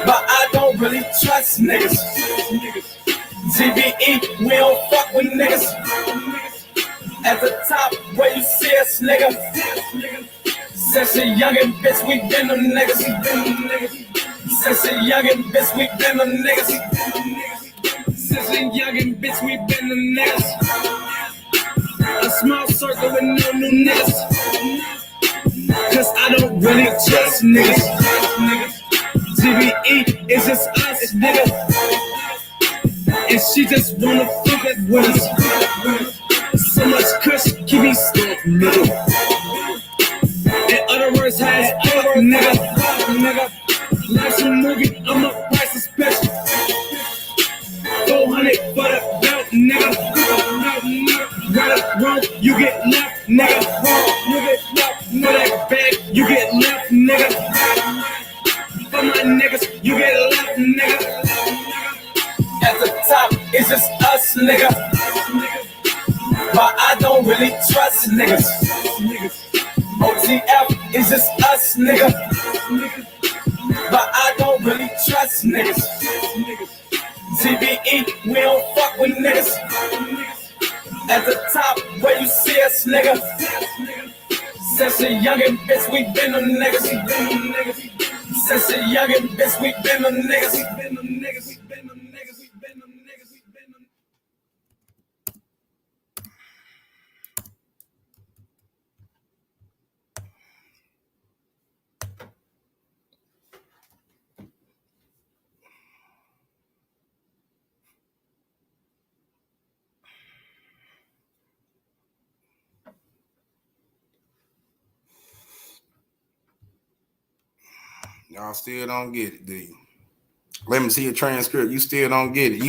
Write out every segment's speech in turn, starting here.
But I don't really trust niggas. GBE, we don't fuck with niggas. At the top, where you see us, nigga. Since a youngin' bitch, we been them niggas. Since a youngin' bitch, we been them niggas. Since a youngin' bitch, we been them niggas. A small circle with no new niggas. Cause I don't really trust niggas. GBE is just us, nigga. And she just wanna fuck it with us. So much kush, keep me stuck, nigga. In other words, has up, nigga. Life's a movie, I'm a priceless bitch. 400 for the belt, nigga. Right up wrong, you get left, nigga. You get left, for that bag, you get left, nigga. For my niggas, you get left, nigga. At the top, it's just us, nigga. But I don't really trust niggas. OTF is just us, nigga. But I don't really trust niggas. TBE, we don't fuck with niggas. At the top, where you see us, nigga. Since a youngin' bitch, we been them niggas. Since a youngin' bitch, we been them niggas. Y'all still don't get it, do you? Let me see a transcript. You still don't get it.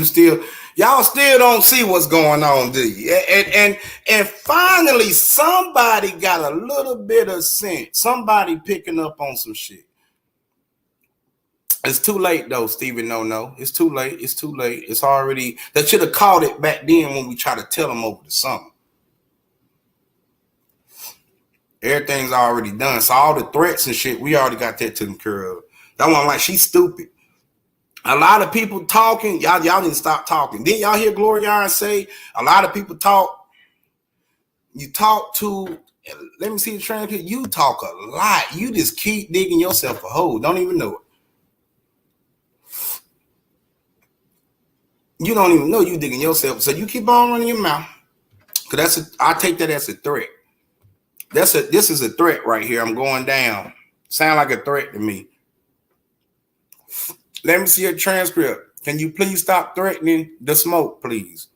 Y'all still don't see what's going on, do you? And finally, somebody got a little bit of sense. Somebody picking up on some shit. It's too late though, Stephen. No. It's too late. It's already, they should have caught it back then when we tried to tell them over the summer. Everything's already done. So all the threats and shit, we already got that taken care of. That's why I'm like, she's stupid. A lot of people talking, y'all need to stop talking. Didn't y'all hear Gloria say a lot of people talk? You talk to, let me see the transcript. You talk a lot. You just keep digging yourself a hole. Don't even know it. You don't even know you digging yourself. So you keep on running your mouth. Cause I take that as a threat. This is a threat right here. I'm going down. Sound like a threat to me. Let me see a transcript. Can you please stop threatening the smoke, please?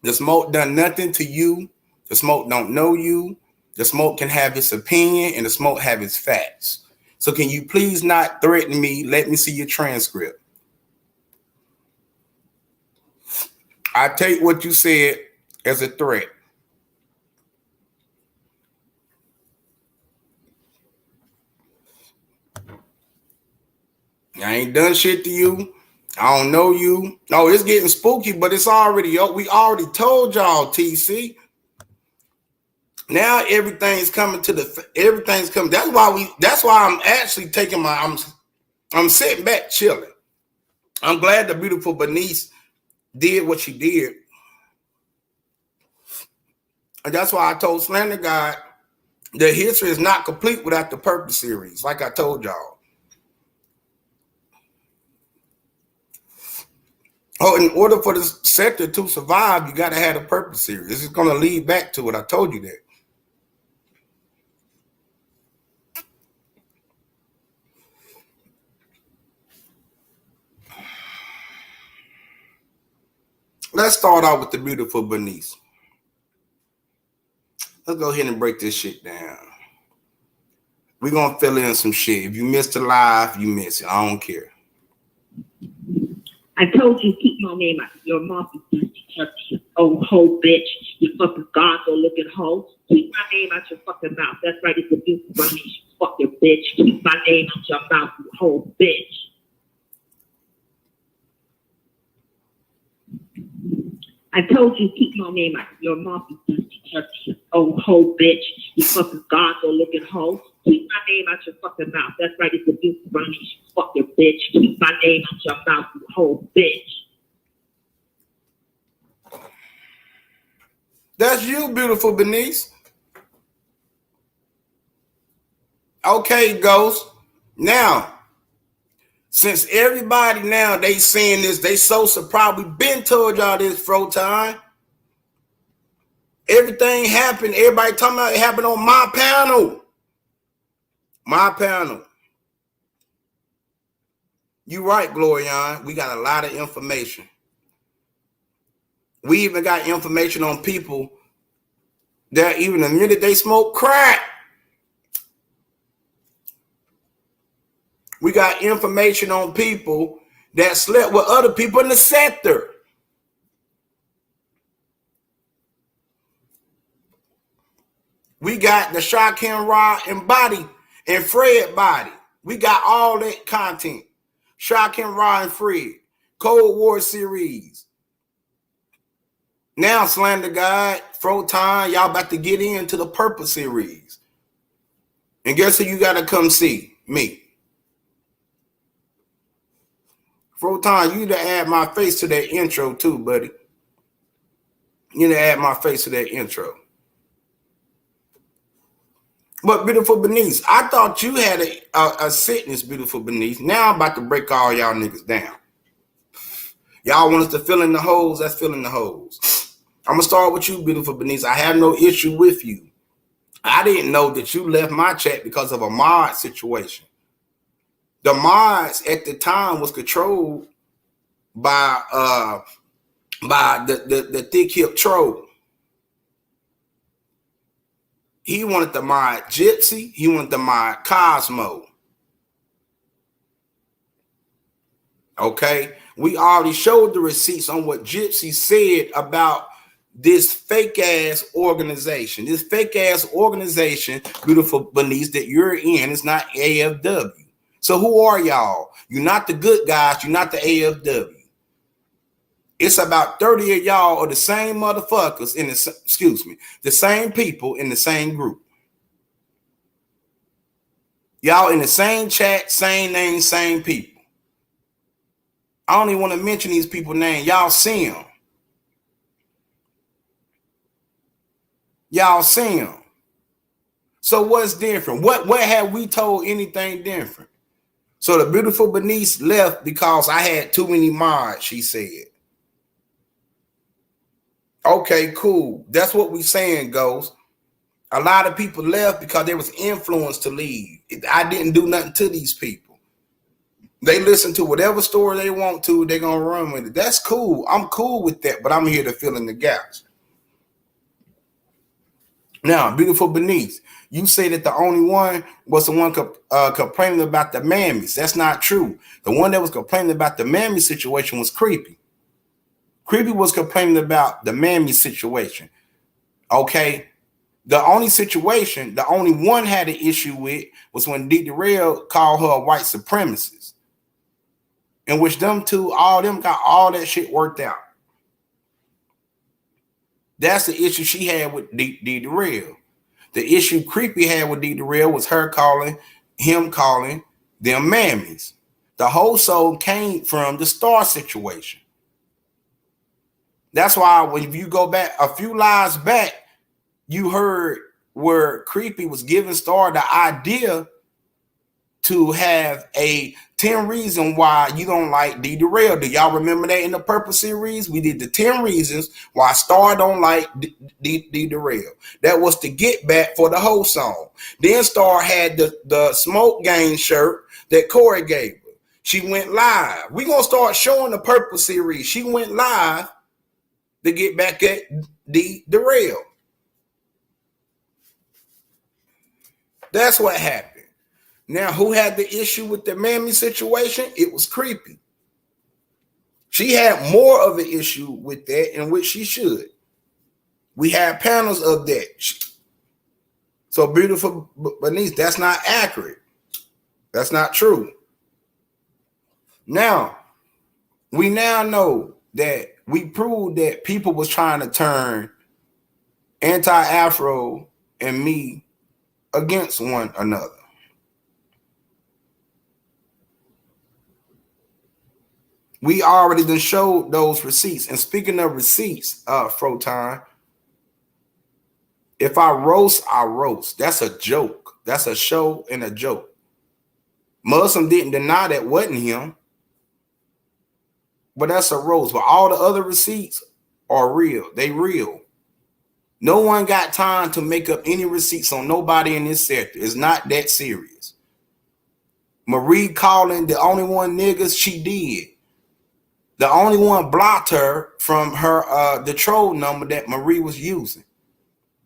The smoke done nothing to you. The smoke don't know you. The smoke can have its opinion and the smoke have its facts. So can you please not threaten me? Let me see your transcript. I take what you said as a threat. I ain't done shit to you. I don't know you. No, it's getting spooky, but it's already up. We already told y'all, TC. Now everything's coming. That's why I'm actually taking I'm sitting back chilling. I'm glad the beautiful Bernice did what she did. And that's why I told Slander God the history is not complete without the Purpose series, like I told y'all. Oh, in order for the sector to survive, you got to have a Purpose series. This is going to lead back to it. I told you that. Let's start out with the beautiful Bernice. Let's go ahead and break this shit down. We're going to fill in some shit. If you missed the live, you miss it. I don't care. I told you, keep my name out your mouth, you dusty, old hoe bitch, you fucking gonzo looking hoe. Keep my name out your fucking mouth. That's right, it's a beautiful Bernice, you fucking bitch. Keep my name out your mouth, you hoe bitch. I told you, keep my name out your mouth, you dusty, old hoe bitch, you fucking gonzo looking hoe. Keep my name out your fucking mouth. That's right, it's abuse Dummies, you fucking bitch. Keep my name out your mouth, you whole bitch. That's you, beautiful Bernice. Okay, Ghost. Now, since everybody now they saying this, they so surprised. We been told y'all this, Fro Time. Everything happened. Everybody talking about it happened on my panel. My panel. You right, Glorion. We got a lot of information. We even got information on people that even admitted they smoke crack. We got information on people that slept with other people in the sector. We got the Shaquem Ra and Body and Fred Body. We got all that content. Shaquem Ra and Fred. Cold War series. Now Slander God, Fro Time, y'all about to get into the Purple series. And guess who you got to come see? Me. Fro Time, you need to add my face to that intro too, buddy. You need to add my face to that intro. But beautiful Bernice, I thought you had a sickness, beautiful Bernice. Now I'm about to break all y'all niggas down. Y'all want us to fill in the holes? Let's fill in the holes. I'm going to start with you, beautiful Bernice. I have no issue with you. I didn't know that you left my chat because of a mod situation. The mods at the time was controlled by the thick hip troll. He wanted to mod Gypsy. He wanted to mod Cosmo. Okay. We already showed the receipts on what Gypsy said about this fake ass organization. This fake ass organization, beautiful Bernice, that you're in is not AFW. So who are y'all? You're not the good guys. You're not the AFW. It's about 30 of y'all are the same motherfuckers in the, the same people in the same group. Y'all in the same chat, same name, same people. I don't even want to mention these people's names. Y'all see them. Y'all see them. So what's different? What have we told anything different? So the beautiful Bernice left because I had too many mods, she said. Okay, cool. That's what we saying, Ghost. A lot of people left because there was influence to leave. I didn't do nothing to these people. They listen to whatever story they want to. They're going to run with it. That's cool. I'm cool with that, but I'm here to fill in the gaps. Now, beautiful Bernice, you say that the only one was the one complaining about the mammies. That's not true. The one that was complaining about the mammy situation was Creepy. Creepy was complaining about the mammy situation. Okay? The only situation, the only one had an issue with was when D. Darrell called her a white supremacist. In which them two, all them got all that shit worked out. That's the issue she had with D. Darrell. The issue Creepy had with D. Darrell was him calling them mammies. The whole soul came from the Star situation. That's why when you go back a few lives back, you heard where Creepy was giving Star the idea to have a 10 reasons why you don't like D. Darrell. Do y'all remember that in the Purple series? We did the 10 reasons why Star don't like D. Darrell. That was to get back for the whole song. Then Star had the Smoke Gang shirt that Corey gave her. She went live. We're going to start showing the Purple series. She went live to get back at D. Darrell. That's what happened. Now, who had the issue with the mammy situation? It was Creepy. She had more of an issue with that, in which she should. We had panels of that. So, beautiful Bernice, that's not accurate. That's not true. Now, we now know that we proved that people was trying to turn Anti-Afro and me against one another. We already done showed those receipts. And speaking of receipts, Froton, if I roast, I roast. That's a joke. That's a show and a joke. Muslim didn't deny that wasn't him, but that's a roast. But all the other receipts are real. They real. No one got time to make up any receipts on nobody in this sector. It's not that serious. Marie calling the only one niggas, she did. The only one blocked her from her the troll number that Marie was using.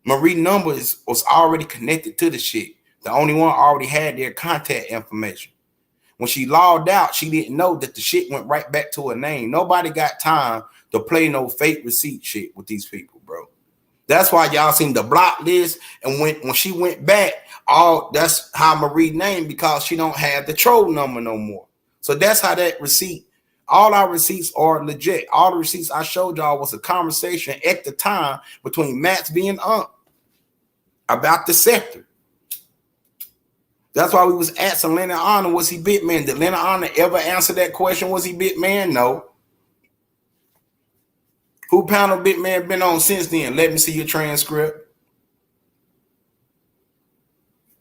Marie number was already connected to the shit. The only one already had their contact information. When she logged out, she didn't know that the shit went right back to her name. Nobody got time to play no fake receipt shit with these people, bro. That's why y'all seen the block list. And when she went back, that's how Marie named, because she don't have the troll number no more. So that's how that receipt, all our receipts are legit. All the receipts I showed y'all was a conversation at the time between Matt's being about the sector. That's why we was asking Leonard Honor, was he bit man? Did Leonard Honor ever answer that question? Was he bit man? No. Who panel bit man been on since then? Let me see your transcript.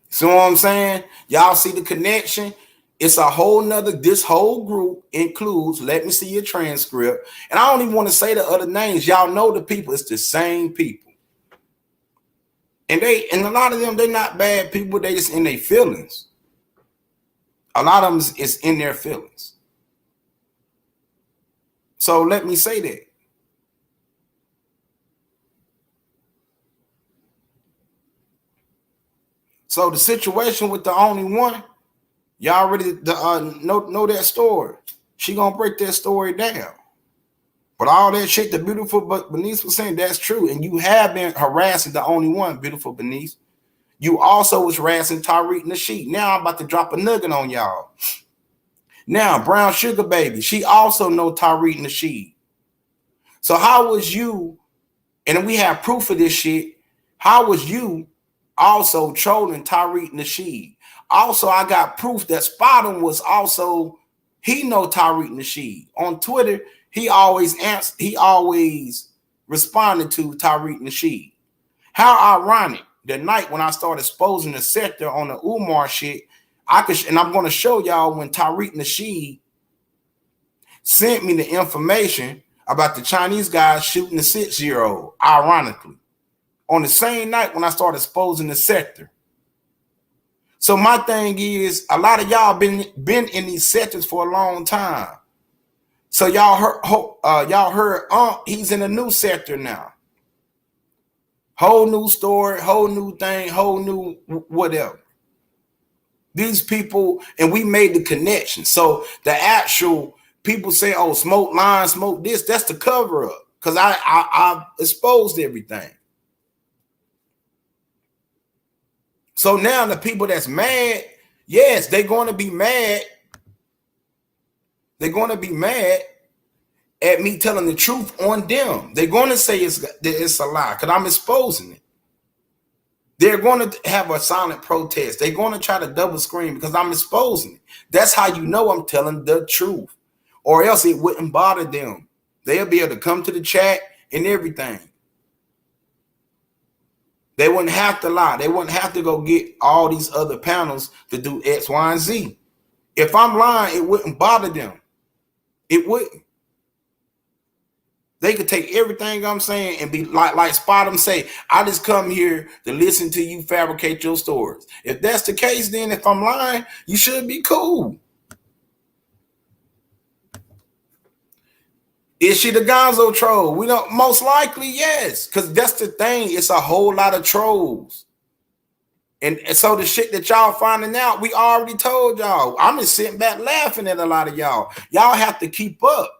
See what I'm saying? Y'all see the connection? It's a whole nother, this whole group includes, let me see your transcript. And I don't even want to say the other names. Y'all know the people. It's the same people. And a lot of them, they're not bad people. They just in their feelings. A lot of them is in their feelings. So let me say that. So the situation with the only one, y'all already know that story. She gonna break that story down. But all that shit, the beautiful Bernice was saying, that's true. And you have been harassing the only one, beautiful Bernice. You also was harassing Tariq Nasheed. Now I'm about to drop a nugget on y'all. Now, Brown Sugar Baby, she also know Tariq Nasheed. So how was you, and we have proof of this shit, how was you also trolling Tariq Nasheed? Also, I got proof that Spottum was also, he know Tariq Nasheed. On Twitter, he always responded to Tariq Nasheed. How ironic, the night when I started exposing the sector on the Umar shit, and I'm going to show y'all when Tariq Nasheed sent me the information about the Chinese guys shooting the 6-year-old, ironically, on the same night when I started exposing the sector. So my thing is, a lot of y'all been in these sectors for a long time. So y'all heard he's in a new sector now. Whole new story, whole new thing, whole new whatever. These people, and we made the connection. So the actual people say, oh, smoke line, smoke this, that's the cover up. Because I exposed everything. So now the people that's mad, yes, they're going to be mad. They're going to be mad at me telling the truth on them. They're going to say it's a lie because I'm exposing it. They're going to have a silent protest. They're going to try to double scream because I'm exposing it. That's how you know I'm telling the truth. Or else it wouldn't bother them. They'll be able to come to the chat and everything. They wouldn't have to lie. They wouldn't have to go get all these other panels to do X, Y, and Z. If I'm lying, it wouldn't bother them. It wouldn't. They could take everything I'm saying and be like Spottum say, I just come here to listen to you fabricate your stories. If that's the case, then if I'm lying, you should be cool. Is she the Gonzo troll? We don't, most likely, yes. Because that's the thing. It's a whole lot of trolls. And so the shit that y'all finding out, we already told y'all. I'm just sitting back laughing at a lot of y'all. Y'all have to keep up.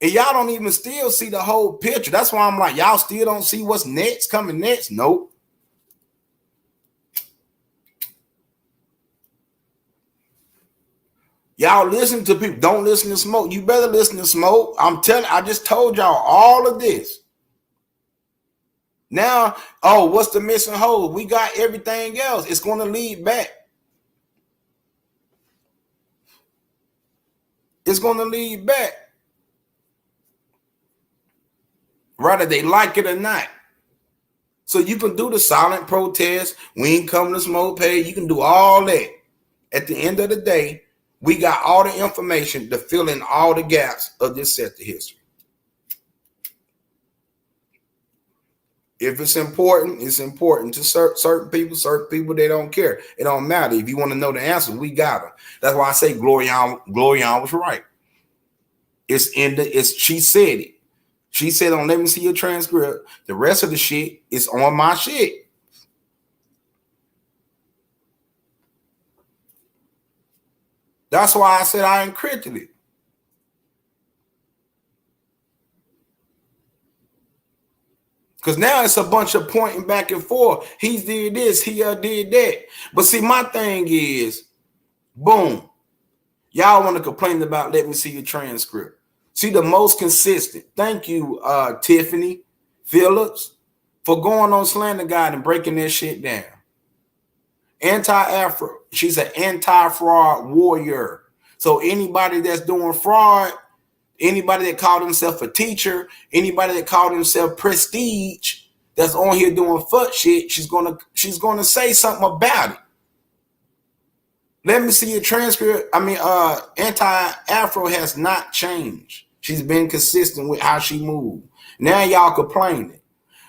And y'all don't even still see the whole picture. That's why I'm like, y'all still don't see what's next, coming next? Nope. Y'all listen to people. Don't listen to Smoke. You better listen to Smoke. I just told y'all all of this. Now, oh, what's the missing hole? We got everything else. It's going to lead back. it's going to lead back. Whether they like it or not. So you can do the silent protest. We ain't coming to smoke pay. You can do all that. At the end of the day, we got all the information to fill in all the gaps of this sector history. If it's important to certain people, they don't care. It don't matter. If you want to know the answer, we got them. That's why I say Glorion was right. She said it. She said, "Let me see your transcript." The rest of the shit is on my shit. That's why I said I encrypted it. Because now it's a bunch of pointing back and forth. He did this, he did that. But see, my thing is, boom. Y'all want to complain about let me see your transcript. See, the most consistent. Thank you, Tiffany Phillips, for going on Slander God and breaking that shit down. Anti-Afro. She's an anti-fraud warrior. So anybody that's doing fraud, anybody that called himself a teacher, anybody that called himself prestige, that's on here doing fuck shit, she's gonna say something about it. Let me see your transcript. I mean, Anti-Afro has not changed. She's been consistent with how she moved. Now y'all complaining.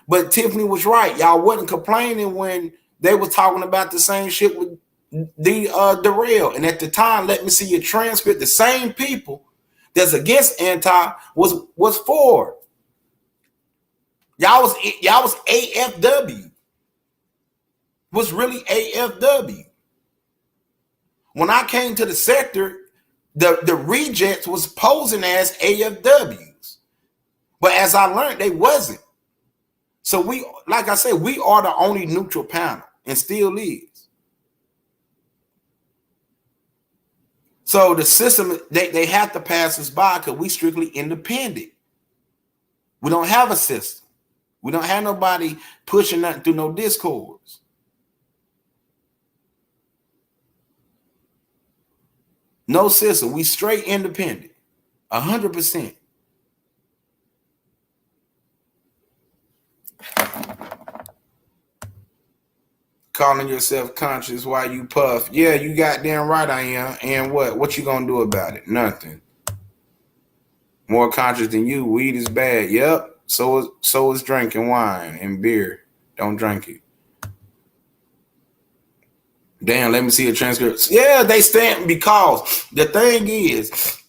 But Tiffany was right. Y'all wasn't complaining when they were talking about the same shit with the Darrell. And at the time, let me see your transcript. The same people that's against anti was for. Y'all was AFW. Was really AFW. When I came to the sector, the rejects was posing as AFWs. But as I learned, they wasn't. So we, like I said, we are the only neutral panel and still is. So the system, they have to pass us by because we strictly independent. We don't have a system. We don't have nobody pushing nothing through no discords. No system. We straight independent. 100%. Calling yourself conscious while you puff. Yeah, you goddamn right I am. And what? What you gonna do about it? Nothing. More conscious than you. Weed is bad. Yep. So is drinking wine and beer. Don't drink it. Damn, let me see a transcript. Yeah, they stand because the thing is,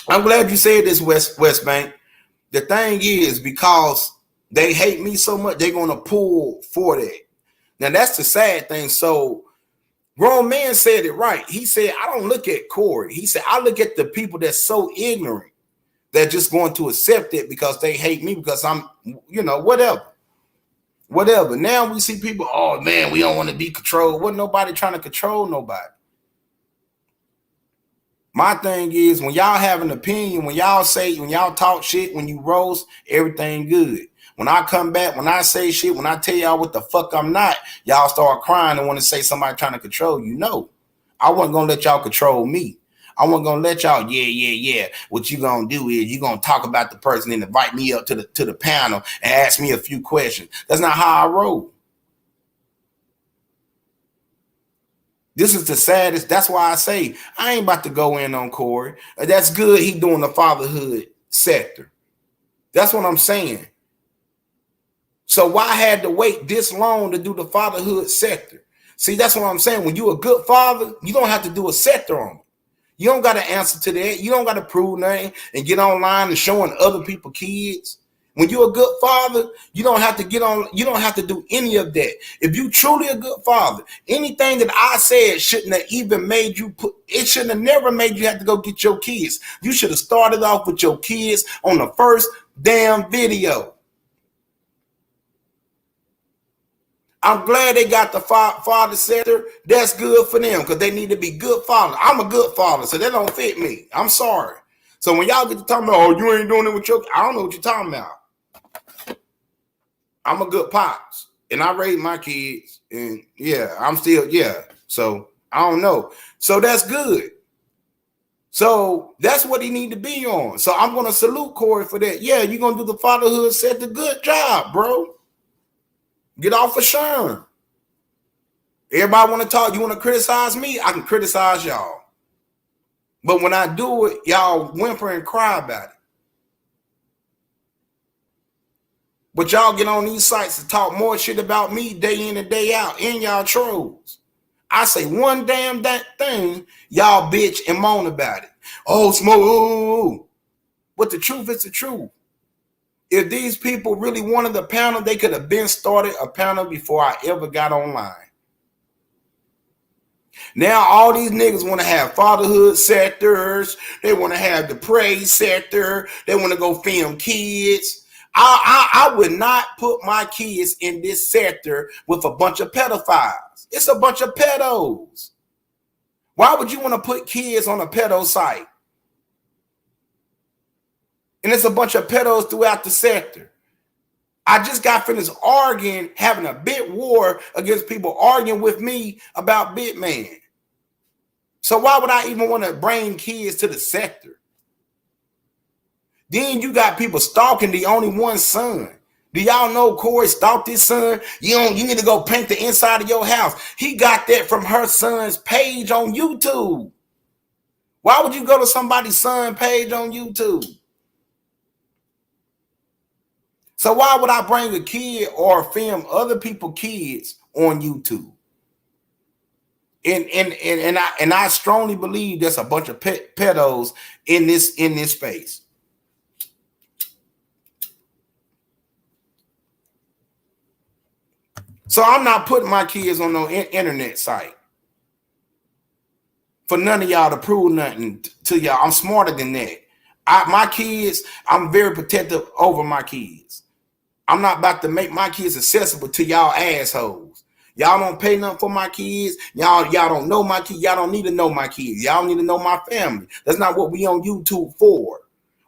I'm glad you said this, West Bank. The thing is, because they hate me so much, they're gonna pull for that. Now that's the sad thing. So grown man said it right. He said, I don't look at Corey. He said, I look at the people that's so ignorant. They're just going to accept it because they hate me because I'm, whatever. Now we see people, oh man, we don't want to be controlled. Wasn't nobody trying to control nobody. My thing is, when y'all have an opinion, when y'all talk shit, when you roast, everything good. When I come back, when I say shit, when I tell y'all what the fuck I'm not, y'all start crying and want to say somebody trying to control you. No, I wasn't going to let y'all control me. I wasn't going to let y'all, yeah. What you going to do is you going to talk about the person and invite me up to the panel and ask me a few questions. That's not how I roll. This is the saddest. That's why I say I ain't about to go in on Corey. That's good. He doing the fatherhood sector. That's what I'm saying. So why I had to wait this long to do the fatherhood sector? See, that's what I'm saying. When you're a good father, you don't have to do a sector on it. You don't got to answer to that. You don't got to prove nothing and get online and showing other people kids. When you're a good father, you don't have to get on. You don't have to do any of that. If you truly a good father, anything that I said shouldn't have even made you put. It shouldn't have never made you have to go get your kids. You should have started off with your kids on the first damn video. I'm glad they got the father sector. That's good for them because they need to be good fathers. I'm a good father, so that don't fit me. I'm sorry. So when y'all get to talking about, oh, you ain't doing it with your, I don't know what you're talking about. I'm a good pops, and I raised my kids, and yeah, I'm still, yeah. So I don't know. So that's good. So that's what he need to be on. So I'm gonna salute Corey for that. Yeah, you're gonna do the fatherhood set. The good job, bro. Get off of Sherm. Everybody want to talk. You want to criticize me? I can criticize y'all. But when I do it, y'all whimper and cry about it. But y'all get on these sites to talk more shit about me day in and day out, and y'all trolls. I say one damn thing, y'all bitch and moan about it. Oh, smoke. But the truth is the truth. If these people really wanted a panel, they could have been started a panel before I ever got online. Now all these niggas want to have fatherhood sectors. They want to have the praise sector. They want to go film kids. I would not put my kids in this sector with a bunch of pedophiles. It's a bunch of pedos. Why would you want to put kids on a pedo site? And it's a bunch of pedos throughout the sector. I just got finished arguing, having a bit war against people arguing with me about Bitman. So why would I even want to bring kids to the sector? Then you got people stalking the only one son. Do y'all know Corey stalked his son? You need to go paint the inside of your house. He got that from her son's page on YouTube. Why would you go to somebody's son's page on YouTube? So why would I bring a kid or film other people's kids on YouTube? And I strongly believe there's a bunch of pedos in this space. So I'm not putting my kids on no internet site for none of y'all to prove nothing to y'all. I'm smarter than that. My kids, I'm very protective over my kids. I'm not about to make my kids accessible to y'all assholes. Y'all don't pay nothing for my kids. Y'all don't know my kids. Y'all don't need to know my kids. Y'all need to know my family. That's not what we on YouTube for.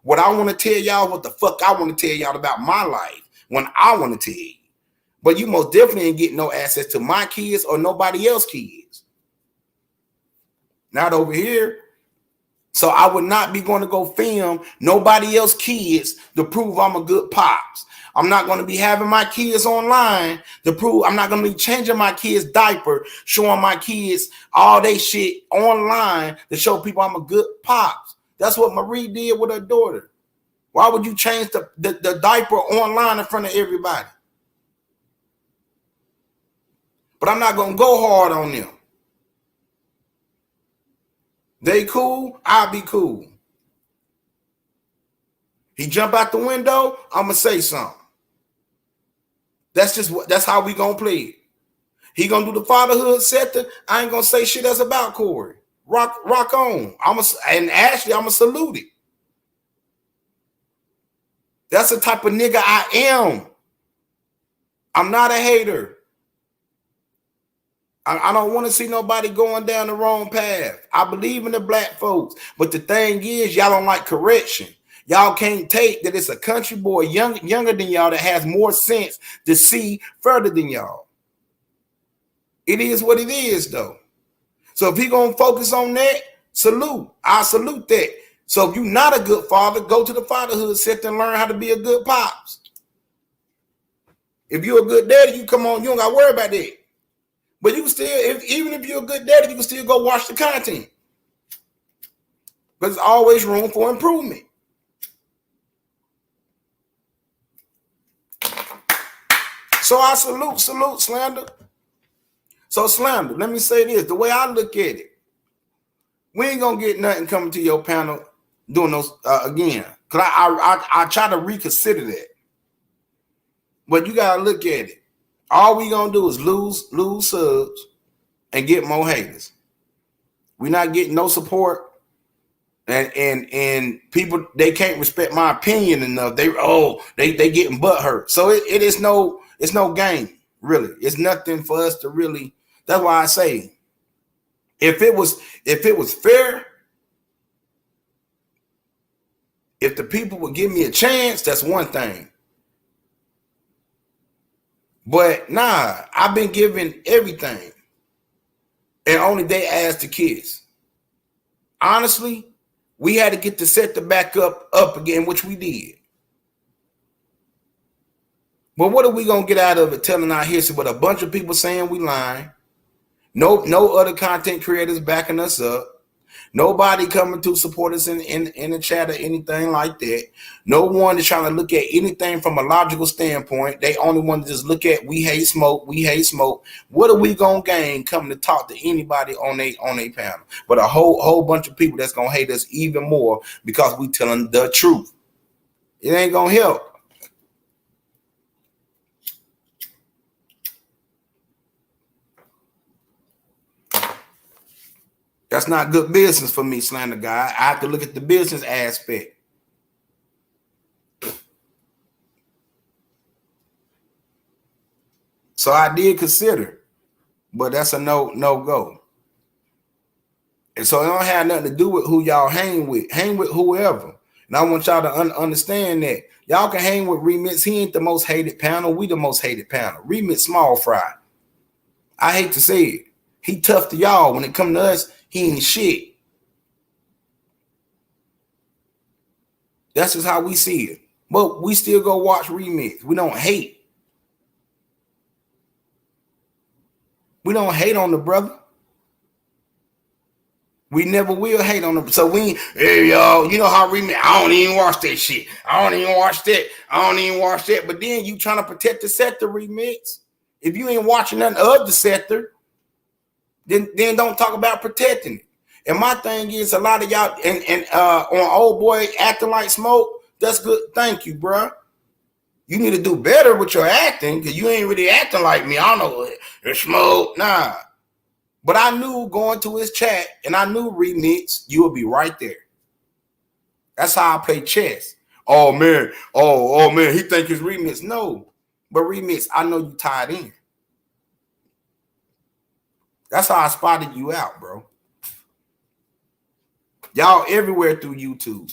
What I want to tell y'all, what the fuck I want to tell y'all about my life when I want to tell you. But you most definitely ain't getting no access to my kids or nobody else's kids. Not over here. So I would not be going to go film nobody else's kids to prove I'm a good pops. I'm not going to be having my kids online to prove. I'm not going to be changing my kids' diaper, showing my kids all they shit online to show people I'm a good pops. That's what Marie did with her daughter. Why would you change the diaper online in front of everybody? But I'm not going to go hard on them. They cool, I'll be cool. He jump out the window, I'm going to say something. That's how we going to play it. He going to do the fatherhood sector. I ain't going to say shit that's about Corey. Rock on. And Ashley, I'm going to salute it. That's the type of nigga I am. I'm not a hater. I don't want to see nobody going down the wrong path. I believe in the black folks. But the thing is, y'all don't like correction. Y'all can't take that it's a country boy younger than y'all that has more sense to see further than y'all. It is what it is, though. So if he going to focus on that, salute. I salute that. So if you're not a good father, go to the fatherhood sector and learn how to be a good pops. If you're a good daddy, you come on, you don't got to worry about that. But you can still, even if you're a good daddy, you can still go watch the content. Because there's always room for improvement. So I salute Slander. So Slander, let me say this. The way I look at it, we ain't going to get nothing coming to your panel doing those again. Because I try to reconsider that. But you got to look at it. All we gonna do is lose subs and get more haters. We're not getting no support, and people, they can't respect my opinion enough. They getting butt hurt. So it's no game, really. It's nothing for us to really. That's why I say, if it was fair, if the people would give me a chance, that's one thing. But nah, I've been given everything. And only they asked to kiss. Honestly, We had to get the set to back up again, which we did. But what are we gonna get out of it telling our history? But a bunch of people saying we lying. No other content creators backing us up. Nobody coming to support us in the chat or anything like that. No one is trying to look at anything from a logical standpoint. They only want to just look at we hate smoke, we hate smoke. What are we gonna gain coming to talk to anybody on a panel? But a whole bunch of people that's gonna hate us even more because we telling the truth. It ain't gonna help. That's not good business for me, slander guy. I have to look at the business aspect. So I did consider, but that's a no go. And so it don't have nothing to do with who y'all hang with. Hang with whoever. And I want y'all to understand that. Y'all can hang with Remix. He ain't the most hated panel. We the most hated panel. Remix small fry. I hate to say it. He tough to y'all. When it come to us, he ain't shit. That's just how we see it. But we still go watch Remix. We don't hate. We don't hate on the brother. We never will hate on them. So we, hey, y'all, you know how Remix, I don't even watch that shit. I don't even watch that. But then you trying to protect the sector, Remix. If you ain't watching nothing of the sector, then don't talk about protecting it. And my thing is, a lot of y'all and on old boy acting like smoke, that's good. Thank you, bro. You need to do better with your acting because you ain't really acting like me. I don't know it's smoke. Nah. But I knew going to his chat and I knew Remix, you would be right there. That's how I play chess. Oh man, oh man, he think it's Remix. No, but Remix, I know you tied in. That's how I spotted you out, bro. Y'all everywhere through YouTube.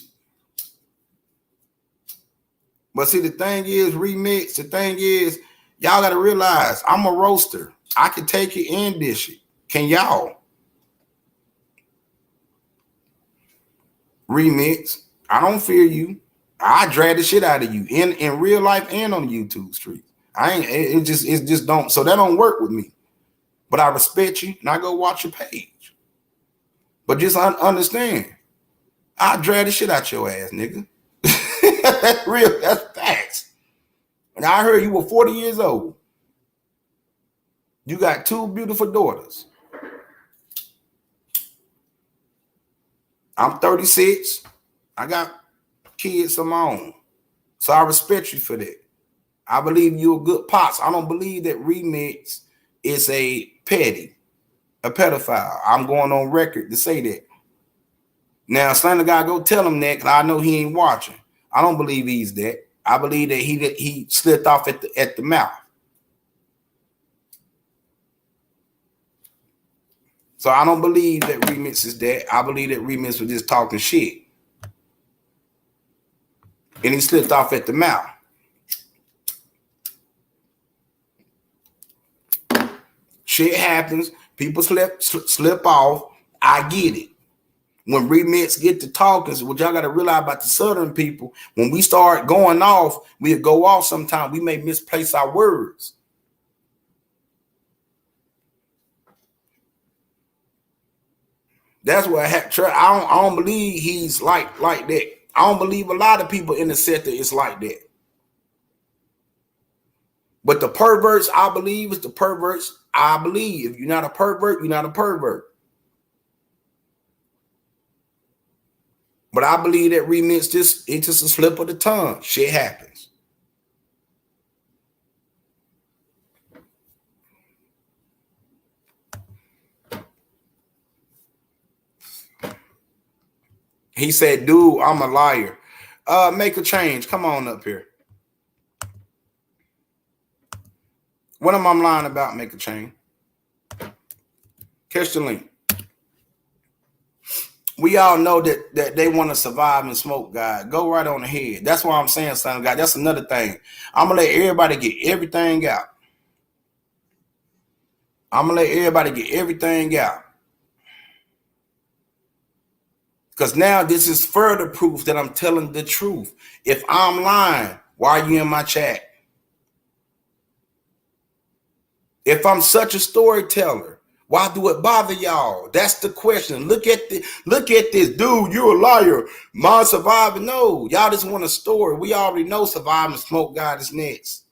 But see, the thing is, Remix, the thing is, y'all got to realize I'm a roaster. I can take it and dish it. Can y'all? Remix, I don't fear you. I drag the shit out of you in real life and on the YouTube street. It just don't, so that don't work with me. But I respect you and I go watch your page. But just understand, I drag the shit out your ass, nigga. That's real, that's facts. And I heard you were 40 years old. You got 2 beautiful daughters. I'm 36. I got kids of my own. So I respect you for that. I believe you're a good pops. I don't believe that Remix is a pedophile. I'm going on record to say that. Now, Slander guy, go tell him that because I know he ain't watching. I don't believe he's that. I believe that he slipped off at the mouth. So I don't believe that Remix is that. I believe that Remix was just talking shit. And he slipped off at the mouth. Shit happens. People slip off. I get it. When Remix get to talking, so what y'all got to realize about the Southern people, when we start going off, we'll go off sometime. We may misplace our words. That's what I don't believe he's like that. I don't believe a lot of people in the sector is like that. But the perverts, I believe, is the perverts. I believe if you're not a pervert, you're not a pervert. But I believe that Remix it's just a slip of the tongue. Shit happens. He said, dude, I'm a liar. Make a change. Come on up here. What am I lying about? Make a change. Catch the link. We all know that they want to survive and smoke, God. Go right on ahead. That's why I'm saying, son, God. That's another thing. I'm going to let everybody get everything out. Because now this is further proof that I'm telling the truth. If I'm lying, why are you in my chat? If I'm such a storyteller, why do it bother y'all? That's the question. Look at this, dude. You're a liar. My surviving. No, y'all just want a story. We already know Surviving Smoke God is next.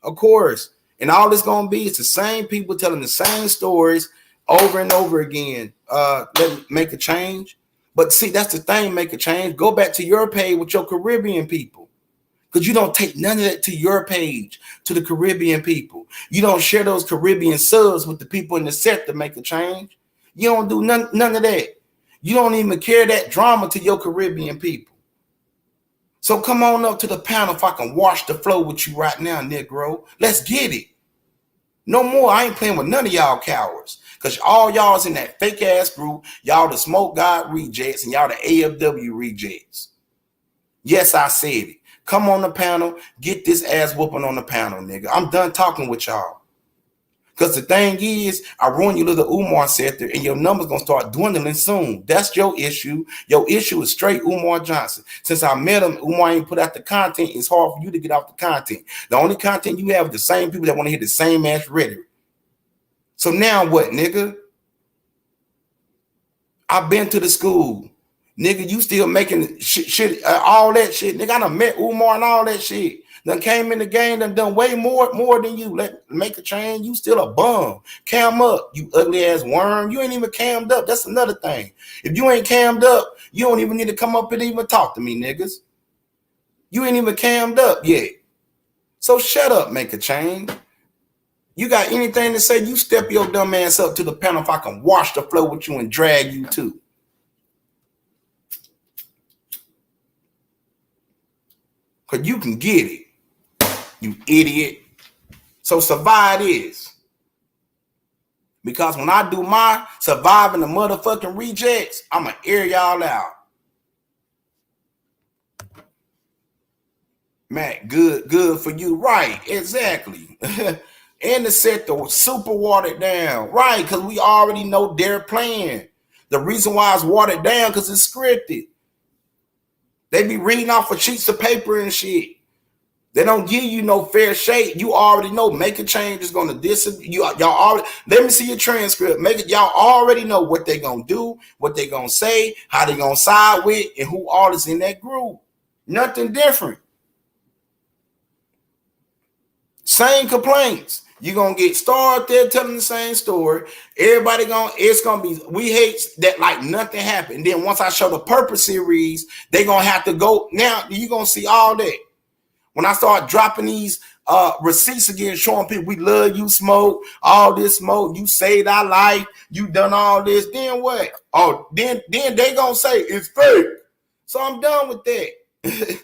Of course. And all it's gonna be is the same people telling the same stories over and over again. Let make a change. But see, that's the thing, make a change. Go back to your page with your Caribbean people. Because you don't take none of that to your page, to the Caribbean people. You don't share those Caribbean subs with the people in the set to make a change. You don't do none of that. You don't even carry that drama to your Caribbean people. So come on up to the panel if I can wash the flow with you right now, Negro. Let's get it. No more. I ain't playing with none of y'all cowards. Because all y'all is in that fake ass group. Y'all the Smoke God rejects and y'all the AFW rejects. Yes, I said it. Come on the panel. Get this ass whooping on the panel, nigga. I'm done talking with y'all. Because the thing is, I ruined your little Umar sector and your numbers going to start dwindling soon. That's your issue. Your issue is straight Umar Johnson. Since I met him, Umar ain't put out the content. It's hard for you to get off the content. The only content you have is the same people that want to hear the same ass rhetoric. So now what, nigga? I've been to the school. Nigga, you still making shit all that shit. Nigga, I done met Umar and all that shit. Done came in the game, done way more than you. Make a change. You still a bum. Cam up, you ugly ass worm. You ain't even cammed up. That's another thing. If you ain't cammed up, you don't even need to come up and even talk to me, niggas. You ain't even cammed up yet. So shut up, make a change. You got anything to say, you step your dumb ass up to the panel if I can wash the flow with you and drag you too. Because you can get it, you idiot. So survive this. Because when I do my surviving the motherfucking rejects, I'm going to air y'all out. Matt, good for you. Right, exactly. And the set was super watered down. Right, because we already know their plan. The reason why it's watered down because it's scripted. They be reading off of sheets of paper and shit. They don't give you no fair shake. You already know. Make a change is gonna y'all already. Let me see your transcript. Make it. Y'all already know what they gonna do, what they gonna say, how they gonna side with, and who all is in that group. Nothing different. Same complaints. You're gonna get Star up there telling the same story. Everybody it's gonna be, we hate that like nothing happened. Then once I show the purpose series, they gonna have to go. Now you're gonna see all that. When I start dropping these receipts again, showing people we love you, Smoke, all this Smoke, you saved our life, you done all this, then what? Oh, then they gonna say it's fake. So I'm done with that.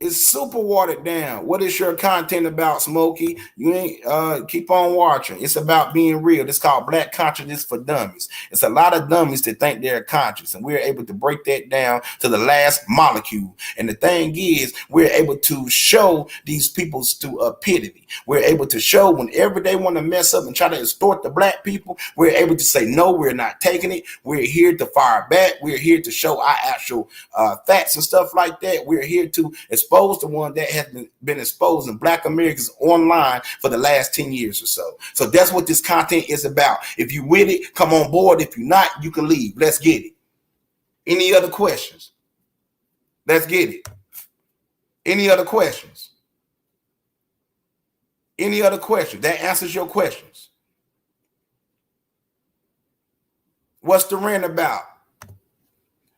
It's super watered down. What is your content about, Smokey? You ain't keep on watching. It's about being real. It's called Black Consciousness for Dummies. It's a lot of dummies that think they're conscious, and we're able to break that down to the last molecule. And the thing is, we're able to show these people stupidity. We're able to show whenever they want to mess up and try to extort the black people, we're able to say, no, we're not taking it. We're here to fire back. We're here to show our actual facts and stuff like that. We're here to expose the one that has been exposed in Black Americans online for the last 10 years or so. So that's what this content is about. If you with it, come on board. If you're not, you can leave. Let's get it. Any other questions? Let's get it. Any other questions? Any other questions? That answers your questions. What's the rant about?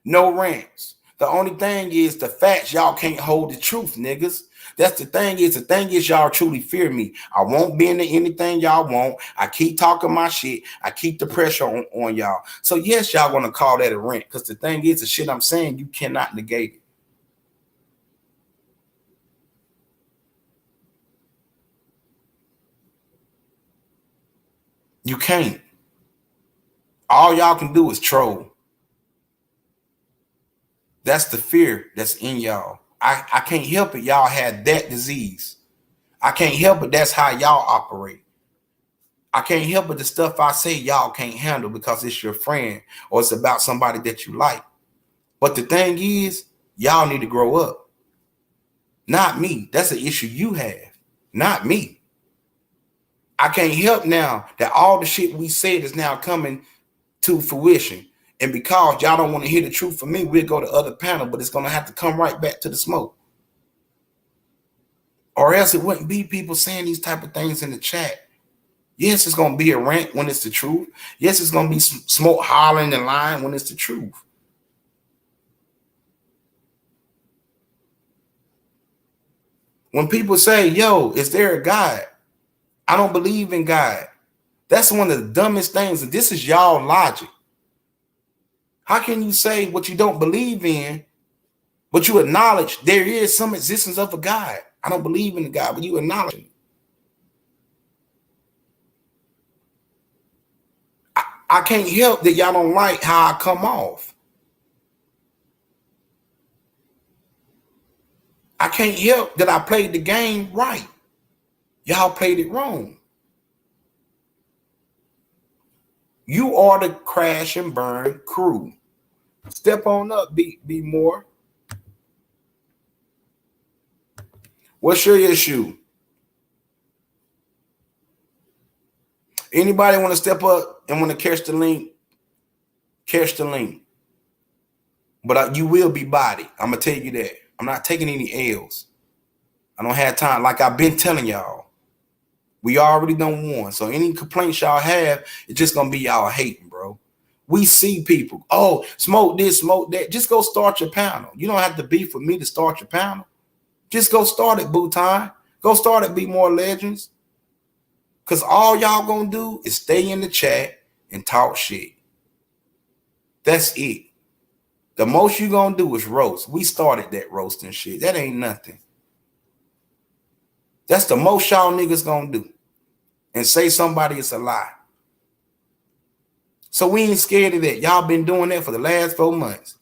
No rants. The only thing is the facts. Y'all can't hold the truth, niggas. That's the thing is. The thing is y'all truly fear me. I won't bend to anything y'all want. I keep talking my shit. I keep the pressure on y'all. So yes, y'all want to call that a rant. Because the thing is, the shit I'm saying, you cannot negate it. You can't. All y'all can do is troll. That's the fear that's in y'all. I can't help it. Y'all had that disease. I can't help it. That's how y'all operate. I can't help but the stuff I say y'all can't handle because it's your friend or it's about somebody that you like. But the thing is, y'all need to grow up. Not me. That's an issue you have, not me. I can't help now that all the shit we said is now coming to fruition. And because y'all don't want to hear the truth from me, we'll go to other panel, but it's going to have to come right back to the smoke. Or else it wouldn't be people saying these type of things in the chat. Yes, it's going to be a rant when it's the truth. Yes, it's going to be smoke hollering and lying when it's the truth. When people say, yo, is there a God? I don't believe in God. That's one of the dumbest things. And this is y'all logic. How can you say what you don't believe in, but you acknowledge there is some existence of a God? I don't believe in the God, but you acknowledge it. I can't help that y'all don't like how I come off. I can't help that I played the game right. Y'all played it wrong. You are the crash and burn crew. Step on up, be more. What's your issue? Anybody want to step up and want to catch the link? Catch the link. But you will be bodied. I'm going to tell you that. I'm not taking any L's. I don't have time. Like I've been telling y'all. We already done won. So any complaints y'all have, it's just going to be y'all hating, bro. We see people. Oh, smoke this, smoke that. Just go start your panel. You don't have to beef with me to start your panel. Just go start it, Bhutan. Go start it, Be More Legends. Because all y'all going to do is stay in the chat and talk shit. That's it. The most you going to do is roast. We started that roasting shit. That ain't nothing. That's the most y'all niggas going to do. And say somebody is a lie. So we ain't scared of that. Y'all been doing that for the last 4 months.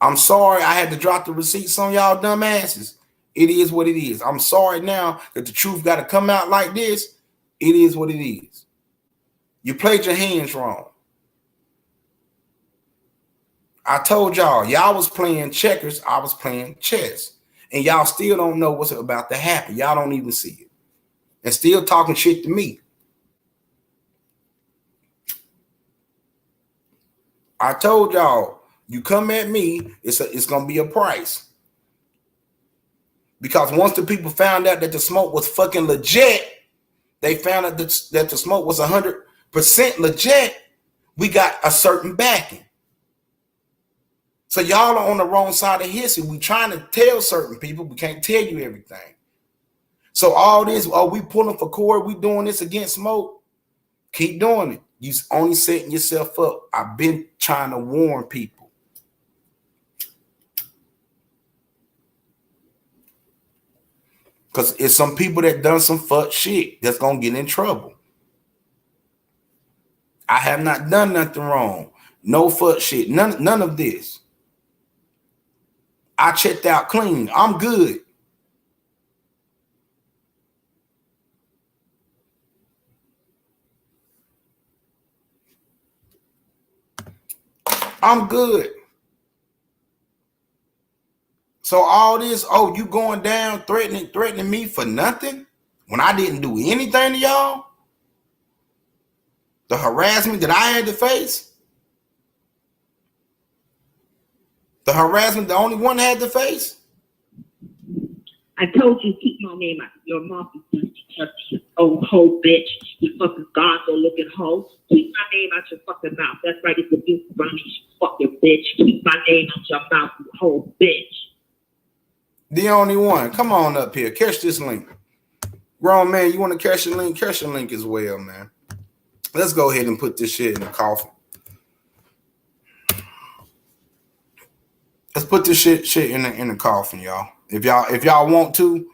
I'm sorry I had to drop the receipts on y'all dumb asses. It is what it is. I'm sorry now that the truth got to come out like this. It is what it is. You played your hands wrong. I told y'all was playing checkers. I was playing chess. And y'all still don't know what's about to happen. Y'all don't even see it. And still talking shit to me. I told y'all, you come at me, it's going to be a price. Because once the people found out that the smoke was fucking legit, they found out that the smoke was 100% legit, we got a certain backing. So y'all are on the wrong side of history. We trying to tell certain people, we can't tell you everything. So all this, we pulling for court, we doing this against smoke, keep doing it. You only setting yourself up. I've been trying to warn people. Because it's some people that done some fuck shit that's going to get in trouble. I have not done nothing wrong. No fuck shit. None of this. I checked out clean. I'm good. I'm good. So all this, you going down, threatening me for nothing when I didn't do anything to y'all? The harassment that I had to face? The harassment the only one had to face? I told you keep my name out your mouth, you dusty, old hoe bitch, you fucking gonzo looking hoe. Keep my name out your fucking mouth. That's right, it's a new Dummies, you fucking bitch. Keep my name out your mouth, you hoe bitch. The only one. Come on up here. Catch this link. Grown man, you want to catch the link? Catch the link as well, man. Let's go ahead and put this shit in the coffin. Let's put this shit in the coffin, y'all. If y'all want to,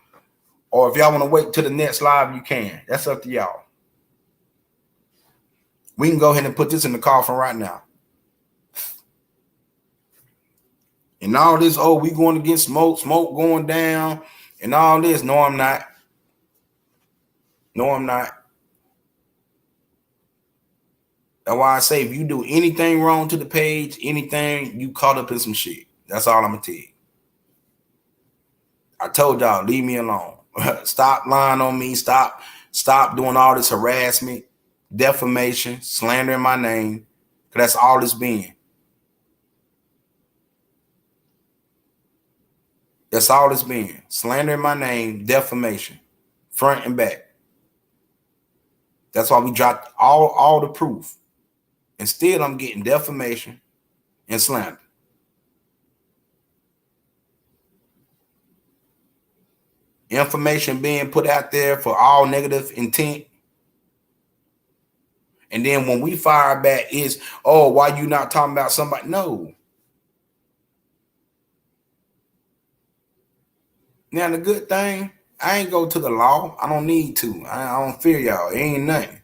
or if y'all want to wait till the next live, you can. That's up to y'all. We can go ahead and put this in the coffin right now. And all this, we going against smoke going down, and all this. No, I'm not. No, I'm not. That's why I say if you do anything wrong to the page, anything, you caught up in some shit. That's all I'm gonna tell you. I told y'all, leave me alone. Stop lying on me. Stop doing all this harassment, defamation, slandering my name. Cause that's all it's been. That's all it's been. Slandering my name, defamation, front and back. That's why we dropped all the proof. And still I'm getting defamation and slander. Information being put out there for all negative intent. And then when we fire back is, oh, why you not talking about somebody? No. Now the good thing, I ain't go to the law. I don't need to. I don't fear y'all. It ain't nothing.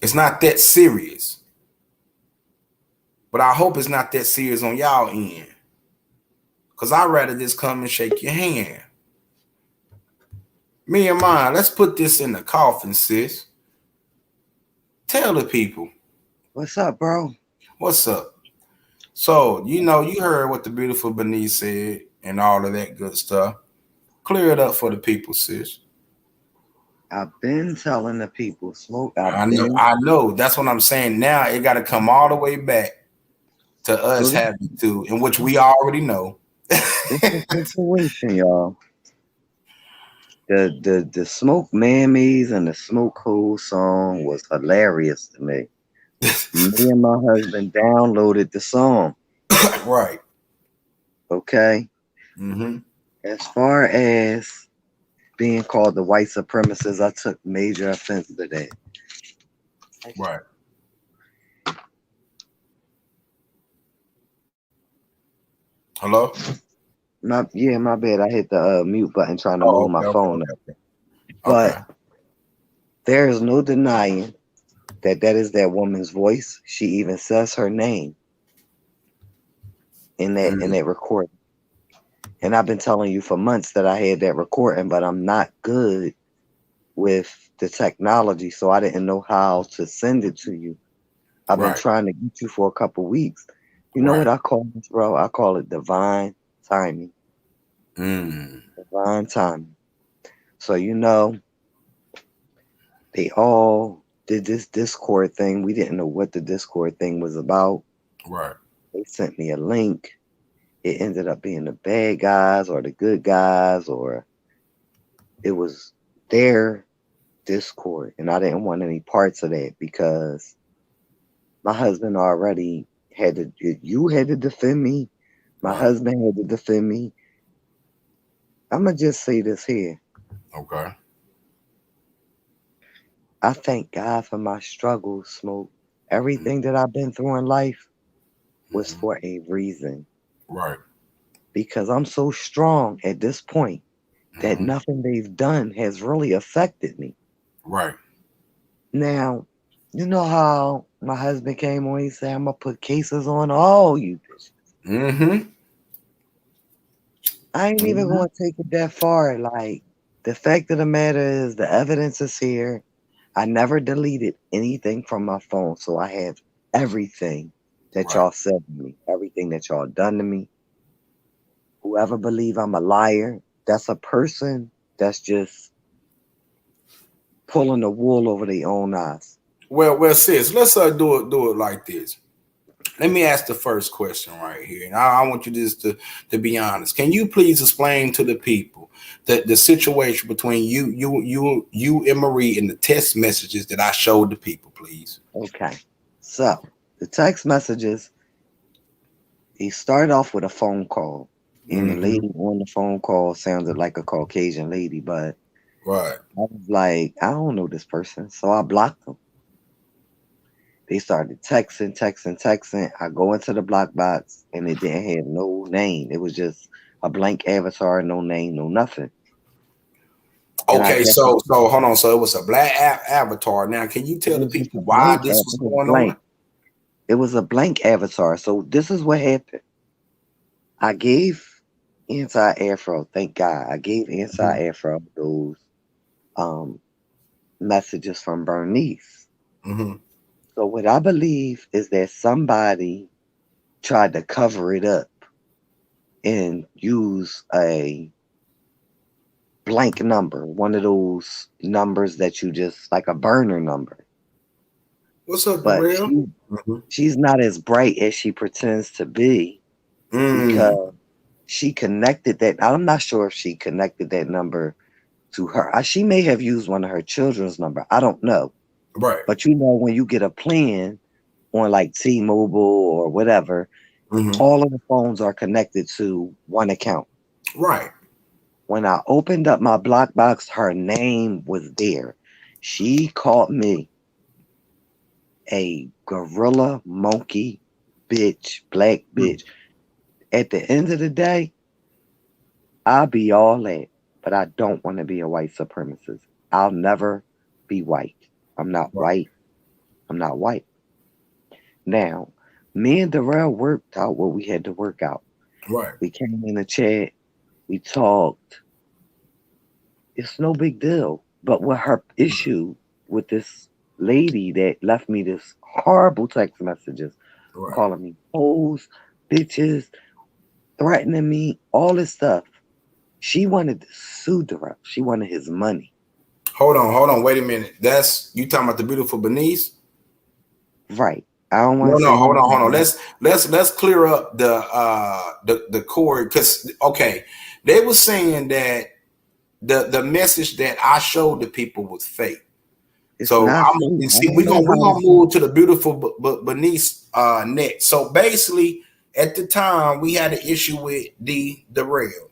It's not that serious. But I hope it's not that serious on y'all end. Because I'd rather just come and shake your hand. Me and mine, let's put this in the coffin, sis. Tell the people. What's up, bro? What's up? So, you heard what the beautiful Bernice said and all of that good stuff. Clear it up for the people, sis. I've been telling the people, Smoke. I know. That's what I'm saying. Now it got to come all the way back to us having to, in which we already know. This is the situation, y'all. The Smoke Mammies and the Smoke Hole song was hilarious to me. Me and my husband downloaded the song. Right. Okay. Mm-hmm. As far as being called the white supremacist, I took major offense to that. Right. Hello? My bad. I hit the mute button trying to move my phone up. But there is no denying that is that woman's voice. She even says her name in that recording. And I've been telling you for months that I had that recording, but I'm not good with the technology, so I didn't know how to send it to you. I've been trying to get you for a couple weeks. You know what I call this, bro? I call it divine timing. Divine timing. So, they all did this Discord thing. We didn't know what the Discord thing was about. Right. They sent me a link. It ended up being the bad guys or the good guys, or it was their Discord. And I didn't want any parts of that because my husband already had to defend me. My husband had to defend me. I'm going to just say this here. Okay. I thank God for my struggles, Smoke. Everything that I've been through in life was for a reason. Right. Because I'm so strong at this point that nothing they've done has really affected me. Right. Now, you know how my husband came on, he said, I'm going to put cases on all you bitches. Mm-hmm. I ain't even going to take it that far. Like, the fact of the matter is the evidence is here. I never deleted anything from my phone, so I have everything that y'all said to me, everything that y'all done to me. Whoever believe I'm a liar, that's a person that's just pulling the wool over their own eyes. Well, sis, let's do it like this. Let me ask the first question right here, and I want you just to be honest. Can you please explain to the people the situation between you and Marie in the text messages that I showed the people, please? Okay, so the text messages, he started off with a phone call, and the lady on the phone call sounded like a Caucasian lady, but I was like, I don't know this person, so I blocked them. They started texting. I go into the block box, and it didn't have no name. It was just a blank avatar, no name, no nothing. Okay, so hold on. So it was a black avatar. Now, can you tell the people why this was going on? It was a blank avatar. So this is what happened. I gave Anti-Afro, thank God. I gave Anti-Afro those messages from Bernice. So what I believe is that somebody tried to cover it up and use a blank number, one of those numbers that you just, like a burner number. What's up, But Darrell? she's not as bright as she pretends to be, because she connected that. I'm not sure if she connected that number to her. She may have used one of her children's number. I don't know. Right. But you know, when you get a plan on like T-Mobile or whatever, all of the phones are connected to one account. Right. When I opened up my block box, her name was there. She called me a gorilla, monkey, bitch, black bitch. At the end of the day, I'll be all that, but I don't want to be a white supremacist. I'll never be white. I'm not white. I'm not white. Now, me and Darrell worked out what we had to work out. Right. We came in the chat. We talked. It's no big deal. But what her issue with this lady that left me this horrible text messages, calling me hoes, bitches, threatening me, all this stuff. She wanted to sue Darrell. She wanted his money. Hold on. Wait a minute. That's you talking about the beautiful Bernice? Right. I don't want to No, hold on. Let's clear up the core, because they were saying that the message that I showed the people was fake. So we're gonna move to the beautiful Bernice next. So basically, at the time we had an issue with Darrell.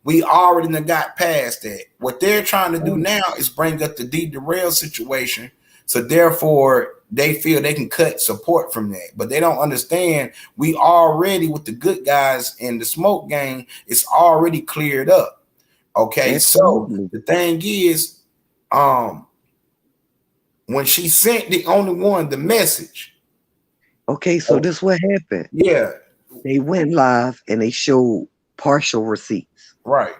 We already got past that. What they're trying to do now is bring up the Darrell situation. So therefore, they feel they can cut support from that. But they don't understand we already, with the good guys in the smoke gang, it's already cleared up. Okay, so the thing is, when she sent the message. Okay, so this what happened. Yeah. They went live and they showed partial receipts. Right.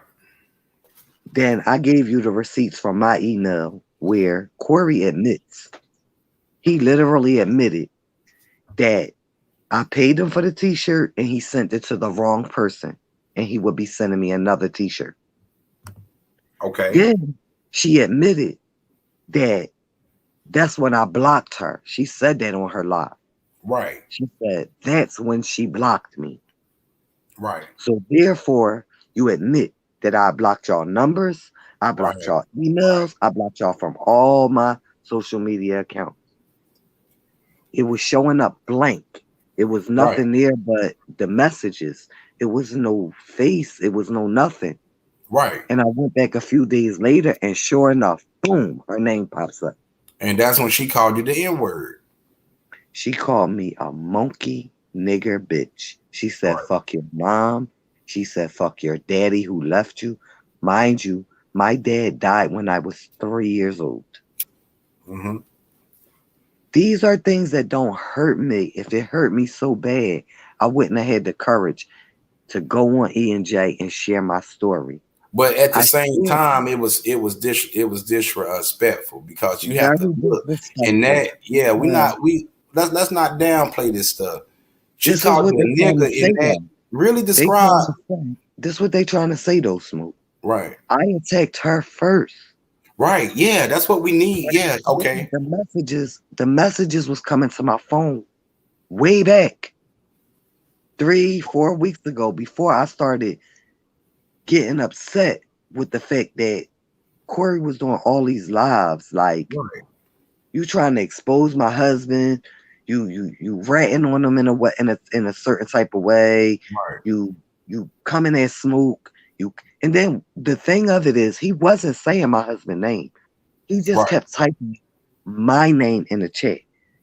Then I gave you the receipts from my email where Corey admits, he literally admitted that I paid him for the t-shirt and he sent it to the wrong person and he would be sending me another t-shirt. Okay. Then she admitted that that's when I blocked her. She said that on her live. Right. She said that's when she blocked me. Right. So therefore, you admit that I blocked y'all numbers, I blocked y'all emails, I blocked y'all from all my social media accounts. It was showing up blank. It was nothing there but the messages. It was no face. It was no nothing. Right. And I went back a few days later, and sure enough, boom, her name pops up. And that's when she called you the N-word. She called me a monkey nigger bitch. She said, fuck your mom. She said, fuck your daddy who left you. Mind you, my dad died when I was 3 years old. These are things that don't hurt me. If it hurt me so bad, I wouldn't have had the courage to go on E&J and share my story. But at the same time, it was disrespectful, because you have to look in that. Yeah, let's not downplay this stuff. She called you a nigga in that. Really describe. This is what they trying to say though, Smoke. Right. I attacked her first. Right. Yeah, that's what we need. Yeah. Okay. The messages was coming to my phone way back 3-4 weeks ago, before I started getting upset with the fact that Corey was doing all these lives. Like, you trying to expose my husband. You ratting on him in a certain type of way. Right. You coming at Smoke. And then the thing of it is, he wasn't saying my husband's name. He just kept typing my name in the chat.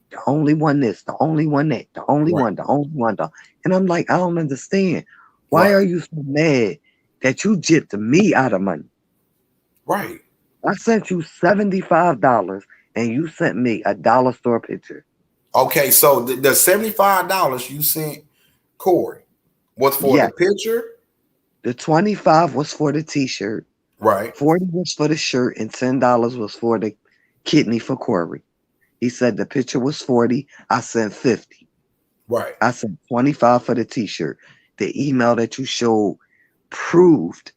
The only one this, the only one that, the only one, the only one. And I'm like, I don't understand. Why are you so mad that you gypped me out of money? Right. I sent you $75 and you sent me a dollar store picture. Okay, so the $75 you sent Corey was for the picture? The $25 was for the t-shirt. Right. 40 was for the shirt and $10 was for the kidney for Corey. He said the picture was 40. I sent 50. Right. I sent 25 for the t-shirt. The email that you showed proved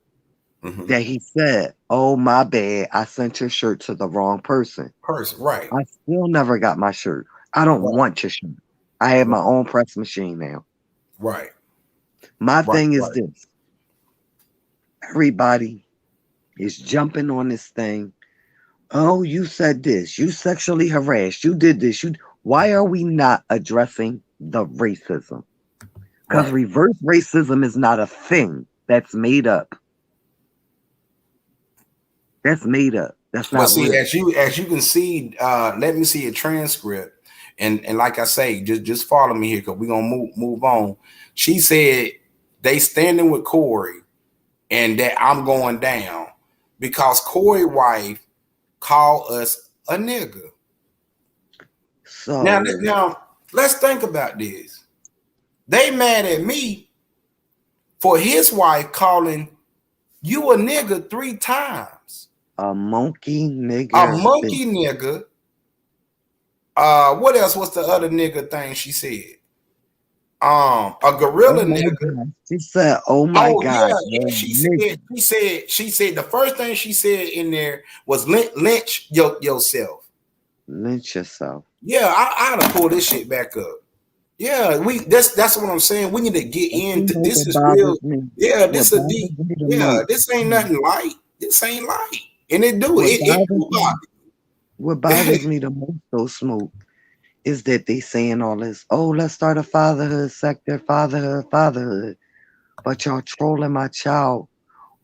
that he said, oh, my bad. I sent your shirt to the wrong person. Right. I still never got my shirt. I don't want your shirt. I have my own press machine now. Right. My thing is this. Everybody is jumping on this thing. Oh, you said this. You sexually harassed. You did this. Why are we not addressing the racism? Because reverse racism is not a thing that's made up. That's made up. That's not see, real. as you can see, let me see a transcript. And like I say, just follow me here because we're gonna move on. She said they standing with Corey and that I'm going down because Corey's wife called us a nigga. So now let's think about this. They mad at me for his wife calling you a nigga 3 times. A monkey nigga. A monkey nigga. What else was the other nigga thing she said? A gorilla nigga. God. She said, "Oh my God!" Yeah. She said the first thing she said in there was lynch yourself. Lynch yourself. Yeah, I ought to pull this shit back up. Yeah, that's what I'm saying. We need to get into this. Is real. Yeah, this is deep. Yeah, this ain't nothing light. This ain't light, and it do it. What bothers me the most, though, Smoke, is that they saying all this. Oh, let's start a fatherhood sector, fatherhood. But y'all trolling my child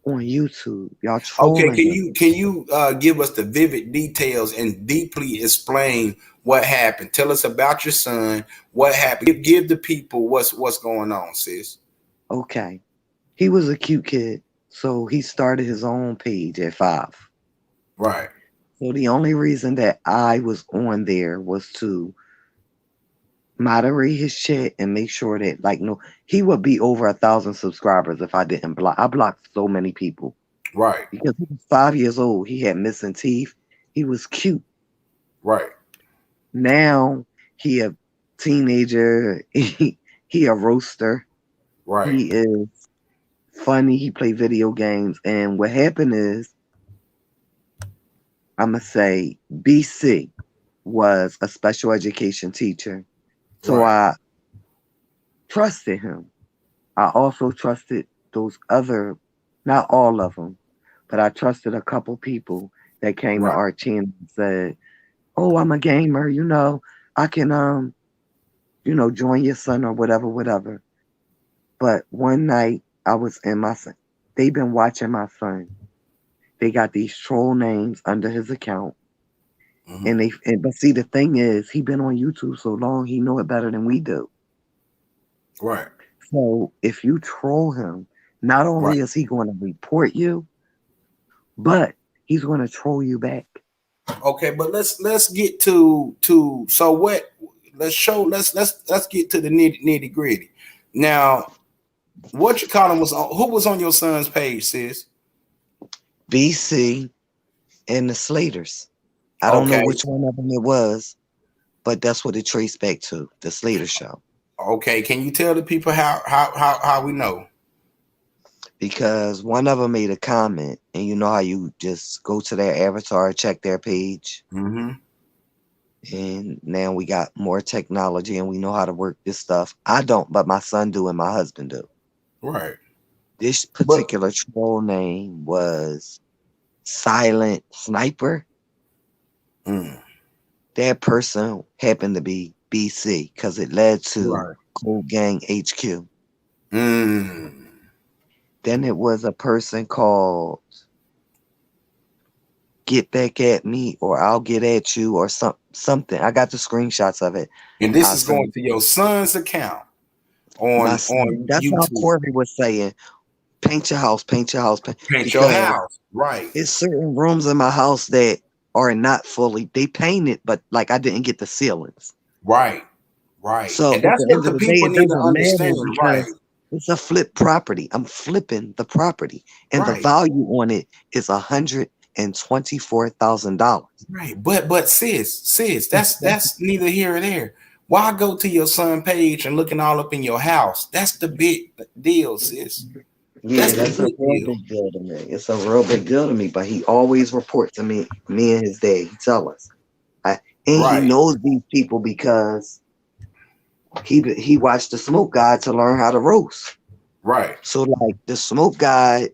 on YouTube. Y'all trolling. Okay, can you give us the vivid details and deeply explain what happened? Tell us about your son. What happened? Give the people what's going on, sis. Okay, he was a cute kid, so he started his own page at 5. Right. So the only reason that I was on there was to moderate his chat and make sure that he would be over 1,000 subscribers if I didn't block. I blocked so many people. Right. Because he was 5 years old. He had missing teeth. He was cute. Right. Now he a teenager. He a roaster. Right. He is funny. He play video games. And what happened is, I'm going to say BC was a special education teacher. So I trusted him. I also trusted those other, not all of them, but I trusted a couple people that came to our channel and said, oh, I'm a gamer, I can, join your son or whatever. But one night I was in my son. They've been watching my son. They got these troll names under his account. But see, the thing is, he been on YouTube so long, he know it better than we do. Right. So if you troll him, not only is he going to report you, but he's going to troll you back. Okay, but let's get to so what? Let's get to the nitty gritty. Now, what you call him who was on your son's page, sis? BC and the Slaters. I don't know which one of them it was, but that's what it traced back to, the Slater show. Okay, can you tell the people how we know? Because one of them made a comment, and you know how you just go to their avatar, check their page. And now we got more technology, and we know how to work this stuff. I don't, but my son do, and my husband do. Right. This particular troll name was Silent Sniper. That person happened to be BC because it led to Cold Gang HQ. Then it was a person called Get Back at Me or I'll Get at You or something. I got the screenshots of it. And this is going to your son's account on that's YouTube. How Corby was saying, paint your house, paint your house. Paint your house. Right. It's certain rooms in my house that are not fully, they painted, but I didn't get the ceilings. Right. So and that's what the people need to understand. Right. It's a flip property. I'm flipping the property, and the value on it is $124,000. Right, but sis, that's neither here or there. Why go to your son page and looking all up in your house? That's the big deal, sis. Yeah, that's a real big deal to me. It's a real big deal to me. But he always reports to me and his dad. He tell us, he knows these people because he watched the Smoke God to learn how to roast. Right. So like the Smoke God,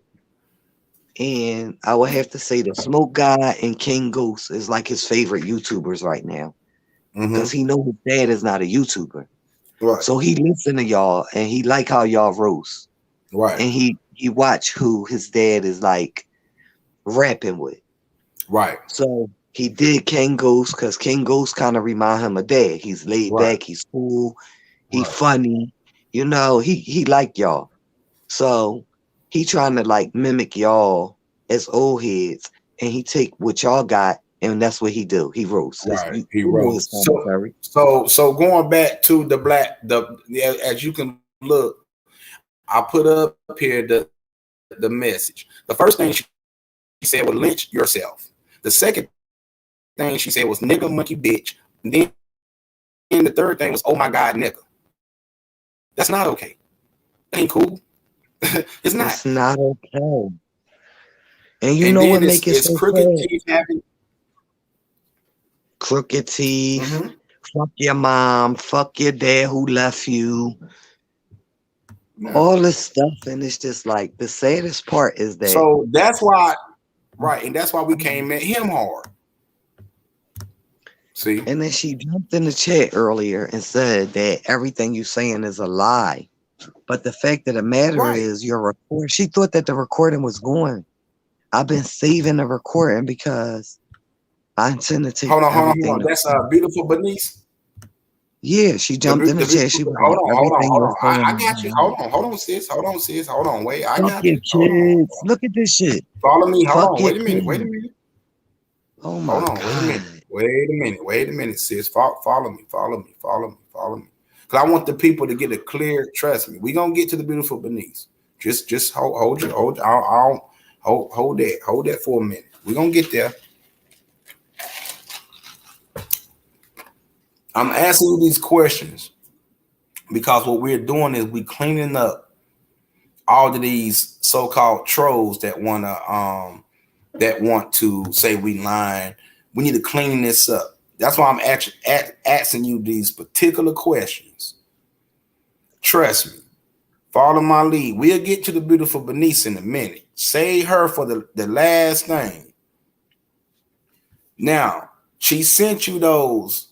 and I would have to say the Smoke God and King Ghost is like his favorite YouTubers right now, because he knows his dad is not a YouTuber. Right. So he listen to y'all and he like how y'all roast. Right. And he watch who his dad is like rapping with. Right. So he did King Ghost because King Ghost kind of remind him of dad. He's laid back, he's cool, he funny, you know, he like y'all. So he trying to like mimic y'all as old heads, and he take what y'all got, and that's what he do. He roasts. Right. He roasts. So going back to as you can look, I put up here the message. The first thing she said was lynch yourself. The second thing she said was nigga, monkey, bitch. And then the third thing was, oh my God, nigga. That's not okay. That ain't cool. It's not. It's not okay. And you know what makes it so crooked teeth having crooked teeth. Fuck your mom. Fuck your dad who left you. All this stuff, and it's just like the saddest part is that. So that's why, and that's why we came at him hard. See, and then she jumped in the chat earlier and said that everything you saying is a lie, but the fact of the matter is your record. She thought that the recording was going. I've been saving the recording because I intend to take. Hold on. That's beautiful Bernice. Yeah, she jumped in the chat. She was hold on. I got you. Hold on, sis. Hold on. Wait, I got you. Kids. Look at this shit. Follow me. Hold on. Wait a minute. Oh my God. Wait a minute, sis. Follow me. Because I want the people to get a clear. Trust me. We gonna get to the beautiful Bernice. Just hold that for a minute. We gonna get there. I'm asking you these questions because what we're doing is we cleaning up all of these so-called trolls that want to say we lying. We need to clean this up. That's why I'm actually asking you these particular questions. Trust me. Follow my lead. We'll get to the beautiful Bernice in a minute. Save her for the last thing. Now, she sent you those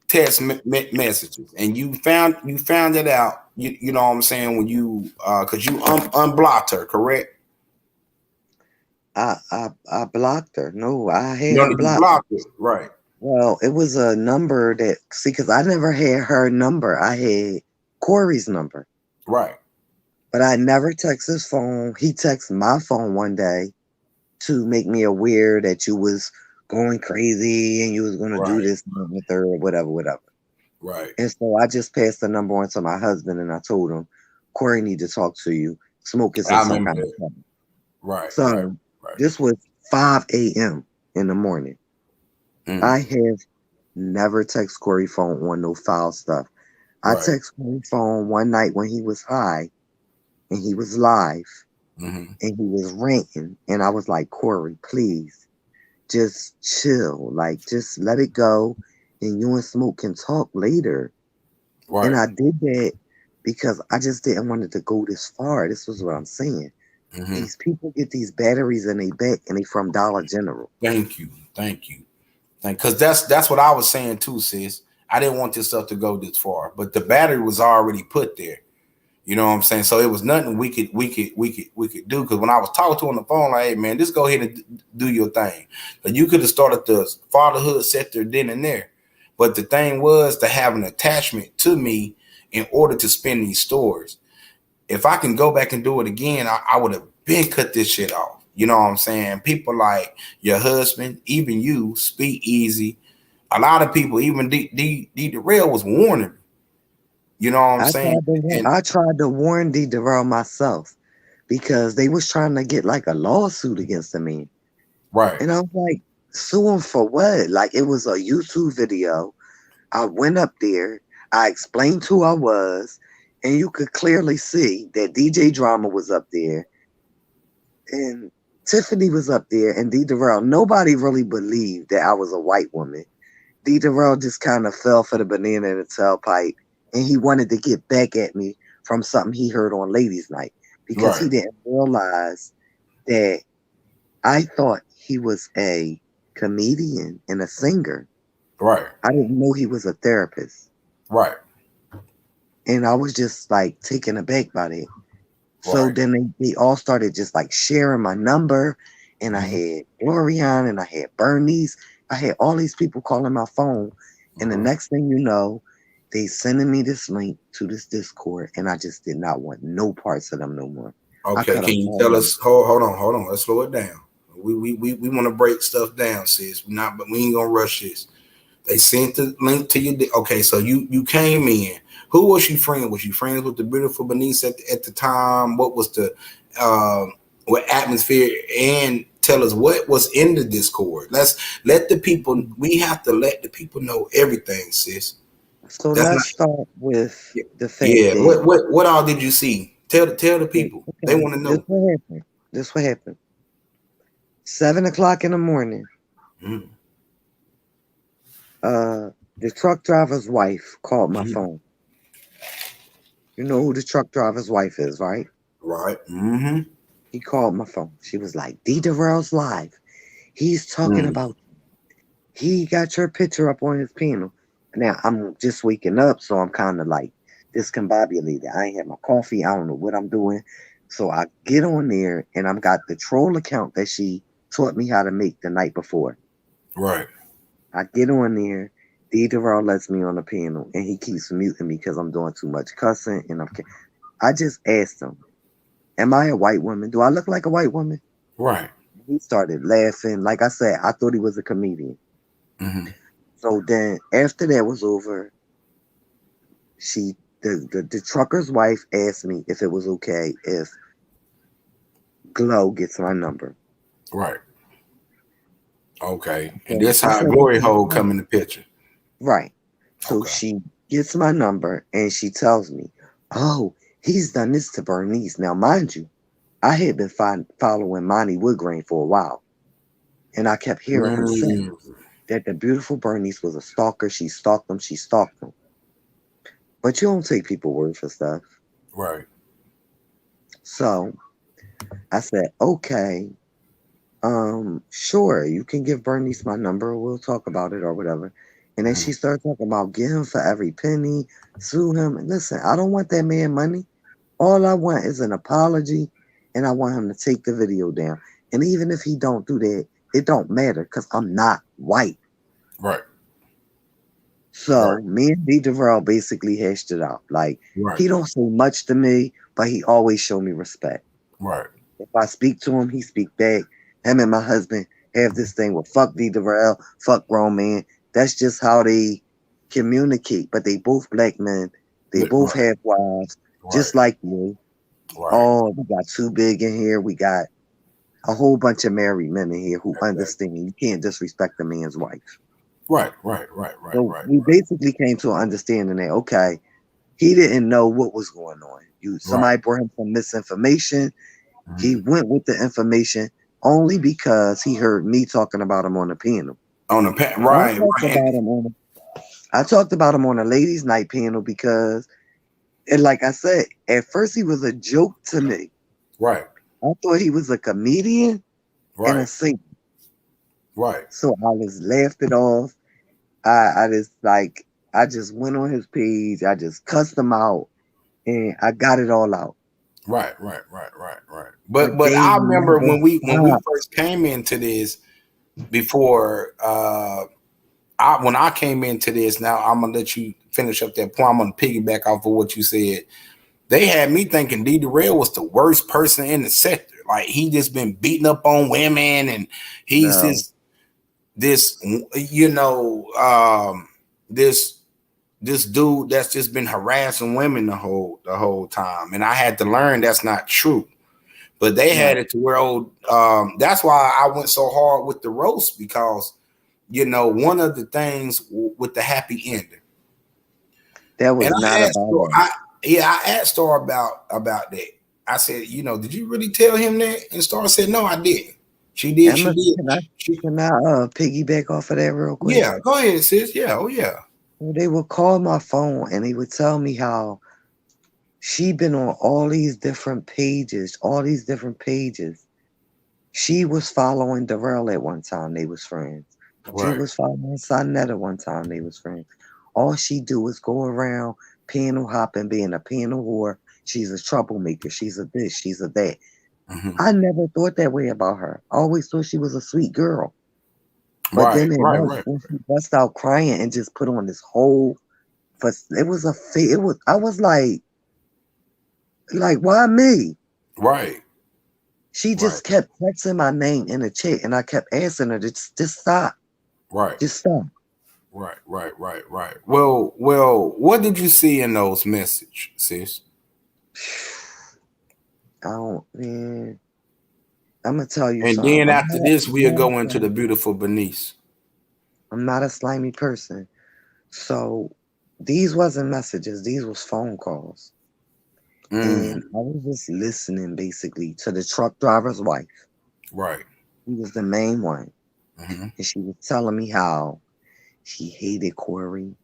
text messages, and you found it out. You know what I'm saying, when you because you unblocked her, correct? I blocked her. No, I had her blocked. Right. Well, it was a number that because I never had her number. I had Corey's number. Right. But I never text his phone. He texted my phone one day to make me aware that you was going crazy and you was going to do this and the third, whatever. Right. And so I just passed the number on to my husband, and I told him, Corey need to talk to you. Smoke is in some kind of trouble. Right. So this was 5 a.m. in the morning. I have never text Corey phone on no foul stuff. I text Corey phone one night when he was high and he was live and he was ranting, and I was like, Corey, please just chill, like just let it go, and you and Smoke can talk later. And I did that because I just didn't want it to go this far. This was what I'm saying. These people get these batteries in their back, and they from Dollar General. Thank you. Because that's what I was saying too, sis. I didn't want this stuff to go this far, but the battery was already put there. You know what I'm saying? So it was nothing we could do. Because when I was talking to her on the phone, like, hey man, just go ahead and do your thing. But you could have started the fatherhood sector then and there. But the thing was to have an attachment to me in order to spend these stores. If I can go back and do it again, I would have been cut this shit off. You know what I'm saying? People like your husband, even you, Speak Easy. A lot of people, even D the Real was warning me. You know what I'm saying? I tried to warn D. Darrell myself because they was trying to get like a lawsuit against me. Right. And I was like, sue him for what? Like, it was a YouTube video. I went up there. I explained who I was. And you could clearly see that DJ Drama was up there. And Tiffany was up there. And D. Darrell. Nobody really believed that I was a white woman. D. Darrell just kind of fell for the banana in the tailpipe. And he wanted to get back at me from something he heard on Ladies Night. Because he didn't realize that I thought he was a comedian and a singer. Right. I didn't know he was a therapist. Right. And I was just like taken aback by that. So then they all started just like sharing my number. And I had Glorian and I had Bernice. I had all these people calling my phone. And the next thing you know, they sending me this link to this Discord. And I just did not want no parts of them no more. Okay, can you tell us? Hold on. Let's slow it down. We want to break stuff down, sis. But we ain't gonna rush this. They sent the link to you. Okay, so you came in. Who was you friends? Was you friends with the beautiful Bernice at the time? What was the what atmosphere? And tell us what was in the Discord. Let's let the people. We have to let the people know everything, sis. So let's start with the fact that what all did you see? Tell the people. Okay. They want to know. This what happened. 7 o'clock in the morning. The truck driver's wife called my phone. You know who the truck driver's wife is, right? Right. He called my phone. She was like, D. Darrell's live. He's talking about he got your picture up on his panel. Now I'm just waking up, so I'm kind of like discombobulated. I ain't had my coffee. I don't know what I'm doing. So I get on there and I've got the troll account that she taught me how to make the night before. Right. I get on there. D. Darrell lets me on the panel and he keeps muting me because I'm doing too much cussing. And I just asked him, am I a white woman? Do I look like a white woman? Right. He started laughing. Like I said, I thought he was a comedian. So then after that was over, the trucker's wife asked me if it was okay if Glow gets my number. Right. Okay. And that's how Glory Hole come in the picture. Right. So she gets my number and she tells me, oh, he's done this to Bernice. Now, mind you, I had been following Monty Woodgrain for a while. And I kept hearing her say that the beautiful Bernice was a stalker. She stalked him. But you don't take people's word for stuff. Right. So I said, okay, sure, you can give Bernice my number. We'll talk about it or whatever. And then she started talking about get him for every penny, sue him. And listen, I don't want that man money. All I want is an apology, and I want him to take the video down. And even if he don't do that, it don't matter because I'm not white. Right. So me and D. Darrell basically hashed it out. Like, he don't say much to me, but he always show me respect. Right. If I speak to him, he speak back. Him and my husband have this thing with fuck D. Darrell, fuck grown man. That's just how they communicate. But they both black men. They both have wives, just like me. Right. Oh, we got Too Big in here. We got a whole bunch of married men in here who understand you can't disrespect a man's wife. Right. So we basically came to an understanding that, okay, he didn't know what was going on. Somebody brought him some misinformation. He went with the information only because he heard me talking about him on the panel. Right. I talked about him on a ladies' night panel because, and like I said, at first he was a joke to me. Right. I thought he was a comedian and a singer. Right. So I was laughed it off. I just went on his page. I just cussed him out, and I got it all out. Right. But I remember when we first came into this before. When I came into this, now I'm gonna let you finish up that point. I'm gonna piggyback off of what you said. They had me thinking D. Darrell was the worst person in the sector. Like he just been beating up on women, and he's this this dude that's just been harassing women the whole time, and I had to learn that's not true. But they had it to where that's why I went so hard with the roast, because one of the things with the happy ending. That was not about it. I asked her about that. I said, did you really tell him that? And Star said, no, I didn't. She did. Emma, she did. Can I piggyback off of that real quick? Yeah, go ahead, sis. Yeah, oh yeah. Well, they would call my phone and they would tell me how she been on all these different pages. She was following Darrell at one time. They was friends. Right. She was following Sonetta one time. They was friends. All she do is go around piano hopping, being a piano whore. She's a troublemaker. She's a this. She's a that. Mm-hmm. I never thought that way about her. I always thought she was a sweet girl. But then when she bust out crying and just put on this whole, I was like, why me? Right. She just kept texting my name in the chat, and I kept asking her to just stop. Right. Just stop. Right. Well, what did you see in those messages, sis? Man. I'm gonna tell you. And something. Then after this, we'll go into the beautiful Bernice. I'm not a slimy person, so these wasn't messages. These was phone calls. And I was just listening basically to the truck driver's wife. Right. He was the main one. Mm-hmm. And she was telling me how she hated Corey.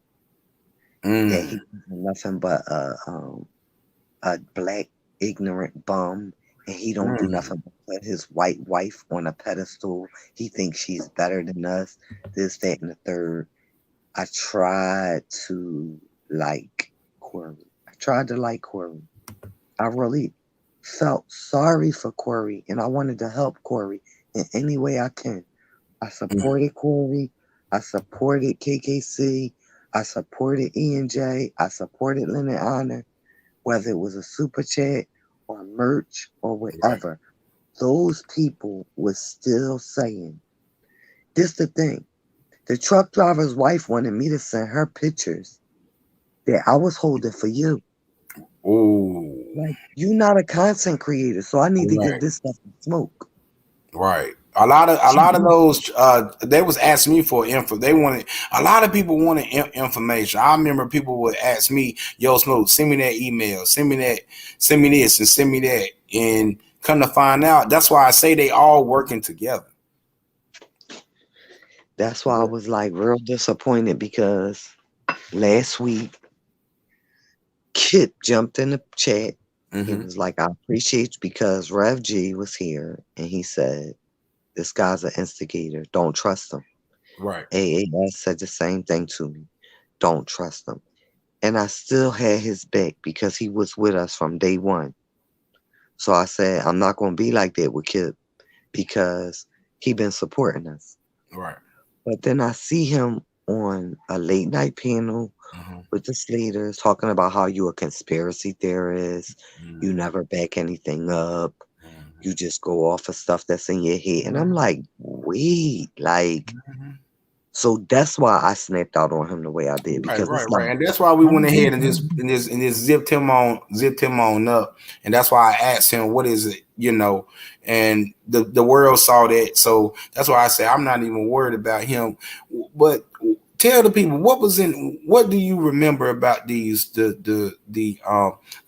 That he was nothing but a black, ignorant bum. And he don't do nothing but put his white wife on a pedestal. He thinks she's better than us. This, that, and the third. I tried to like Corey. I really felt sorry for Corey, and I wanted to help Corey in any way I can. I supported Corey. I supported KKC. I supported E&J. I supported Leonard Honor, whether it was a super chat or merch or whatever. Right. Those people was still saying, this the thing. The truck driver's wife wanted me to send her pictures that I was holding for you. Oh, like you're not a content creator, so I need to get this stuff to smoke. Right. A lot of those they was asking me for info. They wanted, a lot of people wanted information. I remember people would ask me, "Yo, Smoke, send me that email, send me this, and send me that." And come to find out, that's why I say they all working together. That's why I was like real disappointed, because last week Kip jumped in the chat. He was like, I appreciate you, because Rev G was here and he said, this guy's an instigator. Don't trust him. Right. AAS said the same thing to me. Don't trust him. And I still had his back because he was with us from day one. So I said, I'm not going to be like that with Kip, because he been supporting us. Right. But then I see him on a late night panel with the Slaters talking about how you a conspiracy theorist. You never back anything up. You just go off of stuff that's in your head. And I'm like, wait, like, so that's why I snapped out on him the way I did. Because right. And that's why we went ahead and just zipped him on up. And that's why I asked him, what is it, and the world saw that. So that's why I say I'm not even worried about him. But tell the people, what do you remember about these the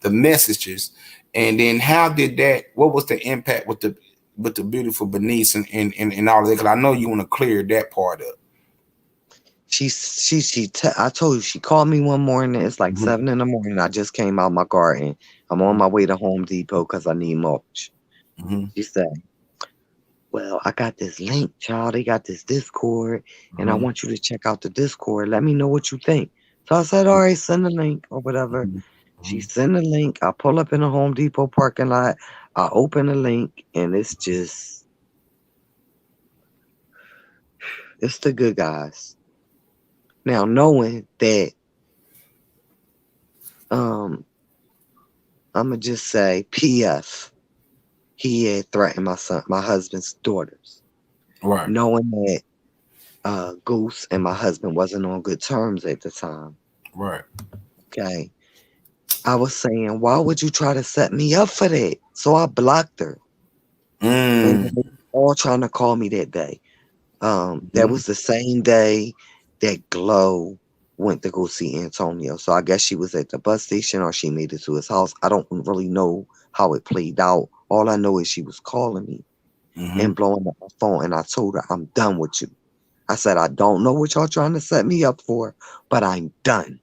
messages, and then how did that? What was the impact with the beautiful Bernice and all of that? Because I know you want to clear that part up. I told you, she called me one morning. It's like 7 a.m. I just came out my garden. I'm on my way to Home Depot because I need mulch. She said, well, I got this link, child. They got this Discord, and I want you to check out the Discord. Let me know what you think. So I said, all right, send the link or whatever. She sent the link. I pull up in the Home Depot parking lot. I open the link, and it's the good guys. Now, knowing that, I'm going to just say, PF, he had threatened my husband's daughters. Right. Knowing that Goose and my husband wasn't on good terms at the time. Right. Okay. I was saying, why would you try to set me up for that? So I blocked her. And they were all trying to call me that day. That was the same day that Glow went to go see Antonio. So I guess she was at the bus station or she made it to his house. I don't really know how it played out. All I know is she was calling me and blowing up my phone. And I told her, I'm done with you. I said, I don't know what y'all trying to set me up for, but I'm done.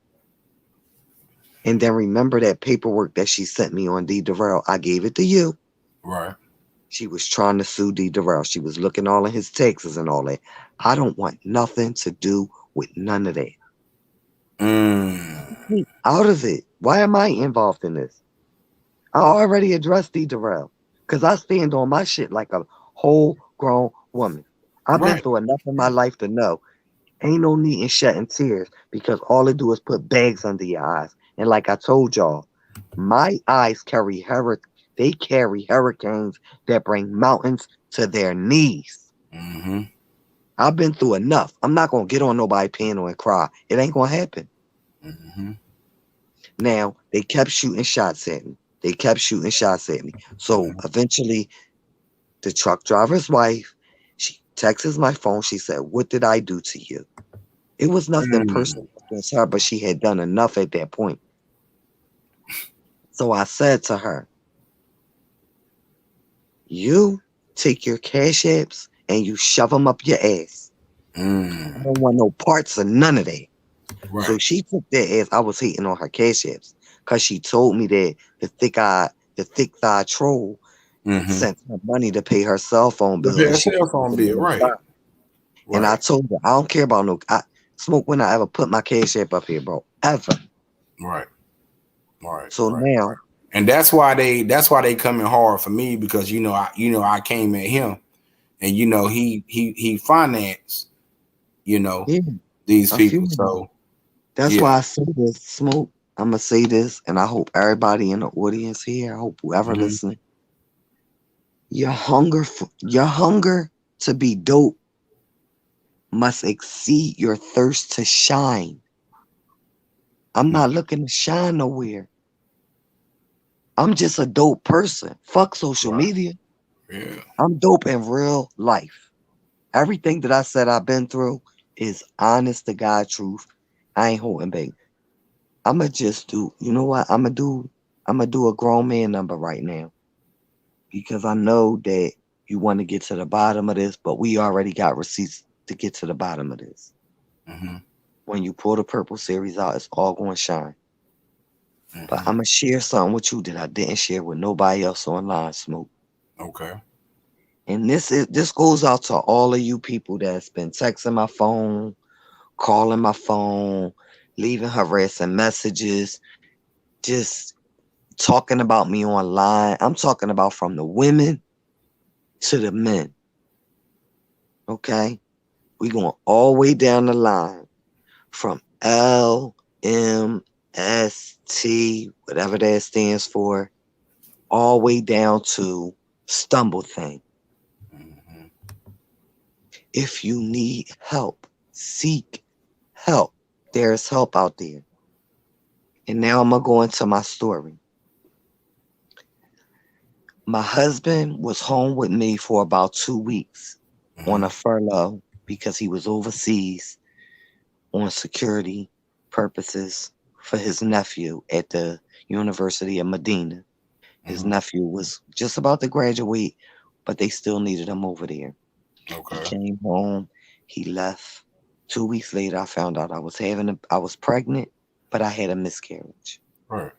And then remember that paperwork that she sent me on D. Darrell. I gave it to you. Right. She was trying to sue D. Darrell. She was looking all of his texts and all that. I don't want nothing to do with none of that. Out of it. Why am I involved in this? I already addressed D. Darrell because I stand on my shit like a whole grown woman. I've been through enough in my life to know ain't no need in shedding tears because all it do is put bags under your eyes. And like I told y'all, my eyes carry hurricanes that bring mountains to their knees. I've been through enough. I'm not gonna get on nobody's piano and cry. It ain't gonna happen. Now they kept shooting shots at me. So eventually, the truck driver's wife, she texts my phone. She said, "What did I do to you?" It was nothing personal against her, but she had done enough at that point. So I said to her, you take your cash apps and you shove them up your ass. I don't want no parts of none of that. Right. So she took that as I was hating on her cash apps because she told me that the thick thigh troll sent her money to pay her cell phone bill. Right. And I told her, I don't care about no Smoke when I ever put my cash app up here, bro. Ever. Right. So now. And that's why they coming hard for me because I came at him and he financed these people. So that's why I say this, Smoke. I'm gonna say this, and I hope everybody in the audience here, I hope whoever listening, your hunger to be dope must exceed your thirst to shine. I'm not looking to shine nowhere. I'm just a dope person. Fuck social media. Yeah. I'm dope in real life. Everything that I said I've been through is honest to God truth. I ain't holding back. I'ma just do, you know what? I'ma do a grown man number right now. Because I know that you want to get to the bottom of this, but we already got receipts to get to the bottom of this. When you pull the purple series out, it's all going to shine. But I'm going to share something with you that I didn't share with nobody else online, Smoke. Okay. And this goes out to all of you people that's been texting my phone, calling my phone, leaving harassing messages, just talking about me online. I'm talking about from the women to the men. Okay? We going all the way down the line from L, M, S, T, whatever that stands for, all the way down to Stumble Thing. If you need help, seek help. There's help out there. And now I'm going to go into my story. My husband was home with me for about 2 weeks on a furlough because he was overseas on security purposes for his nephew at the University of Medina. His nephew was just about to graduate, but they still needed him over there. Okay. He came home, he left. 2 weeks later, I found out I was pregnant, but I had a miscarriage. Right.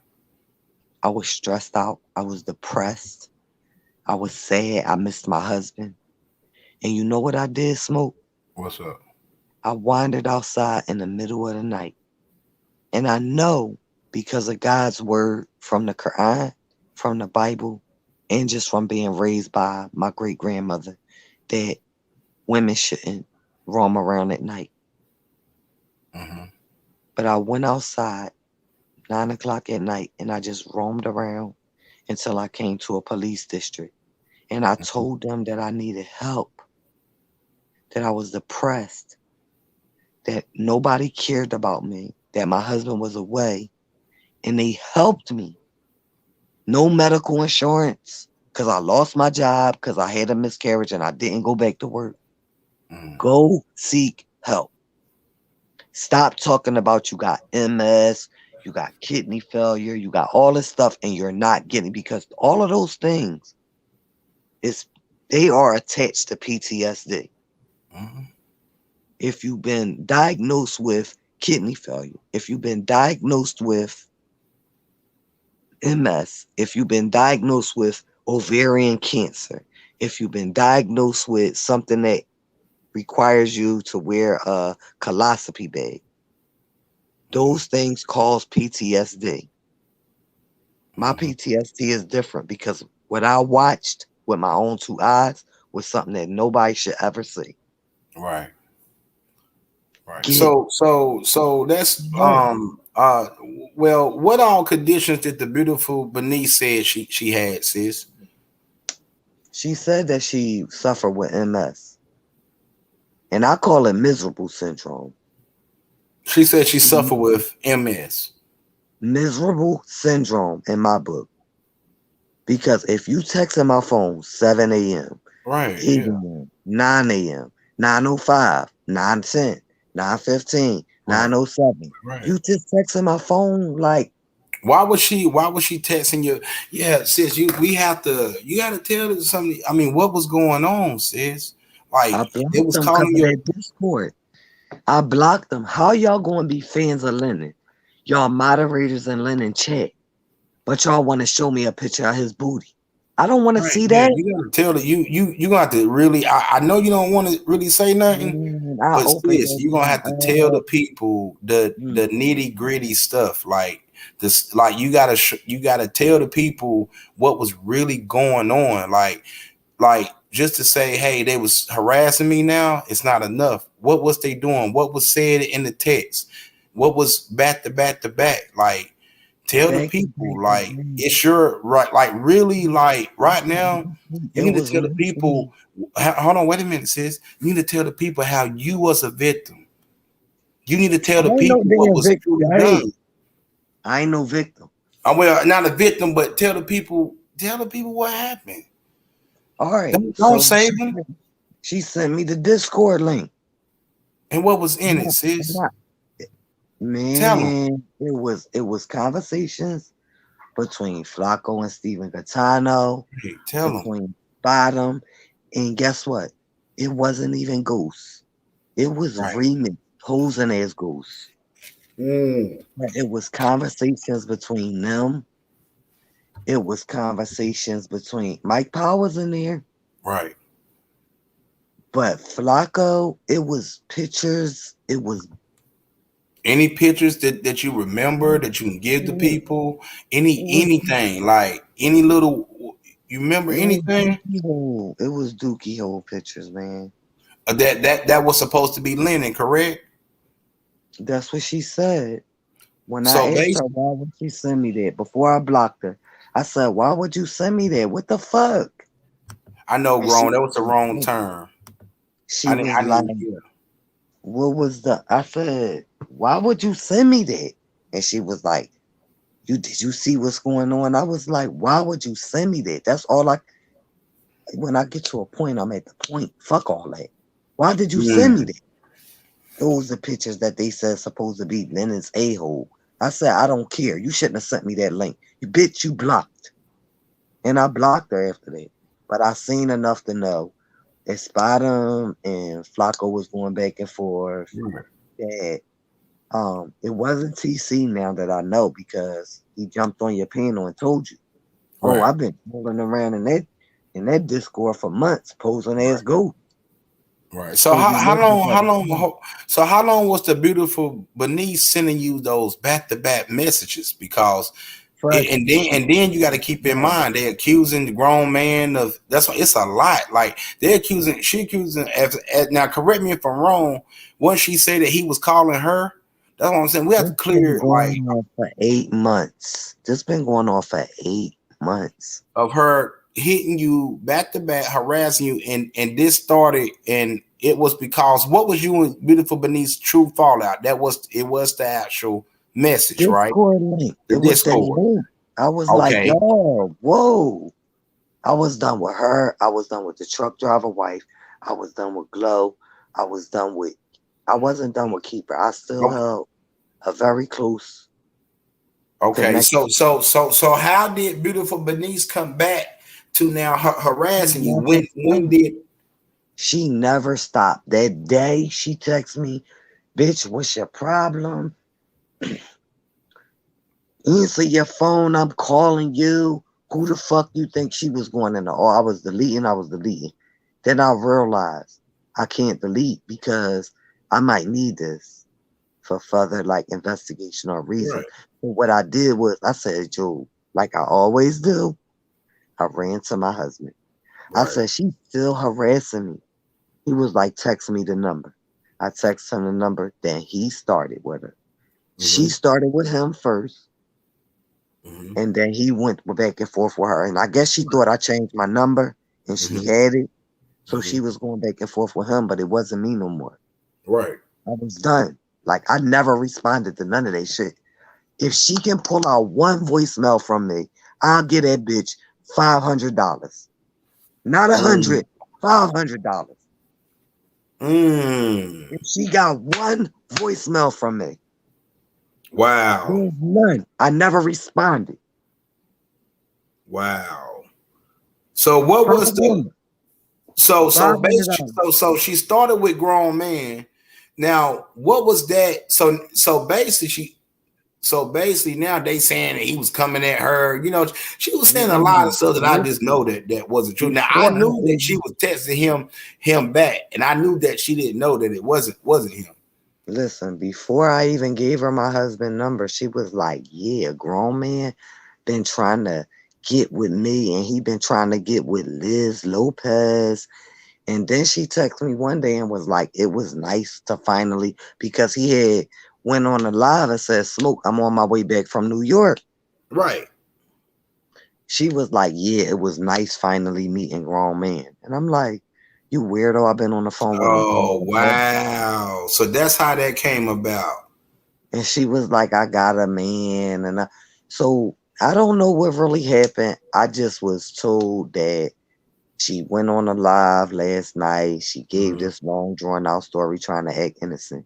I was stressed out. I was depressed. I was sad. I missed my husband. And you know what I did, Smoke? What's up? I wandered outside in the middle of the night. And I know because of God's word from the Quran, from the Bible, and just from being raised by my great-grandmother, that women shouldn't roam around at night. But I went outside 9 o'clock at night and I just roamed around until I came to a police district. And I told them that I needed help, that I was depressed, that nobody cared about me, that my husband was away, and they helped me. No medical insurance because I lost my job because I had a miscarriage and I didn't go back to work. Go seek help. Stop talking about you got MS, you got kidney failure, you got all this stuff, and you're not getting, because all of those things they are attached to PTSD. If you've been diagnosed with kidney failure, if you've been diagnosed with MS, if you've been diagnosed with ovarian cancer, if you've been diagnosed with something that requires you to wear a colonoscopy bag, those things cause PTSD. My PTSD is different because what I watched with my own two eyes was something that nobody should ever see. Right. So that's well, what all conditions did the beautiful Bernice said she had, sis? She said that she suffered with MS, and I call it miserable syndrome. She said she suffered with MS. Miserable syndrome in my book. Because if you text in my phone 7 a.m., right, 8 a.m., 9 a.m., 9:05, 9:10, 9:15, 9:07, you just texting my phone like. Why was she texting you? Yeah, sis, you got to tell us something. I mean, what was going on, sis? Like, it was calling your Discord. I blocked them. How y'all going to be fans of Lennon? Y'all moderators in Lennon chat, but y'all want to show me a picture of his booty. I don't want to see that. You gotta tell that you gonna have to really. I know you don't want to really say nothing, but sis, you're gonna have to tell the people the nitty gritty stuff. Like this, like you gotta tell the people what was really going on. Like just to say, hey, they was harassing me. Now it's not enough. What was they doing? What was said in the text? What was back to back to back? Like. Tell the people, like, it's your right, like, really, like, right now, you need to tell the people, hold on, wait a minute, sis. You need to tell the people how you was a victim. You need to tell the people what was done. I ain't no victim. Well, not a victim, but tell the people what happened. All right. Don't save them. She sent me the Discord link. And what was in it, sis? Man, it was conversations between Flacco and Steven Gaetano, between Bottom, and guess what? It wasn't even Ghost. It was remix, posing as Ghost. It was conversations between them. It was conversations between Mike Powers in there. Right. But Flacco, it was pictures. It was. Any pictures that you remember that you can give to people? Anything, like any little, you remember anything? It was Dookie Hole pictures, man. That was supposed to be Lennon, correct? That's what she said. When I asked her why would she send me that before I blocked her, I said, "Why would you send me that? What the fuck?" I know, grown. That was the wrong term. She was like, "What was the?" I said, "Why would you send me that?" And she was like, did you see what's going on?" I was like, "Why would you send me that?" That's all when I get to a point, I'm at the point. Fuck all that. Why did you send me that? Those are pictures that they said supposed to be Lennon's a-hole. I said, I don't care. You shouldn't have sent me that link. You bitch, you blocked. And I blocked her after that. But I seen enough to know that Bottom and Flacco was going back and forth. That it wasn't TC now that I know, because he jumped on your panel and told you. Oh, I've been rolling around in that Discord for months, posing as Ghost. Right. So how long was the beautiful Bernice sending you those back-to-back messages? Because and then you got to keep in mind, they're accusing the grown man of, that's why it's a lot. Like she accusing now, correct me if I'm wrong, once she said that he was calling her, that's what I'm saying. We have to clear like for 8 months. This been going on for 8 months of her hitting you back to back, harassing you, and this started in it was because what was you and Beautiful Beneath's true fallout? It was the actual message, right? Discord link. The It was that Discord. link. I was like, Okay. yo, whoa. I was done with her. I was done with the truck driver wife. I was done with Glow. I wasn't done with Keeper. I still held a very close. Okay, connection. so how did Beautiful Beneath come back to now harassing you? When did she never stopped? That day she texted me, bitch, what's your problem? Answer your phone, I'm calling you. Who the fuck you think she was going in? Oh, I was deleting. Then I realized I can't delete because I might need this for further like investigation or reason. Right. But what I did was I said, Joe, like I always do, I ran to my husband. Right. I said, she's still harassing me. He was like, text me the number. I texted him the number. Then he started with her. Mm-hmm. She started with him first. Mm-hmm. And then he went back and forth with her. And I guess she thought I changed my number and she had it. So she was going back and forth with him, but it wasn't me no more. Right. I was done. Like, I never responded to none of that shit. If she can pull out one voicemail from me, I'll get that bitch $500. Not $100, $500. If she got one voicemail from me. Wow. There's none. I never responded. Wow. So what was the so basically so she started with Grown Man. Now, what was that? So basically now they saying that he was coming at her. You know, she was saying a lot of stuff that I just know that wasn't true. Now I knew that she was texting him back, and I knew that she didn't know that it wasn't him. Listen, before I even gave her my husband's number, she was like, yeah, Grown Man been trying to get with me, and he been trying to get with Liz Lopez. And then she texted me one day and was like, it was nice to finally, because he had went on a live and said, Smoke, I'm on my way back from New York. Right. She was like, yeah, it was nice finally meeting Grown Man. And I'm like, you weirdo, I've been on the phone with him. Oh, wow. So that's how that came about. And she was like, I got a man. And so I don't know what really happened. I just was told that she went on a live last night. She gave this long, drawn-out story trying to act innocent.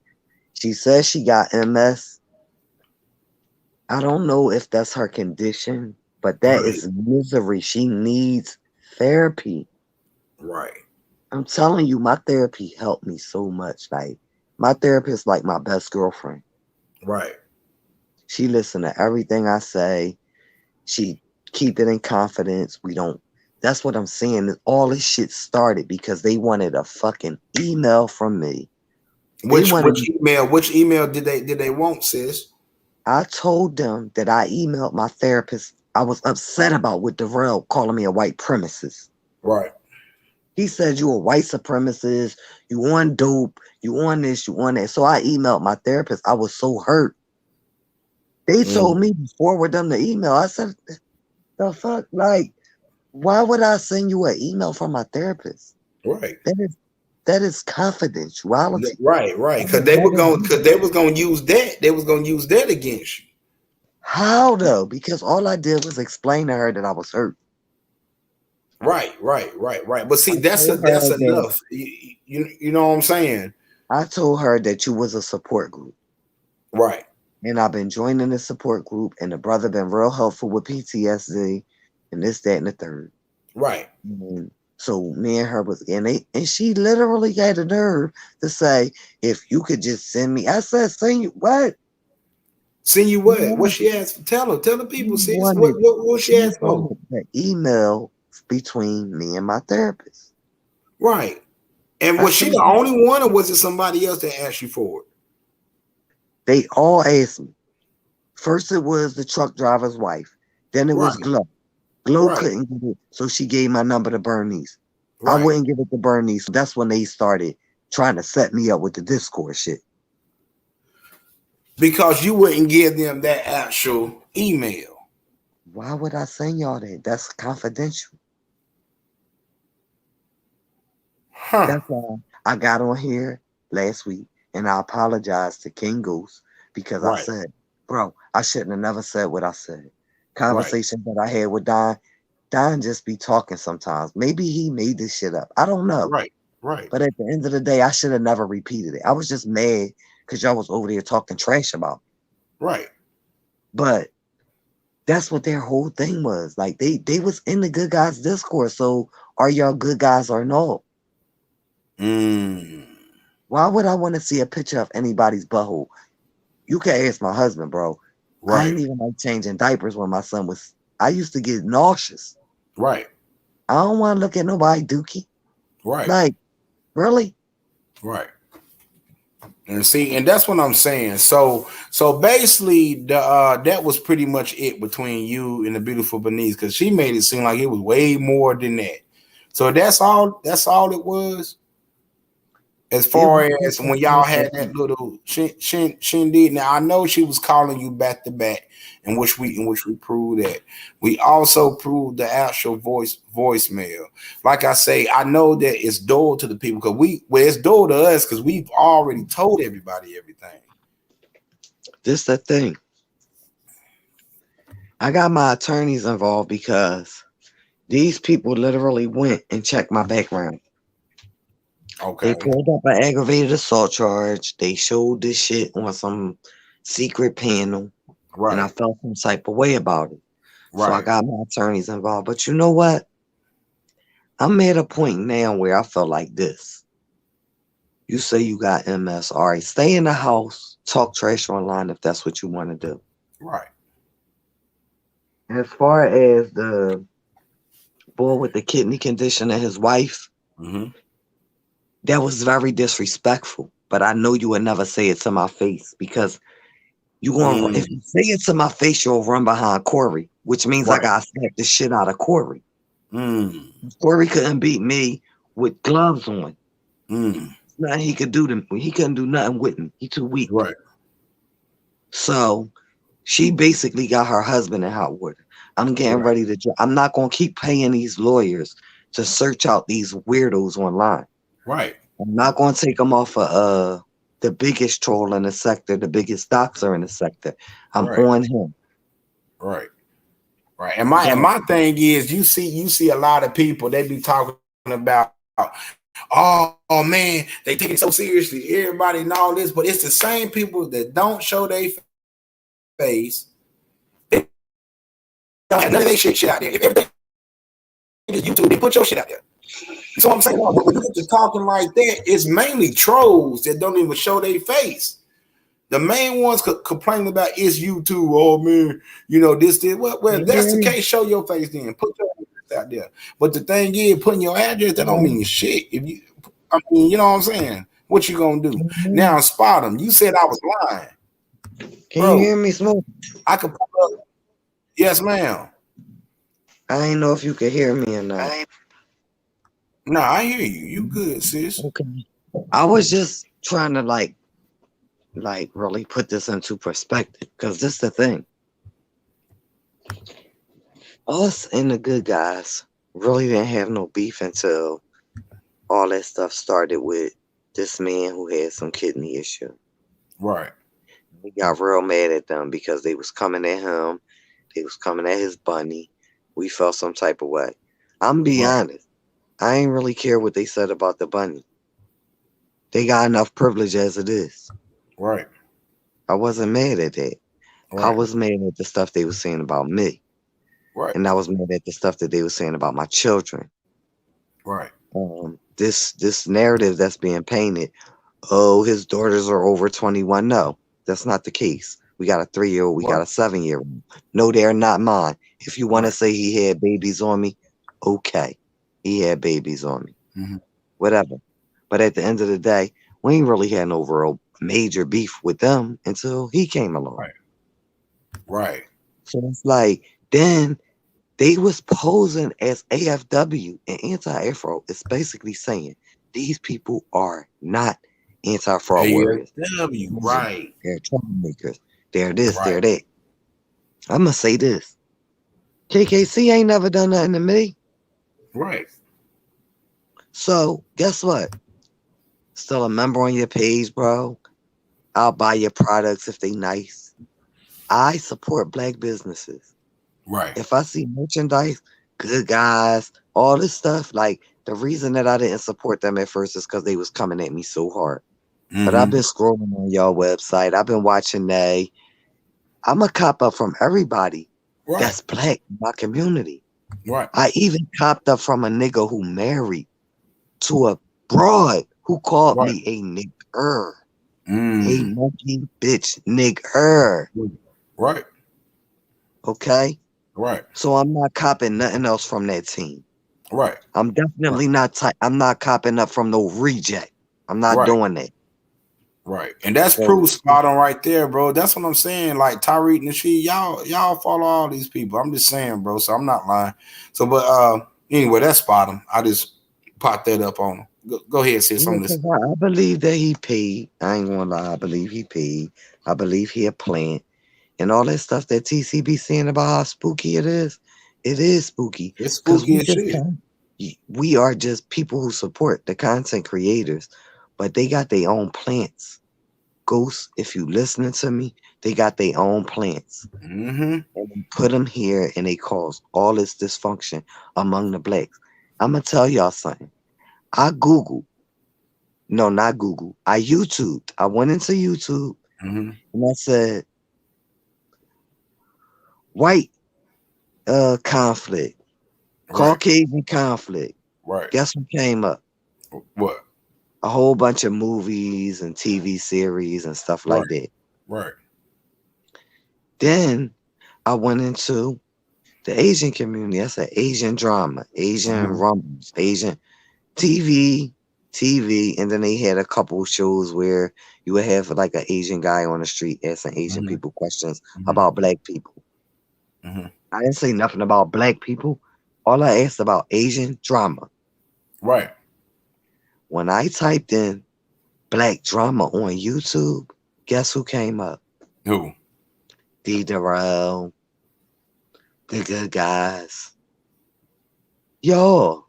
She says she got MS. I don't know if that's her condition, but that is misery. She needs therapy. Right. I'm telling you, my therapy helped me so much. Like, my therapist like my best girlfriend. Right. She listened to everything I say. She keep it in confidence. That's what I'm saying. All this shit started because they wanted a fucking email from me. Which email did they want, sis? I told them that I emailed my therapist. I was upset about with Darrell calling me a white supremacist. Right. He said you a white supremacist, you on dope, you on this, you on that. So I emailed my therapist. I was so hurt. They told me to forward them the email. I said, the fuck? Like, why would I send you an email from my therapist? Right. That is confidentiality. Right. Because they was gonna use that. They was gonna use that against you. How though? Because all I did was explain to her that I was hurt. Right. But see, that's enough. You know what I'm saying? I told her that you was a support group. Right. And I've been joining the support group, and the brother been real helpful with PTSD and this, that, and the third. Right. And so me and her was and she literally had the nerve to say, if you could just send me. I said, send you what? Send you what? What she asked? Tell the people, sis. What she asked for? The email between me and my therapist. Right. And was she the only one, or was it somebody else that asked you for it? They all asked me. First, it was the truck driver's wife. Then it was Glow. Glow couldn't get it, so she gave my number to Bernice. I wouldn't give it to Bernice. That's when they started trying to set me up with the Discord shit. Because you wouldn't give them that actual email. Why would I send y'all that? That's confidential. Huh. That's why I got on here last week and I apologized to King Goose because I said, bro, I shouldn't have never said what I said. Conversation that I had with Don just be talking sometimes. Maybe he made this shit up. I don't know. Right. But at the end of the day, I should have never repeated it. I was just mad because y'all was over there talking trash about me. Right. But that's what their whole thing was. Like they was in the good guys Discord. So are y'all good guys or no? Why would I want to see a picture of anybody's butthole? You can ask my husband, bro. I ain't even like changing diapers when my son was. I used to get nauseous. Right. I don't want to look at nobody dookie. Right. Like, really? Right. And see, and that's what I'm saying. So basically, that was pretty much it between you and the beautiful Bernice, because she made it seem like it was way more than that. So that's all it was. As far as when y'all had that little shindig. Now I know she was calling you back to back, in which we proved that. We also proved the actual voicemail. Like I say, I know that it's dull to the people because it's dull to us because we've already told everybody everything. This the thing. I got my attorneys involved because these people literally went and checked my background. Okay. They pulled up an aggravated assault charge. They showed this shit on some secret panel. Right. And I felt some type of way about it. Right. So I got my attorneys involved. But you know what? I'm at a point now where I feel like this. You say you got MS. All right, stay in the house, talk trash online if that's what you want to do. Right. As far as the boy with the kidney condition and his wife, that was very disrespectful. But I know you would never say it to my face because you want if you say it to my face, you'll run behind Corey, which means I gotta slap the shit out of Corey. Corey couldn't beat me with gloves on. Nothing he could do to me. He couldn't do nothing with me. He too weak. Right. So she basically got her husband in hot water. I'm getting ready to. I'm not gonna keep paying these lawyers to search out these weirdos online. Right. I'm not gonna take them off of the biggest troll in the sector, the biggest doxer in the sector. I'm on him. Right. Right. And my thing is, you see a lot of people, they be talking about, oh man, they take it so seriously, everybody and all this, but it's the same people that don't show their face. They don't have none of their shit out there. If everything is YouTube, they put your shit out there. So I'm saying, when you get to talking like that, it's mainly trolls that don't even show their face. The main ones complaining about is YouTube. Oh man, you know this. Well, if that's the case, show your face then. Put your address out there. But the thing is, putting your address, that don't mean shit. If you, I mean, you know what I'm saying? What you gonna do? Now spot them. You said I was lying. Can you hear me, Smoke? I can put up. Yes, ma'am. I didn't know if you could hear me or not. No, I hear you. You good, sis. Okay. I was just trying to like really put this into perspective, because this is the thing. Us and the good guys really didn't have no beef until all that stuff started with this man who had some kidney issue. Right. We got real mad at them because they was coming at him. They was coming at his bunny. We felt some type of way. I'm be honest. I ain't really care what they said about the bunny. They got enough privilege as it is. Right. I wasn't mad at that. Right. I was mad at the stuff they were saying about me. Right. And I was mad at the stuff that they were saying about my children. Right. This narrative that's being painted, oh, his daughters are over 21. No, that's not the case. We got a 3-year-old, we got a 7-year-old. No, they're not mine. If you want to say he had babies on me, okay. He had babies on me. Whatever. But at the end of the day, we ain't really had no real major beef with them until he came along. Right. So it's like, then they was posing as AFW and anti-Afro. It's basically saying these people are not anti-fraud warriors. AFW, right. They're troublemakers. They're this, they're that. I'm going to say this. KKC ain't never done nothing to me. Right. So guess what? still a member on your page, bro. I'll buy your products if they nice. I support black businesses. Right. If I see merchandise, Good Guys, all this stuff, like the reason that I didn't support them at first is because they was coming at me so hard. But I've been scrolling on y'all website. I've been watching they. I'm a cop up from everybody that's black in my community. Right. I even copped up from a nigga who married to a broad who called me a nigger. A monkey bitch nigger. Right. Okay? Right. So I'm not copping nothing else from that team. Right. I'm definitely not I'm not copping up from no reject. I'm not doing that. Right. And that's proof spot on right there, bro. That's what I'm saying. Like Tyreek Nasheed, y'all follow all these people. I'm just saying, bro. So I'm not lying. So but anyway, that's spot him. I just popped that up on him. Go ahead, sis. Yeah, I believe that he paid. I ain't gonna lie. I believe he paid. I believe he a plant. And all that stuff that TC saying about how spooky it is spooky. It's spooky as shit. We are just people who support the content creators, but they got their own plants. Ghost, if you listening to me, they got their own plants. And they put them here and they cause all this dysfunction among the blacks. I'm going to tell y'all something. I Googled. No, not Google. I YouTubed. I went into YouTube and I said, white conflict, Caucasian conflict. Right. Guess what came up? What? A whole bunch of movies and TV series and stuff like that. Right. Then I went into the Asian community. I said Asian drama, Asian rumbles, Asian TV, and then they had a couple shows where you would have like an Asian guy on the street asking Asian people questions about black people. I didn't say nothing about black people. All I asked about Asian drama. Right. When I typed in black drama on YouTube, guess who came up? Who? D. Darrell, the Good Guys. Y'all,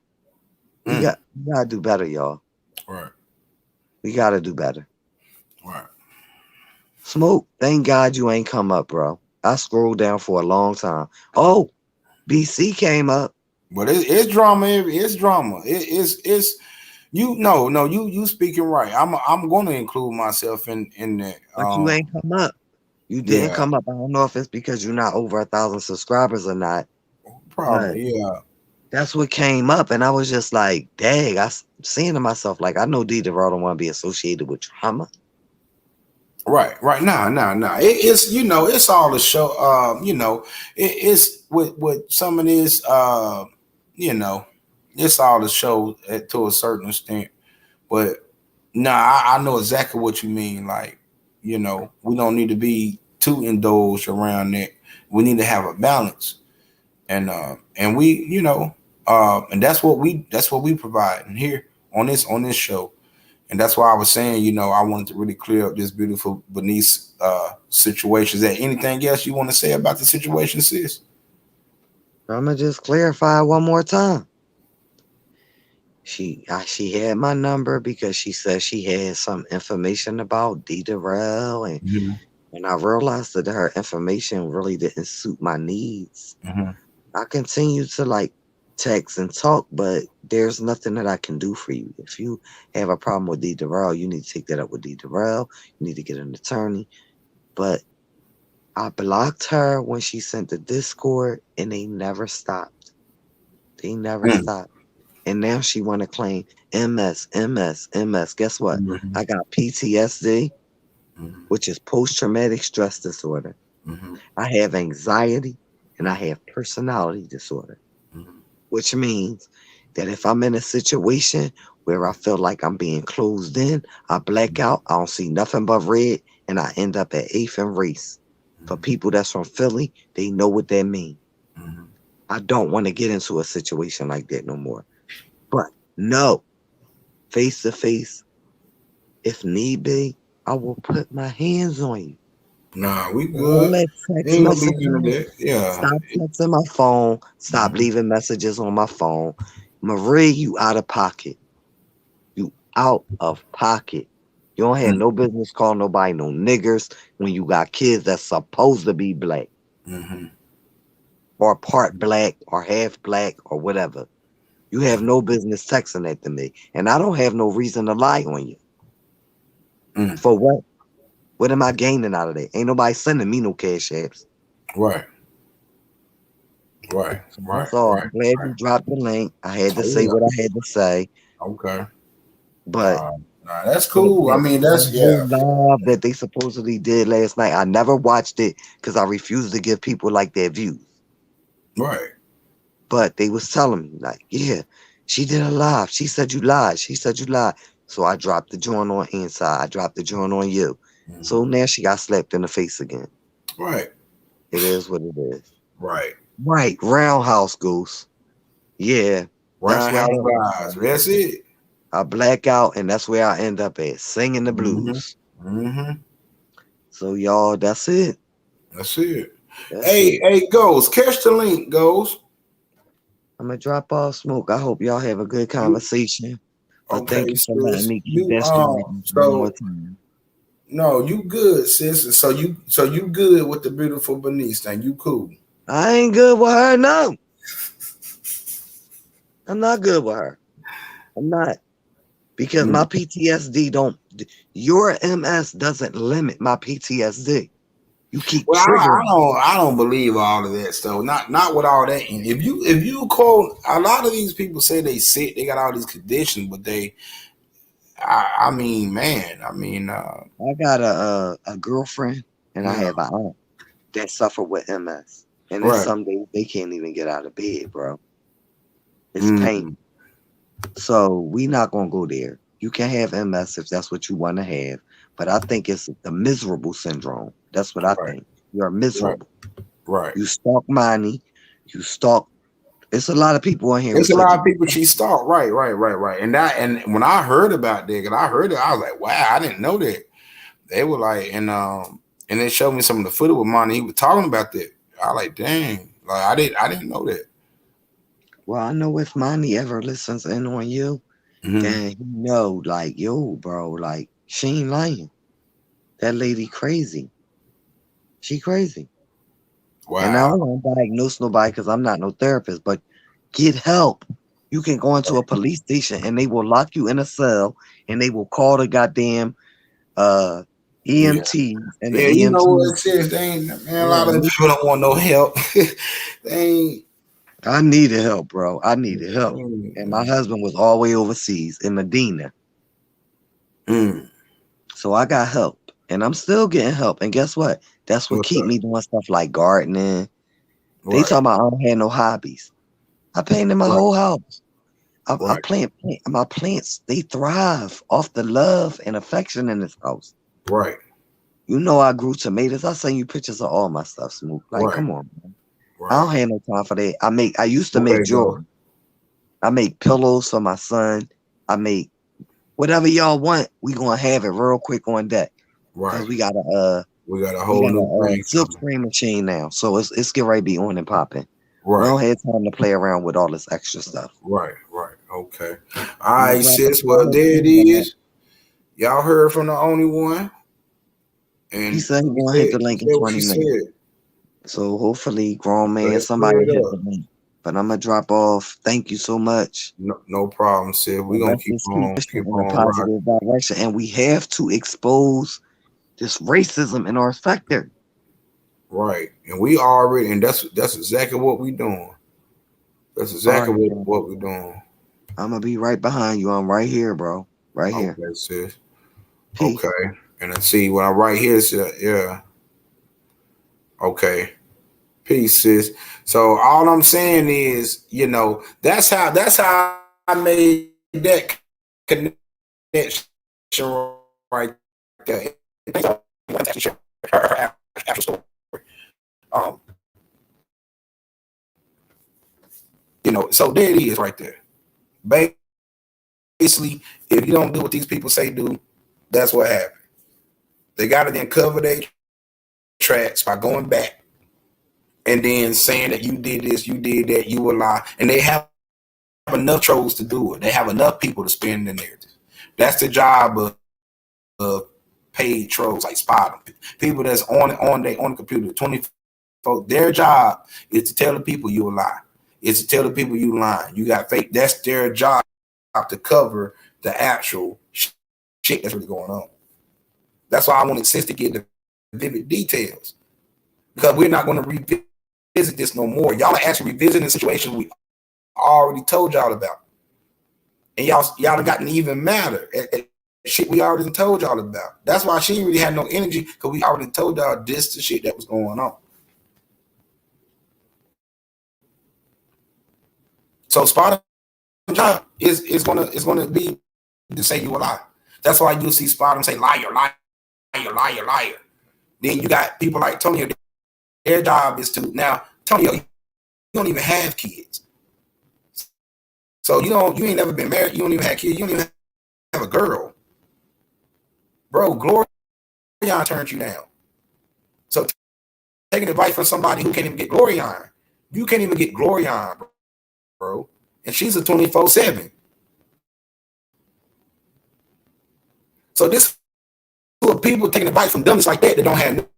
we gotta do better, y'all. Right. We gotta do better. Right. Smoke, thank God you ain't come up, bro. I scrolled down for a long time. Oh, BC came up. But it's drama. It's drama. It's you speaking right. I'm gonna include myself in that. But you ain't come up. You didn't come up. I don't know if it's because you're not over 1,000 subscribers or not. Probably, yeah. That's what came up, and I was just like, dang, I saying to myself, like, I know D. Darrell don't want to be associated with drama. Right. Nah. It's it's all a show. It's with some of this. It's all the show to a certain extent. But I know exactly what you mean. Like, we don't need to be too indulged around that. We need to have a balance, and we, and that's what we provide here on this show. And that's why I was saying, I wanted to really clear up this beautiful Bernice situation. Is there anything else you want to say about the situation, sis? I'm gonna just clarify one more time. She had my number because she said she had some information about D. Darrell, and I realized that her information really didn't suit my needs. I continue to text and talk, but there's nothing that I can do for you. If you have a problem with D. Darrell, you need to take that up with D. Darrell. You need to get an attorney. But I blocked her when she sent the Discord, and they never stopped. They never stopped. And now she want to claim MS. Guess what? I got PTSD, which is post-traumatic stress disorder. I have anxiety, and I have personality disorder, which means that if I'm in a situation where I feel like I'm being closed in, I black out, I don't see nothing but red, and I end up at 8th and Race. For people that's from Philly, they know what that means. I don't want to get into a situation like that no more. But no, face to face, if need be, I will put my hands on you. Nah, we good. Yeah. Stop texting my phone. Stop leaving messages on my phone. Marie, you out of pocket. You out of pocket. You don't have no business calling nobody no niggers when you got kids that's supposed to be black. Or part black or half black or whatever. You have no business texting that to me. And I don't have no reason to lie on you. For what? What am I gaining out of that? Ain't nobody sending me no cash apps. Right. So I'm glad you dropped the link. I had to say what I had to say. Okay. But nah, that's cool. I mean, that's live that they supposedly did last night. I never watched it because I refused to give people like their views. Right. But they was telling me like, yeah, she did a live. She said you lied. She said you lied. So I dropped the joint on Inside. I dropped the joint on you. So now she got slapped in the face again. Right. It is what it is. Right. Right. Roundhouse Goose. Yeah. Roundhouse vibes. That's it. I black out and that's where I end up at. Singing the blues. So y'all, that's it. That's it. Hey, Ghost, catch the link, Ghost. I'm gonna drop off Smoke. I hope y'all have a good conversation. But thank you for letting me keep that story one more time. No, you good, sis. So you good with the beautiful Bernice thing. You cool. I ain't good with her, no. I'm not good with her. I'm not. Because my PTSD don't, your MS doesn't limit my PTSD. You keep triggering. I don't believe all of that stuff. Not with all that. And if you quote, a lot of these people say they sick, they got all these conditions, but I got a girlfriend and I have an aunt that suffer with MS. And then some days they can't even get out of bed, bro. It's pain. So we not gonna go there. You can have MS if that's what you want to have. But I think it's the miserable syndrome. That's what I think. You're miserable. Right. You stalk money. You stalk. It's a lot of people in here. It's a lot of people she stalked. Right. And when I heard about that, and I heard it, I was like, wow, I didn't know that. They were like, and they showed me some of the footage with Monty. He was talking about that. I was like, dang, like I didn't know that. Well, I know if Monty ever listens in on you, then you know, like, yo, bro, like, she ain't lying. That lady crazy. She crazy. Wow. And I don't want to diagnose nobody because I'm not no therapist, but get help. You can go into a police station and they will lock you in a cell and they will call the goddamn EMT. And the you EMT, know what it says? They ain't, man, a lot of people don't want no help. They ain't. I needed help, bro. I needed help. And my husband was all the way overseas in Medina. So I got help. And I'm still getting help. And guess what? That's what keep me doing stuff like gardening. They talking about I don't have no hobbies. I painted my whole house. I plant my plants. They thrive off the love and affection in this house. Right. You know I grew tomatoes. I send you pictures of all my stuff, Smoke. Like, come on, man. I don't have no time for that. I used to make jewelry. I make pillows for my son. I make whatever y'all want. We gonna have it real quick on deck. Because we got a whole new silk screen machine now. So it's get ready to be on and popping. We don't have time to play around with all this extra stuff. Right. Okay. All right, sis. Well, there it is. Y'all heard from the only one. And he said he's gonna hit the link in 20 minutes. So hopefully, grown man, somebody hit the link. But I'm gonna drop off. Thank you so much. No problem, sis. We're gonna keep on in a positive direction. And we have to expose this racism in our sector. Right. And we already, and that's exactly what we're doing. That's exactly what we're doing. I'm gonna be right behind you. I'm right here, bro. Right here. Okay, sis. Peace. Okay. And let's see when I'm right here, yeah. Okay. Peace, sis. So all I'm saying is, that's how I made that connection right there. Her actual story. So there it is right there. Basically, if you don't do what these people say do, that's what happened. They got to then cover their tracks by going back and then saying that you did this, you did that, you were lying. And they have enough trolls to do it. They have enough people to spin the narrative. That's the job of paid trolls like Spider. People that's on the computer 24. Their job is to tell the people you a lie. It's to tell the people you lying. You got fake. That's their job to cover the actual shit that's really going on. That's why I want to insist to get the vivid details, because we're not going to revisit this no more. Y'all are actually revisiting the situation we already told y'all about, and y'all have gotten even madder at shit we already told y'all about. That's why she really had no energy, because we already told y'all this the shit that was going on. So Spot job is gonna be to say you a lie. That's why you'll see Spot say liar, liar, liar, liar. Then you got people like Tony. Their job is to now Tony, you don't even have kids, so you ain't never been married. You don't even have kids. You don't even have a girl, bro. Gloria turned you down. So taking advice from somebody who can't even get Gloria, you can't even get Gloria, bro. And she's a 24/7. So this for people taking advice from dummies like that don't have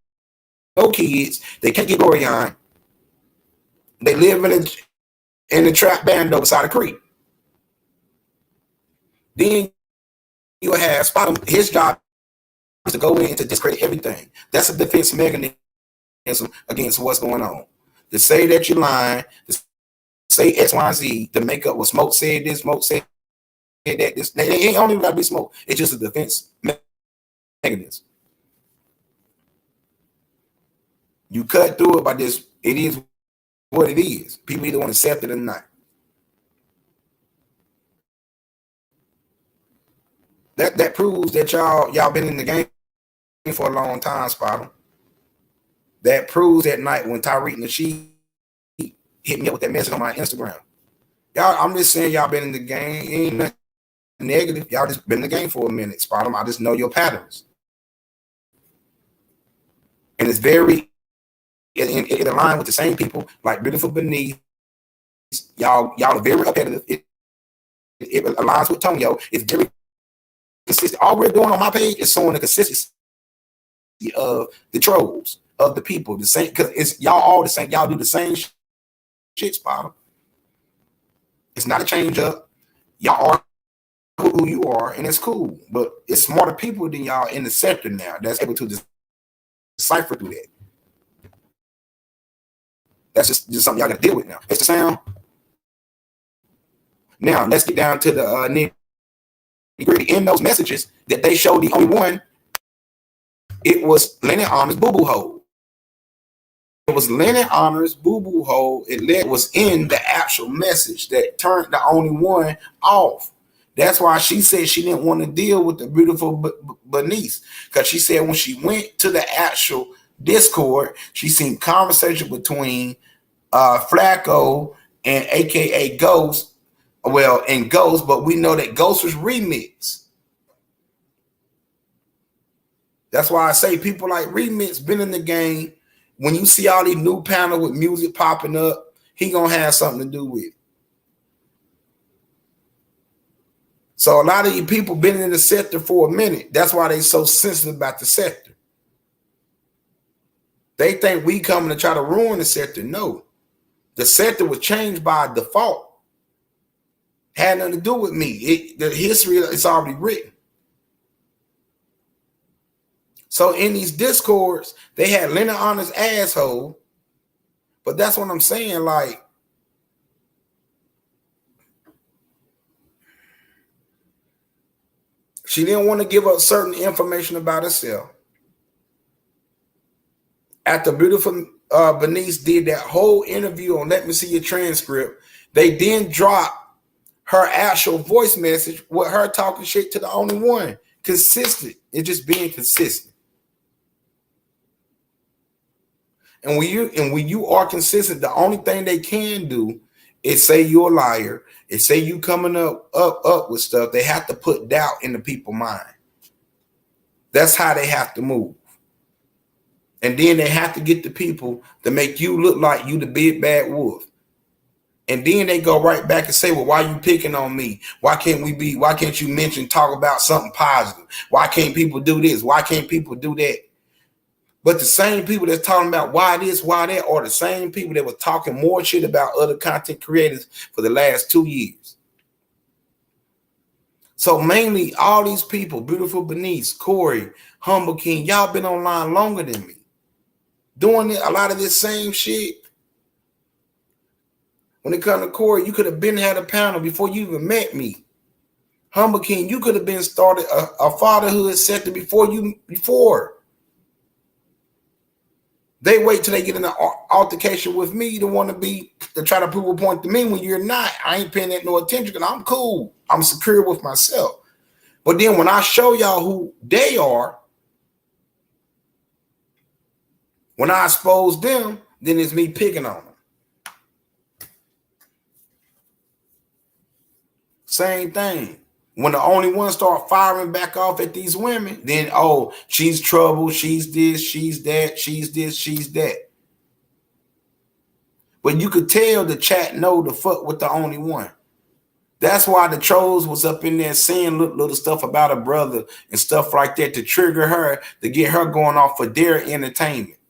no kids. They can't get Gloria. They live in the trap bando beside a creek. Then you have Spot. His job is to go in and to discredit everything. That's a defense mechanism against what's going on. To say that you're lying, to say X, Y, Z, to make up what Smoke said, this Smoke said that, this. They ain't only got to be Smoke. It's just a defense mechanism. You cut through it by this. It is what it is. People either want to accept it or not. That proves that y'all been in the game for a long time, Spider. That proves that night when Tyreek and she hit me up with that message on my Instagram. Y'all, I'm just saying y'all been in the game. Ain't nothing negative. Y'all just been in the game for a minute, Spider. I just know your patterns. And it's very it aligns with the same people like Beautiful Beneath. Y'all are very repetitive. It aligns with Tonyo. It's very consistent. All we're doing on my page is showing the consistency of the trolls, of the people, the same, because it's y'all all the same. Y'all do the same shit, Spider. It's not a change up. Y'all are who you are, and it's cool. But it's smarter people than y'all in the sector now that's able to decipher through that. That's just something y'all got to deal with now. It's the sound. Now let's get down to the nitty-gritty. In those messages that they showed the only one, it was Lennon Honor's boo-boo hole. It was Lennon Honor's boo-boo hole. It was in the actual message that turned the only one off. That's why she said she didn't want to deal with the Beautiful Beneath, because she said when she went to the actual Discord, she seen conversation between Flacco and AKA Ghost. Well, and Ghost, but we know that Ghost was remixed. That's why I say people like Remix been in the game. When you see all these new panels with music popping up, he gonna have something to do with it. So a lot of you people been in the sector for a minute. That's why they so sensitive about the sector. They think we coming to try to ruin the sector. No. The sector was changed by default. Had nothing to do with me. The history is already written. So in these discords, they had Lennon Honor's asshole. But that's what I'm saying. Like, she didn't want to give up certain information about herself. After Beautiful Bernice did that whole interview on Let Me See Your Transcript, they then dropped her actual voice message with her talking shit to the only one. Consistent. It's just being consistent. And when you are consistent, the only thing they can do is say you're a liar. Is say you coming up with stuff. They have to put doubt in the people's mind. That's how they have to move. And then they have to get the people to make you look like you the big bad wolf. And then they go right back and say, well, why you picking on me? Why can't you talk about something positive? Why can't people do this? Why can't people do that? But the same people that's talking about why this, why that, are the same people that were talking more shit about other content creators for the last 2 years. So mainly all these people, Beautiful Bernice, Corey, Humble King, y'all been online longer than me. Doing a lot of this same shit. When it comes to Corey, you could have been had a panel before you even met me. Humble King, you could have been started a fatherhood sector before. They wait till they get in an altercation with me to try to prove a point to me when you're not. I ain't paying that no attention because I'm cool. I'm secure with myself. But then when I show y'all who they are, when I expose them, then it's me picking on them. Same thing. When the only one start firing back off at these women, then, oh, she's trouble, she's this, she's that, she's this, she's that. But you could tell the chat know the fuck with the only one. That's why the trolls was up in there saying little stuff about her brother and stuff like that to trigger her, to get her going off for their entertainment.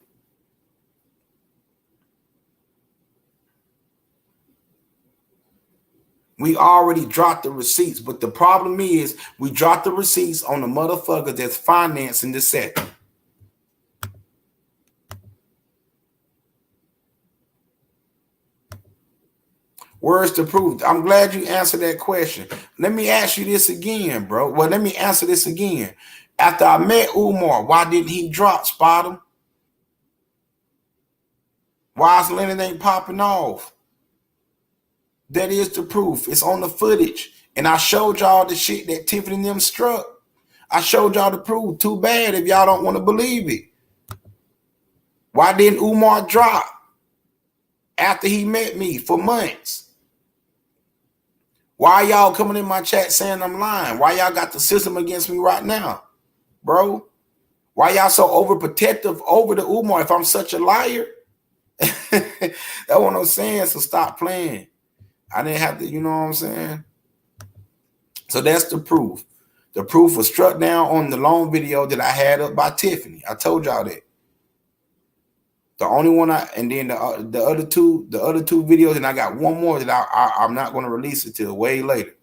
We already dropped the receipts, but the problem is we dropped the receipts on the motherfucker that's financing the set. Where's the proof? I'm glad you answered that question. Let me ask you this again, bro. Well, let me answer this again. After I met Umar, why didn't he drop Spot him? Why is Lennon ain't popping off? That is the proof. It's on the footage. And I showed y'all the shit that Tiffany and them struck. I showed y'all the proof. Too bad if y'all don't want to believe it. Why didn't Umar drop after he met me for months? Why y'all coming in my chat saying I'm lying? Why y'all got the system against me right now, bro? Why y'all so overprotective over the Umar if I'm such a liar? That's what I'm saying. So stop playing. I didn't have to, you know what I'm saying? So that's the proof. The proof was struck down on the long video that I had up by Tiffany. I told y'all that. The only one and then the other two videos, and I got one more that I'm not going to release it till way later.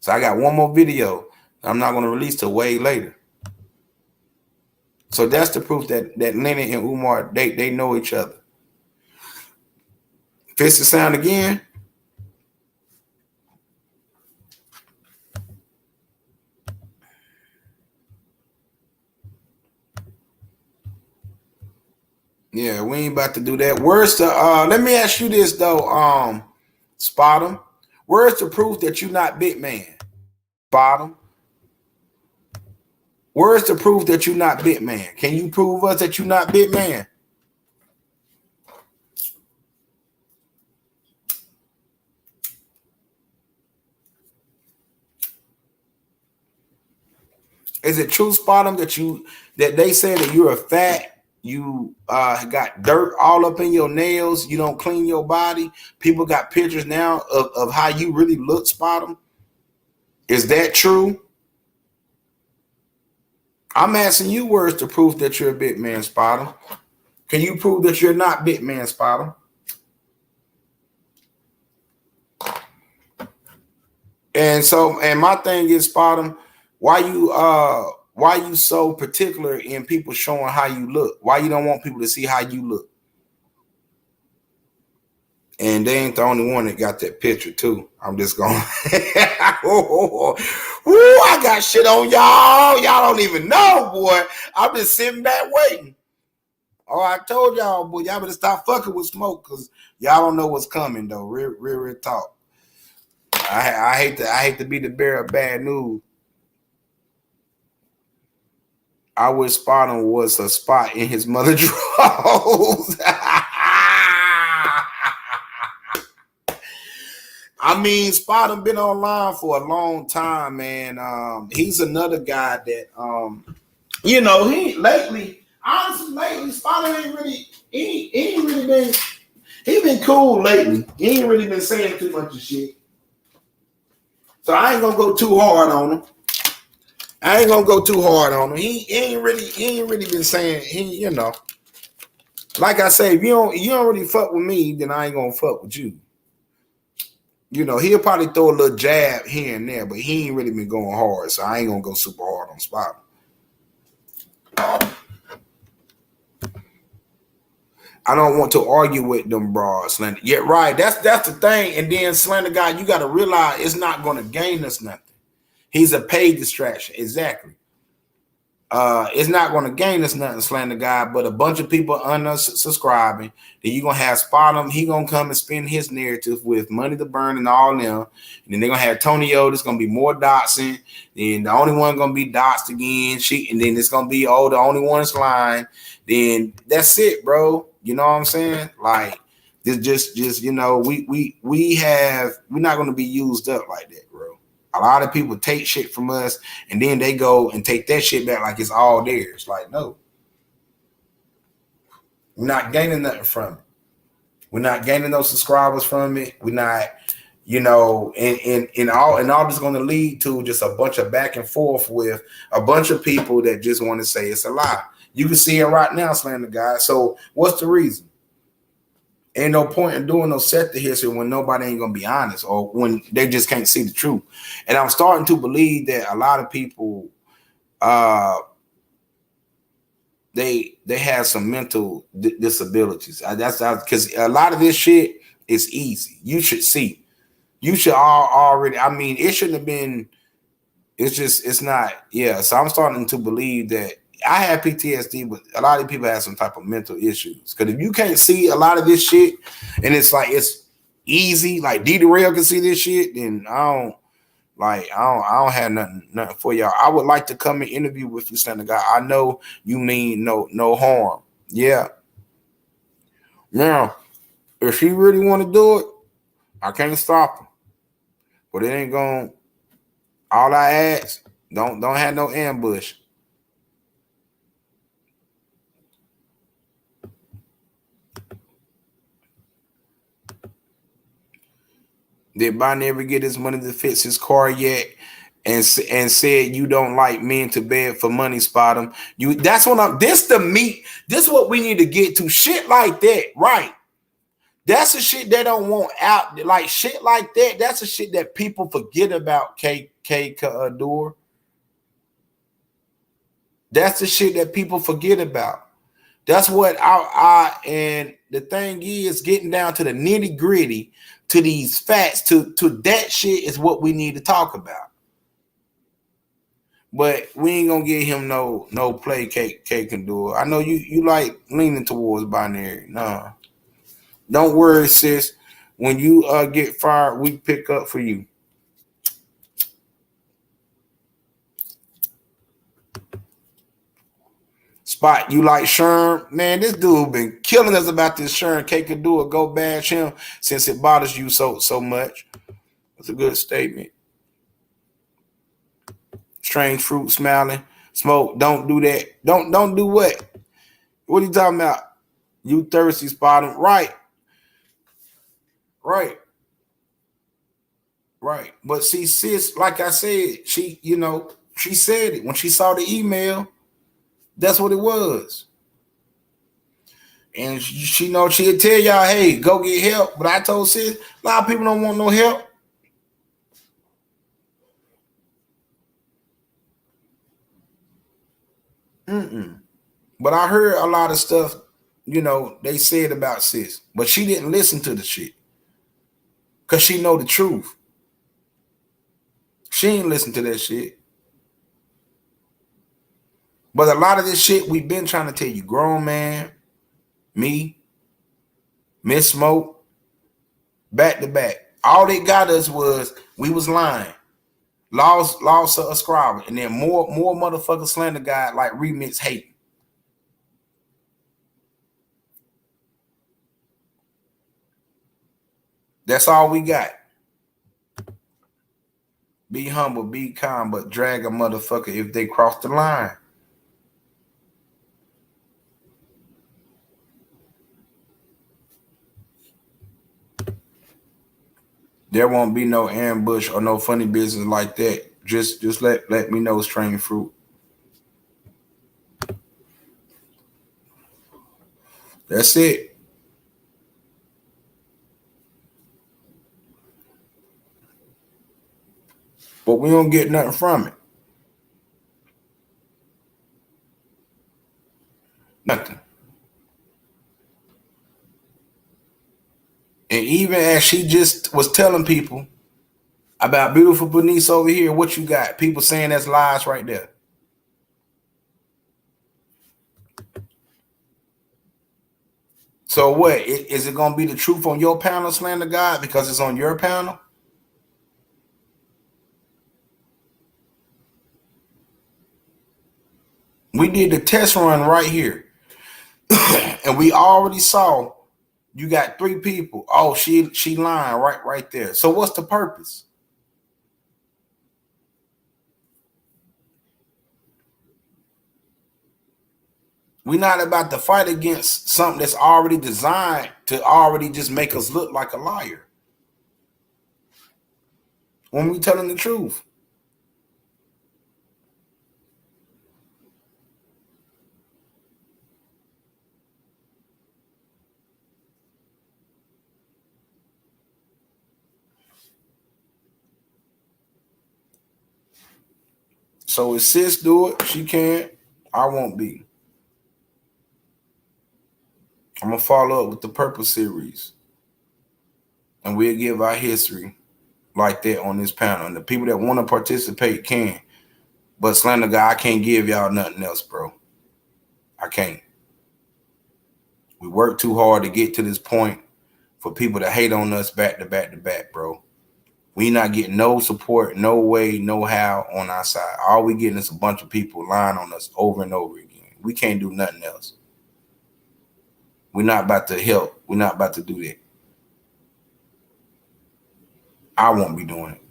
So I got one more video I'm not going to release till way later. So that's the proof that Lennon and Umar, they know each other. Fix the sound again. Yeah, we ain't about to do that. Where's the let me ask you this though, Spot 'em. Where's the proof that you're not Big Man? Spot 'em. Where's the proof that you're not Big Man? Can you prove us that you're not Big Man? Is it true, Spot 'em, that they say that you're a fat? You got dirt all up in your nails. You don't clean your body. People got pictures now of how you really look, Spot 'em. Is that true? I'm asking you, where's the proof that you're a Big Man, Spot 'em? Can you prove that you're not Big Man, Spot 'em? And my thing is, Spot 'em, why you so particular in people showing how you look? Why you don't want people to see how you look? And they ain't the only one that got that picture too. I'm just going. Ooh, I got shit on y'all. Y'all don't even know, boy. I'm just sitting back waiting. Oh, I told y'all, boy, y'all better stop fucking with smoke because y'all don't know what's coming though. Real talk. I hate to be the bearer of bad news. I wish Spot 'em was a spot in his mother drawers. I mean, Spot 'em been online for a long time, man. He's another guy that, he lately Spot 'em ain't really, he been cool lately. He ain't really been saying too much of shit. So I ain't gonna go too hard on him. He ain't really been saying, you know. Like I say, if you don't really fuck with me, then I ain't gonna fuck with you. You know, he'll probably throw a little jab here and there, but he ain't really been going hard, so I ain't gonna go super hard on Spot. I don't want to argue with them broads, Slender. Yeah, right. That's the thing. And then Slender guy, you got to realize it's not going to gain us nothing. He's a paid distraction. Exactly. It's not going to gain us nothing, Slender guy, but a bunch of people unsubscribing. Then you're going to have Spot him. He going to come and spin his narrative with Money to Burn and all them. And then they're going to have Tony O. There's going to be more doxing. Then the only one going to be doxed again. And then it's going to be, the only one is lying. Then that's it, bro. You know what I'm saying? Like, just you know, we're not going to be used up like that, bro. A lot of people take shit from us and then they go and take that shit back like it's all theirs. Like, no. We're not gaining nothing from it. We're not gaining no subscribers from it. We're not, you know, and all this is going to lead to just a bunch of back and forth with a bunch of people that just want to say it's a lie. You can see it right now, Slender guy. So what's the reason? Ain't no point in doing no set to history when nobody ain't gonna be honest or when they just can't see the truth. And I'm starting to believe that a lot of people, they have some mental disabilities. That's because a lot of this shit is easy. You should see. You should already. I mean, it shouldn't have been. It's not. Yeah. So I'm starting to believe that. I have PTSD, but a lot of people have some type of mental issues. Because if you can't see a lot of this shit, and it's like it's easy, like D Rail can see this shit, then I don't have nothing for y'all. I would like to come and interview with you, Slender guy. I know you mean no harm. Yeah. Now, if she really want to do it, I can't stop her. But it ain't going. All I ask, don't have no ambush. Did Bonnie ever get his money to fix his car yet? And said you don't like men to beg for money, Spot him. That's what I'm. This the meat. This what we need to get to. Shit like that, right? That's the shit they don't want out. Like shit like that. That's the shit that people forget about. K Door. That's the shit that people forget about. That's what and the thing is getting down to the nitty gritty, to these facts, to that shit is what we need to talk about. But we ain't gonna give him no play. K can do it. I know you like leaning towards binary. No, don't worry, sis. When you get fired, we pick up for you. Spot, you like Sherm? Man, this dude been killing us about this Sherm. K can do it. Go bash him since it bothers you so much. That's a good statement. Strange fruit smiling. Smoke, don't do that. Don't do what? What are you talking about? You thirsty, Spot him. Right. But see, sis, like I said, she said it when she saw the email. That's what it was. And she know she'll tell y'all, hey, go get help. But I told sis, a lot of people don't want no help. But I heard a lot of stuff, they said about sis. But she didn't listen to the shit. Because she know the truth. She ain't listen to that shit. But a lot of this shit we've been trying to tell you. Grown man, me, Miss Smoke, back to back. All they got us was we was lying. Lost a subscriber. And then more motherfuckers Slender guy like remix hating. That's all we got. Be humble, be calm, but drag a motherfucker if they cross the line. There won't be no ambush or no funny business like that. Just let me know, Strange Fruit. That's it. But we don't get nothing from it. Nothing. And even as she just was telling people about beautiful Bernice over here, what you got? People saying that's lies right there. So what? Is it going to be the truth on your panel, Slander God, because it's on your panel? We did the test run right here. And we already saw you got 3 people. Oh, she lying right there. So what's the purpose? We're not about to fight against something that's already designed to already just make us look like a liar when we telling the truth. So if sis do it, she can. I won't be. I'm going to follow up with the Purple series. And we'll give our history like that on this panel. And the people that want to participate can. But Slander God, I can't give y'all nothing else, bro. I can't. We work too hard to get to this point for people to hate on us back to back to back, bro. We not getting no support, no way, no how on our side. All we getting is a bunch of people lying on us over and over again. We can't do nothing else. We're not about to help. We're not about to do that. I won't be doing it.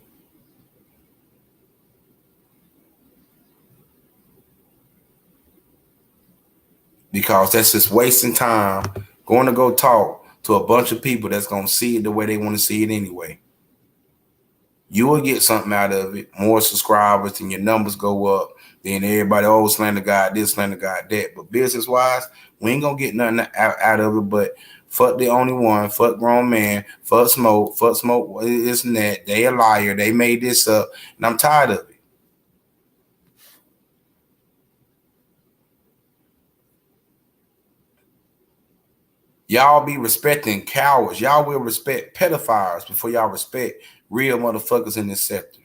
Because that's just wasting time going to go talk to a bunch of people that's going to see it the way they want to see it anyway. You will get something out of it, more subscribers, and your numbers go up. Then everybody, oh, Slander God this, Slander God that. But business-wise, we ain't going to get nothing out of it but fuck the only one, fuck grown man, fuck smoke, this and that. They a liar. They made this up, and I'm tired of it. Y'all be respecting cowards. Y'all will respect pedophiles before y'all respect real motherfuckers in this sector.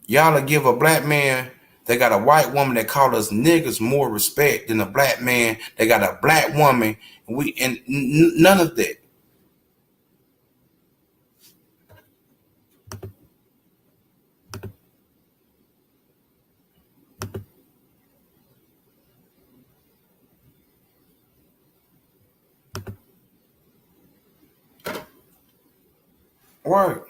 Y'all will give a black man that got a white woman that call us niggas more respect than a black man that got a black woman. And none of that. Right.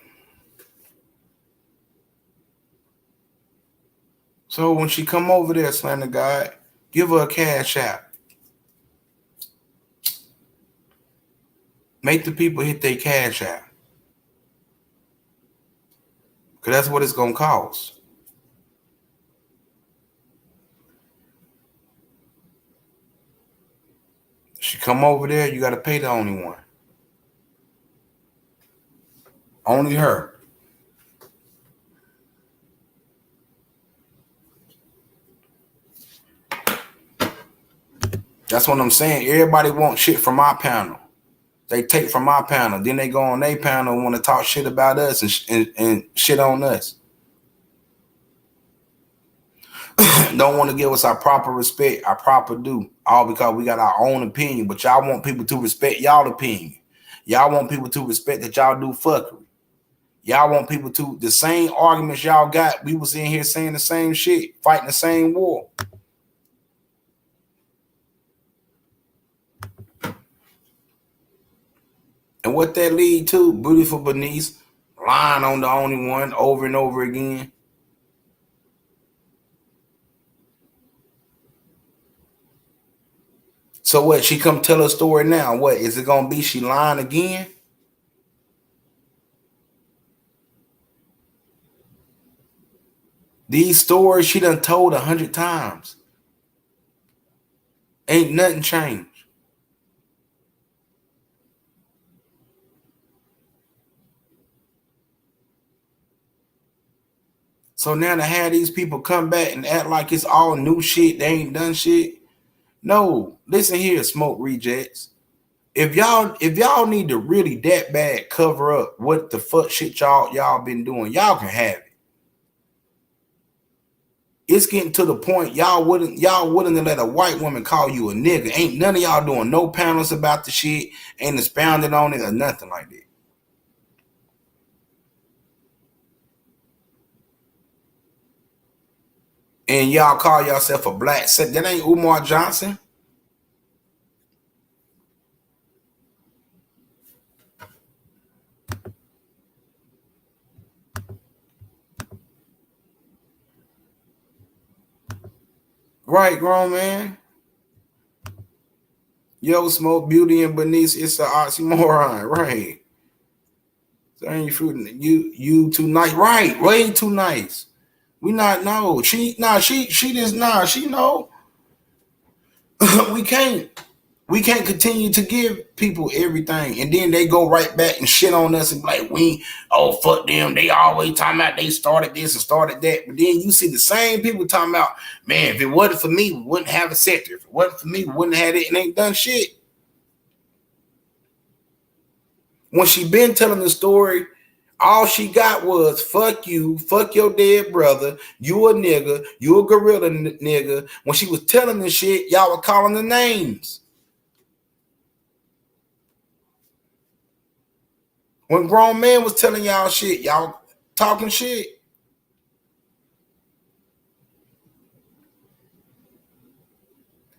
So when she come over there, Slander God, give her a cash app. Make the people hit their cash app. Because that's what it's going to cost. She come over there, you got to pay the only one. Only her. That's what I'm saying. Everybody wants shit from our panel. They take from our panel. Then they go on their panel and want to talk shit about us and shit on us. Don't want to give us our proper respect, our proper due. All because we got our own opinion. But y'all want people to respect y'all opinion. Y'all want people to respect that y'all do fuckery. Y'all want people to, the same arguments y'all got, we was in here saying the same shit, fighting the same war. And what that lead to, beautiful Bernice, lying on the only one over and over again. So what? She come tell her story now. What is it gonna be? She lying again? These stories she done told 100 times. Ain't nothing changed. So now to have these people come back and act like it's all new shit, they ain't done shit. No, listen here, smoke rejects. If y'all need to really that bad cover up what the fuck shit y'all been doing, y'all can have it. It's getting to the point y'all wouldn't let a white woman call you a nigga. Ain't none of y'all doing no panels about the shit, ain't expounding on it or nothing like that. And y'all call yourself a black set. That ain't Umar Johnson. Right, grown man. Yo, smoke, beauty, and Bernice, it's an oxymoron, right? So ain't you too nice, right? Way too nice. We not know. She just she know. we can't continue to give people everything, and then they go right back and shit on us and be like, fuck them. They always talking about they started this and started that. But then you see the same people talking about, man, if it wasn't for me, we wouldn't have a sector. If it wasn't for me, we wouldn't have it, and ain't done shit. When she been telling the story, all she got was fuck you, fuck your dead brother, you a nigga, you a gorilla nigga. When she was telling this shit, y'all were calling the names. When grown man was telling y'all shit, y'all talking shit.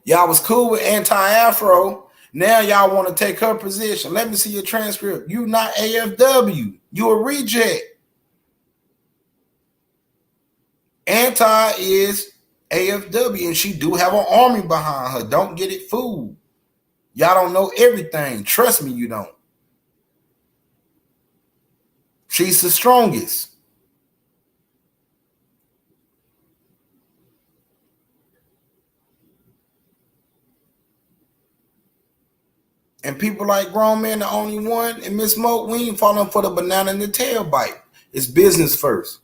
Y'all was cool with anti-Afro. Now y'all want to take her position. Let me see your transcript. You not AFW. You a reject. Anti is AFW, and she do have an army behind her. Don't get it fooled. Y'all don't know everything. Trust me, you don't. She's the strongest. And people like grown men, the only one, and Miss Smoke, we ain't falling for the banana in the tail bite. It's business first.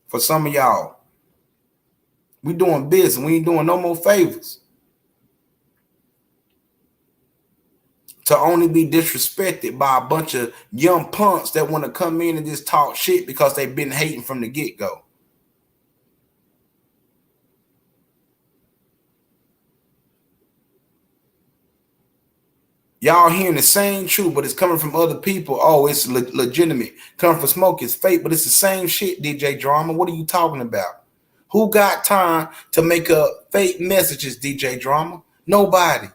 For some of y'all. We doing business. We ain't doing no more favors. To only be disrespected by a bunch of young punks that want to come in and just talk shit because they've been hating from the get-go. Y'all hearing the same truth, but it's coming from other people. Oh, it's legitimate. Coming from Smoke, it's fake, but it's the same shit, DJ Drama. What are you talking about? Who got time to make up fake messages, DJ Drama? Nobody.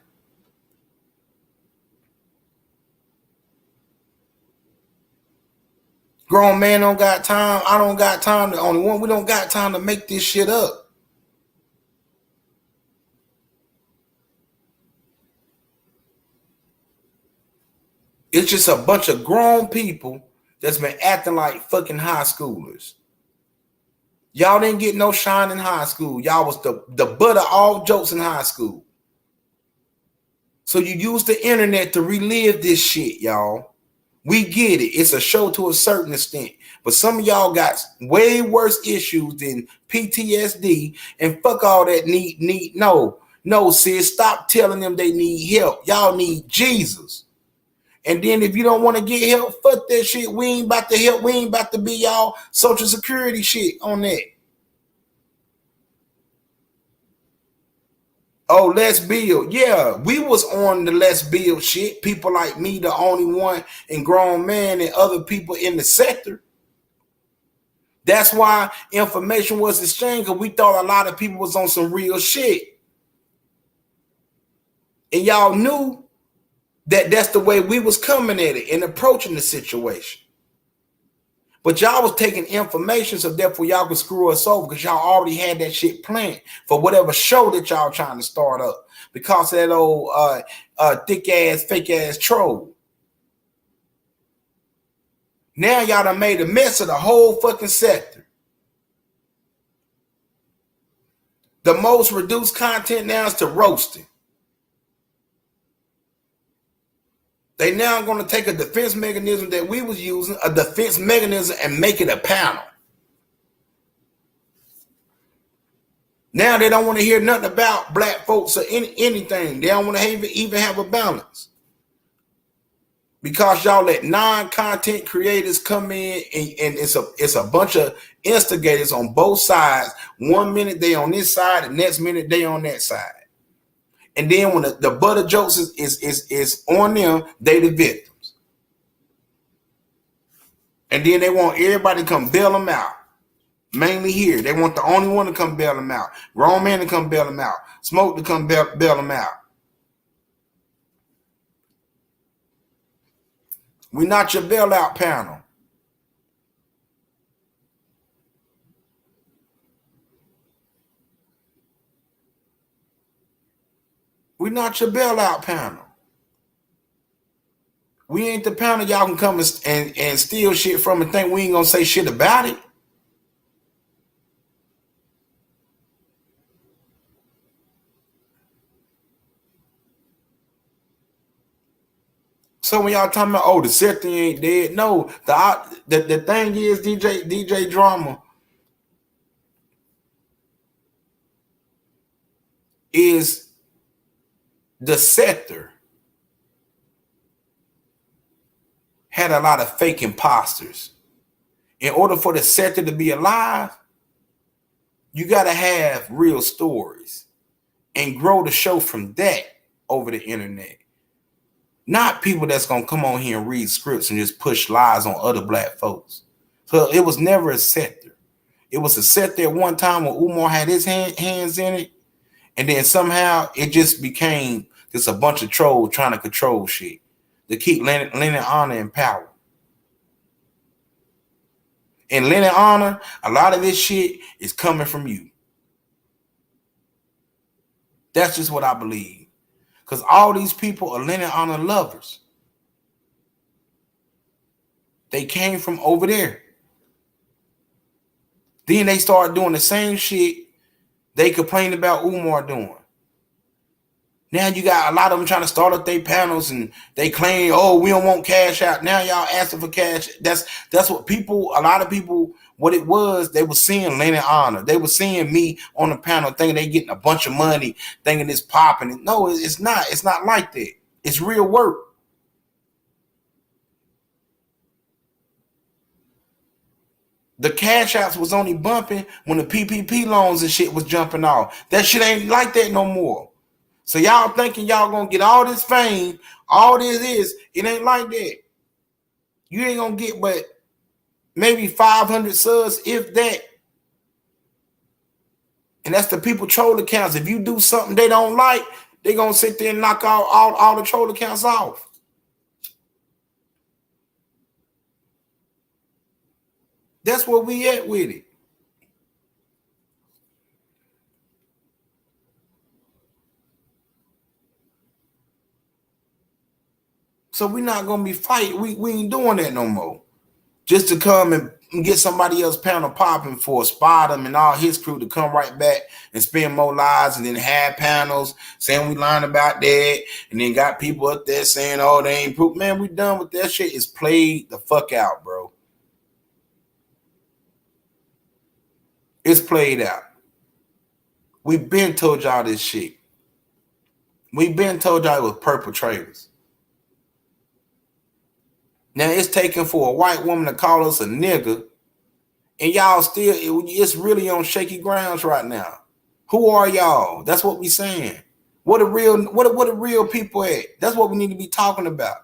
Grown man don't got time. I don't got time. The only one. We don't got time to make this shit up. It's just a bunch of grown people that's been acting like fucking high schoolers. Y'all didn't get no shine in high school. Y'all was the butt of all jokes in high school. So you use the internet to relive this shit, y'all. We get it. It's a show to a certain extent. But some of y'all got way worse issues than PTSD, and fuck all that need. No, sis, stop telling them they need help. Y'all need Jesus. And then if you don't want to get help, fuck that shit. We ain't about to help. We ain't about to be y'all social security shit on that. Oh, let's build. Yeah, we was on the let's build shit. People like me, the only one, and grown man, and other people in the sector. That's why information was exchanged, because we thought a lot of people was on some real shit. And y'all knew that that's the way we was coming at it and approaching the situation. But y'all was taking information, so therefore y'all could screw us over because y'all already had that shit planned for whatever show that y'all trying to start up because of that old thick ass, fake ass troll. Now y'all done made a mess of the whole fucking sector. The most reduced content now is to roasting. They now going to take a defense mechanism that we was using, a defense mechanism, and make it a panel. Now they don't want to hear nothing about black folks or anything. They don't want to even have a balance. Because y'all let non-content creators come in and it's a bunch of instigators on both sides. 1 minute they on this side, the next minute they on that side. And then when the butter jokes is on them, they the victims. And then they want everybody to come bail them out. Mainly here. They want the only one to come bail them out. Grown man to come bail them out. Smoke to come bail them out. We're not your bailout panel. We're not your bailout panel. We ain't the panel y'all can come and steal shit from and think we ain't gonna say shit about it. So when y'all talking about, oh, the sector ain't dead, no, the thing is, DJ Drama is the sector had a lot of fake imposters. In order for the sector to be alive, you got to have real stories and grow the show from that over the internet. Not people that's going to come on here and read scripts and just push lies on other black folks. So it was never a sector. It was a sector at one time when Umar had his hands in it. And then somehow it just became just a bunch of trolls trying to control shit to keep lending honor and power. And lending honor, a lot of this shit is coming from you. That's just what I believe. Because all these people are lending honor lovers. They came from over there. Then they started doing the same shit they complained about Umar doing. Now you got a lot of them trying to start up their panels and they claim, oh, we don't want cash out. Now y'all asking for cash. That's what people, a lot of people, what it was, they were seeing lending honor. They were seeing me on the panel thinking they getting a bunch of money, thinking it's popping. No, it's not. It's not like that. It's real work. The cash outs was only bumping when the PPP loans and shit was jumping off. That shit ain't like that no more. So y'all thinking y'all gonna get all this fame, all this is, it ain't like that. You ain't gonna get but maybe 500 subs, if that. And that's the people troll accounts. If you do something they don't like, they gonna sit there and knock all the troll accounts off. That's where we at with it. So we're not gonna be fighting. We ain't doing that no more. Just to come and get somebody else panel popping for Spot and all his crew to come right back and spend more lives and then have panels saying we lying about that, and then got people up there saying, oh, they ain't proof. Man, we done with that shit. It's played the fuck out, bro. It's played out. We've been told y'all this shit. We've been told y'all it was perpetrators. Now it's taken for a white woman to call us a nigga, and y'all still, it's really on shaky grounds right now. Who are y'all? That's what we saying. What the real people at? That's what we need to be talking about.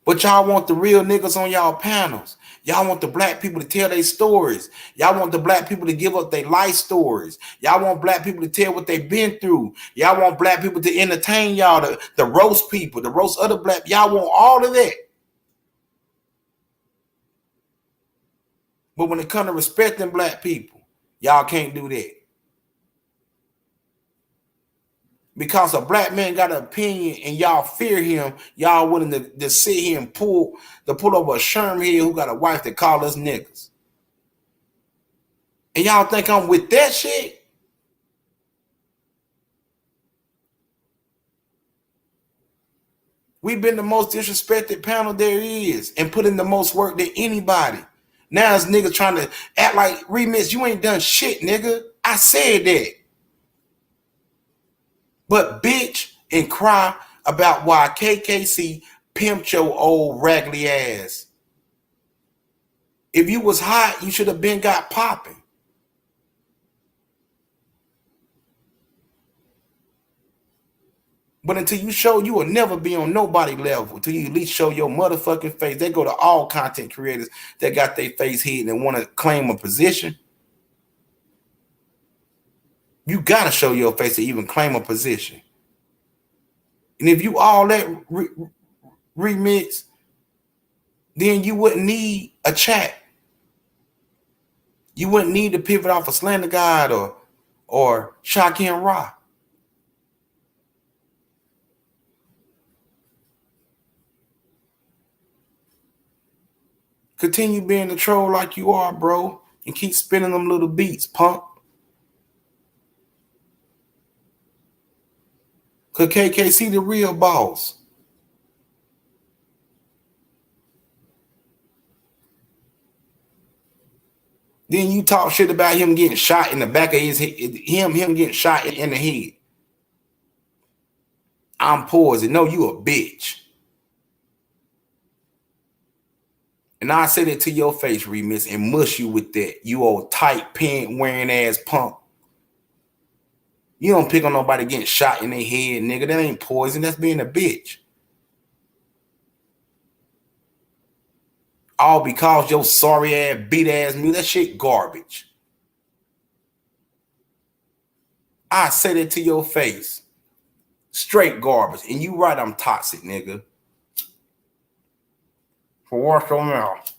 But y'all want the real niggas on y'all panels. Y'all want the black people to tell their stories. Y'all want the black people to give up their life stories. Y'all want black people to tell what they've been through. Y'all want black people to entertain y'all, the roast people, the roast other black. Y'all want all of that. But when it comes to respecting black people, y'all can't do that. Because a black man got an opinion and y'all fear him, y'all willing to sit here and pull over a Sherm here who got a wife that call us niggas. And y'all think I'm with that shit? We've been the most disrespected panel there is and put in the most work than anybody. Now it's niggas trying to act like, Remix, you ain't done shit, nigga. I said that. But bitch and cry about why KKC pimped your old raggedy ass. If you was hot, you should have been got popping. But until you show, you will never be on nobody level. Until you at least show your motherfucking face. They go to all content creators that got their face hidden and want to claim a position. You got to show your face to even claim a position. And if you all that Remix, then you wouldn't need a chat. You wouldn't need to pivot off of Slander God or Shakin Ra. Continue being the troll like you are, bro, and keep spinning them little beats, punk. Cause KKC the real boss. Then you talk shit about him getting shot in the back of his head, him getting shot in the head. I'm poison. No, you a bitch. And I say that to your face, Remix, and mush you with that. You old tight pant wearing ass punk. You don't pick on nobody getting shot in their head, nigga. That ain't poison. That's being a bitch. All because your sorry ass, beat ass me. That shit garbage. I say that to your face. Straight garbage. And you right, I'm toxic, nigga. For wash your mouth.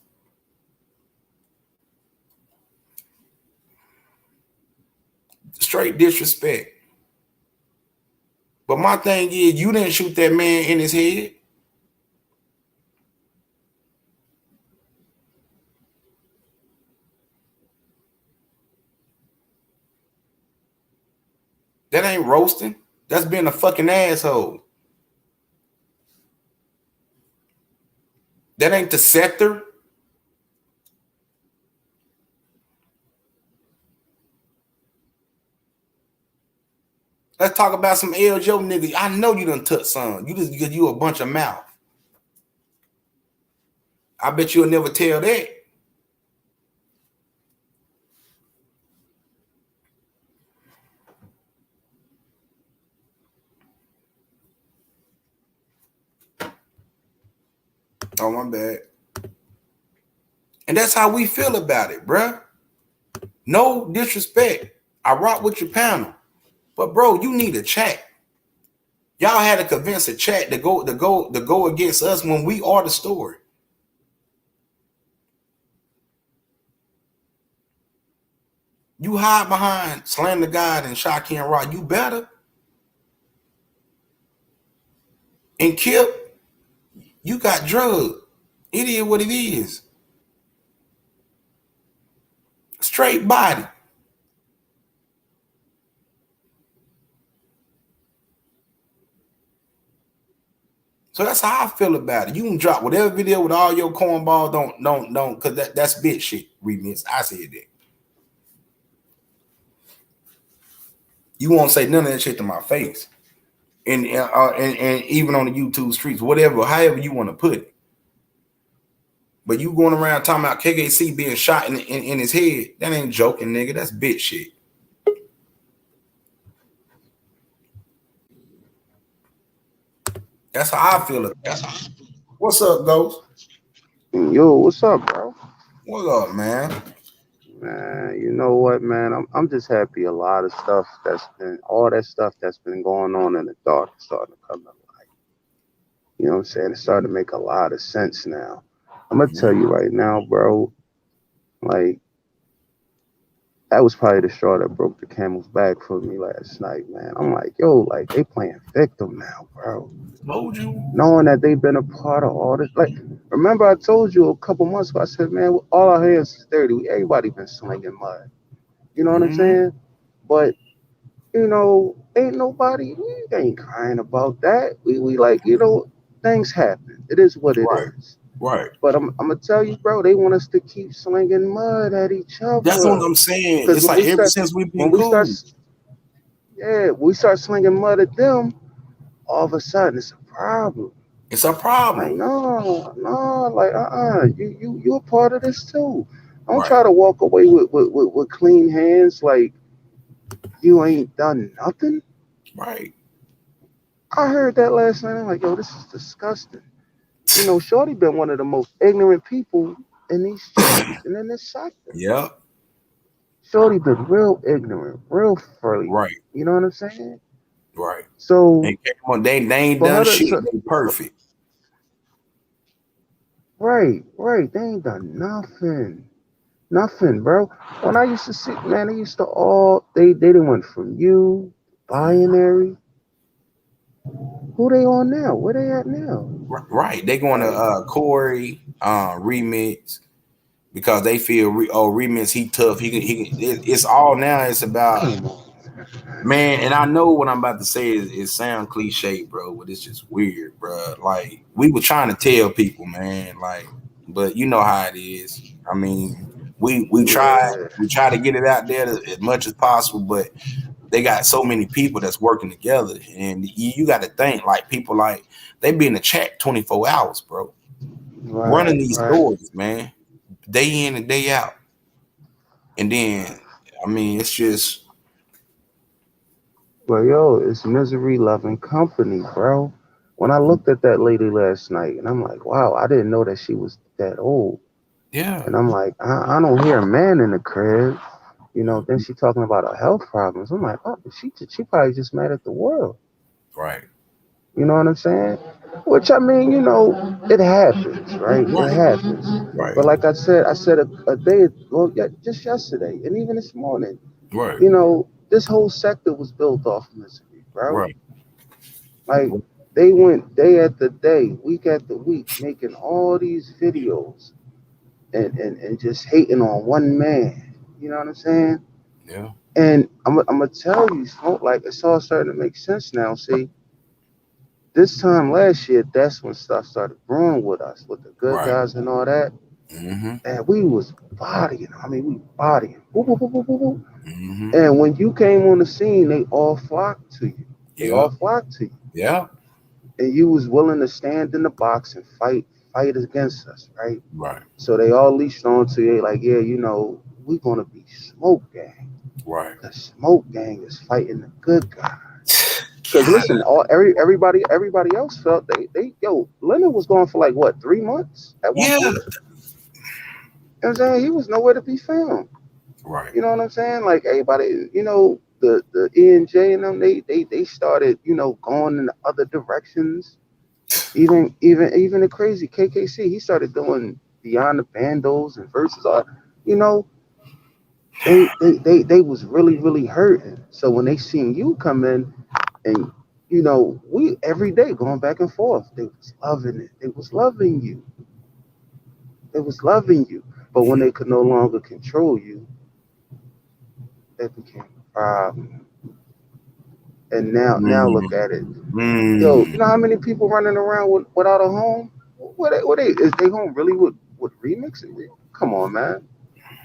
Straight disrespect. But my thing is, you didn't shoot that man in his head. That ain't roasting. That's being a fucking asshole. That ain't the scepter. Let's talk about some LJO niggas. I know you done touched some. You just because you a bunch of mouth. I bet you'll never tell that. Oh, my bad. And that's how we feel about it, bruh. No disrespect. I rock with your panel. But bro, you need a chat. Y'all had to convince a chat to go against us when we are the story. You hide behind Slander God and Shakin Ra. You better. And Kip, you got drugged. It is what it is. Straight body. So that's how I feel about it. You can drop whatever video with all your cornballs. Don't, because that's bitch shit. Remix. I said that. You won't say none of that shit to my face. And even on the YouTube streets, whatever, however you want to put it. But you going around talking about KKC being shot in his head, that ain't joking, nigga. That's bitch shit. That's how I feel. What's up, Ghost? Yo, what's up, bro? What's up, man? Man, you know what, man? I'm just happy a lot of stuff all that stuff that's been going on in the dark is starting to come to light. You know what I'm saying? It's starting to make a lot of sense now. I'm gonna tell you right now, bro. Like, that was probably the straw that broke the camel's back for me last night, man. I'm like, yo, like they playing victim now, bro. Told you. Knowing that they've been a part of all this. Like, remember I told you a couple months ago, I said, man, all our hands is dirty. Everybody been slinging mud. You know what I'm saying? But, you know, ain't nobody, we ain't crying about that. We like, you know, things happen. It is what it is. Right. But I'm gonna tell you, bro, they want us to keep slinging mud at each other. That's what I'm saying. It's like ever since we've been cool. We start slinging mud at them, all of a sudden it's a problem. It's a problem. Like, no, like you a part of this too. Don't try to walk away with clean hands like you ain't done nothing. Right. I heard that last night. I'm like, yo, this is disgusting. You know, Shorty been one of the most ignorant people in these streets and in this sector. Yeah. Shorty been real ignorant, real furry. Right. You know what I'm saying? Right. So they ain't done shit. They perfect. Right. They ain't done nothing, bro. When I used to see, man, they used to they didn't went from you, binary. Who they on now? Where they at now? Right. They going to Corey remix because they feel remix he tough. He it's all now. It's about man, and I know what I'm about to say is sound cliche, bro, but it's just weird, bro. Like we were trying to tell people, man, like, but you know how it is. I mean, we try to get it out there as much as possible, but they got so many people that's working together, and you got to think like people like they be in the chat 24 hours, bro, running these stores, man, day in and day out, and then I mean it's just. Well, yo, it's misery loving company, bro. When I looked at that lady last night, and I'm like, wow, I didn't know that she was that old. Yeah. And I'm like, I don't hear a man in the crib. You know, then she talking about her health problems. I'm like, oh, she probably just mad at the world. Right. You know what I'm saying? Which, I mean, you know, it happens, right? It happens. Right. But like I said a day, well, just yesterday, and even this morning, right. You know, this whole sector was built off misery, bro. Right. Like, they went day after day, week after week, making all these videos and just hating on one man. You know what I'm saying? Yeah. And I'm gonna tell you, Smoke, like it's all starting to make sense now. See, this time last year, that's when stuff started brewing with us, with the good guys and all that. And we was bodying. I mean, we bodying. Boop, boop, boop, boop, boop, boop. And when you came on the scene, they all flocked to you. They all flocked to you. Yeah. And you was willing to stand in the box and fight against us, right? Right. So they all leashed on to you, like, yeah, you know, we're gonna be Smoke Gang. Right. The Smoke Gang is fighting the good guys. Because listen, everybody else felt they Leonard was gone for like what, 3 months at one point? You know what I'm saying? He was nowhere to be found. Right. You know what I'm saying? Like everybody, you know, the E&J and them, they started, you know, going in other directions. Even the crazy KKC, he started doing Beyond the Bandos and verses. You know, they was really hurting. So when they seen you come in, and you know, we every day going back and forth, they was loving it. They was loving you. They was loving you. But when they could no longer control you, that became a problem. And now look at it. Yo, you know how many people running around without a home? Is they home really with remixing? Come on, man.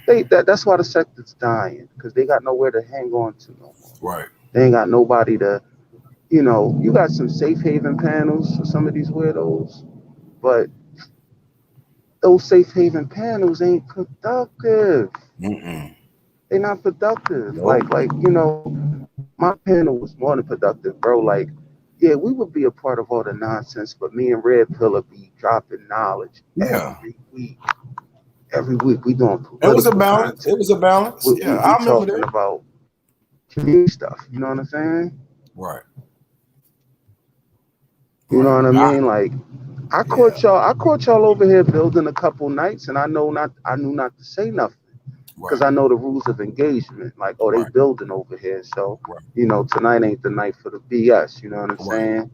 That's why the sector's dying, because they got nowhere to hang on to no more. Right. They ain't got nobody to, you know, you got some safe haven panels for some of these weirdos, but those safe haven panels ain't productive. They're not productive. Nope. Like, you know, my panel was more than productive, bro. Like, yeah, we would be a part of all the nonsense, but me and Red Pill would be dropping knowledge every week. Every week we doing political It was a balance. content. It was a balance. We Yeah, I remember talking that. about community stuff. You know what I'm saying? Right. You know what I mean? Like I caught y'all over here building a couple nights, and I knew not to say nothing because I know the rules of engagement. Like, oh, they building over here, so you know tonight ain't the night for the BS. You know what I'm saying?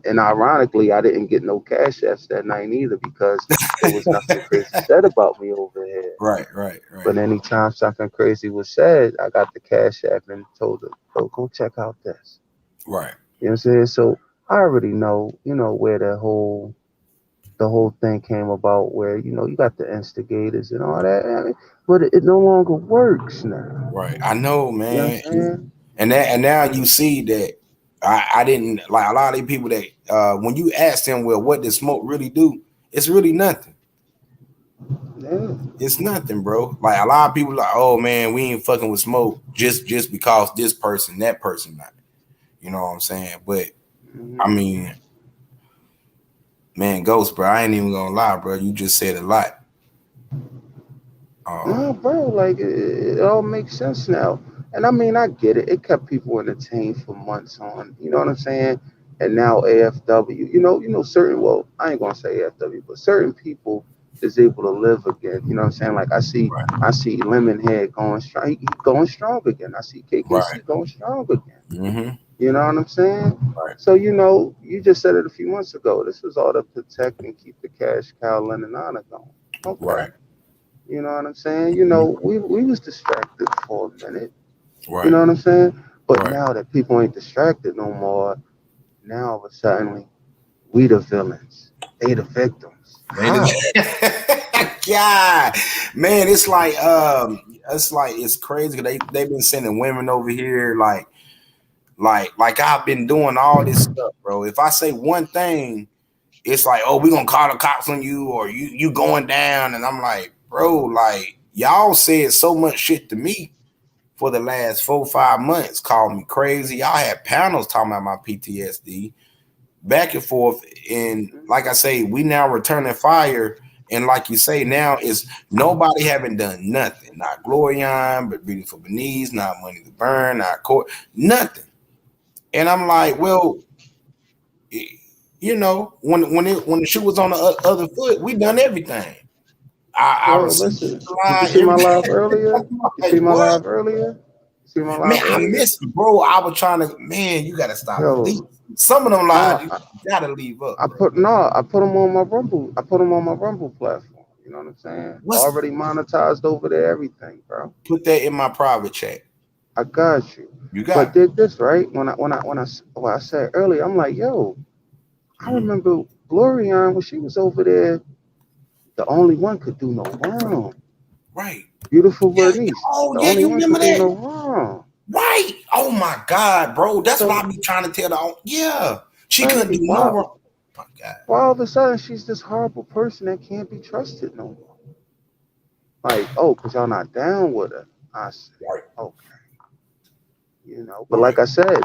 And ironically, I didn't get no cash apps that night either because there was nothing crazy said about me over here. Right. But anytime something crazy was said, I got the cash app and told her, "Oh, go check out this." Right. You know what I'm saying? So I already know, you know, where the whole thing came about, where you know you got the instigators and all that, I mean, but it no longer works now. Right. I know, man. You know what I'm saying? And now you see that I didn't like a lot of these people that when you ask them, well, what does smoke really do? It's really nothing. Yeah. It's nothing, bro. Like a lot of people like, oh man, we ain't fucking with smoke just because this person, that person not. You know what I'm saying? But I mean, man, Ghost, bro, I ain't even gonna lie, bro. You just said a lot. No, bro, like it all makes sense now. And I mean, I get it. It kept people entertained for months on, you know what I'm saying? And now AFW, you know, certain, well, I ain't gonna say AFW, but certain people is able to live again. You know what I'm saying? Like I see Lemonhead going strong, he going strong again. I see KKC going strong again. Mm-hmm. You know what I'm saying? Right. So, you know, you just said it a few months ago. This was all to protect and keep the cash cow Lennon going. Okay. Right. You know what I'm saying? You know, we was distracted for a minute. Right. You know what I'm saying? But now that people ain't distracted no more, now all of a sudden we the villains. They the victims. How? God, man, it's crazy. They've been sending women over here like I've been doing all this stuff, bro. If I say one thing, it's like, oh, we gonna call the cops on you or you going down. And I'm like, bro, like y'all said so much shit to me for the last 4 or 5 months, called me crazy. Y'all had panels talking about my PTSD back and forth. And like I say, we now returning fire. And like you say, now is nobody haven't done nothing. Not Glorion, but Reading for Benice, not Money to Burn, not Court, nothing. And I'm like, well, you know, when the shoe was on the other foot, we done everything. I listen. Did you see my live earlier? You see my live earlier? See my live earlier? I missed it, bro. I was trying to. Man, you gotta stop. Some of them live, you gotta leave up. I put them on my Rumble. I put them on my Rumble platform. You know what I'm saying? Already monetized over there, everything, bro. Put that in my private chat. I got you. You got. But did this right when I said earlier, I'm like, yo, I remember Glorion when she was over there. The only one could do no wrong. Right. Beautiful Bernice. Oh, the yeah, only you one remember could that? Do no wrong. Right. Oh my God, bro. That's what I be trying to tell the. Yeah. She couldn't do no wrong. Oh my God. Well, all of a sudden she's this horrible person that can't be trusted no more. Like, oh, because y'all not down with her. I said, okay. You know, but like I said,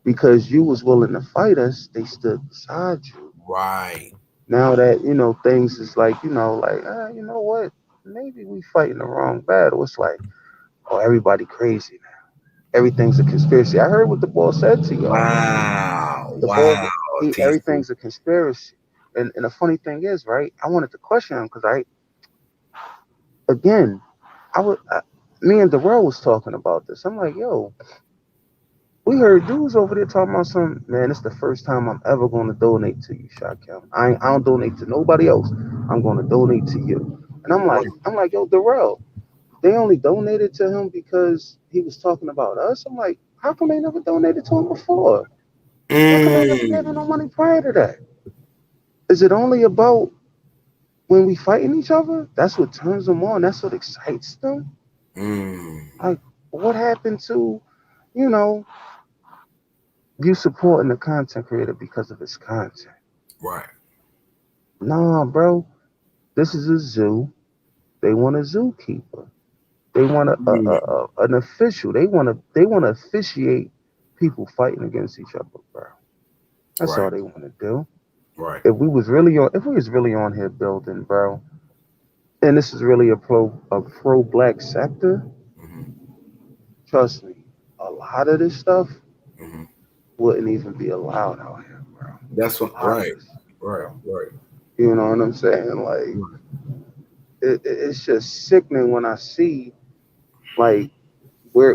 because you was willing to fight us, they stood beside you. Right. Now that, you know, things is like, you know, like, you know what? Maybe we fighting the wrong battle. It's like, oh, everybody crazy now. Everything's a conspiracy. I heard what the boss said to y'all. Wow. Everything's a conspiracy. And the funny thing is, right, I wanted to question him because me and Darrell was talking about this. I'm like, yo, we heard dudes over there talking about something. Man, it's the first time I'm ever going to donate to you, Shaquem. I don't donate to nobody else. I'm going to donate to you. And I'm like, yo, Darrell, they only donated to him because he was talking about us. I'm like, how come they never donated to him before? How come they never gave him no money prior to that? Is it only about when we fighting each other? That's what turns them on. That's what excites them. Like, what happened to, you know, you supporting the content creator because of his content? Right. Nah, bro. This is a zoo. They want a zookeeper. They want an official. They want to officiate people fighting against each other, bro. That's all they want to do. Right. If we was really on here building, bro, and this is really a pro black sector, trust me, a lot of this stuff wouldn't even be allowed out here, bro. That's what right. You know what I'm saying? Like it's just sickening when I see like where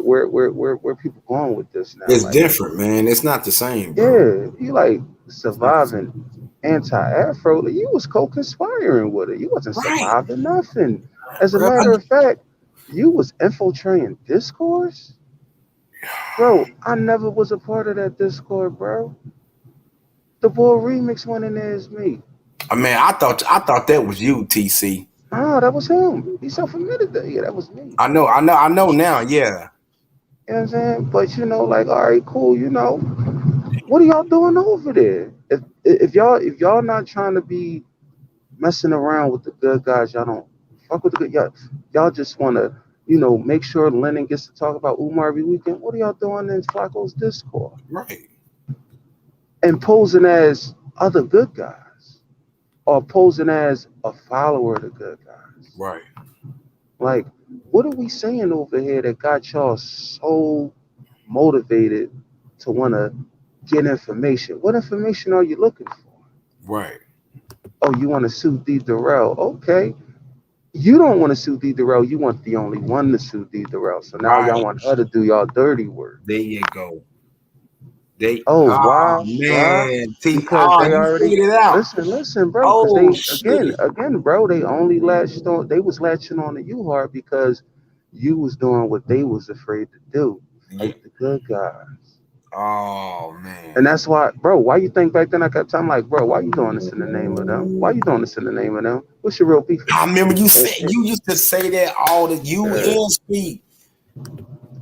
people going with this now. It's like, different, man. It's not the same, bro. Yeah, you like surviving anti-Afro. You was co-conspiring with it. You wasn't surviving nothing. As a matter of fact, you was infiltrating discourse. Bro, I never was a part of that Discord, bro. The boy remix went in there as me. I mean, I thought that was you, TC. Oh, that was him. He self-admitted that. Yeah, that was me. I know now, yeah. You know what I'm saying? But you know, like, all right, cool, you know. What are y'all doing over there? If y'all not trying to be messing around with the good guys, y'all don't fuck with the good. Y'all just want to, you know, make sure Lennon gets to talk about Umar every weekend. What are y'all doing in Flacco's Discord? Right. And posing as other good guys, or posing as a follower of the good guys. Right. Like, what are we saying over here that got y'all so motivated to want to get information? What information are you looking for? Right. Oh, you want to sue D. Durrell? Okay. You don't want to sue D. Durrell. You want the only one to sue D. Durrell. So now y'all want her to do y'all dirty work. There you go. Why? Man, because they already figured it out. Listen, bro. Because again, bro. They only latched on. They was latching on to you hard because you was doing what they was afraid to do, like the good guys. Oh man. And that's why, bro. Why you think back then I kept telling like, bro, why you doing this in the name of them? Why you doing this in the name of them? What's your real beef? I remember you said you used to say that all the and speak.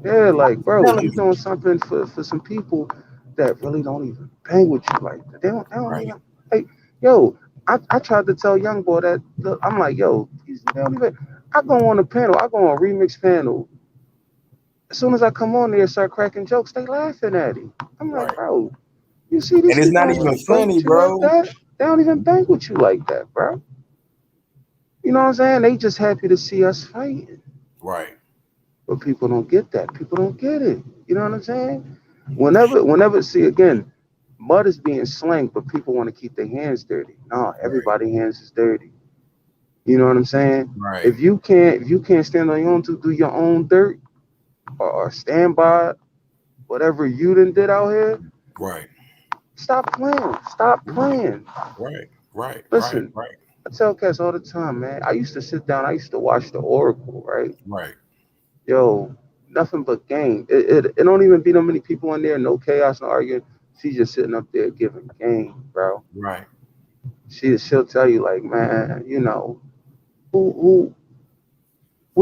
Yeah, like, bro, you doing something for some people that really don't even bang with you like that. They don't even, like, yo, I tried to tell young boy that, look, I'm like, yo, they don't even, I go on a panel, I go on a remix panel. As soon as I come on there and start cracking jokes, they laughing at him. I'm like, bro, you see these and it's people not even funny, bro. Like that? They don't even bang with you like that, bro. You know what I'm saying? They just happy to see us fighting. Right. But people don't get that. People don't get it. You know what I'm saying? Whenever, see, again, mud is being slanged, but people want to keep their hands dirty. No, everybody's hands is dirty. You know what I'm saying? Right. If you can't stand on your own to do your own dirt or stand by whatever you done did out here, right. Stop playing. Stop playing. Right. Listen, right. I tell cats all the time, man. I used to sit down. I used to watch the Oracle, right? Right. Yo, nothing but game. It don't even be no many people in there. No chaos, no arguing. She's just sitting up there giving game, bro. Right. She'll tell you like, man, you know, what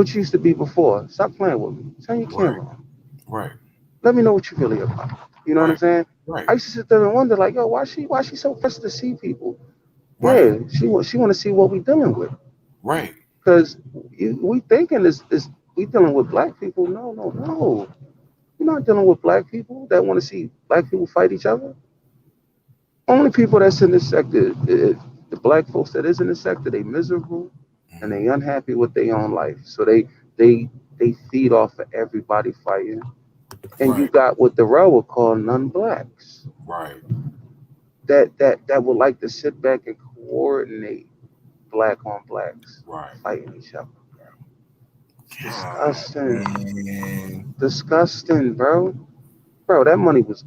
you used to be before. Stop playing with me. Turn your camera on. Right. Let me know what you really about. You know what I'm saying? Right. I used to sit there and wonder, like, yo, why she so pressed to see people? Right. Yeah, she want to see what we dealing with. Right. Because we thinking is we dealing with black people. No. We're not dealing with black people that want to see black people fight each other. Only people that's in this sector, the black folks that is in this sector, they miserable and they unhappy with their own life. So they feed off of everybody fighting. And you got what the rail would call non-blacks. Right. That would like to sit back and coordinate black on blacks fighting each other. Disgusting, bro. Bro, that money was,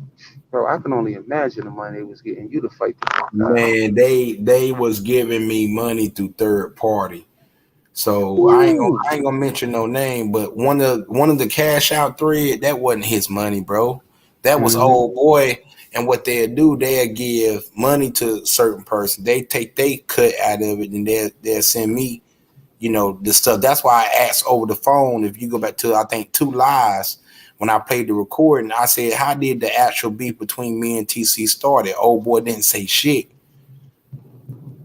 bro. I can only imagine the money they was getting you to fight the man. They was giving me money through third party. So I ain't gonna mention no name, but one of the cash out thread, that wasn't his money, bro. That was old boy. And what they'll do, they'll give money to a certain person. They take they cut out of it, and they'll send me, you know, the stuff. That's why I asked over the phone. If you go back to, I think, 2 Lies, when I played the recording, I said, how did the actual beef between me and TC started? Old boy didn't say shit.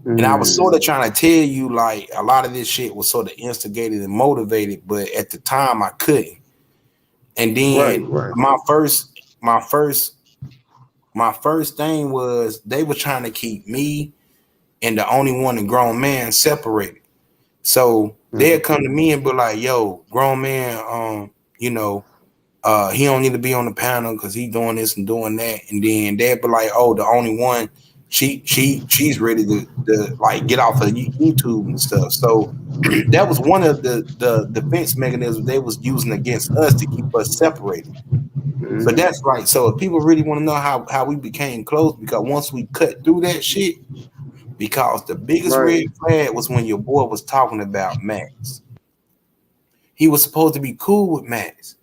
And I was sort of trying to tell you, like, a lot of this shit was sort of instigated and motivated, but at the time I couldn't. And then my first my first thing was they were trying to keep me and the only one, the grown man, separated. So they'd come to me and be like, "Yo, grown man, you know, he don't need to be on the panel because he's doing this and doing that." And then they'd be like, "Oh, the only one, she's ready to like get off of YouTube and stuff." So that was one of the defense mechanisms they was using against us to keep us separated. So that's right. So if people really want to know how we became close, because once we cut through that shit, because the biggest red flag was when your boy was talking about Max. He was supposed to be cool with Max.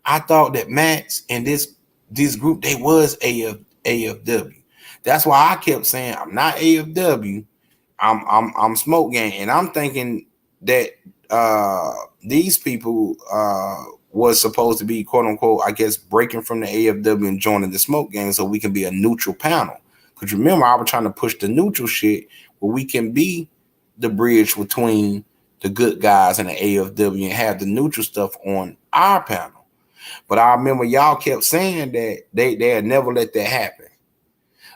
I thought that Max and this group, they was AFW. That's why I kept saying I'm not AFW. I'm Smoke Gang, and I'm thinking that these people was supposed to be, quote unquote, I guess, breaking from the AFW and joining the Smoke Gang so we can be a neutral panel. Because remember, I was trying to push the neutral shit where we can be the bridge between the good guys and the AFW and have the neutral stuff on our panel. But I remember y'all kept saying that they had never let that happen.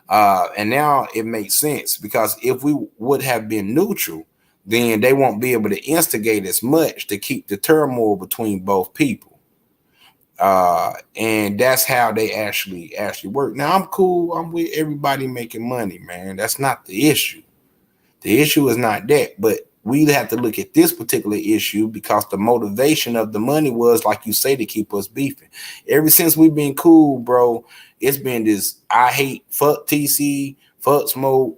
And now it makes sense, because if we would have been neutral, then they won't be able to instigate as much to keep the turmoil between both people. And that's how they actually work. Now I'm cool. I'm with everybody making money, man. That's not the issue. The issue is not that, but we have to look at this particular issue because the motivation of the money was, like you say, to keep us beefing. Ever since we've been cool, bro, it's been this I hate, fuck TC, fuck Smoke.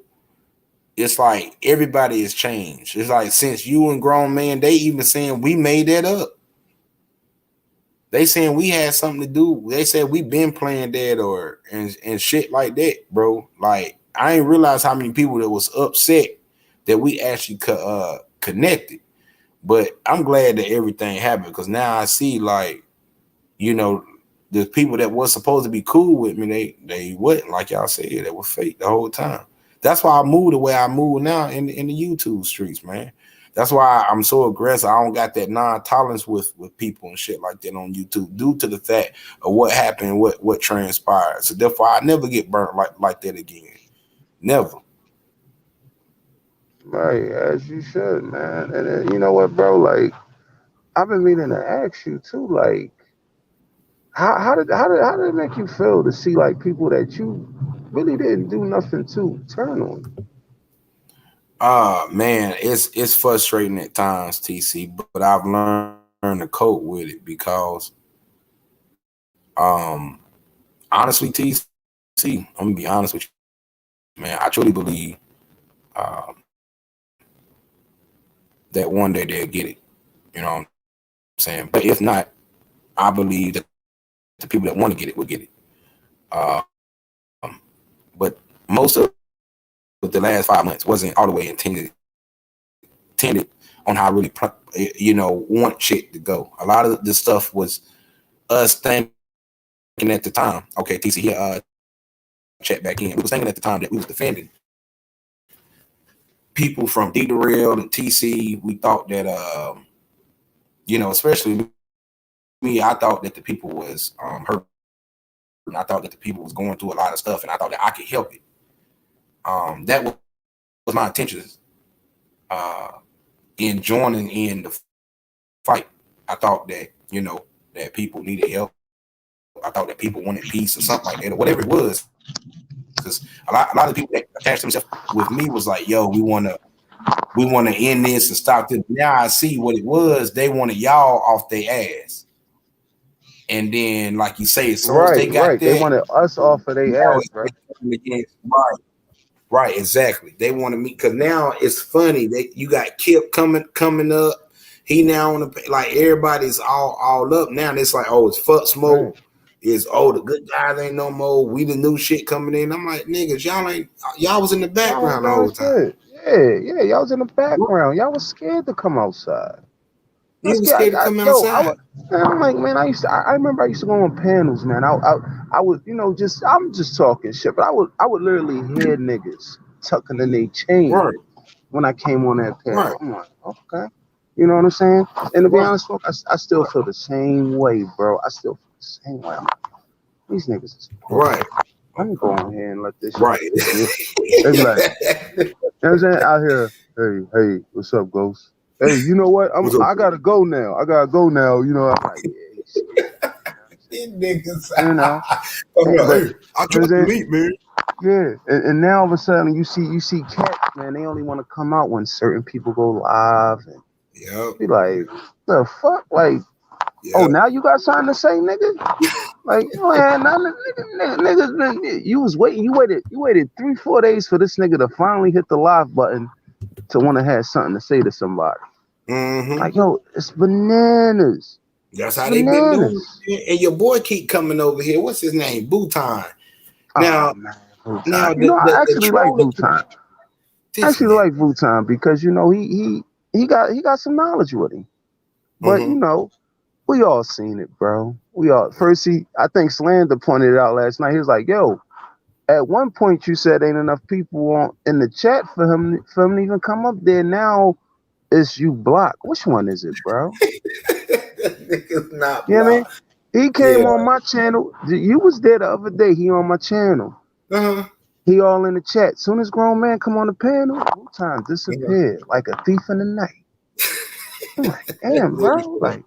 It's like everybody has changed. It's like since you and Grown Man, they even saying we made that up. They saying we had something to do. They said we been playing that and shit like that, bro. Like I ain't realized how many people that was upset that we actually connected. But I'm glad that everything happened, because now I see, like, you know, the people that was supposed to be cool with me, they wasn't, like y'all said, they were fake the whole time. That's why I moved the way I move now in the YouTube streets, man. That's why I'm so aggressive. I don't got that non-tolerance with people and shit like that on YouTube, due to the fact of what happened, what transpired. So therefore, I never get burnt like that again. Never. Right, as you should, man. And then, you know what, bro? Like, I've been meaning to ask you too. Like, how did it make you feel to see like people that you really didn't do nothing to turn on you? Man, it's frustrating at times, TC, but I've learned to cope with it because, honestly, TC, I'm gonna be honest with you, man. I truly believe that one day they'll get it. You know what I'm saying? But if not, I believe that the people that want to get it will get it. But most of the last 5 months wasn't all the way intended on how I really, want shit to go. A lot of the stuff was us thinking at the time. Okay, TC here, check back in. We was thinking at the time that we was defending people from D Derail and TC. We thought that, especially me, I thought that the people was hurt. And I thought that the people was going through a lot of stuff, and I thought that I could help it. That was my intentions in joining in the fight. I thought that, that people needed help. I thought that people wanted peace or something like that, or whatever it was. Because a lot of people that attached themselves with me was like, yo, we want to end this and stop this. Now I see what it was. They wanted y'all off their ass. And then, like you say, as soon as they got that, they wanted us off of their ass, bro. Right, exactly. They wanted me, because now it's funny that you got Kip coming up. He now on the, like, everybody's all up now. And it's like, oh, it's fuck Smoke. Right. It's the good guys ain't no more. We the new shit coming in. I'm like, niggas, y'all was in the background the whole time. Yeah, y'all was in the background. Y'all was scared to come outside. You was scared to come outside. I'm like, man, I remember I used to go on panels, man. I would, I'm just talking shit, but I would literally hear niggas tucking in their chain when I came on that panel. Right. I'm like, okay. You know what I'm saying? And to be honest, I still feel the same way, bro. I still feel the same way. These niggas is poor. Right. Let me go on here and let this shit. Right. They be like, you know what I'm saying? Out here, hey, what's up, Ghost? Hey, you know what? I gotta go now. You know, I'm like, yeah, These niggas. you know. Hey, I tried to meet, man. Yeah, and now all of a sudden you see cats, man. They only want to come out when certain people go live, and be like, the fuck, like, oh, now you got something to say, nigga? Like, man, nigga, you waited 3-4 days for this nigga to finally hit the live button to want to have something to say to somebody. Like, yo, it's bananas. That's how they been doing it. And your boy keep coming over here. What's his name? Bhutan. Now, now you know, I actually like Bhutan. I actually like Bhutan because, you know, he got some knowledge with him. But you know, we all seen it, bro. I think Slander pointed it out last night. He was like, yo, at one point you said ain't enough people in the chat for him to even come up there. Now it's you block. Which one is it, bro? Nigga's not blocked. You know what I mean? He came on my channel. You was there the other day. He on my channel. He all in the chat. Soon as grown man come on the panel, Bhutan disappeared like a thief in the night. I'm like, damn, bro. Like,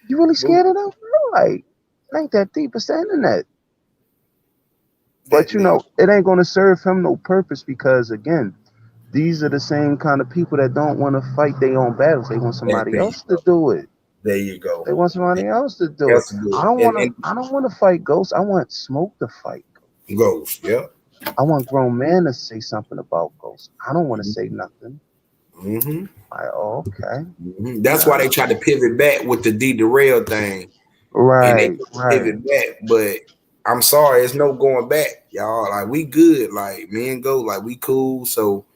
you really scared of them, bro? Like, it ain't that deep. It's the internet. But you know, it ain't gonna serve him no purpose because again, these are the same kind of people that don't want to fight their own battles. They want somebody else to do it. There you go. They want somebody else to do it. I don't want to fight Ghost. I want Smoke to fight Ghost. Yeah. I want grown man to say something about Ghost. I don't want to say nothing. Okay. That's why they tried to pivot back with the D-Darrell thing. Right. And they pivot back, but I'm sorry, there's no going back, y'all. Like, we good. Like, me and Ghost, like, we cool. So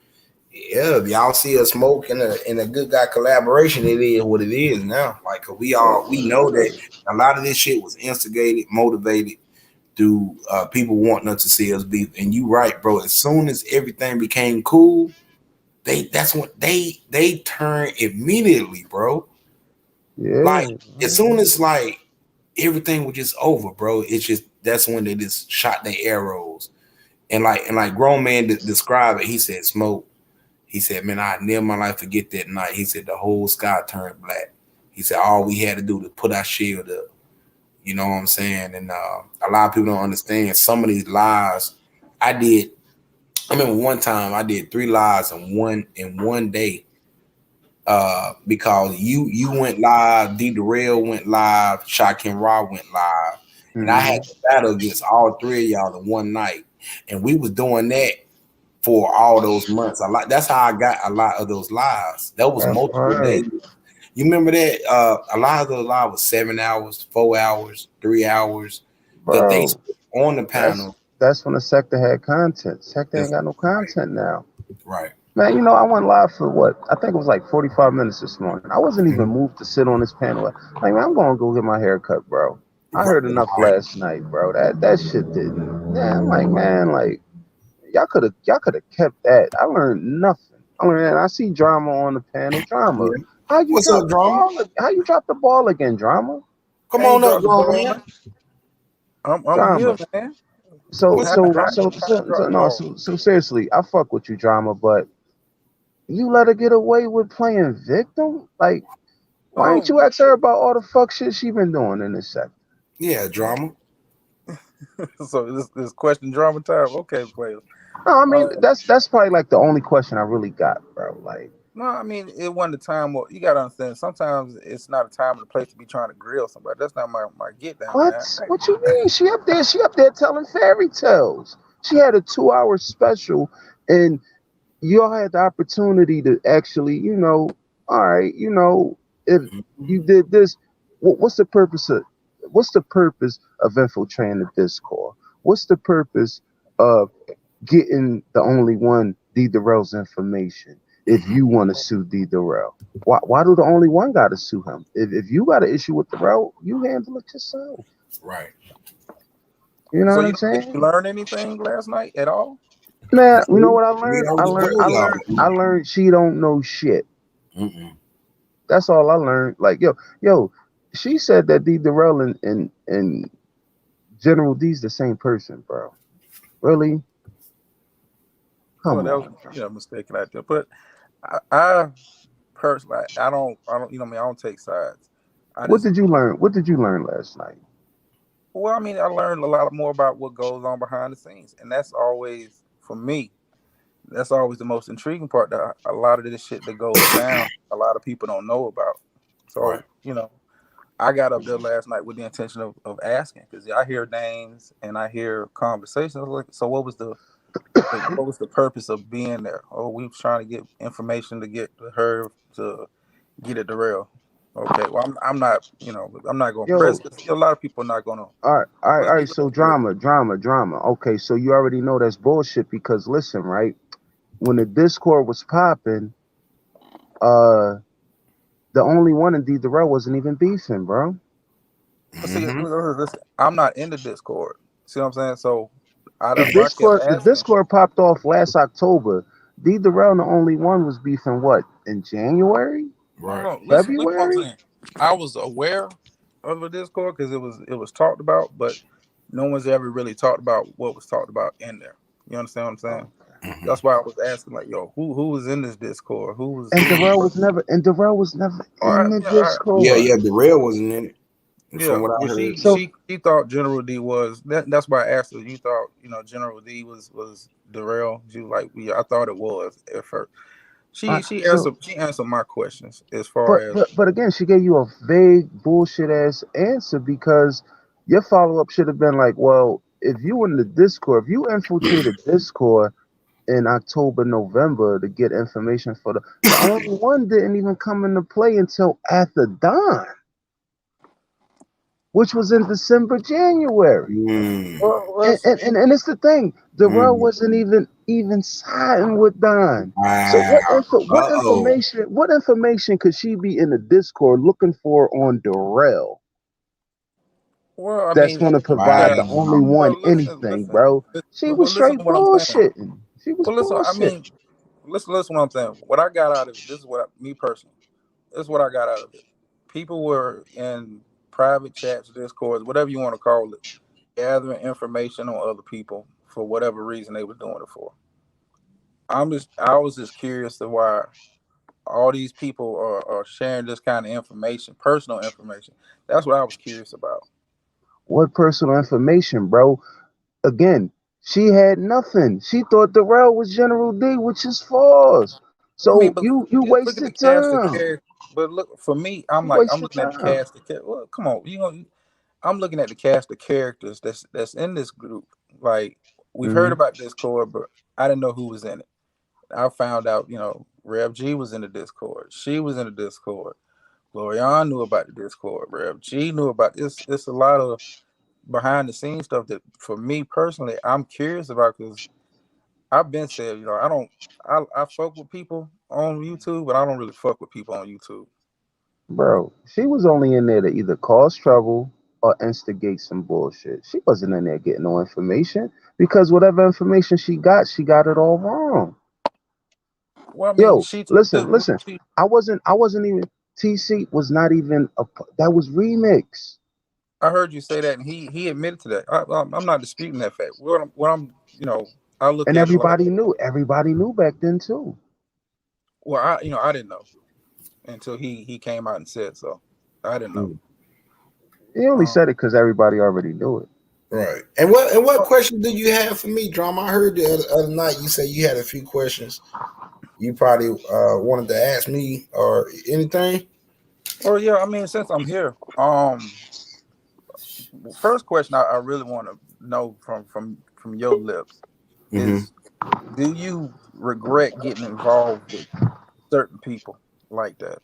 yeah, if y'all see us smoke in a good guy collaboration, it is what it is now. Like, we know that a lot of this shit was instigated, motivated through people wanting us to see us beef. And you right, bro. As soon as everything became cool, that's when they turn immediately, bro. Yeah. Like, as soon as like everything was just over, bro. It's just that's when they just shot their arrows. And like grown man describe it. He said, Smoke. He said, man, I never in my life forget that night. He said the whole sky turned black. He said all we had to do was put our shield up. You know what I'm saying? And a lot of people don't understand some of these lives. I remember one time I did 3 lives in one day. Because you went live, D-Darrell went live, Shakim Ra went live. And I had to battle against all 3 of y'all in one night. And we was doing that for all those months. That's how I got a lot of those lives. That was multiple days. You remember that? A lot of those lives was 7 hours, 4 hours, 3 hours. But they on the panel. That's when the sector had content. Sector ain't got no content now. Right. Man, you know, I went live for what? I think it was like 45 minutes this morning. I wasn't even moved to sit on this panel. Like, man, I'm going to go get my hair cut, bro. I heard enough last night, bro. That shit didn't. Yeah, I'm like, man, like, y'all could have kept that. I learned nothing. I see Drama on the panel. Drama. What's up, Drama? How you drop the ball again, Drama? Come on up, Drama. I'm here, man. So seriously, I fuck with you, Drama, but you let her get away with playing victim? Like, why ain't you ask her about all the fuck shit she been doing in this sector? Yeah, Drama. So this question drama time. Okay, player. No, I mean that's probably like the only question I really got, bro. Like, no, I mean it wasn't the time. You gotta understand. Sometimes it's not a time and a place to be trying to grill somebody. That's not my get down. What? Man. What you mean? She up there telling fairy tales. She had a 2-hour special, and y'all had the opportunity to actually, you know, all right, you know, if you did this, what's the purpose of infiltrating the Discord? What's the purpose of getting the only one D-Darrell's information if you want to sue D-Darrell? Why do the only one got to sue him? If you got an issue with Darrell, you handle it yourself. Right. You know what I'm saying? Did you learn anything last night at all? Man, you know what I learned? I learned she don't know shit. That's all I learned. Like, yo, she said that D-Darrell and General D's the same person, bro. Really? Come That on. was mistaken out there. But I personally, I don't, I don't take sides. What did you learn? What did you learn last night? Well, I mean, I learned a lot more about what goes on behind the scenes, and that's always, for me, that's always the most intriguing part. That a lot of this shit that goes down, a lot of people don't know about. So, I got up there last night with the intention of asking, because I hear names and I hear conversations. Like, so what was the purpose of being there? Oh, we were trying to get information to get her to get it derailed. Okay, well, I'm not going to press, because a lot of people are not going to. All right. So drama. Okay, so you already know that's bullshit, because listen, right? When the Discord was popping, the only one in D Darrell wasn't even beefing, bro. See, listen, I'm not in the Discord. See what I'm saying? So the Discord popped off last October. D Darrell, the only one, was beefing what, in January? Right. February? I was aware of the Discord because it was talked about, but no one's ever really talked about what was talked about in there. You understand what I'm saying? Mm-hmm. That's why I was asking, like, yo, who was in this Discord? Darrell was never in the Discord. Yeah, Darrell wasn't in it. From what I heard. She thought General D was that's why I asked her. You thought, General D was Darrell? She was like, yeah, I thought it was at first. She answered my questions as far as but again, she gave you a vague bullshit ass answer, because your follow-up should have been like, well, if you in the Discord, if you infiltrated Discord in October, November to get information for the only one didn't even come into play until after dawn, which was in December, January. And it's the thing, Darrell wasn't even siding with Don. So what information could she be in the Discord looking for on Darrell? Well, that's going to provide the only one anything, bro. She was straight bullshitting. She was bullshitting. I mean, listen what I'm saying. What I got out of it, this is me personally, this is what I got out of it. People were in private chats, Discords, whatever you want to call it, gathering information on other people for whatever reason they were doing it for. I was just curious to why all these people are sharing this kind of information, personal information. That's what I was curious about. What personal information, bro? Again, she had nothing. She thought Darrell was General D, which is false. So you wasted time. But look, for me, I'm looking at the cast of characters. Well, come on, I'm looking at the cast of characters that's in this group. Like, we've heard about Discord, but I didn't know who was in it. I found out, Rev G was in the Discord. She was in the Discord. Glorian knew about the Discord. Rev G knew about this. It's a lot of behind the scenes stuff that, for me personally, I'm curious about, because I've been said, I fuck with people on YouTube, but I don't really fuck with people on YouTube. Bro, she was only in there to either cause trouble or instigate some bullshit. She wasn't in there getting no information, because whatever information she got it all wrong. Well, I mean, listen. I wasn't even. TC was not even that was remix. I heard you say that, and he admitted to that. I'm not disputing that fact. What I'm I look and at everybody knew. Everybody knew back then too. Well, I didn't know until he came out and said so. I didn't know. He only said it because everybody already knew it. Right. And what question do you have for me, Drama? I heard the other night you say you had a few questions you probably wanted to ask me or anything. Well, yeah, I mean, since I'm here, first question I really want to know from your lips is, do you regret getting involved with certain people like that?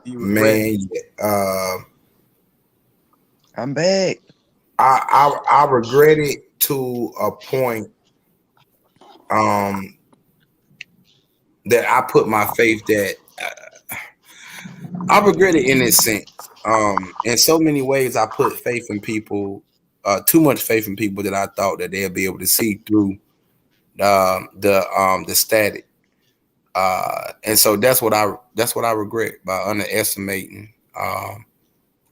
Man, I'm back. I regret it to a point that I put my faith that I regret it in this sense. In so many ways, I put faith in people, too much faith in people that I thought that they'll be able to see through the static. And so that's what I regret, by underestimating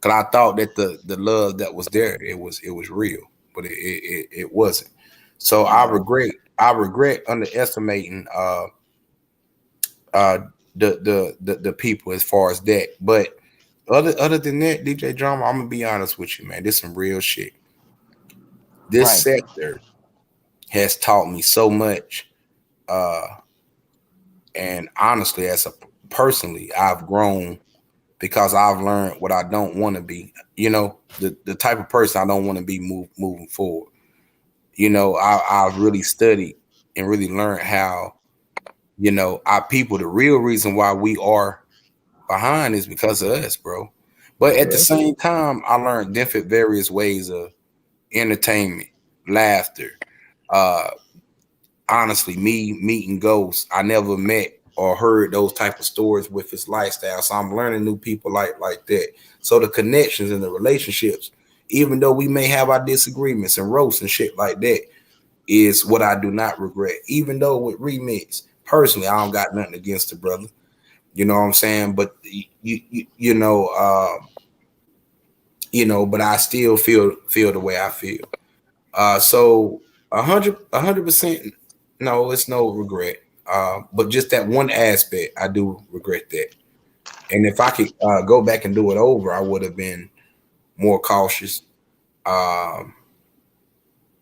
Cause I thought that the love that was there, it was real, but it wasn't. So I regret underestimating the people as far as that. But other than that, DJ Drama, I'm gonna be honest with you, man. This some real shit. This sector has taught me so much. And honestly, personally, I've grown because I've learned what I don't want to be. You know, the type of person I don't want to be moving forward. You know, I've really studied and really learned how, you know, our people, the real reason why we are behind is because of us, bro. But at the same time, I learned different various ways of entertainment, laughter. Honestly, me meeting ghosts, I never met or heard those type of stories with his lifestyle. So I'm learning new people like that. So the connections and the relationships, even though we may have our disagreements and roasts and shit like that, is what I do not regret. Even though with Remix, personally, I don't got nothing against the brother. You know what I'm saying? But you know, but I still feel the way I feel. So 100%, no, it's no regret. But just that one aspect, I do regret that. And if I could go back and do it over, I would have been more cautious.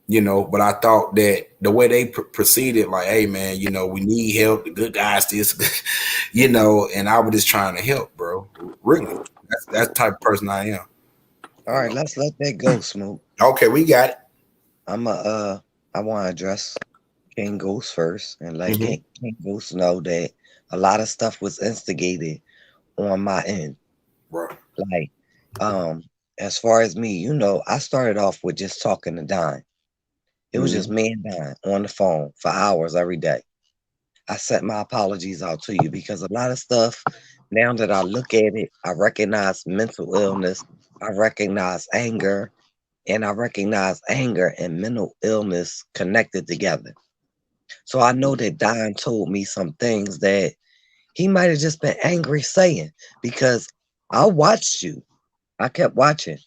You know, but I thought that the way they proceeded, like, hey man, you know, we need help. The good guys, this, you know, and I was just trying to help, bro. Really, that's the type of person I am. All right, let's let that go, Smoke. Okay, we got it. I want to address King Ghost first and let King Ghost know that a lot of stuff was instigated on my end. Right. Like, as far as me, you know, I started off with just talking to Don. It was just me and Don on the phone for hours every day. I sent my apologies out to you because a lot of stuff, now that I look at it, I recognize mental illness, I recognize anger, and I recognize anger and mental illness connected together. So I know that Don told me some things that he might have just been angry saying, because I watched you. I kept watching,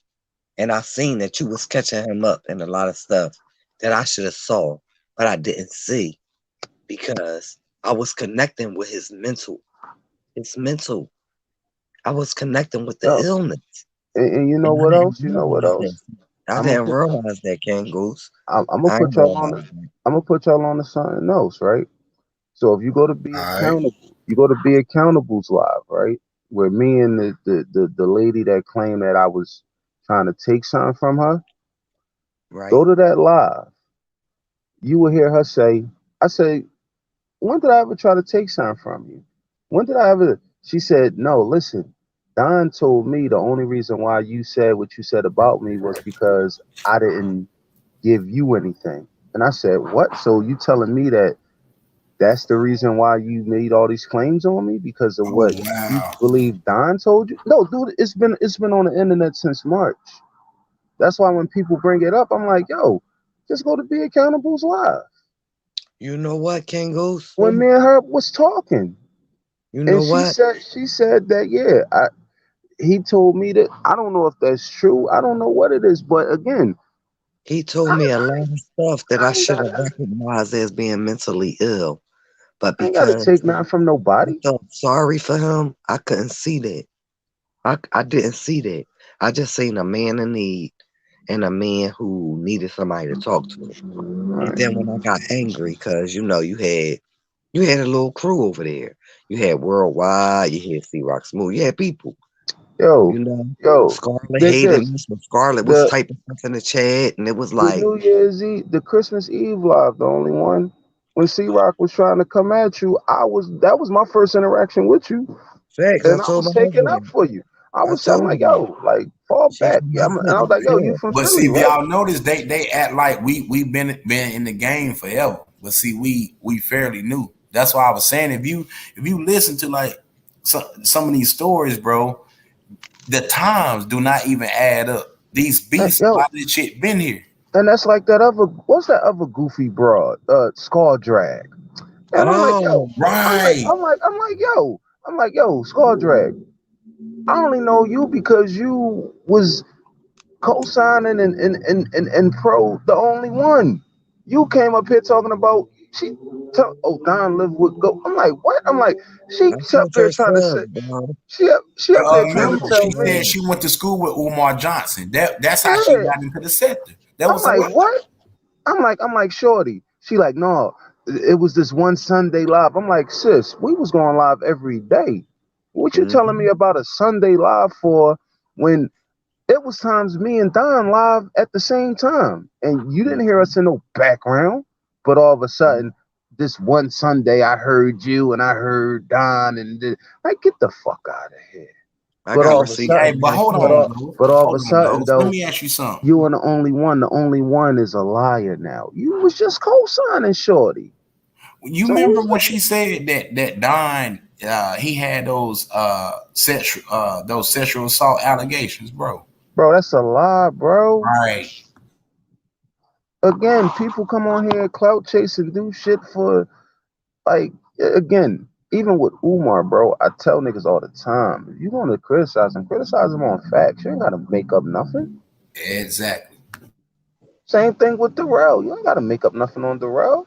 and I seen that you was catching him up in a lot of stuff that I should have saw, but I didn't see because I was connecting with his mental. It's mental. I was connecting with the illness. And you know what else? You know what else? I didn't realize that, King Goose. I'm gonna put y'all on. I'm gonna put y'all on to something else, right? So if you go to Be Accountable, you go to Be Accountable's live, right? Where me and the lady that claimed that I was trying to take something from her, right? Go to that live. You will hear her say, I say, when did I ever try to take something from you? When did I ever? She said, no, listen, Don told me the only reason why you said what you said about me was because I didn't give you anything. And I said, what? So you telling me that that's the reason why you made all these claims on me because of what you believe Don told you? No, dude, it's been on the internet since March. That's why when people bring it up, I'm like, yo, just go to Be Accountable's live. You know what, King Goose? When me and her was talking, you know and what? She said that he told me that. I don't know if that's true. I don't know what it is, but again, he told me a lot of stuff that I should have recognized as being mentally ill. But because I ain't gotta take nothing from nobody. I felt sorry for him, I couldn't see that. I didn't see that. I just seen a man in need and a man who needed somebody to talk to. And then when I got angry, because you know you had a little crew over there. You had Worldwide, you had C-Rock Smooth, you had people. Yo, you know, Scarlett hated me. So Scarlett was typing stuff in the chat, and it was like the New Year's Eve, the Christmas Eve live, the only one. When C-Rock was trying to come at you, that was my first interaction with you. Facts, and I was taking up for you. I was telling like, yo, like fall back. And I was like, yo, you from Philly, see, right? y'all notice they act like we've been in the game forever. But see, we fairly new. That's why I was saying if you listen to like some of these stories, bro, the times do not even add up. These beasts, a lot of this shit been here. And that's like that other, what's that other goofy broad? Skull Drag. And I'm like, yo, right. I'm like, yo, Skull Drag. I only know you because you was co-signing and pro the only one. You came up here talking about Don live with go. I'm like, what? I'm like, she That's up what there they trying to said, say bro. she up there trying to Remember, tell she me, said she went to school with Umar Johnson. That's how she yeah. got into the sector. That I'm was a like, lie. what? I'm like, shorty. She like, no, it was this one Sunday live. I'm like, sis, we was going live every day. What you telling me about a Sunday live for when it was times me and Don live at the same time, and you didn't hear us in no background. But all of a sudden, this one Sunday, I heard you and I heard Don, and like, get the fuck out of here. I But got all of a receipts Hey, on sudden, but my hold but on, phone. all, Los. but all of a Hold on, sudden, Los. Let though, me ask you something. you are the only one. The only one is a liar now. You was just co-signing Shorty. You So remember who's when she said that Don he had those sexual assault allegations, bro? bro? That's a lie, bro. Right. Again, people come on here, clout chase, and do shit for like again. Even with Umar, bro, I tell niggas all the time, if you want to criticize him on facts. You ain't gotta make up nothing. Exactly. Same thing with Darrell. You ain't gotta make up nothing on Darrell.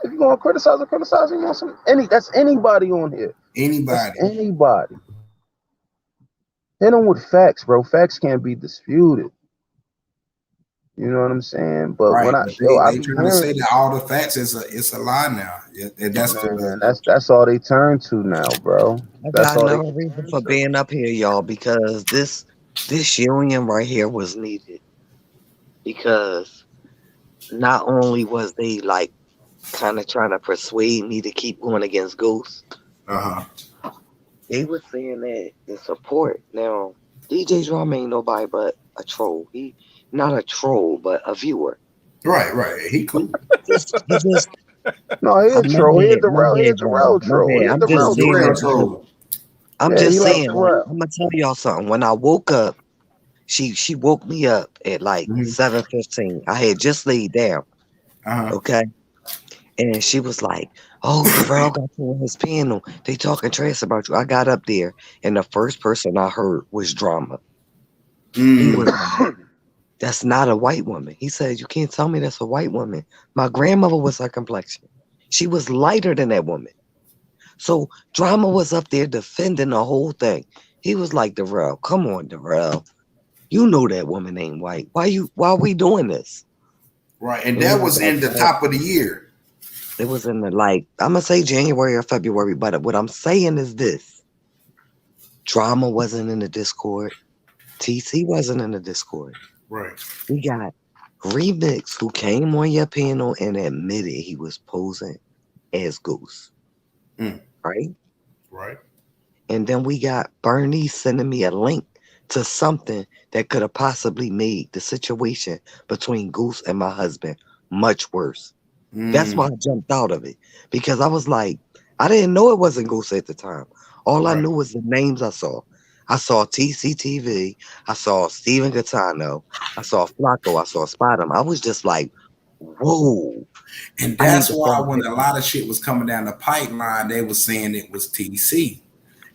If you gonna criticize him on some that's anybody on here. That's Anybody. anybody. Hit them with facts, bro. Facts can't be disputed. You know what I'm saying? But Right. when But I they be trying to hearing, say that all the facts it's a lie now. Yeah, that's man, the that's all they turn to now, bro. I That's got all they another can reason turn for to. being up here, y'all, because this union right here was needed. Because not only was they like kind of trying to persuade me to keep going against Ghost, uh-huh. they were saying that the support. Now, DJ Drama ain't nobody but a troll. He not a troll, but a viewer. Right. He cool. He just No, he a troll. He a my Darrell. He a bad, Drama, Darrell my troll. He bad. a I'm He's just Darrell a real saying. troll. troll. I'm Yeah, just he like saying. Like, Darrell. I'm gonna tell y'all something. When I woke up, she woke me up at like Mm-hmm. 7:15. I had just laid down. Uh-huh. Okay. And she was like, "Oh, Darrell got you on his panel. They talking trash about you." I got up there, and the first person I heard was Drama. He Mm. was like, "That's not a white woman." He said, "You can't tell me that's a white woman. My grandmother was her complexion. She was lighter than that woman." So Drama was up there defending the whole thing. He was like, "Darrell, come on, Darrell. You know that woman ain't white. Why are we doing this?" Right. And And he that was was like, in the "Oh." top of the year. It was in the like, I'm gonna say January or February, but what I'm saying is this: Drama wasn't in the Discord. TC wasn't in the Discord. Right. We got Remix, who came on your panel and admitted he was posing as Goose, Mm. right? Right. And then we got Bernie sending me a link to something that could have possibly made the situation between Goose and my husband much worse. That's why Mm. I jumped out of it, because I was like, I didn't know it wasn't Goose at the time. All I Right. knew was the names I saw. I saw TCTV, I saw Steven Gattano, I saw Flacco, I saw Spottum. I was just like, whoa, And I need that's to why follow when hip a hop. lot of shit was coming down the pipeline, they was saying it was TC.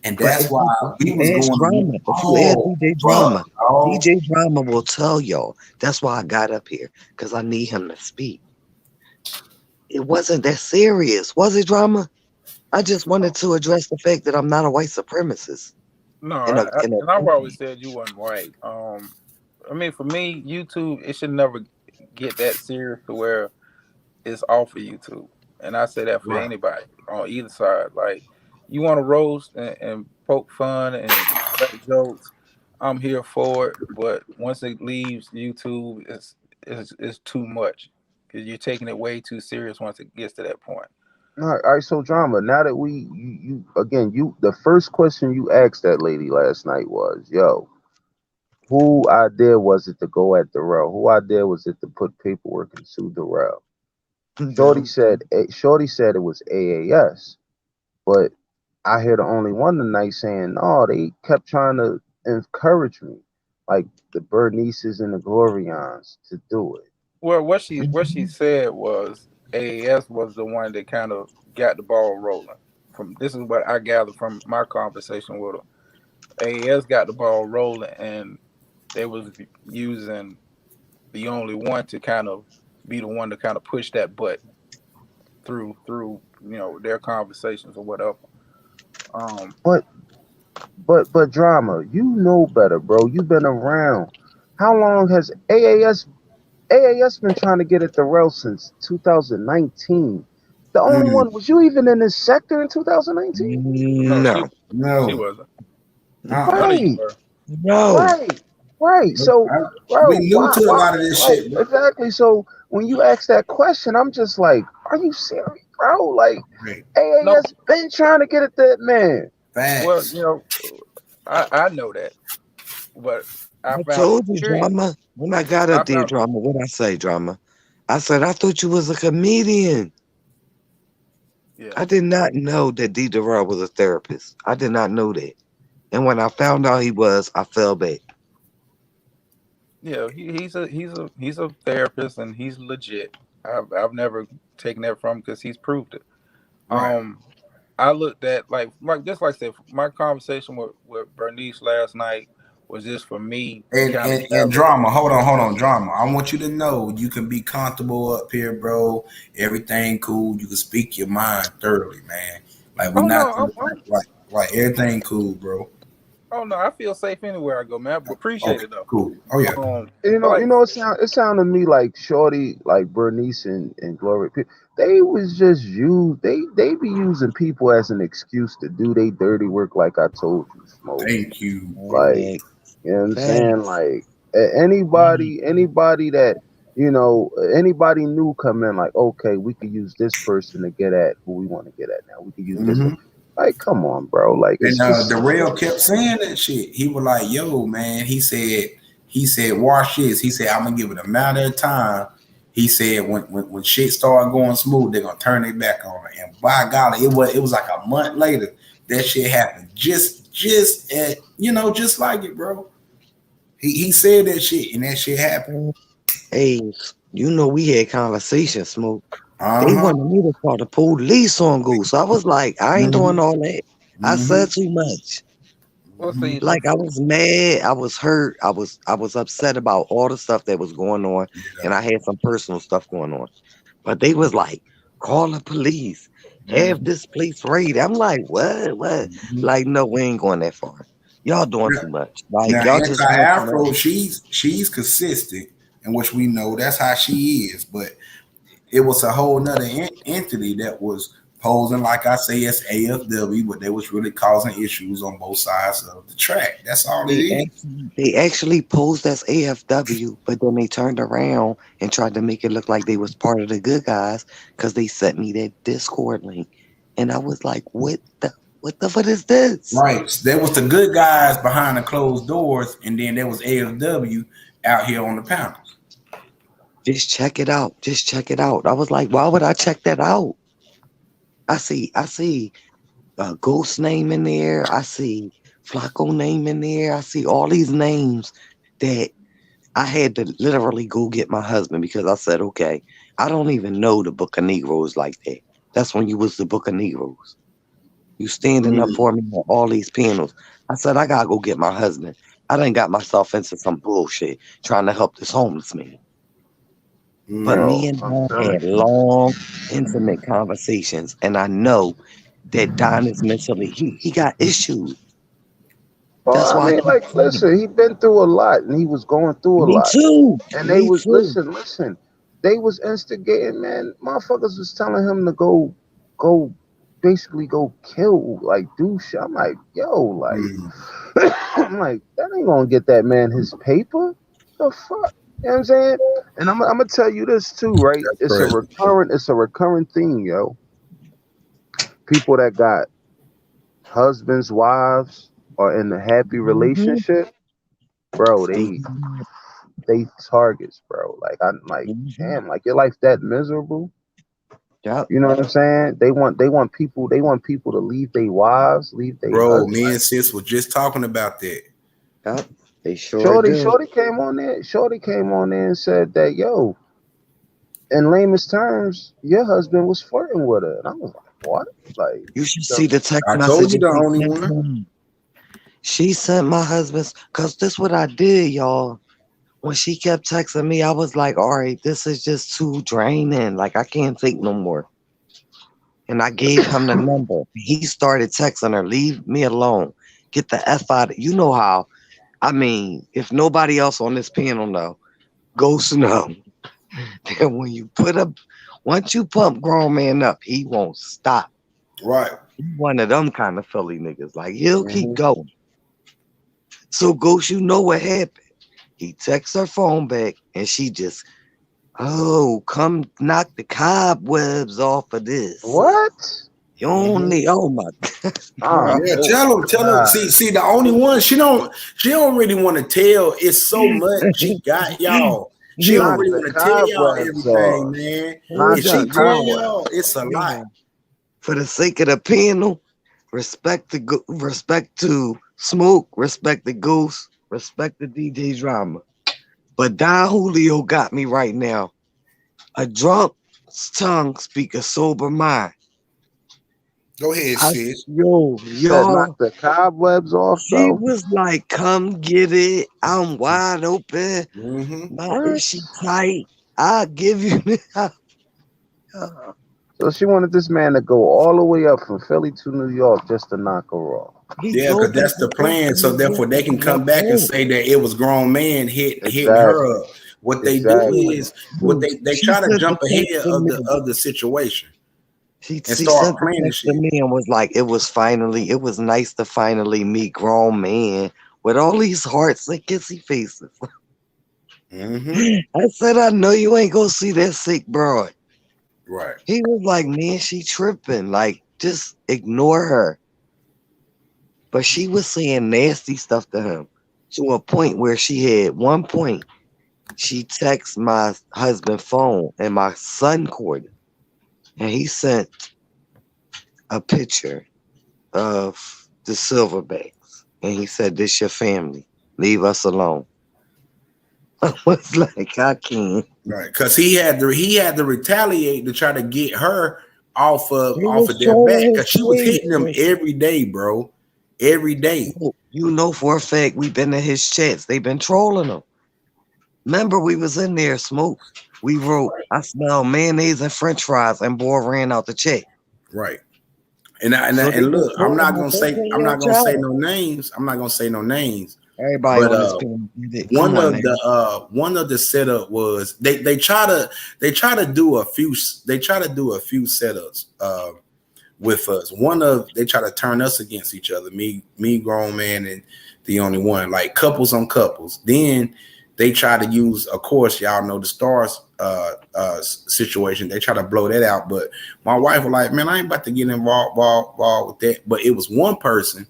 And But that's why if we you was ask going, Drama, if you ask oh, DJ Drama, fuck, oh. DJ Drama will tell y'all. That's why I got up here, because I need him to speak. It wasn't that serious, was it, Drama? I just wanted to address the fact that I'm not a white supremacist. No, In a, I, in a, and I've always said you wasn't right. I mean, for me, YouTube, it should never get that serious to where it's off of YouTube. And I say that for Right. anybody on either side. Like, you want to roast and poke fun and crack jokes, I'm here for it. But once it leaves YouTube, it's too much because you're taking it way too serious once it gets to that point. All right, so Drama. Now that you again, the first question you asked that lady last night was, "Yo, who idea was it to go at Darrell? Who idea was it to put paperwork and sue Darrell?" them. Shorty said it was AAS, but I hear the only one tonight saying, no, they kept trying to encourage me, like the Bernices and the Glorians, to do it. Well, what she said was AAS was the one that kind of got the ball rolling. From this is what I gathered from my conversation with her. AAS got the ball rolling, and they was using the only one to kind of be the one to kind of push that button through their conversations or whatever. But drama, you know better, bro. You've been around. How long has AAS been trying to get at the rail since 2019? The only one, was you even in this sector in 2019? No. She wasn't. Right. No. Right. So, bro, we knew to a lot of this shit, bro. Exactly. So when you ask that question, I'm just like, are you serious, bro? Like, AAS been trying to get at that man. Facts. Well, I know that, but I told you, Drama. When I got up there, Drama, what I say, Drama? I said, I thought you was a comedian. Yeah. I did not know that D. Darrell was a therapist. I did not know that. And when I found out he was, I fell back. Yeah, he's a therapist, and he's legit. I've never taken that from him because he's proved it. Right. I looked at like just like I said, my conversation with Bernice last night was just for me. And Drama, hold on, Drama. I want you to know you can be comfortable up here, bro. Everything cool. You can speak your mind thoroughly, man. Like like everything cool, bro. Oh no, I feel safe anywhere I go, man. I appreciate it though. Cool. Oh yeah. It sounded to me like Shorty, like Bernice and Glory. They was just used. They be using people as an excuse to do their dirty work. Like I told you, Smoke. Thank you. Like, you know what I'm saying? Like anybody that anybody new come in, like, okay, we could use this person to get at who we want to get at now. We could use this. Like, come on, bro. Like, and Darrell kept saying that shit. He was like, "Yo, man." He said, "Watch this." He said, "I'm gonna give it a matter of time." He said, "When shit started going smooth, they're gonna turn it back on." And by golly, it was like a month later that shit happened. Just like it, bro. He said that shit, and that shit happened. Hey, we had conversations, Smoke. They wanted me to call the police on Goose. I was like, I ain't doing all that. I said too much. Like, I was mad. I was hurt. I was upset about all the stuff that was going on, and I had some personal stuff going on. But they was like, call the police. Have this place raided. I'm like, what? Like, no, we ain't going that far. Y'all doing too much. Like, now, y'all just Afro, she's consistent, and which we know that's how she is, but it was a whole nother entity that was posing, like I say, as AFW, but they was really causing issues on both sides of the track. That's all it is. They actually posed as AFW, but then they turned around and tried to make it look like they was part of the good guys because they sent me that Discord link. And I was like, what the fuck is this? Right. There was the good guys behind the closed doors, and then there was AFW out here on the panels. Just check it out. I was like, why would I check that out? I see Ghost name in there. I see Flacco name in there. I see all these names that I had to literally go get my husband because I said, okay, I don't even know the Book of Negroes like that. That's when you was the Book of Negroes. You standing up for me on all these panels. I said, I gotta go get my husband. I done got myself into some bullshit trying to help this homeless man. But me and Don had long, intimate conversations, and I know that Don is mentally, he got issues. That's why listen, he been through a lot, and he was going through a lot. Me too. And they was, listen, they was instigating, man. Motherfuckers was telling him to go kill, like, do shit. I'm like, yo, like, I'm like, that ain't gonna get that man his paper. The fuck? You know what I'm saying? And I'm gonna tell you this too, right? It's a recurrent thing, yo. People that got husbands, wives, or in a happy relationship, bro, they targets, bro. Like, I'm like, damn, like, your life that miserable? Yeah. You know what I'm saying? They want people to leave their wives, leave their husbands. Me and sis were just talking about that. Yep. They Shorty came on there and said that, yo, in lamest terms, your husband was flirting with her. And I was like, what? Like, you should see the text I message. told you the only one. She sent my husband's, cause this what I did, y'all. When she kept texting me, I was like, all right, this is just too draining. Like I can't think no more. And I gave him the number. He started texting her, leave me alone. Get the F out. You know how. I mean, if nobody else on this panel know, Ghost know. That when you once you pump grown man up, he won't stop. Right. He's one of them kind of Philly niggas. Like he'll keep going. So Ghost, you know what happened? He texts her phone back and she just, oh, come knock the cobwebs off of this. What? You only, oh my Oh, Yeah, tell him. See, the only one she don't really want to tell. It's so much she got y'all. She don't really want to tell y'all everything, man. If she tell y'all, it's a lot. For the sake of the panel, respect to Smoke, respect the Goose, respect the DJ Drama. But Don Julio got me right now. A drunk's tongue speak a sober mind. Go ahead, sis. Y'all. Knock the cobwebs off. She was like, "Come get it. I'm wide open. Mm-hmm. She tight. I'll give you." So she wanted this man to go all the way up from Philly to New York just to knock her off. Yeah, because that's the plan. So therefore, they can come back and say that it was grown man hitting her up. What they do is they try to jump ahead of the situation. She start playing to me and was like, it was nice to finally meet grown man with all these hearts and kissy faces. I said, I know you ain't gonna see that sick broad. Right. He was like, man, she tripping. Like, just ignore her. But she was saying nasty stuff to him to a point where she texted my husband's phone and my son called it. And he sent a picture of the Silverbacks. And he said, this your family. Leave us alone. I was like, I can't. Right. Because he had to retaliate to try to get her off of their back. Because she was hitting them every day, bro. Every day. You know for a fact we've been in his chats. They've been trolling him. Remember we was in there, Smoke. We wrote, I smell mayonnaise and french fries, and boy ran out the check. Right. And look, I'm not gonna say no names. I'm not gonna say no names. Everybody but, on this panel. One of the setup was they try to do a few setups with us. They try to turn us against each other, me grown man and the only one, like couples on couples. Then they try to use, of course, y'all know the Stars situation. They try to blow that out, but my wife was like, man, I ain't about to get involved with that. But it was one person.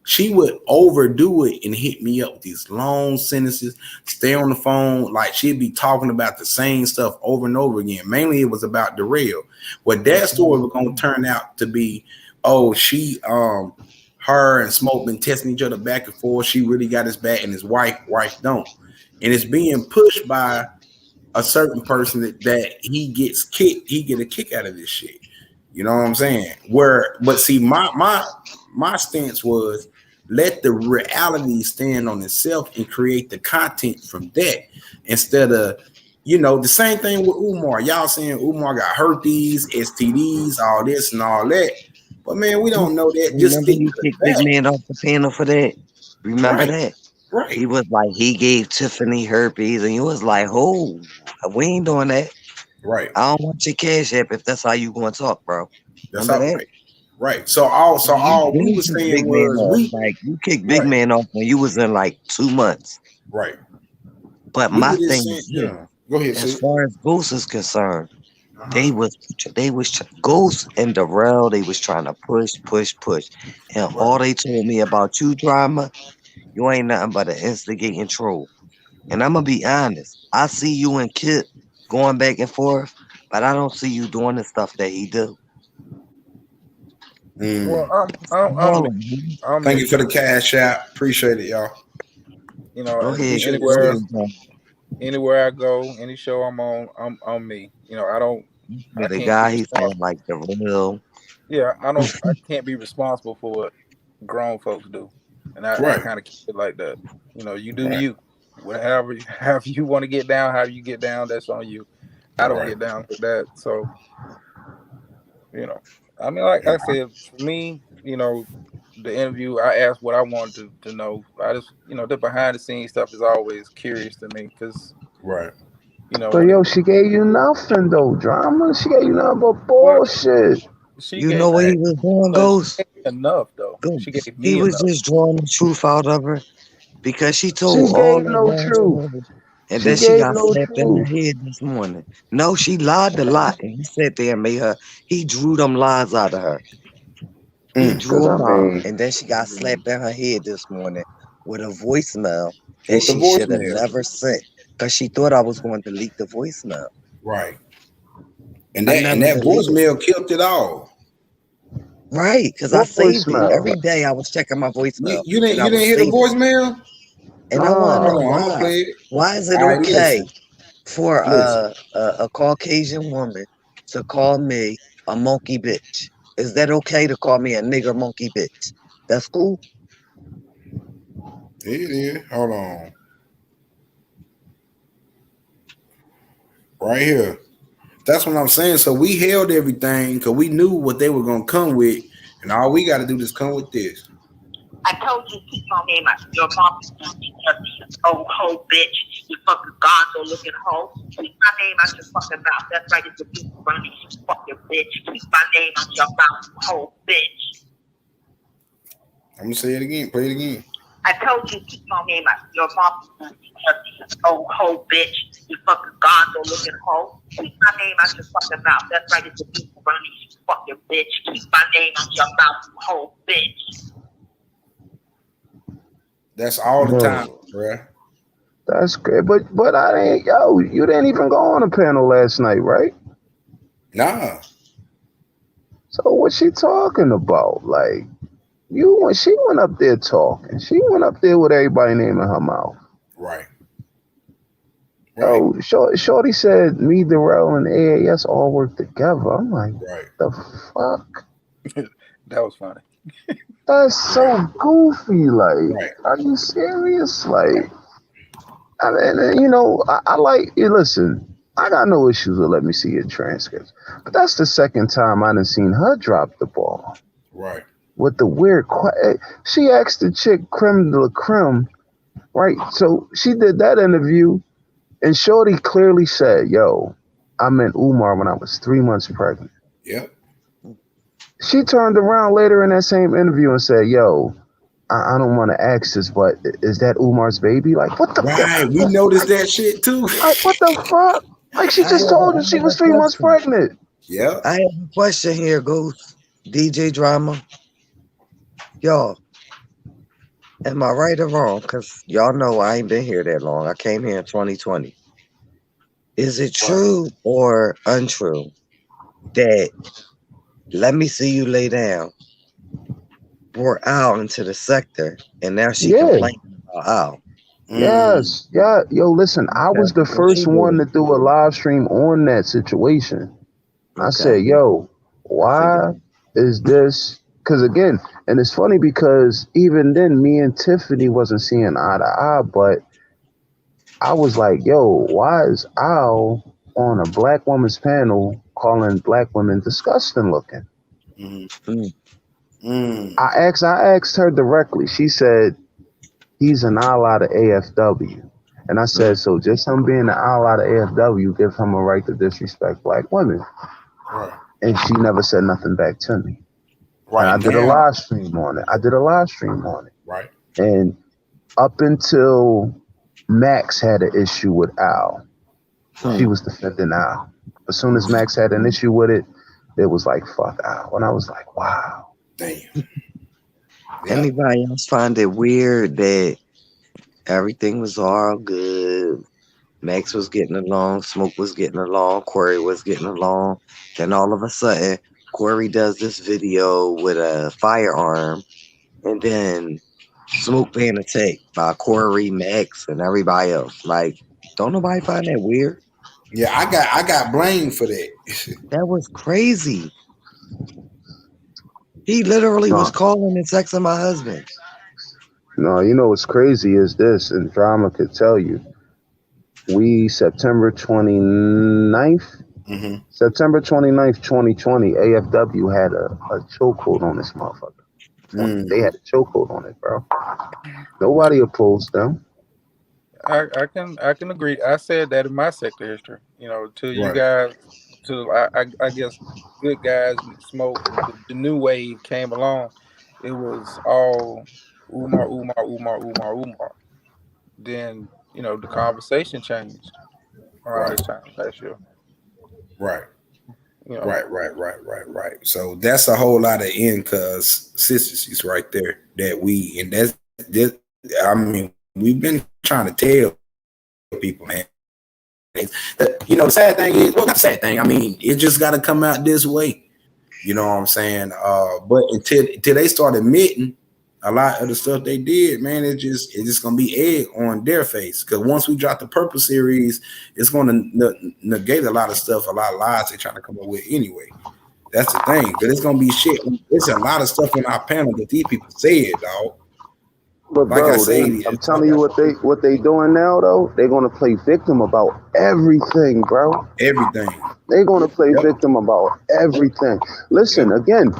She would overdo it and hit me up with these long sentences, stay on the phone. Like she'd be talking about the same stuff over and over again. Mainly it was about Darrell. What that story was going to turn out to be, her and Smoke been testing each other back and forth. She really got his back and his wife don't. And it's being pushed by a certain person that he get a kick out of this shit. You know what I'm saying? But see, my stance was let the reality stand on itself and create the content from that instead of, the same thing with Umar. Y'all saying Umar got herpes, STDs, all this and all that. But man, we don't know that. Just remember you kicked Big Man off the panel for that? Remember that? Right. He was like, he gave Tiffany herpes, and he was like, oh, we ain't doing that. Right. I don't want your cash app if that's how you going to talk, bro. That's all right. Right. So all we were saying was you kicked Big Man off when you was in like 2 months. Right. But my thing is, go ahead. As far as Ghost is concerned, they was Ghost and Darrell, they was trying to push. And all they told me about you, Drama, you ain't nothing but an instigating troll. And I'm gonna be honest. I see you and Kip going back and forth, but I don't see you doing the stuff that he do. Well, thank you for the cash out. Appreciate it, y'all. Anywhere I go, any show I'm on, I'm me. The guy he sound like the real. Yeah, I can't be responsible for what grown folks do. And I kind of keep it like that. You know, you do you. However you want to get down, how you get down, that's on you. I don't get down with that. So, you know, I mean, like I said, for me, you know, the interview, I asked what I wanted to know. I just, you know, the behind the scenes stuff is always curious to me because, you know, but yo, she gave you nothing though, drama. She gave you nothing but bullshit. You know what he was doing, Ghost? Enough though. Ghost. She gave me He was enough. just drawing the truth out of her because she told She all gave the no wrong truth. stories. And She then she gave got no slapped in her truth. head this morning. No, she lied a lot. And he sat there and made her, he drew them lies out of her. He drew them out. And then she got slapped in her head this morning with a voicemail that she should have never sent because she thought I was going to leak the voicemail. Right. And that voicemail killed it all. Right, because I saved it. Every day I was checking my voicemail. You didn't hear the voicemail? And I want to know why. Why is it okay for a Caucasian woman to call me a monkey bitch? Is that okay to call me a nigger monkey bitch? That's cool. It is. Hold on. Right here. That's what I'm saying. So we held everything because we knew what they were gonna come with, and all we got to do is come with this. I told you to keep my name out your mouth, you old hoe bitch, you fucking gonzo looking hoe. Keep my name out your fucking mouth. That's right, it's a beat running, you fucking bitch. Keep my name out your mouth, you hoe bitch. I'm gonna say it again. Play it again. I told you to keep my name out your mouth, you old hoe bitch, you fucking gonzo looking hoe. Keep my name out your fucking mouth. That's right, it's a beat running, you fucking bitch. Keep my name out your mouth, you hoe bitch. That's all the time, bruh. That's great, but I ain't you didn't even go on a panel last night, right? Nah. So what she talking about? Like she went up there talking. She went up there with everybody name in her mouth. Right. Oh, Shorty said me, Darrell, and AAS all work together. I'm like, the fuck? That was funny. That's so goofy. Like, are you serious? Like, I mean, you know, I like. Listen, I got no issues with let me see your transcripts, but that's the second time I done seen her drop the ball. Right. With the weird, she asked the chick creme de la creme, right? So she did that interview, and Shorty clearly said, "Yo, I met Umar when I was 3 months pregnant." Yep. She turned around later in that same interview and said, "Yo, I don't want to ask this, but is that Umar's baby?" Like, what the fuck? We noticed that shit too. Like, what the fuck? Like, she just told her she was 3 months pregnant. Yeah. I have a question here, Ghost. DJ Drama. Y'all, am I right or wrong? Because y'all know I ain't been here that long. I came here in 2020. Is it true or untrue that Let Me See You Lay Down brought Al into the sector and now she complaining about Al? Yes. Yeah. Yo, listen, I was the first one to do a live stream on that situation. I said, yo, why is this? Because again, and it's funny because even then, me and Tiffany wasn't seeing eye to eye, but I was like, yo, why is Al on a black woman's panel calling black women disgusting looking? I asked her directly. She said, he's an ally to AFW. And I said, so just him being an ally to AFW give him a right to disrespect black women. Right. And she never said nothing back to me. Right. And I did a live stream on it. Right. And up until Max had an issue with Al, she was defending Al. As soon as Max had an issue with it, it was like, fuck Al. And I was like, wow. Damn. Anybody else find it weird that everything was all good? Max was getting along, Smoke was getting along, Corey was getting along. Then all of a sudden, Corey does this video with a firearm, and then Smoke being attacked by Corey, Max, and everybody else. Like, don't nobody find that weird? Yeah, I got blamed for that. That was crazy. He literally was calling and texting my husband. No, you know what's crazy is this, and Drama could tell you. We September 29th, September 29th, 2020, AFW had a chokehold on this motherfucker. They had a chokehold on it, bro. Nobody opposed them. I can agree. I said that in my sector history. You know, to you guys, I guess good guys, Smoke, the new wave came along. It was all Umar. Then the conversation changed around this time last year. Right. Right. So that's a whole lot of inconsistencies right there I mean, we've been trying to tell people, man. The sad thing is, well, not sad thing. I mean, it just got to come out this way. You know what I'm saying? But until they start admitting a lot of the stuff they did, man, it's just gonna be egg on their face. Because once we drop the Purple series, it's gonna negate a lot of stuff, a lot of lies they're trying to come up with anyway. That's the thing. But it's gonna be shit. There's a lot of stuff on our panel that these people said, dog. But like bro, I'm telling you what they doing now though. They're gonna play victim about everything, bro. Everything. They're gonna play victim about everything. Listen again.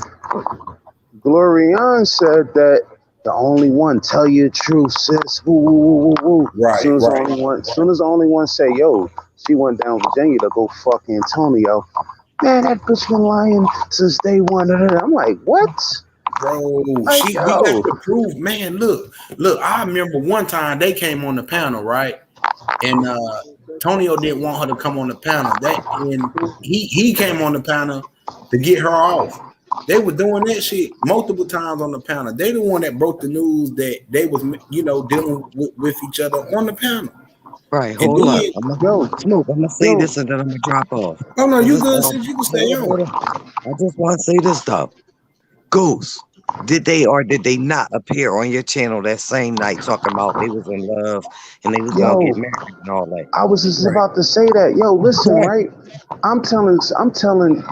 Glorian said that the only one tell you the truth, sis. Right. As soon as the only one say, yo, she went down Virginia to go fuck Antonio. Man, that bitch been lying since day one. I'm like, what? Bro, we got to prove, man. Look. I remember one time they came on the panel, right? And Antonio didn't want her to come on the panel. And he came on the panel to get her off. They were doing that shit multiple times on the panel. They the one that broke the news that they was, dealing with each other on the panel. Right, hold up. Smoke, I'm gonna say this and then I'm gonna drop off. Oh no, you good? You can stay on. I just want to say this though. Ghost, did they or did they not appear on your channel that same night talking about they was in love and they was gonna get married and all that? I was just about to say that. Yo, listen, right? I'm telling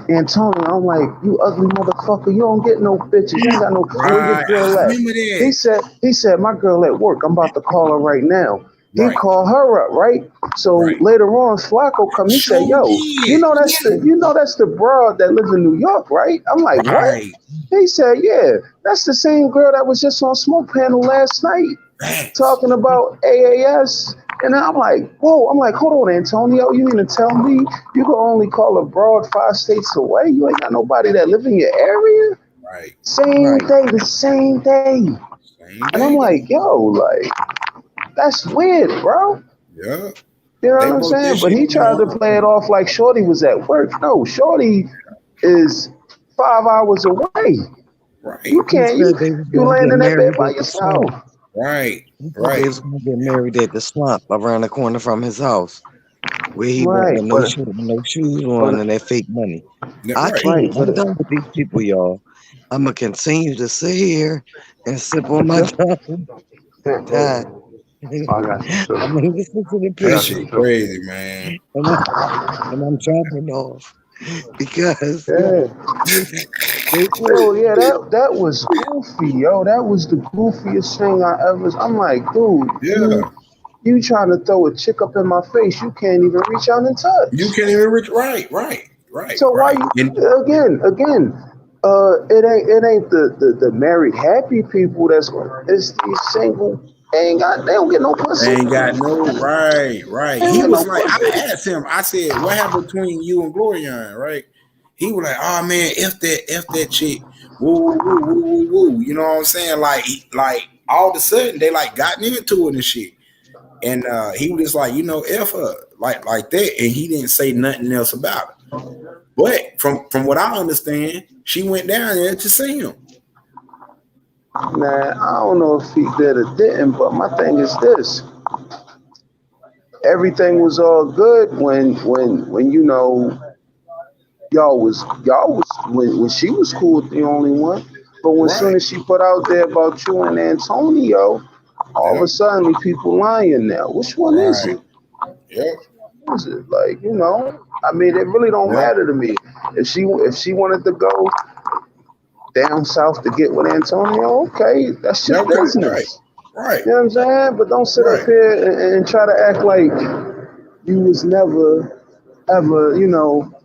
Antonio, I'm like, you ugly motherfucker, you don't get no bitches. You ain't got no where your girl at. He said, my girl at work. I'm about to call her right now. He called her up, right? So later on, Flacco come. He said, "Yo, you know that's the broad that lives in New York, right?" I'm like, "What?" He said, "Yeah, that's the same girl that was just on Smoke Panel last night, talking about AAS." And I'm like, "Whoa!" I'm like, "Hold on, Antonio. You mean to tell me you can only call a broad 5 states away? You ain't got nobody that live in your area?" Right. Same day, the same day. And I'm like, "Yo, like." That's weird, bro. Yeah. You know what I'm saying? But he tried to play it off like Shorty was at work. No, Shorty is 5 hours away. Right. You can't. You laying in that bed by yourself. Right. He was gonna get married at the swamp around the corner from his house, where he went with no shoes on and that fake money. I can't. I'm done with these people, y'all. I'm gonna continue to sit here and sip on my tongue. I'm gonna listen to the that shit crazy, man. And I'm dropping off because that was goofy, yo. That was the goofiest thing I ever. I'm like, dude, you trying to throw a chick up in my face? You can't even reach out and touch. You can't even reach. Right. So why you again? It ain't the married happy people it's these single. They don't get no pussy. They ain't got no right. He was like, I asked him, I said, what happened between you and Glorian, right? He was like, oh man, F that chick. Woo. You know what I'm saying? Like all of a sudden they like gotten into it and shit. And he was just like, F her, like that. And he didn't say nothing else about it. But from what I understand, she went down there to see him. Nah, I don't know if he did or didn't, but my thing is this. Everything was all good when y'all was when she was cool with the only one. But when soon as she put out there about you and Antonio, all of a sudden people lying now. Which one is it? Yeah. Is it like, I mean, it really don't matter to me. If she wanted to go down south to get with Antonio, okay, that's your business. Right. You know what I'm saying? But don't sit up here and try to act like you was never, ever,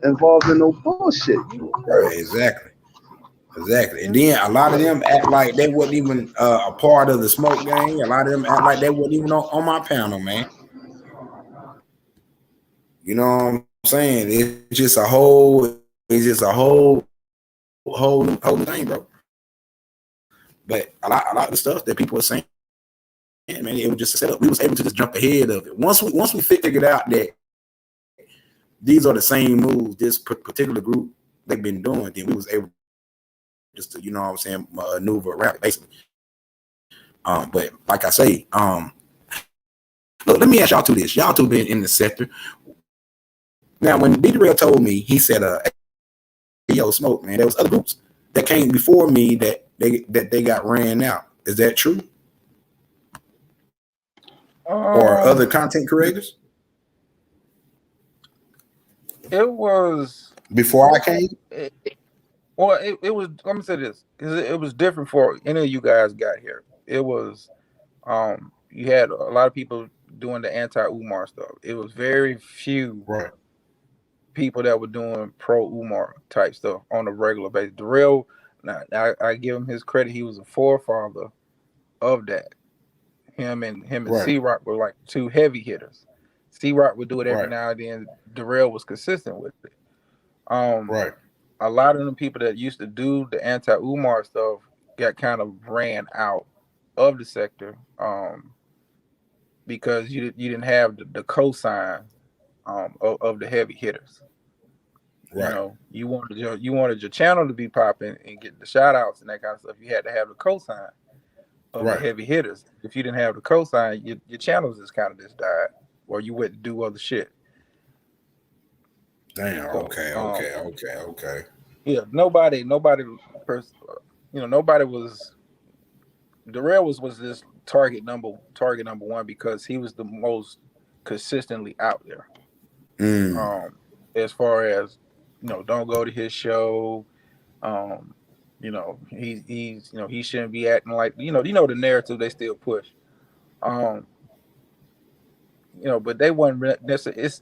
involved in no bullshit. Right, exactly. And then a lot of them act like they wasn't even a part of the smoke gang. A lot of them act like they wasn't even on my panel, man. You know what I'm saying? It's just a whole thing, bro. But a lot of the stuff that people are saying, man, it was just a setup. We was able to just jump ahead of it. Once we figured out that these are the same moves this particular group they've been doing, then we was able just to, maneuver around it, basically. But like I say, look, let me ask y'all two this. Y'all two been in the sector. Now, when B-Real told me, he said, yo, Smoke, man, there was other groups that came before me that they got ran out. Is that true? Or other content creators? It was before I came. It was. Let me say this, because it was different for any of you guys got here. It was, you had a lot of people doing the anti-Umar stuff. It was very few people that were doing pro-Umar type stuff on a regular basis. Darrell, now I give him his credit. He was a forefather of that. Him and C-Rock were like two heavy hitters. C-Rock would do it every now and then. Darrell was consistent with it. A lot of the people that used to do the anti-Umar stuff got kind of ran out of the sector because you didn't have the cosign of the heavy hitters. You know, you wanted your channel to be popping and get the shout outs and that kind of stuff. You had to have the cosign of the heavy hitters. If you didn't have the cosign, your channels just kind of just died, or you wouldn't do other shit. Damn. Okay. Yeah. Nobody was. Darrell was this target number one because he was the most consistently out there. As far as don't go to his show. He's he shouldn't be acting like the narrative they still push. But they wasn't.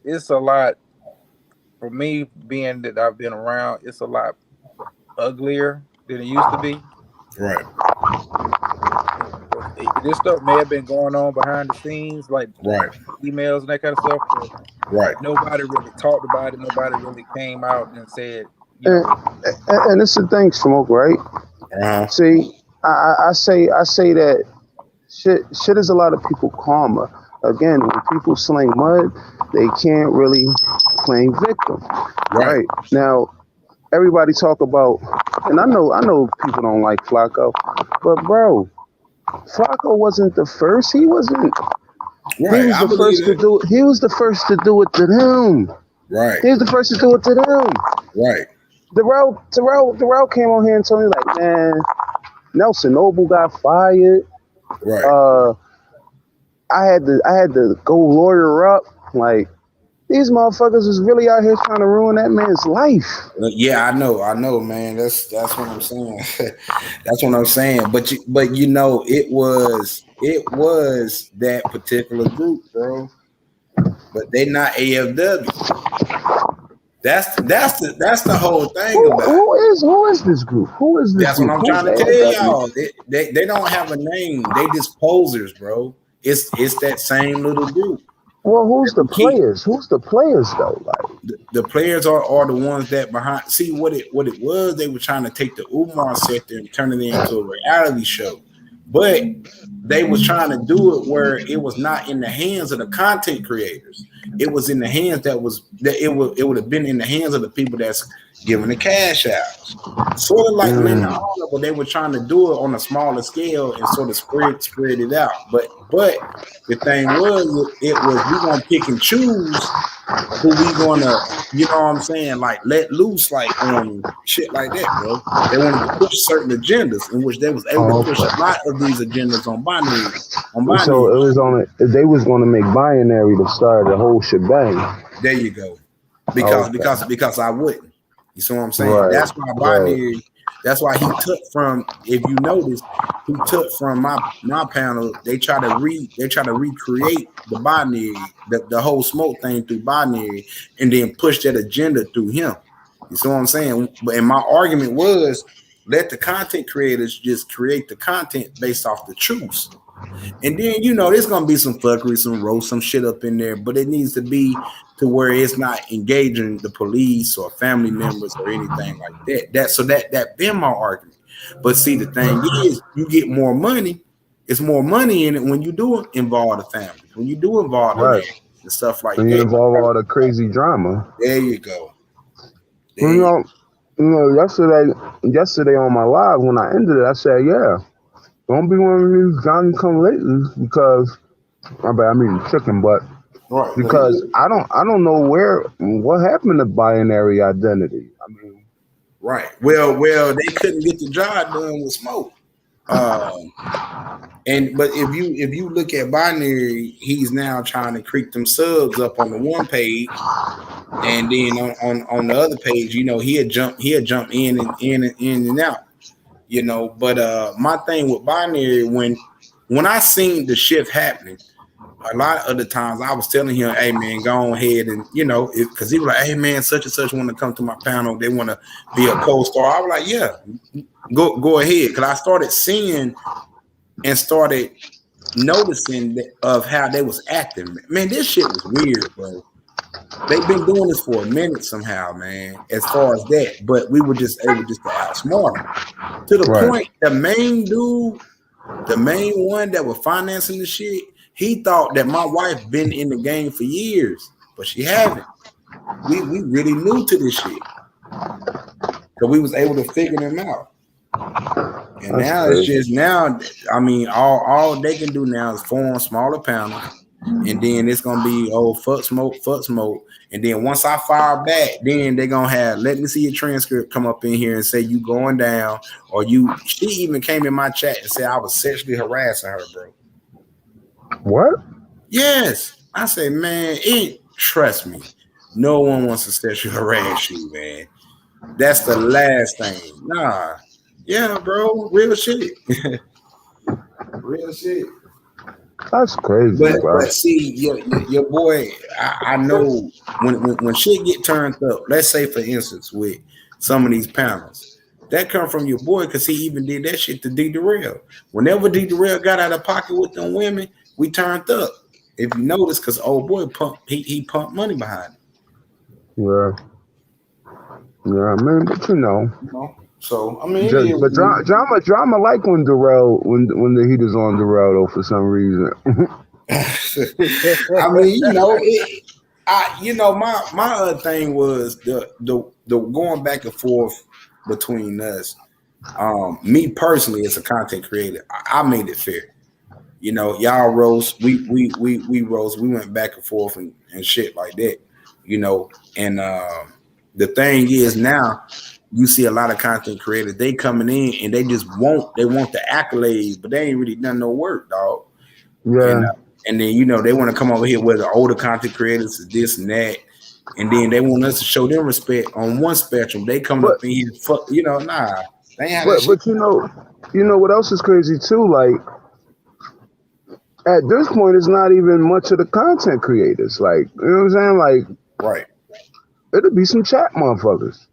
It's a lot. For me, being that I've been around, it's a lot uglier than it used to be. This stuff may have been going on behind the scenes, like emails and that kind of stuff. Nobody really talked about it. Nobody really came out and said. And it's the thing, Smoke, right? See, I say that shit is a lot of people karma. Again, when people sling mud, they can't really claim victim. Right. Now, everybody talk about, and I know people don't like Flacco, but bro, Flacco wasn't the first. He wasn't. He was the first to do it. He was the first to do it to them. He was the first to do it to them. Darrell came on here and told me like, man, Nelson Noble got fired. I had to go lawyer up. Like, these motherfuckers was really out here trying to ruin that man's life. Yeah, I know, man. That's what I'm saying. That's what I'm saying. But it was that particular group, bro. But they not AFW. That's the whole thing about it. Who is this group? Who is this? That's group? what I'm trying to tell y'all. They don't have a name. They just posers, bro. It's that same little group. Well, who's the players? Who's the players though? Like the players are the ones that behind. See what it was. They were trying to take the Umar sector and turn it into a reality show, but they was trying to do it where it was not in the hands of the content creators. It was in the hands it would have been in the hands of the people that's giving the cash out. Sort of like Linda Harlow, but they were trying to do it on a smaller scale and sort of spread it out. But the thing was we gonna pick and choose who we gonna, like let loose like on shit like that, bro. They wanted to push certain agendas in which they was able to push a lot of these agendas on binary. So it was they was gonna make binary to start the whole shebang. There you go. Because I wouldn't. You see what I'm saying? That's why binary That's why he took from, if you notice, he took from my panel. They try to recreate the binary, the whole smoke thing through binary, and then push that agenda through him. You see what I'm saying? And my argument was, let the content creators just create the content based off the truths. And then, there's going to be some fuckery, some roast, some shit up in there, but it needs to be to where it's not engaging the police or family members or anything like that. That been my argument. But see, the thing is, you get more money. It's more money in it when you do involve the family, when you do involve the and stuff like that. You involve all the crazy drama. There you go. Yesterday on my live, when I ended it, I said, yeah, don't be one of these Johnny come latelys because chicken, but because I don't know what happened to binary identity. Right. Well, they couldn't get the job done with smoke. But if you look at binary, he's now trying to creep them subs up on the one page, and then on the other page, he'll jump in and out. But my thing with binary, when I seen the shift happening, a lot of the times I was telling him, hey man, go ahead and because he was like, hey man, such and such want to come to my panel, they want to be a co-star. I was like, yeah, go ahead, because I started seeing and started noticing of how they was acting. Man, this shit was weird, bro. They've been doing this for a minute somehow, man, as far as that, but we were just able to outsmart them to the point. The main one that was financing the shit, he thought that my wife been in the game for years, but she haven't. We really new to this shit, so we was able to figure them out. And now it's just all they can do now is form smaller panels, and then it's gonna be fuck smoke, and then once I fire back, then they're gonna have let me see your transcript come up in here and say you going down, or she even came in my chat and said I was sexually harassing her, bro. What? Yes. I say, man, trust me, no one wants to sexually harass you, man. That's the last thing. Nah. Yeah, bro. Real shit. Real shit. That's crazy, bro. But see, your boy, I know when shit get turned up, let's say for instance with some of these panels, that come from your boy, because he even did that shit to D-Darrell. Whenever D-Darrell got out of pocket with them women, we turned up. If you notice, because old boy he pumped money behind it. Yeah, but So but drama like when Darrell when the heat is on Darrell though for some reason. My other thing was the going back and forth between us. Me personally, as a content creator, I made it fair. Y'all roast, we roast, we went back and forth and shit like that. And the thing is now, you see a lot of content creators, they coming in and they want the accolades, but they ain't really done no work, dog. Yeah. And then they want to come over here with the older content creators, this and that, and then they want us to show them respect on one spectrum. They come up in here, nah. They ain't but what else is crazy too? Like at this point, it's not even much of the content creators. Like, you know what I'm saying? Like, right. It'll be some chat motherfuckers.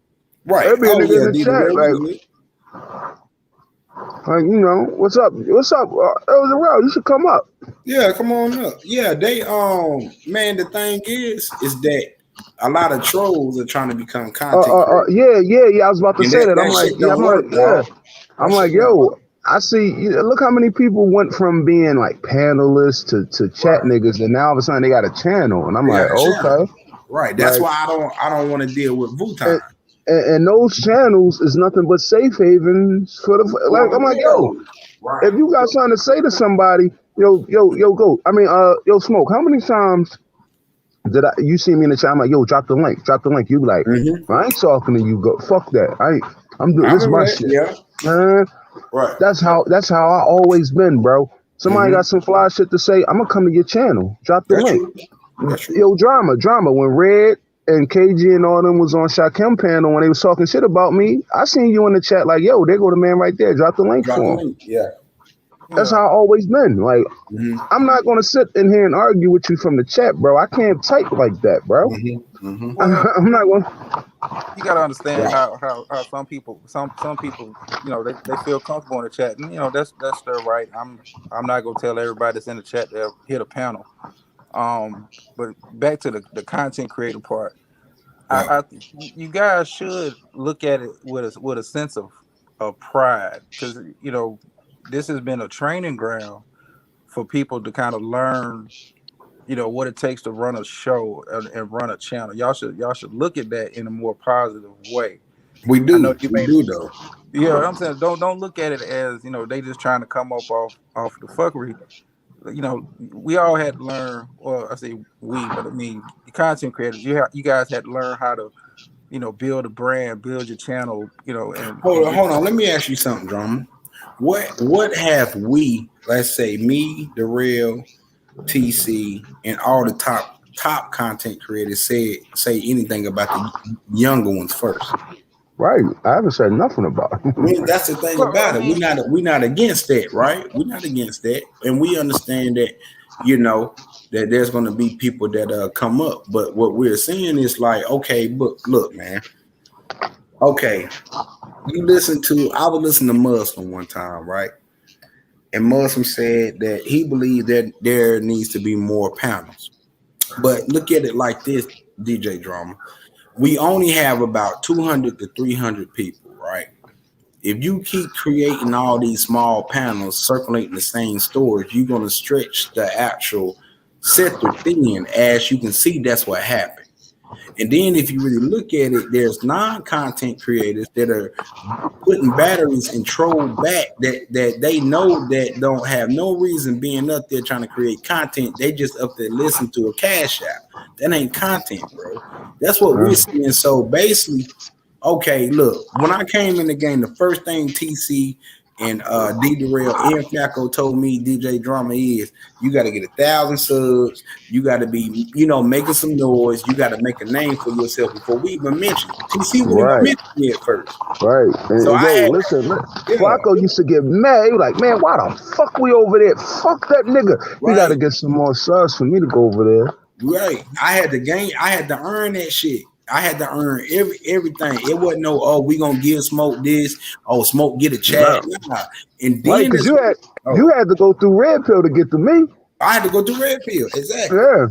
Right. It'll be in the chat. Like, what's up? What's up? Darrell, you should come up. Yeah, come on up. Yeah, they man, the thing is that a lot of trolls are trying to become content creators. Yeah. I was about to say that. I'm like, yo, I see. Look how many people went from being like panelists to chat niggas, and now all of a sudden they got a channel, and I'm like, okay, right. That's why I don't want to deal with Wu-Tang. And those channels is nothing but safe havens for the like. I'm like, yo, if you got something to say to somebody, yo, go. Yo, Smoke. How many times did you see me in the chat? I'm like, yo, drop the link. You be like, I ain't talking to you. Go fuck that. I'm doing this my shit. Yeah. Right. That's how I always been, bro. Somebody got some fly shit to say, I'm gonna come to your channel. Drop the link. That's true. Yo, drama. When Red and KG and all them was on Shaquem panel when they was talking shit about me, I seen you in the chat like, yo, there go the man right there. Drop the link for him. Yeah. That's how I always been. Like, I'm not gonna sit in here and argue with you from the chat, bro. I can't type like that, bro. I'm not gonna. You gotta understand how some people, you know, they feel comfortable in the chat, and you know that's their right. I'm not gonna tell everybody that's in the chat to hit a panel. But back to the content creator part, I you guys should look at it with a sense of pride, because you know this has been a training ground for people to kind of learn, you know, what it takes to run a show and run a channel. Y'all should look at that in a more positive way. We do. I know you we do though. Yeah, I'm saying don't look at it as, you know, they just trying to come up off the fuckery. You know, we all had to learn. Well, I say we, but I mean, the content creators. You guys had to learn how to, you know, build a brand, build your channel. You know, and hold on. Let me ask you something, Drama. What have we? Let's say me, the real TC, and all the top content creators say anything about the younger ones first? Right. I haven't said nothing about it. I mean, that's the thing about it. We're not against that, right? We're not against that, and we understand that, you know, that there's going to be people that come up. But what we're saying is like, okay, but look, man. Okay, I was listening to Muslim one time, right? And Muslim said that he believed that there needs to be more panels. But look at it like this, DJ Drama. We only have about 200 to 300 people, right? If you keep creating all these small panels circulating the same stories, you're going to stretch the actual sector thin. As you can see, that's what happened. And then if you really look at it, there's non-content creators that are putting batteries and troll back that they know that don't have no reason being up there trying to create content. They just up there listen to a cash app. That ain't content, bro. That's what we're seeing. So basically, okay, look, when I came in the game, the first thing TC and D Darrell and Flacco told me, DJ Drama, is you got to get 1,000 subs. You got to be, you know, making some noise. You got to make a name for yourself before we even mention it. TC wouldn't even mention it at first. Right. And so Flacco used to get mad. He was like, man, why the fuck we over there? Fuck that nigga. We got to get some more subs for me to go over there. Right. I had to earn that shit. I had to earn everything. It wasn't no, oh, we gonna give Smoke this, oh, Smoke get a chat. Nah. And then because you had to go through Red Pill to get to me. I had to go through Red Pill, exactly. Yeah.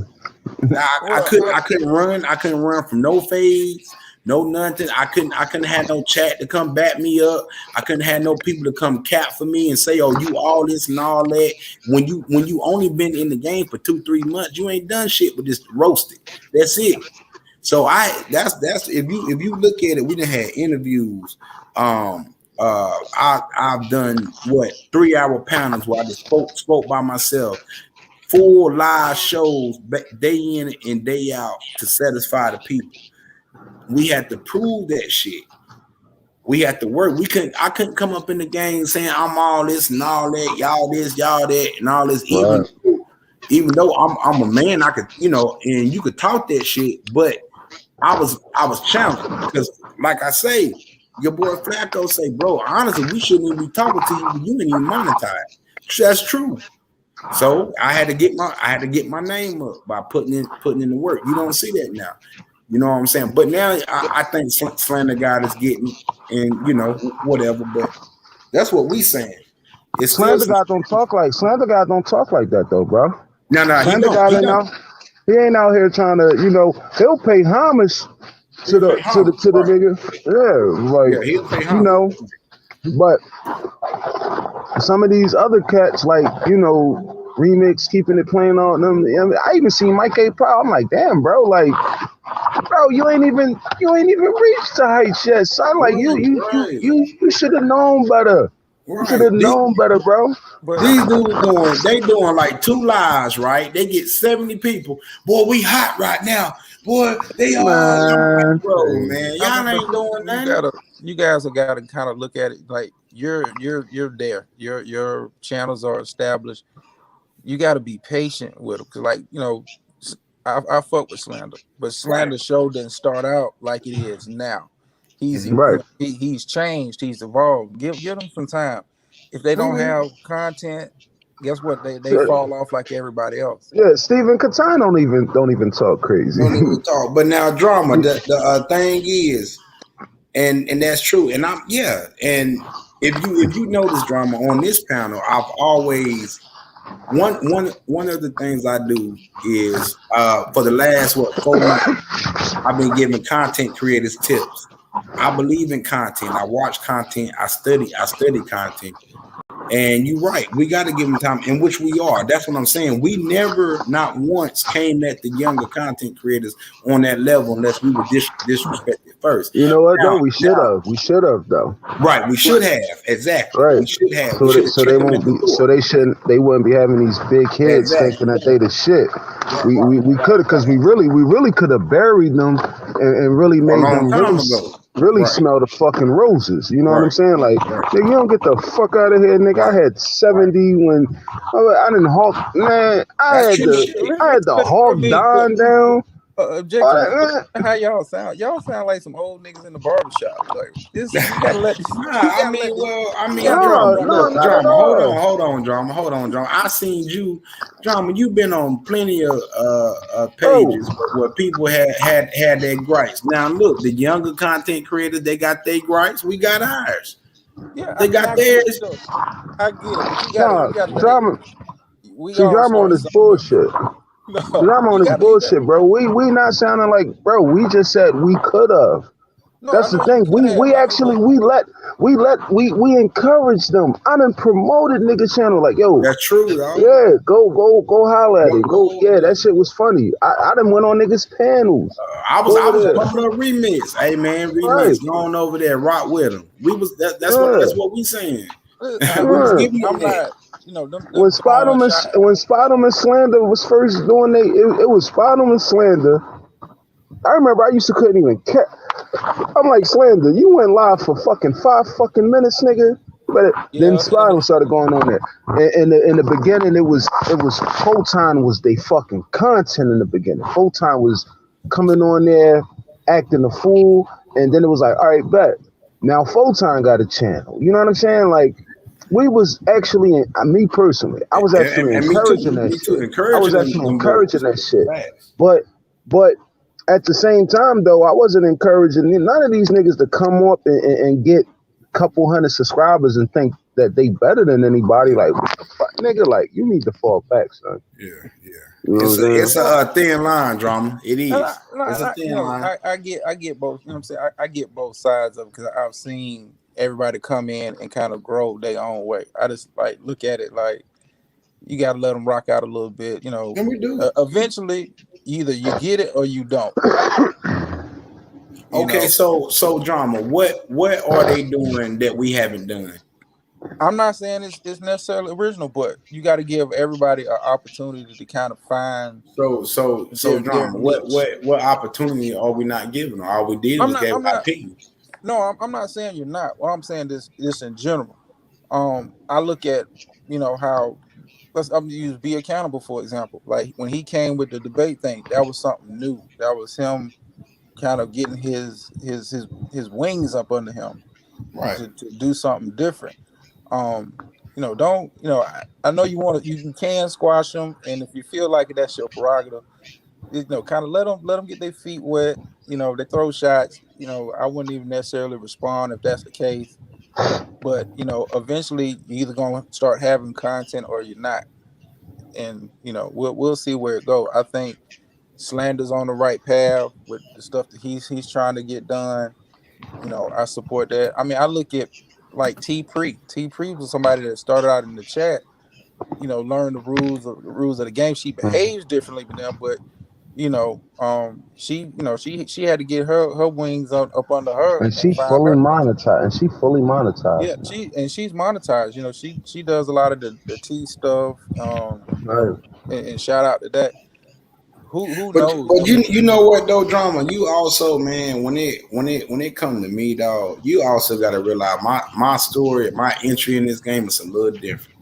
I couldn't run from no fades, no nothing. I couldn't have no chat to come back me up. I couldn't have no people to come cap for me and say, oh, you all this and all that. When you only been in the game for 2-3 months, you ain't done shit but just roasted. That's it. So that's if you look at it, we done had interviews. I've done 3-hour panels where I just spoke by myself, full live shows day in and day out to satisfy the people. We had to prove that shit. We had to work. I couldn't come up in the game saying I'm all this and all that, y'all this, y'all that, and all this. Even though I'm a man, I could, you know, and you could talk that shit, but I was challenged because, like I say, your boy Flacco say, bro, honestly, we shouldn't even be talking to you. You ain't even monetize. That's true. So I had to get my name up by putting in the work. You don't see that now. You know what I'm saying? But now I think Slander God is getting, and you know, whatever. But that's what we saying. It's Slander God don't talk like that though, bro. No, Slander God he ain't out here trying to, you know, he'll pay homage to the nigga. Yeah, like, he'll pay homage. You know, but some of these other cats, like, you know, Remix, keeping it playing on them. I even seen Mike A. Proud. I'm like, damn, bro, like, bro, you ain't even reached the heights yet, son. Like, you should have known better. You should have known better, bro. These dudes doing like 2 lives, right? They get 70 people. Boy, we hot right now. Boy, they are, bro, man. Y'all ain't doing nothing. You guys have got to kind of look at it like you're there. Your channels are established. You got to be patient with them, because, like, you know, I fuck with Slander, but Slander show didn't start out like it is now. He's Right. He's changed. He's evolved. Give them some time. If they don't have content, guess what? They fall off like everybody else. Yeah, Stephen Kattan don't even talk crazy. Don't even talk. But now drama. The thing is, and that's true. And and if you notice drama on this panel, I've always one of the things I do is for the last 4 months, I've been giving content creators tips. I believe in content. I watch content. I study content. And you're right. We got to give them time, in which we are. That's what I'm saying. We never, not once, came at the younger content creators on that level unless we were disrespected first. You know what, though? We should have, though. Right. We should have. Exactly. Right. We should have. So they won't be. So they wouldn't be having these big heads thinking that they the shit. We could have, because we really could have buried them and really made them really smell the fucking roses. You know what I'm saying? Like, nigga, you don't get the fuck out of here, nigga. I had 70 when I didn't hawk. Man, I had the hawk Don down. How y'all sound? Y'all sound like some old niggas in the barbershop. Like this, you gotta let. Drama. Hold on, drama. I seen you, drama. You've been on plenty of pages where people had their gripes. Now look, the younger content creators, they got their gripes. We got ours. Yeah, they got theirs. I get it. Drama. Drama on this bullshit. Drama on this bullshit, bro. We not sounding like, bro. We just said we could have. That's the thing. We actually encouraged them. I done promoted nigga channel like, yo. That's true, dog. Yeah, go holler at it. Yeah, that shit was funny. I done went on niggas panels. I was on a remix. Hey man, remix. Going over there, rock with them. That's what we saying. When Spider-Man Slander was first doing it was Spider-Man Slander. I remember I used to couldn't even care. I'm like, Slander, you went live for fucking 5 fucking minutes, nigga. But then Spider started going on there. And in the beginning, it was Photon was they fucking content in the beginning. Photon was coming on there, acting a fool, and then it was like, all right, bet. Now Photon got a channel. You know what I'm saying? Like, we was actually, me personally, I was actually encouraging that shit. I was actually encouraging that shit. But at the same time, though, I wasn't encouraging none of these niggas to come up and get a couple hundred subscribers and think that they better than anybody. Like, what the fuck, nigga? Like, you need to fall back, son. Yeah. You know it's a thin line, drama. It is. It's a thin line. I get both. You know what I'm saying? I get both sides of it because I've seen everybody come in and kind of grow their own way. I just like look at it like you got to let them rock out a little bit. You know, and we do. Eventually, either you get it or you don't. Okay, so drama. What are they doing that we haven't done? I'm not saying it's necessarily original, but you got to give everybody an opportunity to kind of find. So drama. What opportunity are we not giving? Are we dealing with that opinions? No, I'm not saying you're not. Well, I'm saying this in general. I look at how. I'm use Be Accountable for example. Like when he came with the debate thing, that was something new. That was him kind of getting his wings up under him, right? To do something different. I know you can squash them, and if you feel like it, that's your prerogative. Kind of let them get their feet wet. They throw shots. I wouldn't even necessarily respond if that's the case. But eventually you're either gonna start having content or you're not, and we'll see where it goes. I think Slander's on the right path with the stuff that he's trying to get done. I support that. I mean, I look at like T-Pre. T-Pre was somebody that started out in the chat, learned the rules of the game. She behaves differently than them, but she had to get her wings up under her, and she's fully monetized. Yeah, she's monetized. She does a lot of the T stuff. And shout out to that. Who knows? But you know what though, drama. You also, man, when it comes to me, dog, you also got to realize my story, my entry in this game is a little different.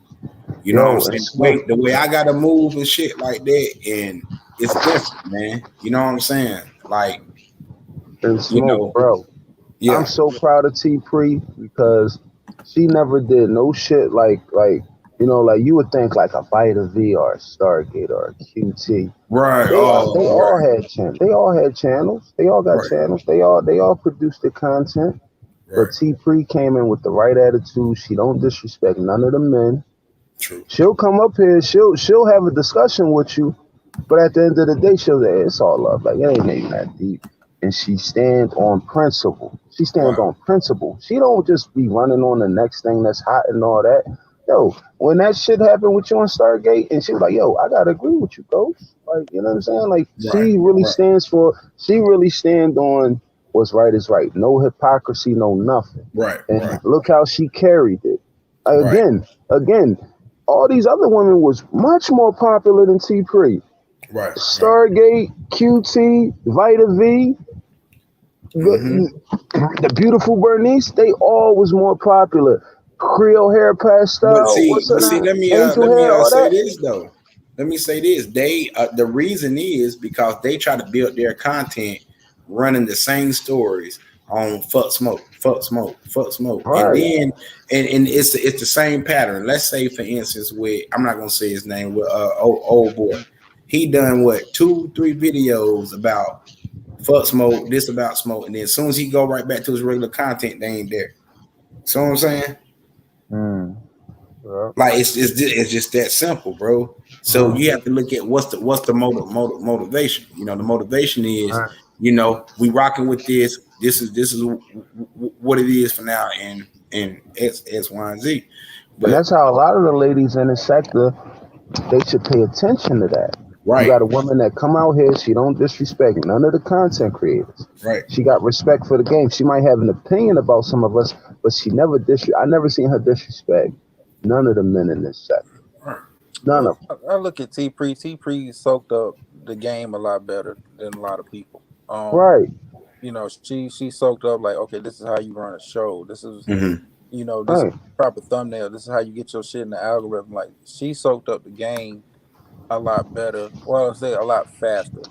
You know what I'm saying? The way I got to move and shit like that, and it's different, man. You know what I'm saying? Like, And Smoke, bro. Yeah. I'm so proud of T-Pre because she never did no shit like like you would think like a Vita V or a Stargate or a QT. Right. They all had channels. They all had channels. They all got channels. They all produced the content. But T-Pre came in with the right attitude. She don't disrespect none of the men. True. She'll come up here. She'll have a discussion with you, but at the end of the day, she'll say it's all love. Like it ain't even that deep. And she stands on principle. She stands on principle. She don't just be running on the next thing that's hot and all that. Yo, when that shit happened with you on Stargate, and she was like, yo, I gotta agree with you, Ghost. Like, you know what I'm saying? Like, she really stands on what's right is right. No hypocrisy, no nothing. And look how she carried it. Again, all these other women was much more popular than T-Pre. Stargate, QT, Vita V, the beautiful Bernice, they all was more popular. Creole hair pastel. But see, let me say this though. Let me say this. They the reason is because they try to build their content running the same stories on fuck smoke. And then and it's the same pattern. Let's say for instance with I'm not gonna say his name with old boy. He done what 2-3 videos about fuck smoke, this about smoke, and then as soon as he go right back to his regular content, they ain't there. See what I'm saying? Like it's just that simple, bro. So you have to look at what's the motivation. You know, the motivation is we rocking with this. This is what it is for now, and X, Y, and Z. But and that's how a lot of the ladies in the sector they should pay attention to that. You got a woman that come out here, she don't disrespect none of the content creators. She got respect for the game. She might have an opinion about some of us, but she never I never seen her disrespect none of the men in this sector. None of them. I look at T-Pre. T-Pre soaked up the game a lot better than a lot of people. You know, she soaked up like, okay, this is how you run a show. This is you know, this is proper thumbnail. This is how you get your shit in the algorithm. Like she soaked up the game a lot better. Well, I'll say a lot faster.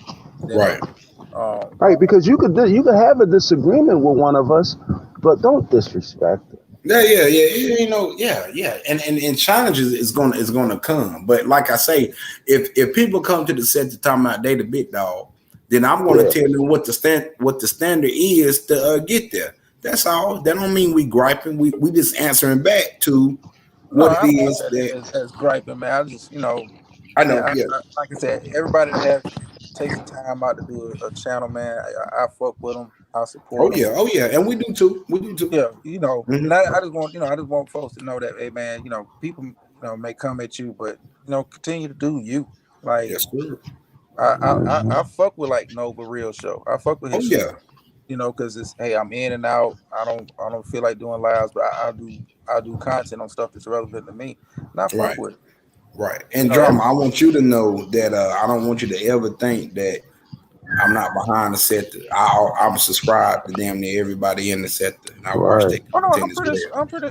Because you could have a disagreement with one of us, but don't disrespect it. Yeah. You know, and challenges is gonna come. But like I say, if people come to the set to talk about they the big dog, then I'm gonna tell them what the standard is to get there. That's all. That don't mean we griping. We just answering back to what it is that's griping, man. I just I know. Like I said, everybody that takes the time out to do a channel, man, I fuck with them. I support them. Oh yeah, and we do too. Yeah, and I just want folks to know that, hey man, people may come at you, but continue to do you. Like I fuck with like Nova Real Show. I fuck with his shit. Because it's I'm in and out. I don't feel like doing lives, but I do content on stuff that's relevant to me. And I fuck with it. Right. And Drama, I want you to know that I don't want you to ever think that I'm not behind the sector. I'm subscribed to damn near everybody in the sector. And I watch that. I'm pretty.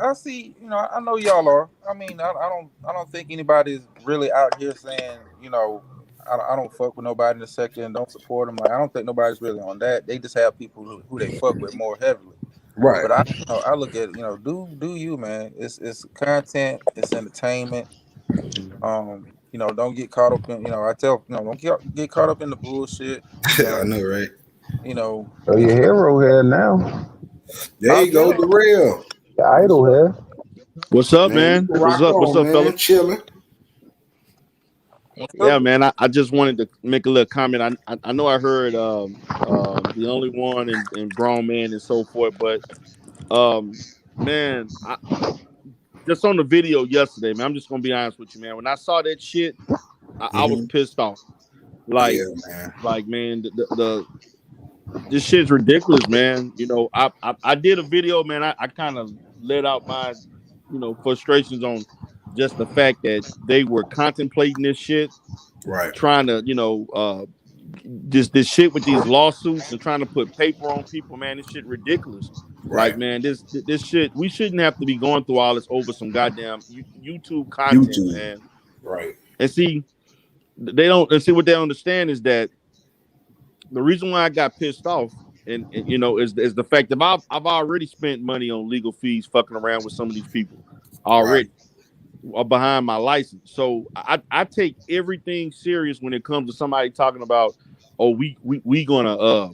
I see. I know y'all are. I mean, I don't think anybody's really out here saying, I don't fuck with nobody in the sector and don't support them. Like I don't think nobody's really on that. They just have people who they fuck with more heavily. Right. But I look at do you, man? It's content. It's entertainment. Don't get caught up in, I tell, don't get caught up in the bullshit. I know, right? So your hero here now. There you go, the real. The idol here. What's up, man? What's up, fella? Chilling. Yeah, man. I just wanted to make a little comment. I know I heard the only one and grown man and so forth, but man, just on the video yesterday, man, I'm just gonna be honest with you, man. When I saw that shit, I was pissed off. Like, man, this shit's ridiculous, man. I did a video, man. I kind of let out my, frustrations on just the fact that they were contemplating this shit, right? Trying to, this shit with these lawsuits and trying to put paper on people, man. This shit ridiculous. Right. Like, man, this shit, we shouldn't have to be going through all this over some goddamn YouTube content, man. Right. And see, they don't, and see what they understand is that the reason why I got pissed off, and you know, is the fact that I've already spent money on legal fees fucking around with some of these people already behind my license. So I take everything serious when it comes to somebody talking about, oh, we gonna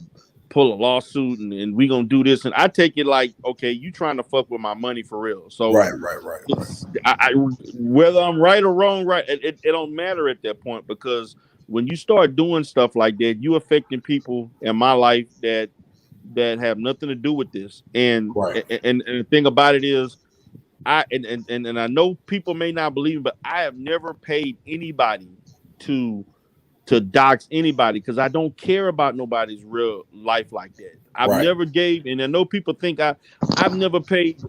pull a lawsuit and we gonna do this, and I take it like, okay, you trying to fuck with my money for real. So right. I whether I'm right or wrong, right, it don't matter at that point, because when you start doing stuff like that, you affecting people in my life that have nothing to do with this. And and the thing about it is, I know people may not believe it, but I have never paid anybody to dox anybody, because I don't care about nobody's real life like that. I've never gave, and I know people think I've never paid.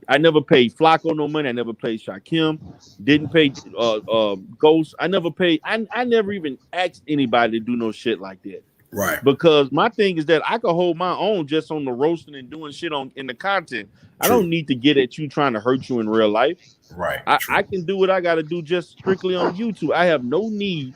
I never paid Flacco no money. I never paid Shaquem. Didn't pay Ghost. I never paid. I never even asked anybody to do no shit like that. Right. Because my thing is that I could hold my own just on the roasting and doing shit in the content. I don't need to get at you trying to hurt you in real life. Right. I can do what I got to do just strictly on YouTube. I have no need.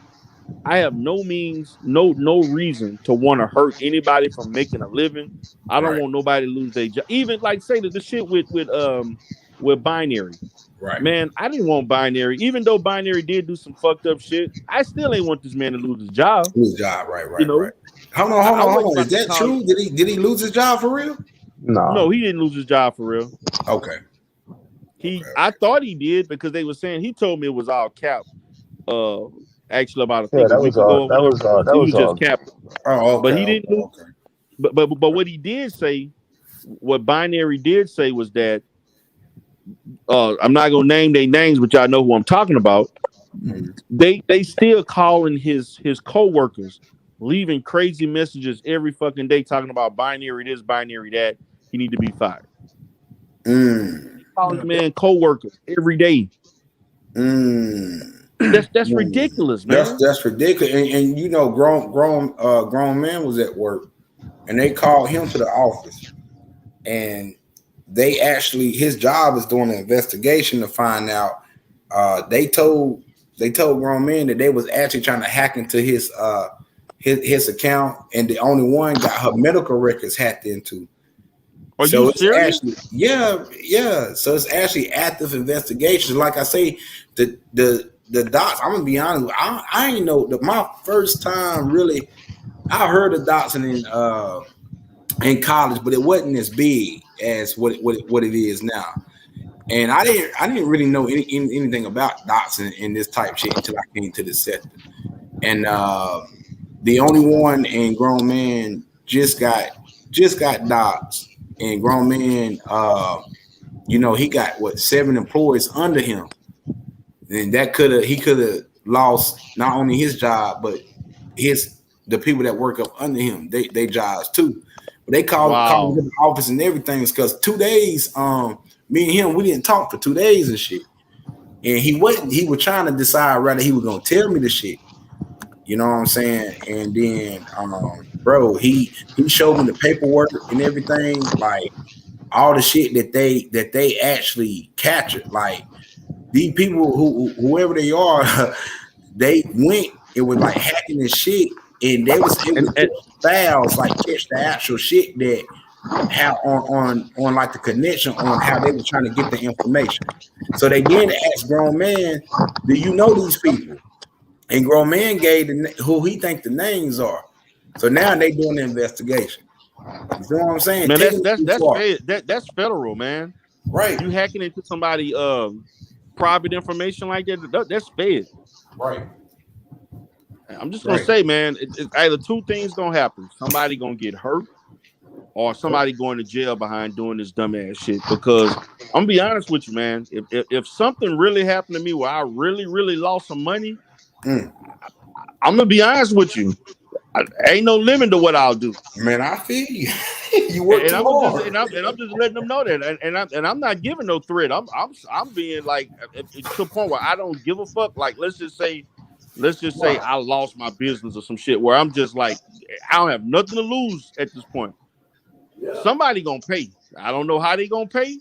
I have no means, no reason to want to hurt anybody from making a living. I don't want nobody to lose their job. Even like say that the shit with Binary. Right. Man, I didn't want Binary. Even though Binary did do some fucked up shit, I still ain't want this man to lose his job. Right. You know? Right. Hold on. Is that true? Did he lose his job for real? No, he didn't lose his job for real. Okay. I thought he did, because they were saying, he told me it was all cap. Actually, about a week ago. That was just capped. Oh, okay. But he didn't. Okay. But what he did say, what Binary did say was that I'm not gonna name their names, but y'all know who I'm talking about. Mm-hmm. They still calling his co-workers, leaving crazy messages every fucking day talking about Binary this, Binary that. He need to be fired. Calling man co-workers every day. That's ridiculous, man. That's ridiculous. And you know, grown man was at work, and they called him to the office, and they actually, his job is doing an investigation to find out. They told grown man that they was actually trying to hack into his account, and the only one got her medical records hacked into. Are you serious? Actually, yeah. So it's actually active investigation. Like I say, the docs. I'm gonna be honest. I ain't know my first time really. I heard of doxing in college, but it wasn't as big as what it is now. And I didn't really know anything about doxing in this type shit until I came to this sector. And the only one in grown man just got doxed. And grown man, you know, he got 7 employees under him, and he could have lost not only his job but the people that work up under him, they jobs too. But they called him to the office and everything, because 2 days, me and him, we didn't talk for 2 days and shit. And he was trying to decide whether he was gonna tell me the shit. You know what I'm saying? And then, bro, he showed me the paperwork and everything, like all the shit that they actually captured. Like these people whoever they are, they went. It was like hacking and shit, and they was able to catch files, like catch the actual shit that how on like the connection on how they were trying to get the information. So they did ask grown man, do you know these people? And grown man gave who he think the names are. So now they doing the investigation. You know what I'm saying? Man, that's federal, man. Right. You hacking into somebody private information like that, that's fed. Right. I'm just gonna say, man, it's either two things gonna happen. Somebody gonna get hurt, or somebody going to jail behind doing this dumbass shit. Because I'm gonna be honest with you, man. If something really happened to me where I really, really lost some money, I'm gonna be honest with you. Ain't no limit to what I'll do. Man, I feel you. You work too hard. And I'm just letting them know that. And I'm not giving no threat. I'm being like to a point where I don't give a fuck. Like let's just say I lost my business or some shit where I'm just like I don't have nothing to lose at this point. Yeah. Somebody gonna pay. I don't know how they gonna pay,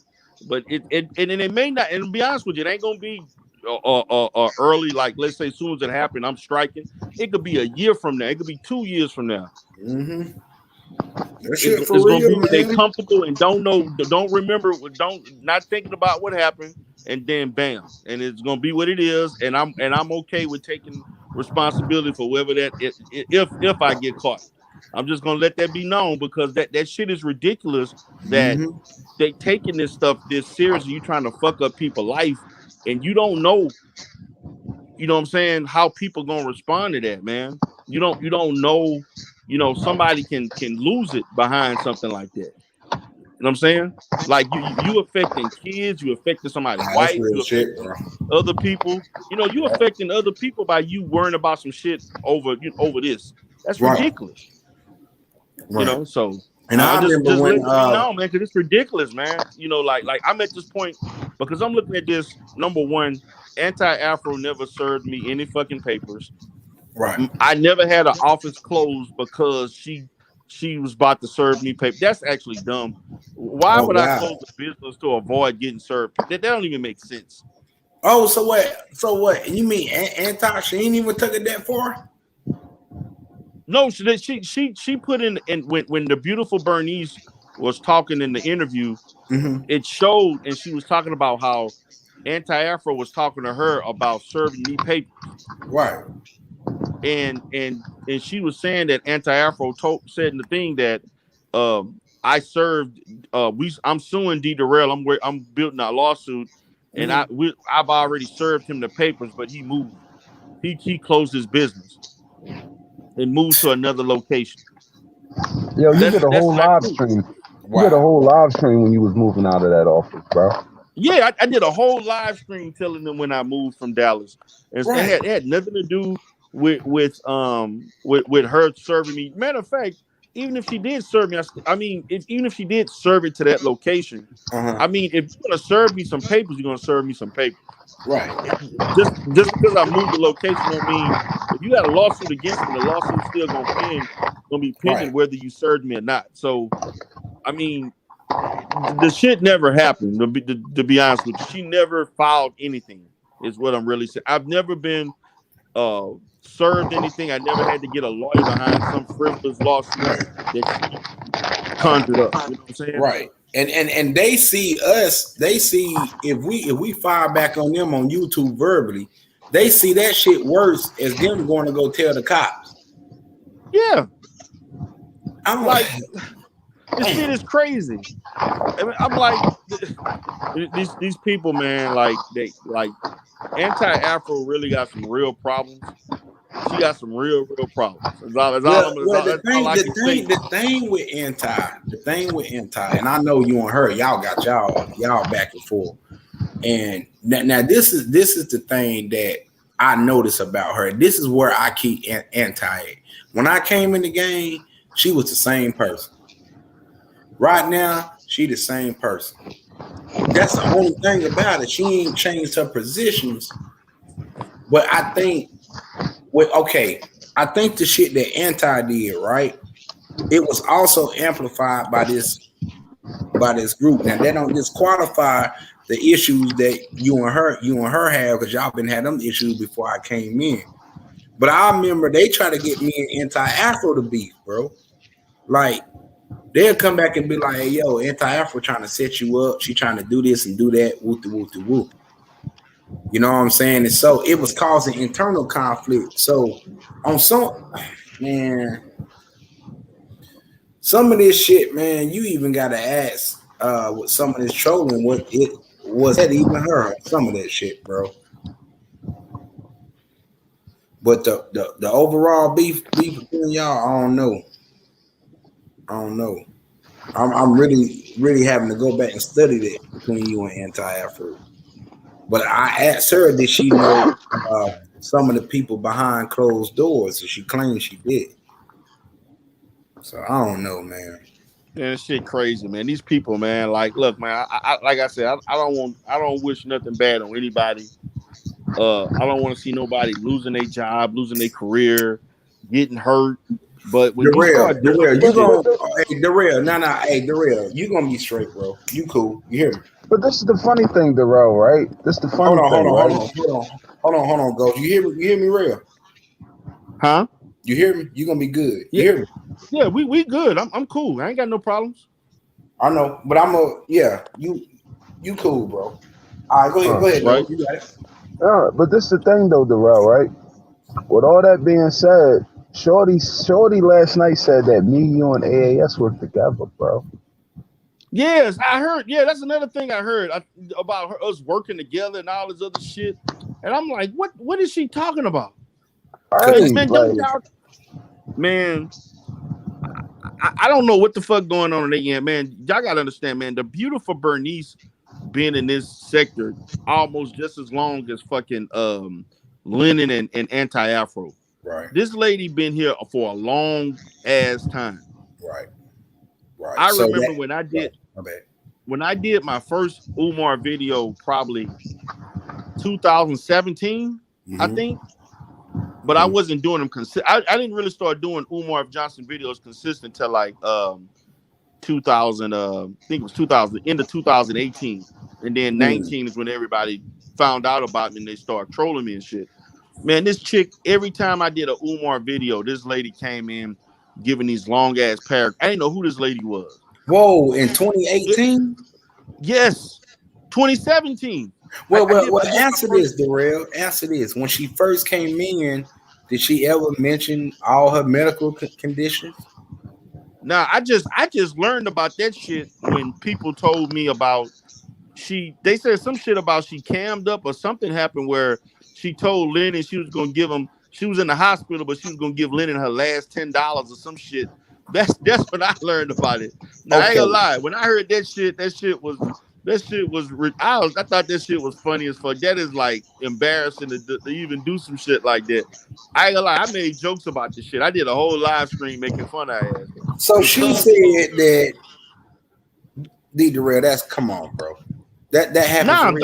but it may not. And to be honest with you, it ain't gonna be or early, like let's say as soon as it happened, I'm striking. It could be a year from now. It could be 2 years from now. Mm-hmm. That shit for It's real, gonna be man. they comfortable and don't remember, not thinking about what happened, and then bam, and it's gonna be what it is. And I'm okay with taking responsibility for whatever that if I get caught. I'm just gonna let that be known because that shit is ridiculous that Mm-hmm. they taking this stuff this seriously. You trying to fuck up people's life, and you don't know, you know what I'm saying, how people gonna respond to that, man. You don't know, somebody can lose it behind something like that. You know what I'm saying? Like you affecting kids, you affecting somebody's Nah, that's wife, real you shit, affecting bro. other people. You affecting other people by you worrying about some shit over this. That's Right. ridiculous. Right. So And I just remember let when it be known, man, because it's ridiculous, man. Like I'm at this point because I'm looking at this. Number one, anti-Afro never served me any fucking papers. right. I never had an office closed because she was about to serve me paper. That's actually dumb. Why Oh would I God. close the business to avoid getting served? That don't even make sense. Oh, so what? You mean anti? She ain't even took it that far? No, she put in, and when the beautiful Bernice was talking in the interview, it showed, and she was talking about how anti-Afro was talking to her about serving me papers. Right. And she was saying that anti-Afro said in the thing that I served I'm suing D Darrell. I'm building a lawsuit, and I've already served him the papers, but he moved. He closed his business and moved to another location. Yo, you did a That's whole not live true. stream. Wow. You did a whole live stream when you was moving out of that office, bro. Yeah, I did a whole live stream telling them when I moved from Dallas, and Right. it had nothing to do with her serving me. Matter of fact, even if she did serve me, even if she did serve it to that location, I mean, if you're gonna serve me some papers, you're gonna serve me some papers. Right. Just because I moved the location don't mean if you got a lawsuit against me, the lawsuit's still gonna be pending Right. whether you served me or not. So, I mean, the shit never happened. To be honest with you, she never filed anything. Is what I'm really saying. I've never been served anything. I never had to get a lawyer behind some frivolous lawsuit that she conjured up. You know what I'm saying? Right. And they see us. They see if we fire back on them on YouTube verbally, they see that shit worse as them going to go tell the cops. Yeah. I'm like, this shit is crazy. I mean, I'm like, these people, man. Like anti-Afro really got some real problems. She got some real problems. The thing with anti, and I know you and her, y'all got y'all back and forth. And now this is the thing that I notice about her. This is where I keep anti. When I came in the game, she was the same person. Right now, she the same person. That's the only thing about it. She ain't changed her positions. But I think I think the shit that Anti did, right? It was also amplified by this group. Now that don't disqualify the issues that you and her have, because y'all been had them issues before I came in. But I remember they try to get me and Anti-Afro to beef, bro. Like they'll come back and be like, hey, yo, Anti-Afro trying to set you up. She trying to do this and do that. Whoop. You know what I'm saying? And so it was causing internal conflict. So on some of this shit, man, you even gotta ask with some of this trolling, what it was that even her? Some of that shit, bro. But the overall beef between y'all, I don't know. I'm really having to go back and study that between you and Anti-Afro. But I asked her, did she know some of the people behind closed doors? And she claims she did. So I don't know, man. Man, shit crazy, man. These people, man. Like, look, man. I like I said, I don't wish nothing bad on anybody. I don't want to see nobody losing their job, losing their career, getting hurt. But when Darrell, you gonna hey Darrell, hey Darrell, you gonna be straight, bro. You cool. You hear me? But this is the funny thing, Darrell, right? This is the funny thing, right? Hold on, Ghost. You hear me real? Huh? You hear me? You gonna be good. You hear me? Yeah, we good. I'm cool. I ain't got no problems. I know, but you cool, bro. All right, go ahead, right. You got it. But this is the thing though, Darrell, right? With all that being said, Shorty last night said that me, you, and AAS work together, bro. Yes, I heard. Yeah, that's another thing I heard about us working together and all this other shit. And I'm like, what is she talking about? Right, man, I don't know what the fuck going on in the end, man. Y'all gotta understand, man. The beautiful Bernice been in this sector almost just as long as fucking Lennon and Anti-Afro. Right. This lady been here for a long ass time. Right. I remember when I did my first Umar video, probably 2017, I think. But I wasn't doing them consistent. I didn't really start doing Umar Johnson videos consistent till like 2000. I think it was 2000, end of 2018, and then 19 is when everybody found out about me and they started trolling me and shit. Man, this chick, every time I did a Umar video, this lady came in giving these long ass paragraphs. I didn't know who this lady was. Whoa, in 2018? Yes, 2017. Well, answer this, Darrell. Answer this. When she first came in, did she ever mention all her medical conditions? Nah, I just learned about that shit when people told me about they said some shit about she cammed up or something happened where she told Lennon she was gonna give him. She was in the hospital, but she was gonna give Lennon her last $10 or some shit. That's what I learned about it. Now I ain't gonna lie. When I heard that shit was. I thought that shit was funny as fuck. That is like embarrassing to even do some shit like that. I ain't gonna lie, I made jokes about this shit. I did a whole live stream making fun of her ass. So she said that Darrell, come on, bro. That happened.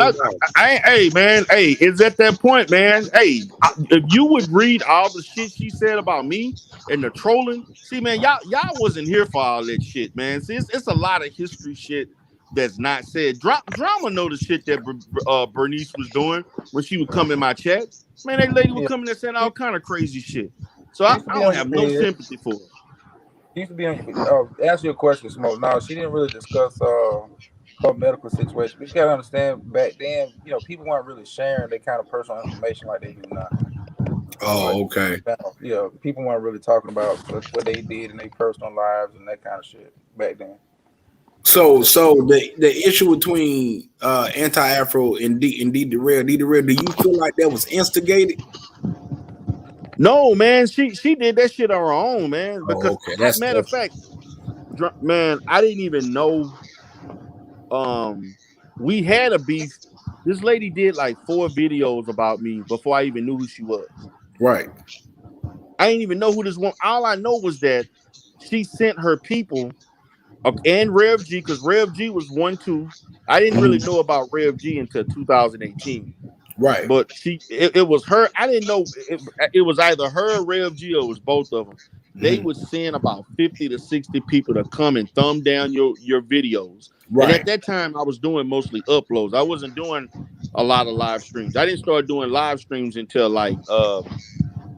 Hey man, hey, it's at that point, man. Hey, if you would read all the shit she said about me and the trolling, see, man, y'all wasn't here for all that shit, man. See, it's a lot of history shit that's not said. Drama know the shit that Bernice was doing when she would come in my chat. Man, that lady would come in there saying all kind of crazy shit. So I don't have no sympathy for her. She used to be on. Ask you a question, Smoke. No, she didn't really discuss her medical situation. But you gotta understand, back then, people weren't really sharing their kind of personal information like they do now. Oh, okay. Yeah, people weren't really talking about what they did in their personal lives and that kind of shit back then. So the issue between Anti-Afro and D Darrell, do you feel like that was instigated? No, man, she did that shit on her own, man. Because as a matter of fact, man, I didn't even know we had a beef. This lady did like 4 videos about me before I even knew who she was. Right. I didn't even know who this one. All I know was that she sent her people and Rev G, because Rev G was 1 2. I didn't really know about Rev G until 2018. Right. But it was her. I didn't know it was either her or Rev G or it was both of them. They would send about 50 to 60 people to come and thumb down your videos. Right. And at that time, I was doing mostly uploads. I wasn't doing a lot of live streams. I didn't start doing live streams until like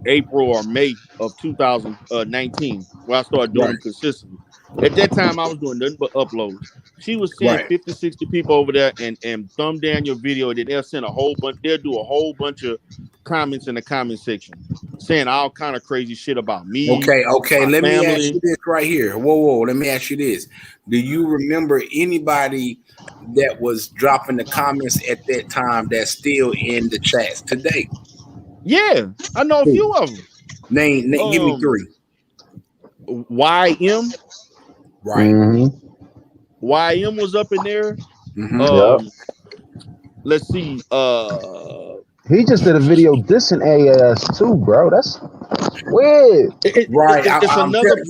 April or May of 2019, where I started doing them consistently. At that time, I was doing nothing but uploads. She was sending 50, 60 people over there and thumb down your video. And then they'll send a whole bunch. They'll do a whole bunch of comments in the comment section, saying all kind of crazy shit about me. Okay. Let me ask you this right here. Whoa. Let me ask you this. Do you remember anybody that was dropping the comments at that time that's still in the chats today? Yeah, I know a few of them. Name give me 3. YM. Right. YM was up in there. Let's see. He just did a video dissing AS too, bro. That's weird. It's another.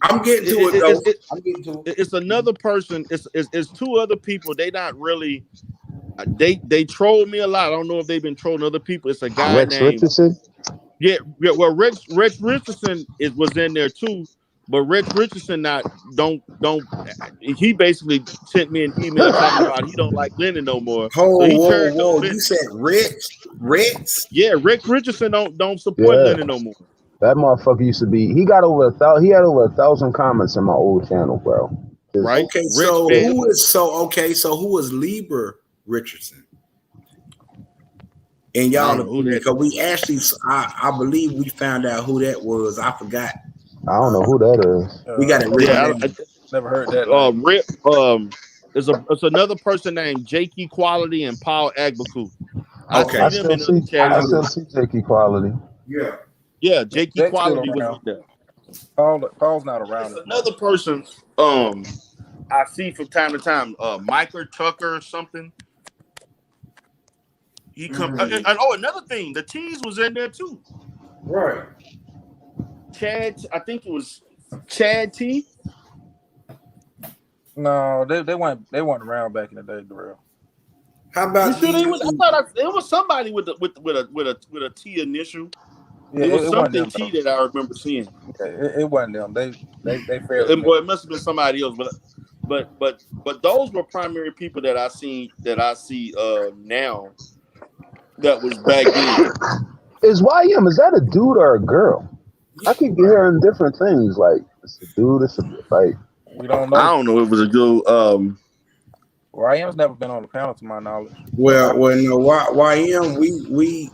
I'm getting to it though. I'm getting to it. It's another person. It's 2 other people. They not really. They troll me a lot. I don't know if they've been trolling other people. It's a guy Rex named Richardson. Yeah. Well, Rex Richardson was in there too. But Rich Richardson don't. He basically sent me an email talking about he don't like Lennon no more. Whoa, So he whoa, turned whoa! on Lennon. You said Rex? Yeah, Rick Richardson don't support Lennon no more. That motherfucker used to be. He got over 1,000. He had over 1,000 comments in my old channel, bro. Right? Okay, Rich who is Lieber Richardson? And y'all, because we actually, I believe we found out who that was. I forgot. I don't know who that is. We got it written down. I never heard that. Rip. It's another person named Jake Equality and Paul Agbaku. Okay, I still see Jake Equality. Yeah, Jake Equality was in there. Paul's not around. Another person I see from time to time, Micah Tucker or something. He come. Another thing, the T's was in there too. Right. Chad, I think it was Chad T. No, they weren't around back in the day, Darrell. How about you sure they was? I thought it was somebody with a T initial. Yeah, it was something T that I remember seeing. It wasn't them. They failed. It must have been somebody else, but those were primary people that I see now that was back then. Is YM, is that a dude or a girl? I keep hearing different things. Like it's a dude, it's a like we don't know. I don't know if it was a dude. YM's never been on the panel to my knowledge. Well, no, YM, we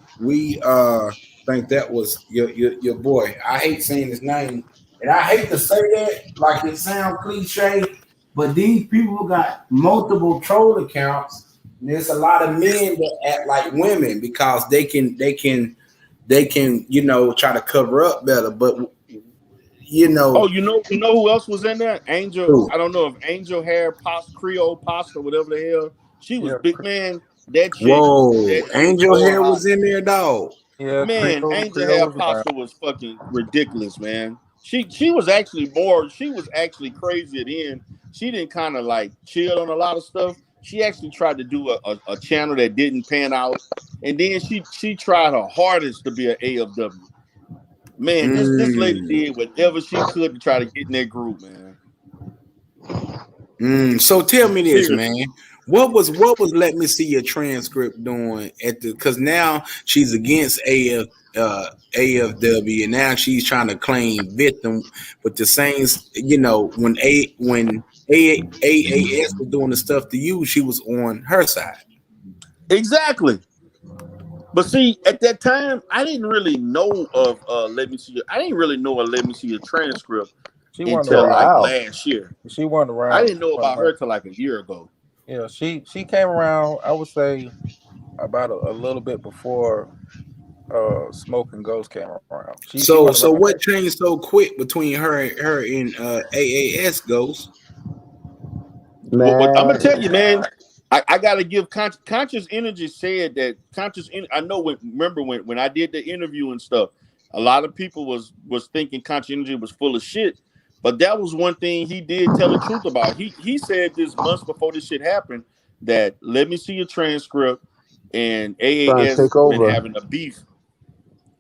think that was your boy. I hate saying his name, and I hate to say that, like it sounds cliche, but these people got multiple troll accounts. And there's a lot of men that act like women because they can try to cover up better, but you know who else was in there? Angel. Ooh. I don't know if Angel Hair Creole Pasta, whatever the hell. She was big, man. That chick. Whoa, Angel Hair was in there, dog. Yeah, man, Angel Hair Pasta was fucking ridiculous, man. She was actually crazy at the end. She didn't kind of like chill on a lot of stuff. She actually tried to do a channel that didn't pan out, and then she tried her hardest to be an AFW. Man, this lady did whatever she could to try to get in that group, man. So tell me this, man. What was Let Me See Your Transcript doing because now she's against AFW and now she's trying to claim victim with the same, when AAS was doing the stuff to you, she was on her side. Exactly. But see, at that time, I didn't really know of Let Me See Your. I didn't really know of Let Me See Your Transcript until last year. She wasn't around. I didn't know about her till like a year ago. Yeah, she came around. I would say about a little bit before Smoke and Ghost came around. So what changed so quick between her and AAS Ghost? Well, I'm gonna tell you, man. I gotta give Conscious Energy said that I know when I did the interview and stuff, a lot of people was thinking Conscious Energy was full of shit, but that was one thing he did tell the truth about. He said this months before this shit happened that Let Me See Your Transcript and AAS been having a beef,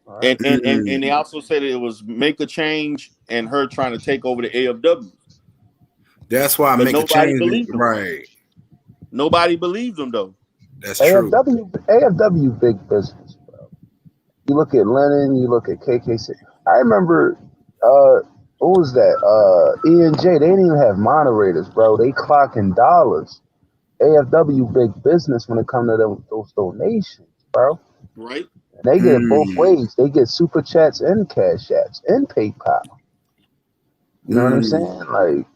right. and they also said it was Make a Change and her trying to take over the AFW. That's why Make a Change, right? Nobody believed them though. That's true. AFW big business, bro. You look at Lennon, you look at KKC. I remember what was that? E&J, they didn't even have moderators, bro. They clocking dollars. AFW big business when it comes to those donations, bro. Right. And they get it both ways. They get super chats and cash apps and PayPal. You know what I'm saying? Like,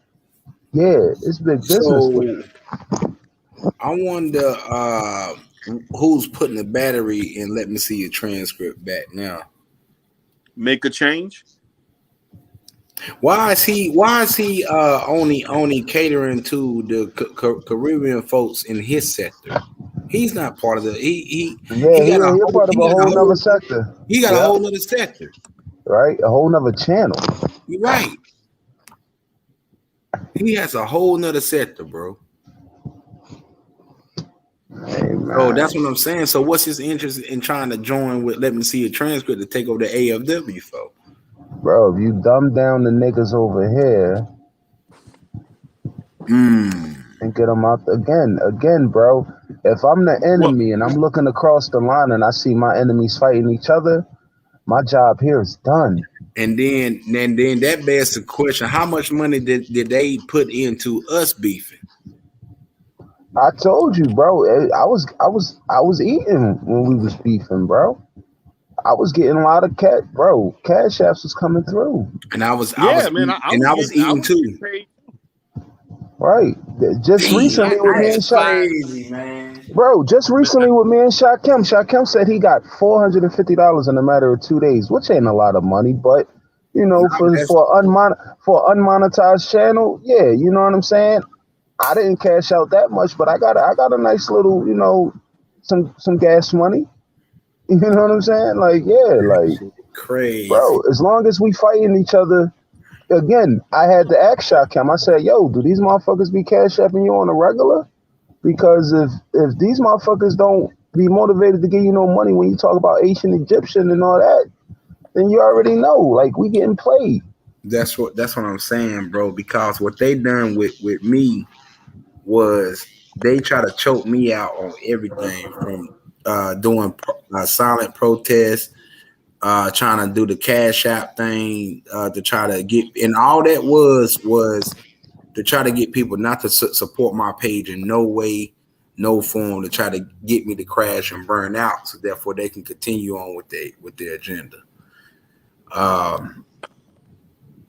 yeah, it's big business with it. I wonder who's putting the battery in Let Me See Your Transcript back now. Make a Change. Why is he only catering to the Caribbean folks in his sector? He's not part of the he's part of a whole other sector. He got a whole other sector. Right? A whole nother channel. You're right. He has a whole nother sector, bro. Oh, that's what I'm saying. So what's his interest in trying to join with Let Me See Your Transcript to take over the AFW for? Bro, if you dumb down the niggas over here and get them out again, bro. If I'm the enemy and I'm looking across the line and I see my enemies fighting each other, my job here is done. And then that begs the question: how much money did they put into us beefing? I told you, bro. I was eating when we was beefing, bro. I was getting a lot of cash apps was coming through. And I was eating too. Right. Just recently with me and crazy, man. Bro, just recently with me and Shakem. Shakem said he got $450 in a matter of 2 days, which ain't a lot of money, but you know, for unmonetized channel, yeah, you know what I'm saying? I didn't cash out that much, but I got a nice little, you know, some gas money. You know what I'm saying? Like, yeah, like crazy. Bro, as long as we fighting each other, again, I had to ask Shakem. I said, yo, do these motherfuckers be cash apping you on a regular? Because if these motherfuckers don't be motivated to give you no money when you talk about Asian, Egyptian and all that, then you already know, like, we getting played. That's what I'm saying, bro. Because what they done with me was they try to choke me out on everything from doing silent protests, trying to do the cash app thing, to try to get, and all that was to try to get people not to support my page in no way, no form, to try to get me to crash and burn out, so therefore they can continue on with their agenda.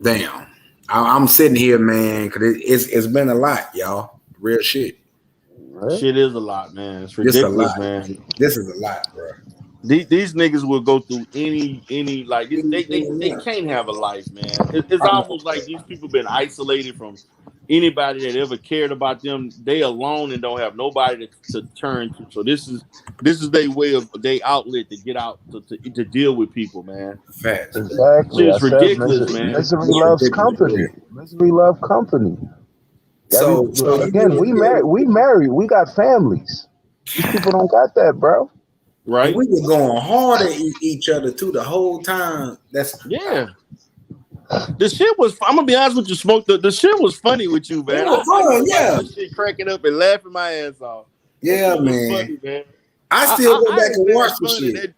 Damn, I'm sitting here, man, because it's been a lot, y'all. Real shit. Shit is a lot, man. It's ridiculous, man. This is a lot, bro. These niggas will go through any like they can't have a life, man. It's almost like these people been isolated from anybody that ever cared about them. They alone and don't have nobody to turn to. So this is their way of their outlet to get out to deal with people, man. Facts. Exactly. It's ridiculous, man. Misery loves company. Misery love company. So again, we married, we got families. These people don't got that, bro. Right. And we were going hard at each other too the whole time. Yeah. The shit was. I'm gonna be honest with you, Smoke. The shit was funny with you, man. It was fun, yeah. This shit cracking up and laughing my ass off. Yeah, man. Funny, man. I still go back and watch the shit.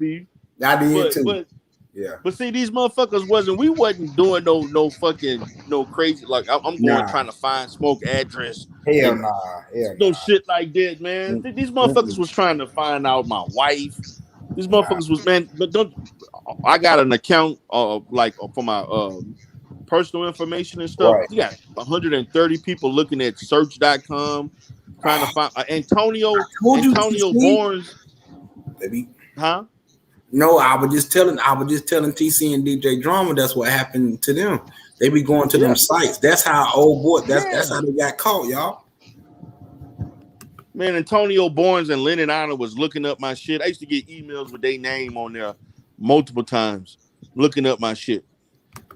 I did too. Yeah. But see, these motherfuckers we wasn't doing no fucking crazy, like I'm going trying to find Smoke address. Hell nah. No shit like that, man. These motherfuckers was trying to find out my wife. These motherfuckers was, man, but I got an account like for my personal information and stuff. Right. You got 130 people looking at search.com trying to find Antonio Barnes. Baby. Huh? No, I was just telling TC and DJ Drama that's what happened to them. They be going to them sites. That's how that's how they got caught, y'all. Man, Antonio Barnes and Lennon Honor was looking up my shit. I used to get emails with their name on there multiple times, looking up my shit.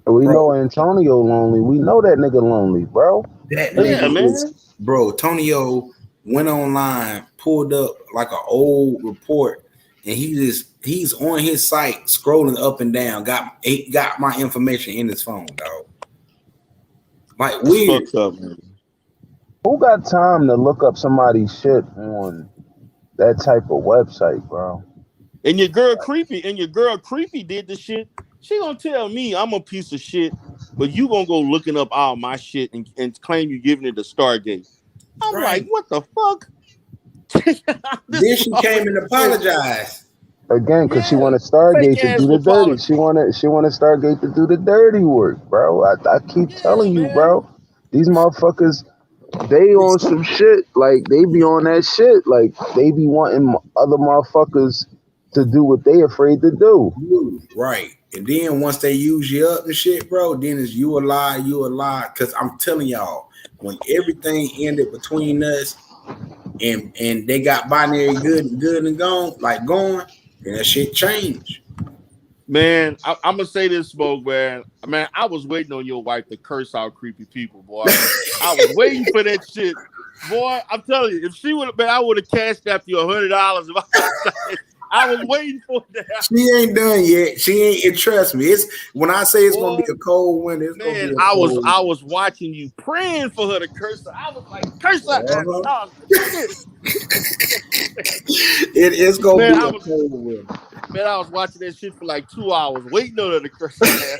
We know Antonio lonely. We know that nigga lonely, bro. Man. Bro, Tonio went online, pulled up like an old report, and he's on his site scrolling up and down. Got my information in his phone, dog. Like weird. Up, man. Who got time to look up somebody's shit on that type of website, bro? And your girl Creepy did the shit. She gonna tell me I'm a piece of shit, but you gonna go looking up all my shit and claim you giving it to Stargate. I'm like, what the fuck? Then she came and apologized. Again, because she wanted Stargate to do the dirty. She wanted Stargate to do the dirty work, bro. I keep telling you, bro. These motherfuckers, they on some shit. Like, they be on that shit. Like, they be wanting other motherfuckers to do what they afraid to do. Right. And then once they use you up and shit, bro, then it's you a lie. Because I'm telling y'all, when everything ended between us and they got binary good and gone, then that shit changed. Man, I'm gonna say this, Smoke, man. Man, I was waiting on your wife to curse out creepy people, boy. I was waiting for that shit, boy. I'm telling you, if she would have been, I would have cashed after you $100. I was waiting for that. She ain't done yet. She ain't. And trust me, it's when I say it's gonna be a cold winter. It's gonna be a cold winter. I was watching you praying for her to curse her. I was like, curse her. It's gonna be a cold winter. Man, I was watching that shit for like 2 hours, waiting on her to curse her.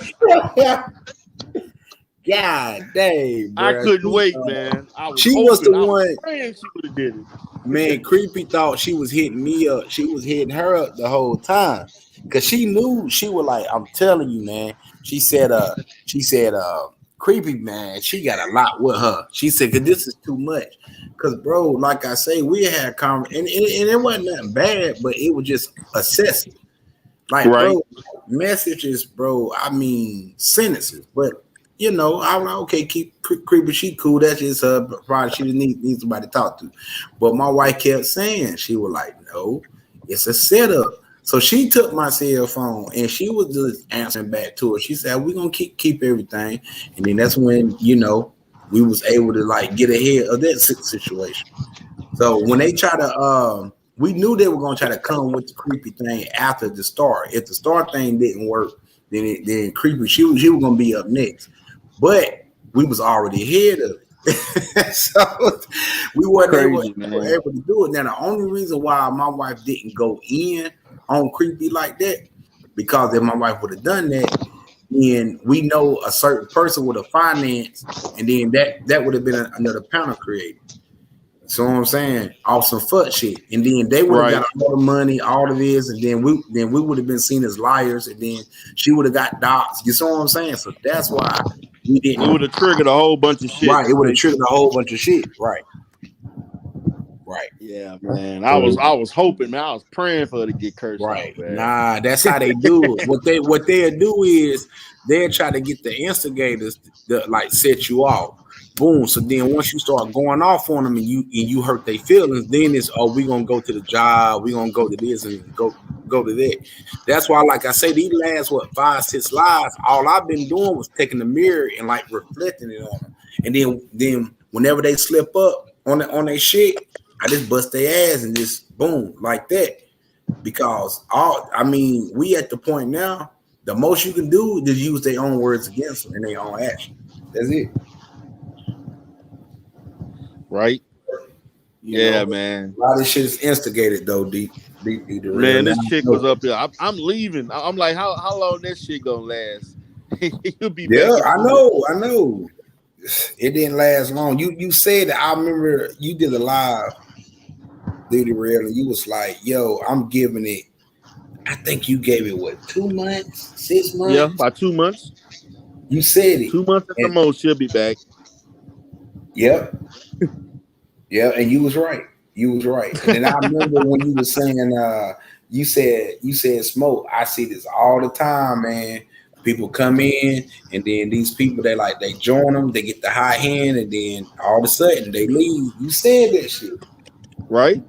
God dang, bro. I couldn't wait, man. She was the one. Praying she would have did it. Man, Creepy thought she was hitting me up. She was hitting her up the whole time because she knew. She was like, "I'm telling you, man." She said, Creepy, man, she got a lot with her. She said, "Cause this is too much." Cause, bro, like I say, we had and it wasn't nothing bad, but it was just excessive. Like, right. Bro, messages, bro. I mean, sentences, but. You know, I'm like, okay, keep Creepy. She cool. That's just her. Probably she needs somebody to talk to. But my wife kept saying, she was like, no, it's a setup. So she took my cell phone and she was just answering back to her. She said, we're gonna keep everything. And then that's when, you know, we was able to like get ahead of that situation. So when they try to we knew they were gonna try to come with the Creepy thing after the start. If the start thing didn't work, then Creepy, she was gonna be up next. But we was already ahead of it. So we weren't able to do it. Now, the only reason why my wife didn't go in on Creepy like that, because if my wife would have done that, then we know a certain person would have financed, and then that would have been another panel created. So what I'm saying, off some fuck shit, and then they would have got all the money, all of this, and then we would have been seen as liars, and then she would have got doxxed. You see what I'm saying? So that's why we didn't. It would have triggered a whole bunch of shit. Right, it would have triggered a whole bunch of shit. Right. Yeah, man. I was hoping, man. I was praying for her to get cursed. Right. Out, man. Nah, that's how they do it. What they'll do is they'll try to get the instigators to like set you off. Boom. So then once you start going off on them and you hurt their feelings, then it's we gonna go to the job, we gonna go to this and go to that. That's why, like I say, these last 5-6 lives, all I've been doing was taking the mirror and like reflecting it on them. And then whenever they slip up on their shit, I just bust their ass and just boom like that. Because we at the point now, the most you can do is use their own words against them and their own action. That's it. Right? Yeah, man. A lot of shit is instigated though, deep. Man, this chick was up there. I'm leaving. I'm like, how long this shit gonna last? You'll be back. Yeah, I know. It didn't last long. You said that. I remember you did a live, Diddy Real, and you was like, yo, I'm giving it. I think you gave it 2 months, 6 months? Yeah, about 2 months. You said it. 2 months at the most, she'll be back. Yep. Yeah, and you was right. And I remember when you were saying, you said, Smoke, I see this all the time, man. People come in, and then these people, they join them, they get the high hand, and then all of a sudden they leave. You said that shit. Right?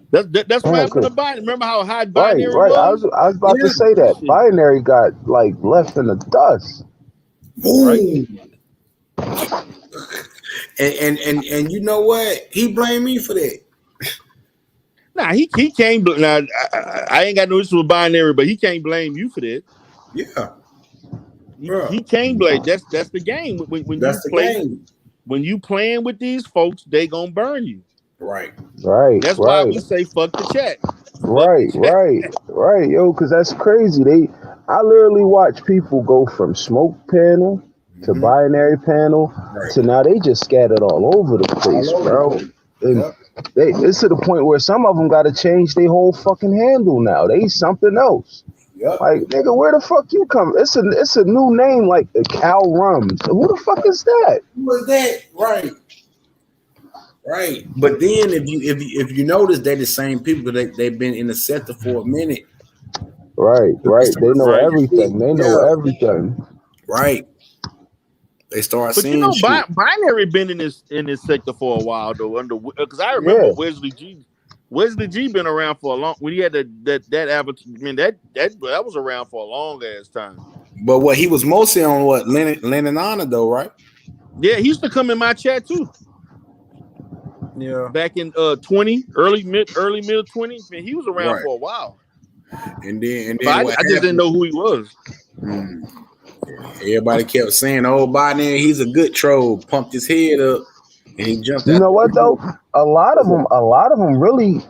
That's what happened to Binary. Remember how high Binary was? I was about to say that. Binary got left in the dust. Right? And you know what? He blamed me for that. Nah, he can't. Now I ain't got no issue with Binary, but he can't blame you for that. Yeah, he can't blame. That's the game. When that's the game. When you playing with these folks, they gonna burn you. Right. That's why we say fuck the chat. Right. Yo, because that's crazy. I literally watch people go from smoke panel to Binary panel to now they just scattered all over the place, bro. And it's to the point where some of them got to change their whole fucking handle now. They something else. Yep. Like, nigga, where the fuck you come? It's a new name, like the Cal Rums. Who the fuck is that? Who is that? Right. But then if you notice, they're the same people that they've been in the sector for a minute. Right. They know everything. Everything. Right. They start but seeing. But Binary been in this sector for a while though. Because I remember Wesley G been around for a long. When he had that avatar, I mean that was around for a long ass time. But he was mostly on Lennon Honor though, right? Yeah, he used to come in my chat too. Yeah. Back in 20, early middle 20s, man, he was around for a while. And then I just didn't know who he was. Everybody kept saying, "Oh, Biden, he's a good troll." Pumped his head up, and he jumped out. You know what though? A lot of them really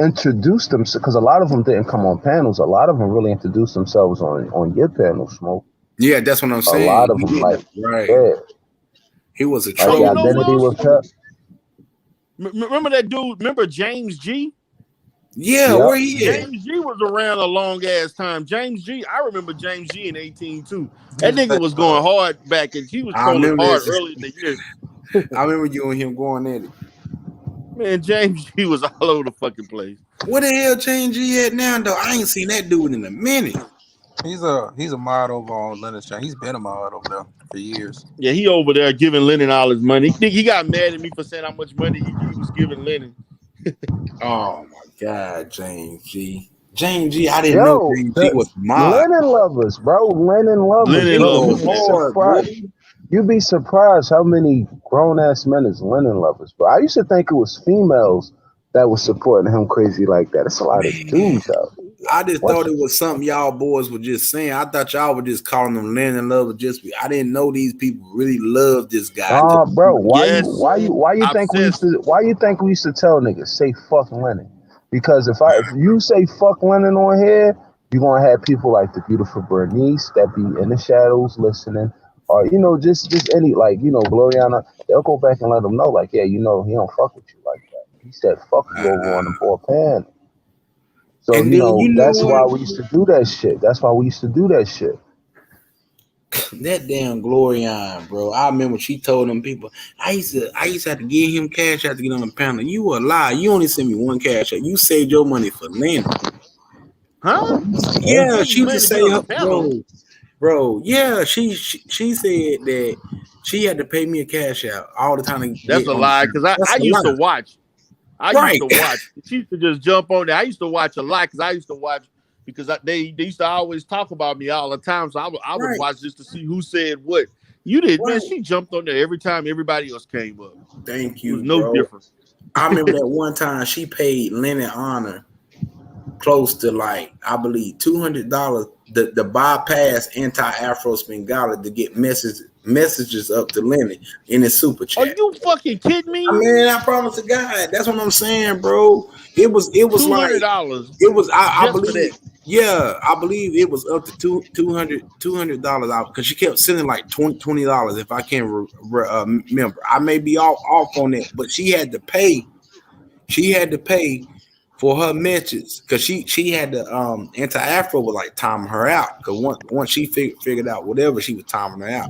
introduced themselves, because a lot of them didn't come on panels. A lot of them really introduced themselves on your panel, Smoke. Yeah, that's what I'm saying. A lot of them, like, yeah. He was a troll. Like, identity was kept. Remember that dude? Remember James G? Yeah, where he at? James G was around a long ass time. James G, I remember James G in 18 too. That nigga was going hard back, and he was trolling hard early in the year. I remember you and him going at it. Man, James G was all over the fucking place. Where the hell James G at now, though? I ain't seen that dude in a minute. He's a mod over on Leonard's channel. He's been a mod over there for years. Yeah, he over there giving Lennon all his money. He got mad at me for saying how much money he was giving Lennon. Oh my God, James G. James G, I didn't know James G was mod. Lennon lovers, bro. Lennon lovers. You'd be surprised how many grown ass men is Lennon lovers, bro. I used to think it was females that was supporting him crazy like that. It's a lot of dudes out there. I just thought it was something y'all boys were just saying. I thought y'all were just calling them Lennon lovers. I didn't know these people really love this guy. Bro, why you think we used to tell niggas say fuck Lennon? Because if you say fuck Lennon on here, you're gonna have people like the beautiful Bernice that be in the shadows listening, or just any, like, Gloriana. They'll go back and let them know, like, yeah, he don't fuck with you like that. He said fuck you over on the board pan. So that's why we used to do that shit. That damn Gloriana, bro. I remember she told them people, I used to have to give him cash out to get on the panel. You a lie. You only sent me one cash out. You saved your money for Lennon. Huh? Yeah, she just say, bro. Yeah, she said that she had to pay me a cash out all the time. That's a lie, because I used to watch. She used to just jump on there. I used to watch a lot because they used to always talk about me all the time. So I would watch just to see who said what. You did, man. She jumped on there every time everybody else came up. Thank you. No difference. I remember that one time she paid Lennon Honor close to, like, I believe $200 the bypass anti-Afro Spingala to get messages up to Lennon in his super chat. Are you fucking kidding me? I promise to God, that's what I'm saying, bro. It was $200. Like it was. I believe. Yeah, I believe it was up to $200 out, because she kept sending like $20 if I can't remember. I may be off on that, but she had to pay. She had to pay for her messages, because she had the anti-Afro was like timing her out, because once she figured out whatever, she was timing her out.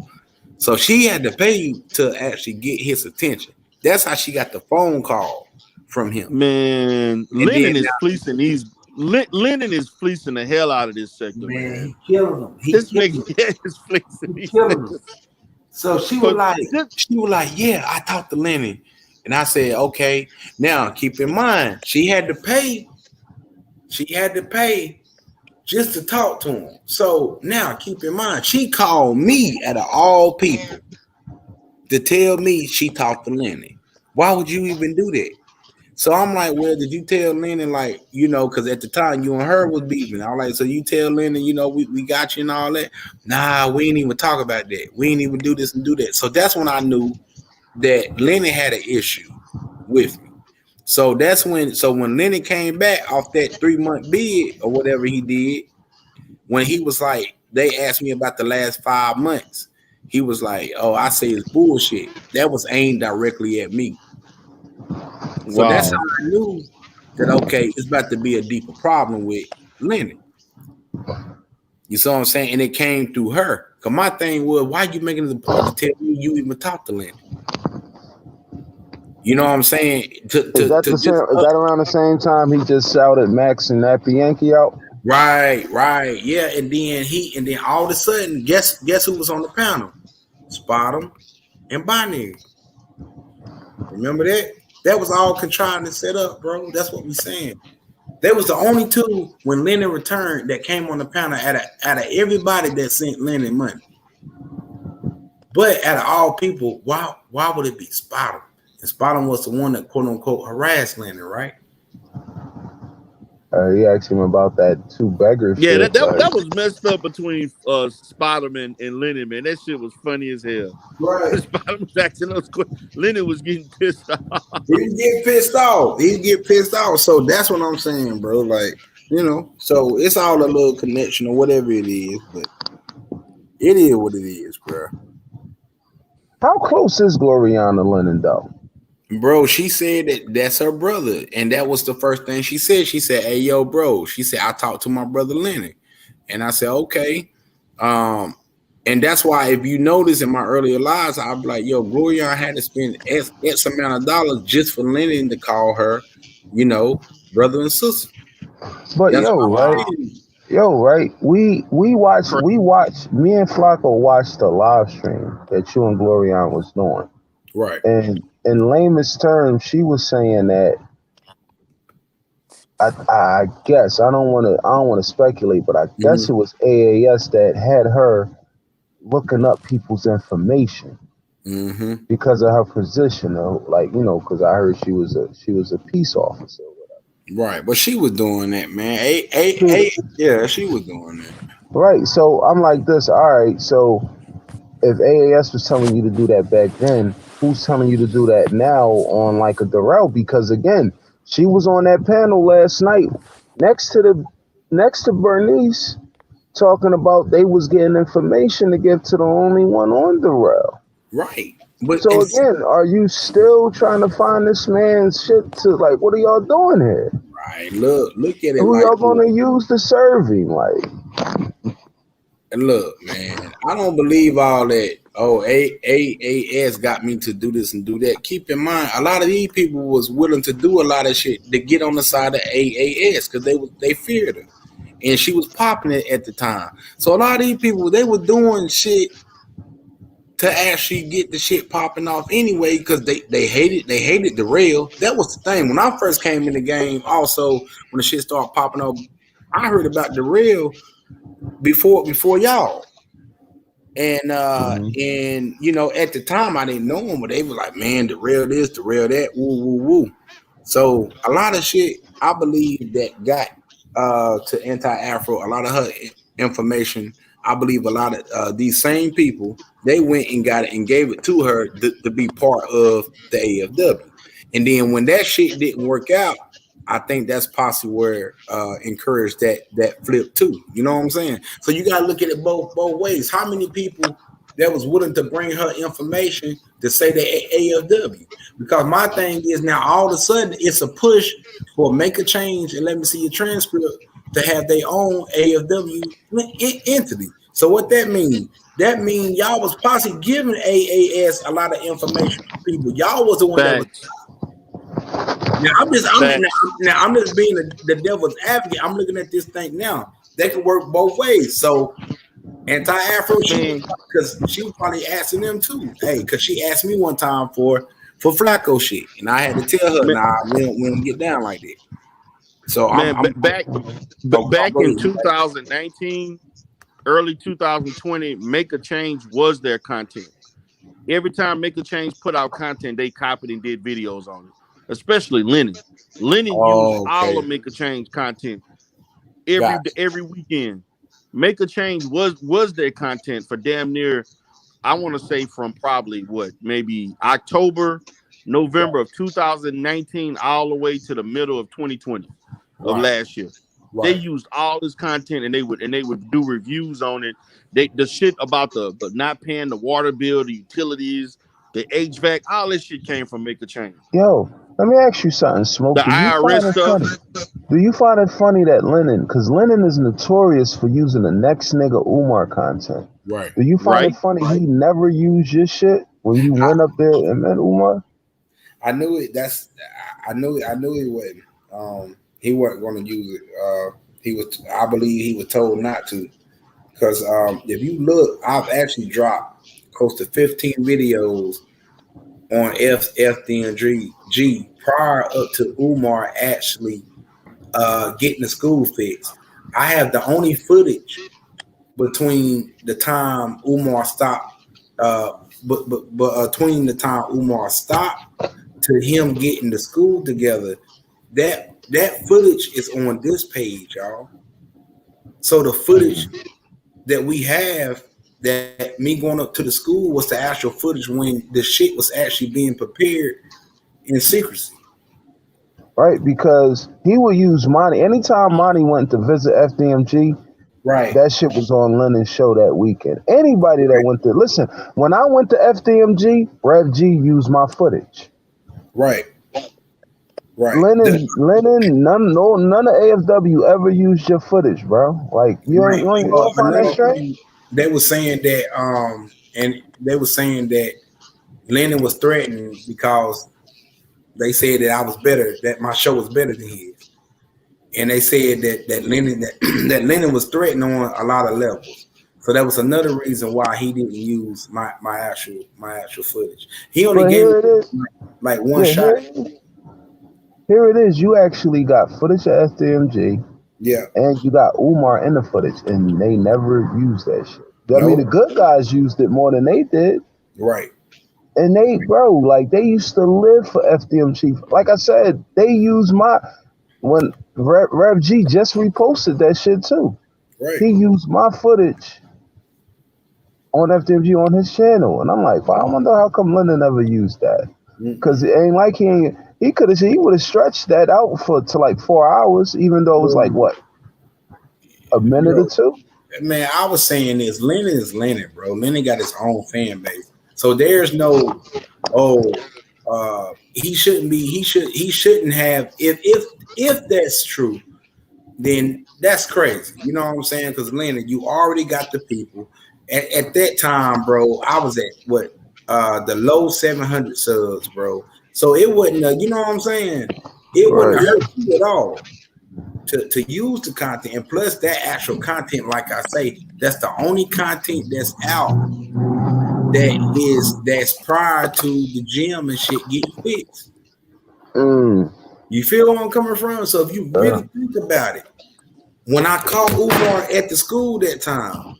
So she had to pay to actually get his attention. That's how she got the phone call from him. Man, Lennon is fleecing these. Lennon is fleecing the hell out of this sector, man. Killing them. This nigga is fleecing these niggas. So she was like, yeah, I talked to Lennon. And I said, okay. Now keep in mind, she had to pay. She had to pay just to talk to him. So now keep in mind, she called me out of all people to tell me she talked to Lennon. Why would you even do that? So I'm like, well, did you tell Lennon, like, because at the time you and her was beefing. I was like, so you tell Lennon, we got you and all that? Nah, we ain't even talk about that. We ain't even do this and do that. So that's when I knew that Lennon had an issue with me. So that's when Lennon came back off that 3-month bid or whatever he did, when he was like, they asked me about the last 5 months. He was like, oh, I say it's bullshit. That was aimed directly at me. So that's how I knew that, okay, it's about to be a deeper problem with Lennon. You see what I'm saying? And it came through her. Because my thing was, why you making it a point to tell me you even talked to Lennon? You know what I'm saying? Is that around the same time he just shouted Max and Nappy Yankee out? Right. Yeah, and then all of a sudden, guess who was on the panel? Spot'em and Binary. Remember that? That was all contrived and set up, bro. That's what we saying. There was the only two when Lennon returned that came on the panel out of everybody that sent Lennon money. But out of all people, why would it be Spot'em? And Spottum was the one that quote unquote harassed Lennon, right? He asked him about that two beggar Yeah, shit. that was messed up between Spider-Man and Lennon, man. That shit was funny as hell. Right. Spider was asking those questions. Lennon was getting pissed off. He get pissed off. He get pissed off. So that's what I'm saying, bro. Like, you know, so it's all a little connection or whatever it is, but it is what it is, bro. How close is Gloriana Lennon, though? Bro, she said that that's her brother, and that was the first thing she said. She said, "Hey, yo, bro." She said, "I talked to my brother Lennon," and I said, "Okay." And that's why, if you notice in my earlier lives, I'd be like, "Yo, Gloriana had to spend X amount of dollars just for Lennon to call her, you know, brother and sister." But That's right? We watched. Me and Flacco watched the live stream that you and Gloriana was doing, right? And in lamest terms, she was saying that I guess I don't want to speculate, but I guess it was AAS that had her looking up people's information because of her position, though. Like, you know, because I heard she was a peace officer or whatever. Right, but she was doing that, man. Yeah, she was doing that. Right. So I'm like this. All right. So if AAS was telling you to do that back then, who's telling you to do that now on like a Darrell? Because again, she was on that panel last night next to Bernice, talking about they was getting information to give to the only one on Darrell. Right. But so again, are you still trying to find this man's shit to, like, what are y'all doing here? Right. Look at it. Who y'all gonna use to serve him? Like, and look, man, I don't believe all that. Oh, AAS got me to do this and do that. Keep in mind, a lot of these people was willing to do a lot of shit to get on the side of AAS because they feared her, and she was popping it at the time. So a lot of these people, they were doing shit to actually get the shit popping off anyway because they hated the rail. That was the thing. When I first came in the game, also when the shit started popping off, I heard about the rail before y'all. And and you know, at the time I didn't know them, but they were like, man, the rail this, the rail that, woo woo woo. So a lot of shit I believe that got to anti-Afro, a lot of her information, I believe a lot of these same people, they went and got it and gave it to her to be part of the AFW. And then when that shit didn't work out, I think that's possibly where encouraged that flip too. You know what I'm saying? So you gotta look at it both ways. How many people that was willing to bring her information to say the AFW? Because my thing is now all of a sudden it's a push for make a change and let me see your transcript to have their own AFW entity. So what that means? That means y'all was possibly giving AAS a lot of information to people. Y'all was the one that was. Now I'm just being the devil's advocate. I'm looking at this thing now. They can work both ways. So anti-Afro, because she was probably asking them too. Hey, because she asked me one time for Flacco shit, and I had to tell her, nah, we don't get down like that. So man, back in 2019, early 2020, Make a Change was their content. Every time Make a Change put out content, they copied and did videos on it. Especially Lennon. Lennon used all of Make a Change content every weekend. Make a Change was their content for damn near, I want to say from probably maybe October, November of 2019, all the way to the middle of 2020 of last year. They used all this content and they would do reviews on it. The shit about the not paying the water bill, the utilities, the HVAC, all this shit came from Make a Change. Yo, let me ask you something, Smoke. The IRS stuff. Do you find it funny that Lennon, because Lennon is notorious for using the next nigga Umar content. Right. Do you find it funny he never used your shit when you went up there and met Umar? I knew it. I knew he wasn't. He wasn't going to use it. I believe he was told not to. Because if you look, I've actually dropped close to 15 videos on FDNG prior up to Umar actually getting the school fixed. I have the only footage between the time Umar stopped, but between the time Umar stopped to him getting the school together. That footage is on this page, y'all. So the footage that we have that me going up to the school was the actual footage when the shit was actually being prepared in secrecy. Right, because he would use Monty. Anytime Monty went to visit FDMG, right, that shit was on Lennon's show that weekend. Anybody that went to listen, when I went to FDMG, Rev G used my footage. Right. Right. Lennon, none of AFW ever used your footage, bro. Like you ain't find that straight. They were saying that Lennon was threatened because they said that I was better, that my show was better than his. And they said that Lennon was threatened on a lot of levels. So that was another reason why he didn't use my actual footage. He only gave like one shot. Here it is. You actually got footage of FDMG. Yeah. And you got Umar in the footage, and they never used that shit. I mean, the good guys used it more than they did. Right. And they used to live for FDMG. Like I said, they used when Rev G just reposted that shit too. Right. He used my footage on FDMG on his channel. And I'm like, well, I wonder how come Lennon never used that. Because it ain't like he would have stretched that out to like 4 hours, even though it was like what, a minute or two. Man, I was saying this. Lennon is Lennon, bro. Lennon got his own fan base, so there's no, he shouldn't be. He shouldn't have. If that's true, then that's crazy. You know what I'm saying? Because Lennon, you already got the people. At that time, bro, I was at the low 700 subs, bro. So it wouldn't, you know what I'm saying? It wouldn't hurt you at all to use the content. And plus that actual content, like I say, that's the only content that's out that's prior to the gym and shit getting fixed. You feel where I'm coming from? So if you really think about it, when I caught Umar at the school that time,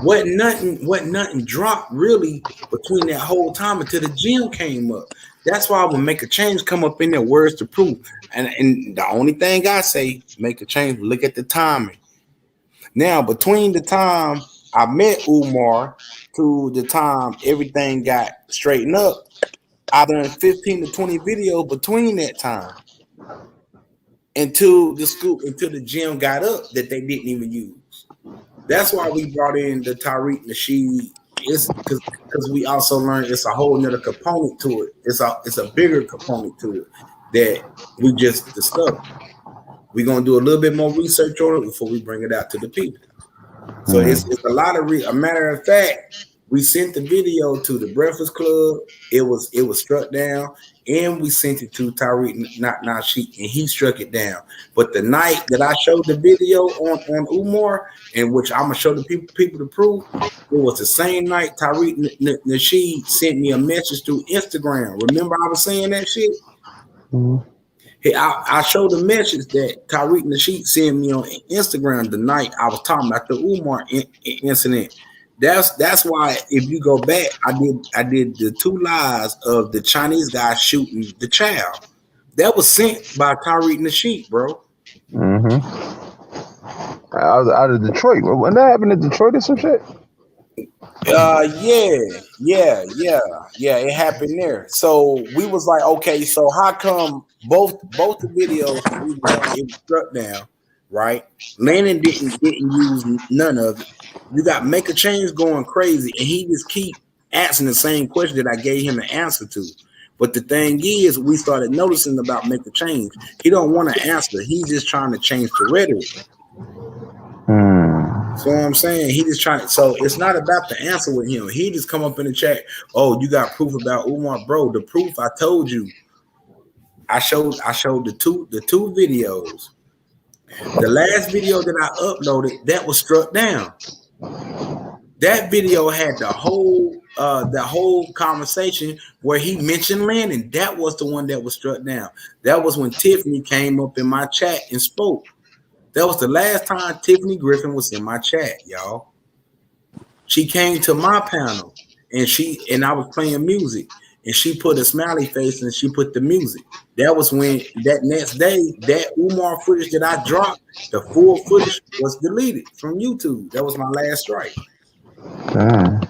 what nothing dropped really between that whole time until the gym came up. That's why when Make a Change come up in there, words to prove. And the only thing I say, make a change, look at the timing. Now, between the time I met Umar to the time everything got straightened up, I've done 15 to 20 videos between that time until the gym got up that they didn't even use. That's why we brought in the Tariq Nasheed. It's because we also learned it's a whole nother component to it. It's a bigger component to it that we just discovered. We're gonna do a little bit more research on it before we bring it out to the people. So it's a lot of a matter of fact, we sent the video to the Breakfast Club. It was struck down, and we sent it to Tariq Nasheed, and he struck it down. But the night that I showed the video on Umar, and which I'm gonna show the people to prove, it was the same night Tariq Nasheed sent me a message through Instagram. Remember I was saying that shit? Hey, I showed the message that Tariq Nasheed sent me on Instagram the night I was talking about the Umar incident. That's why if you go back, I did the 2 lives of the Chinese guy shooting the child. That was sent by Tariq Nasheed, bro. I was out of Detroit. When that happened in Detroit or some shit? Yeah, it happened there. So we was like, okay, so how come both the videos it was struck down, right? Lennon didn't use none of it. You got Make a Change going crazy, and he just keep asking the same question that I gave him an answer to. But the thing is, we started noticing about Make a Change. He don't want to answer. He's just trying to change the rhetoric. So what I'm saying, he just trying. So it's not about the answer with him. He just come up in the chat. Oh, you got proof about Umar, bro? The proof I told you. I showed the two videos. The last video that I uploaded that was struck down. That video had the whole conversation where he mentioned Landon. That was the one that was struck down. That was when Tiffany came up in my chat and spoke. That was the last time Tiffany Griffin was in my chat, y'all. She came to my panel and I was playing music. and she put a smiley face and she put the music. That was when that next day, that Umar footage that I dropped, the full footage was deleted from YouTube. That was my last strike. Damn.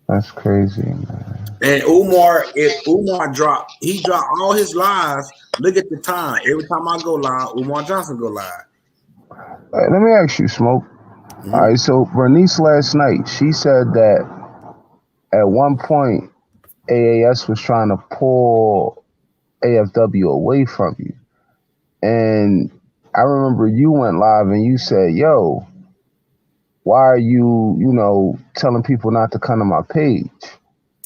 That's crazy, man. And Umar dropped, he dropped all his lives. Look at the time. Every time I go live, Umar Johnson go live. Let me ask you, Smoke. Mm-hmm. All right, so Bernice last night, she said that at one point AAS was trying to pull AFW away from you. And I remember you went live and you said, yo, why are you, telling people not to come to my page?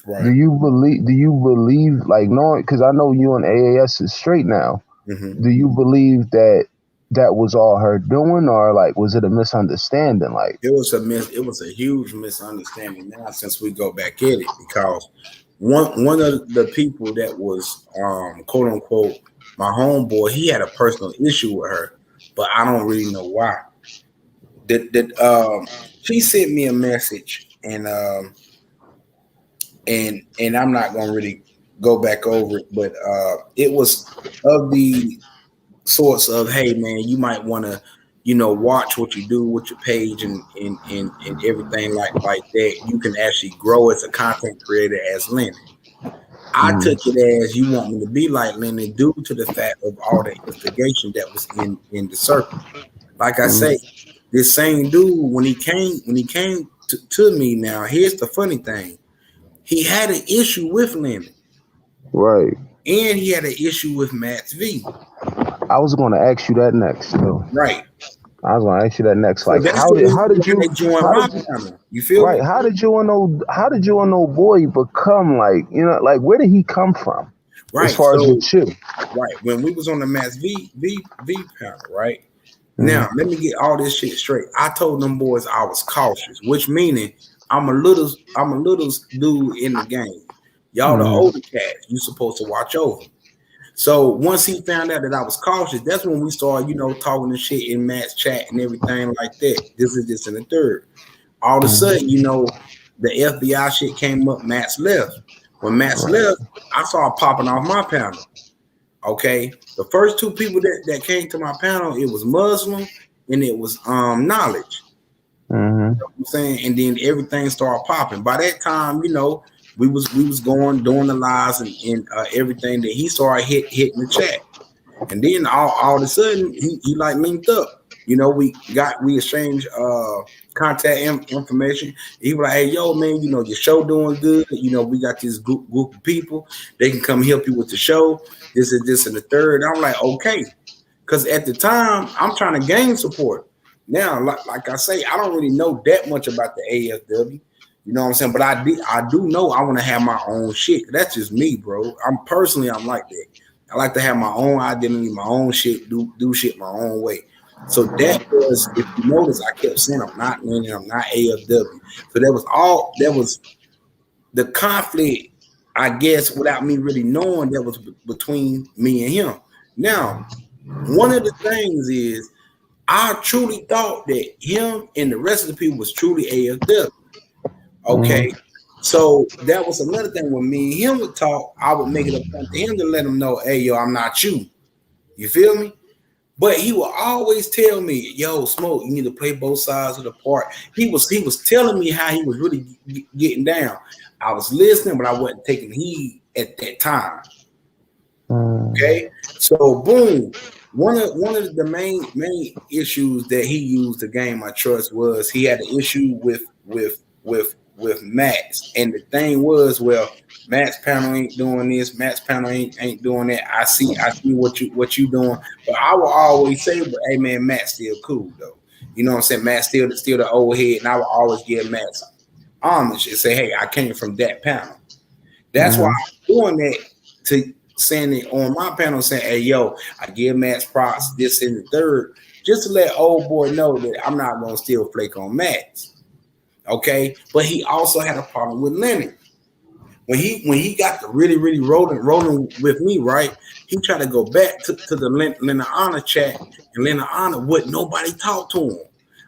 Right. Do you believe like knowing, because I know you and AAS is straight now. Mm-hmm. Do you believe that was all her doing, or like was it a misunderstanding? Like it was a huge misunderstanding now since we go back at it, because one of the people that was quote unquote my homeboy, he had a personal issue with her, but I don't really know why. She sent me a message and I'm not gonna really go back over it, but it was of the sorts of, hey man, you might want to, watch what you do with your page and everything like that. You can actually grow as a content creator as Lennon. I took it as you want me to be like Lennon due to the fact of all the instigation that was in the circle. Like I say, this same dude, when he came to me, now here's the funny thing. He had an issue with Lennon. Right. And he had an issue with Max V. I was going to ask you that next, though. Right. I was going to ask you that next. So like, how did you join my channel? You feel right? me? How did you and old boy become like, like where did he come from? Right. As far as with you. Right. When we was on the Max V panel, right? Now let me get all this shit straight. I told them boys I was cautious, which meaning I'm a little dude in the game. Y'all the older cats, you supposed to watch over. So once he found out that I was cautious, that's when we started, talking and shit in Matt's chat and everything like that. This is this and the third. All of a sudden, the FBI shit came up. Matt's left. When Matt's left, I saw it popping off my panel. Okay, the first two people that came to my panel, it was Muslim and it was Knowledge. You know what I'm saying? And then everything started popping. By that time, we was going doing the lives and everything that he started hitting the chat. And then all of a sudden he like linked up. We exchanged contact information. He was like, hey, yo, man, your show doing good. We got this group of people. They can come help you with the show. This and the third. I'm like, okay. Because at the time, I'm trying to gain support. Now, like I say, I don't really know that much about the AFW. You know what I'm saying? But I do know I want to have my own shit. That's just me, bro. I'm like that. I like to have my own identity, my own shit, do shit my own way. So that was, if you notice, I kept saying I'm not Lennon, I'm not AFW. So that was the conflict, I guess, without me really knowing, that was between me and him. Now, one of the things is I truly thought that him and the rest of the people was truly AFW. Okay. So that was another thing. When me and him would talk, I would make it a point to him to let him know, hey, yo, I'm not you. You feel me? But he would always tell me, yo, Smoke, you need to play both sides of the part. He was telling me how he was really getting down. I was listening, but I wasn't taking heed at that time. Okay. So boom. One of the main issues that he used to gain my trust was he had an issue with Max. And the thing was, well, Matt's panel ain't doing this, Matt's panel ain't doing that. I see what you doing. But I will always say, but hey man, Matt's still cool though. You know what I'm saying? Matt's still the old head, and I will always give Matt homage and say, hey, I came from that panel. That's why I'm doing that, to saying it on my panel, saying, hey yo, I give Matt's props, this and the third, just to let old boy know that I'm not gonna still flake on Matt's. Okay, but he also had a problem with Lennon. When he got to really rolling with me, right? He tried to go back to the Lennon Honor chat, and Lennon Honor wouldn't nobody talk to him.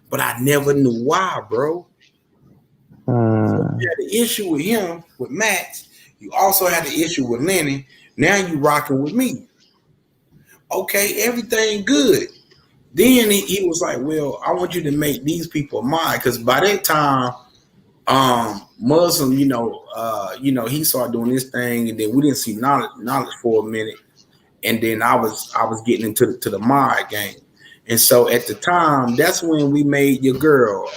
But I never knew why, bro. So you had the issue with him, with Max. You also had the issue with Lenny. Now you rocking with me. Okay, everything good. Then he was like, well, I want you to make these people mine. Because by that time, Muslim, he started doing this thing, and then we didn't see knowledge for a minute. And then I was getting into the mod game. And so at the time, that's when we made your girl,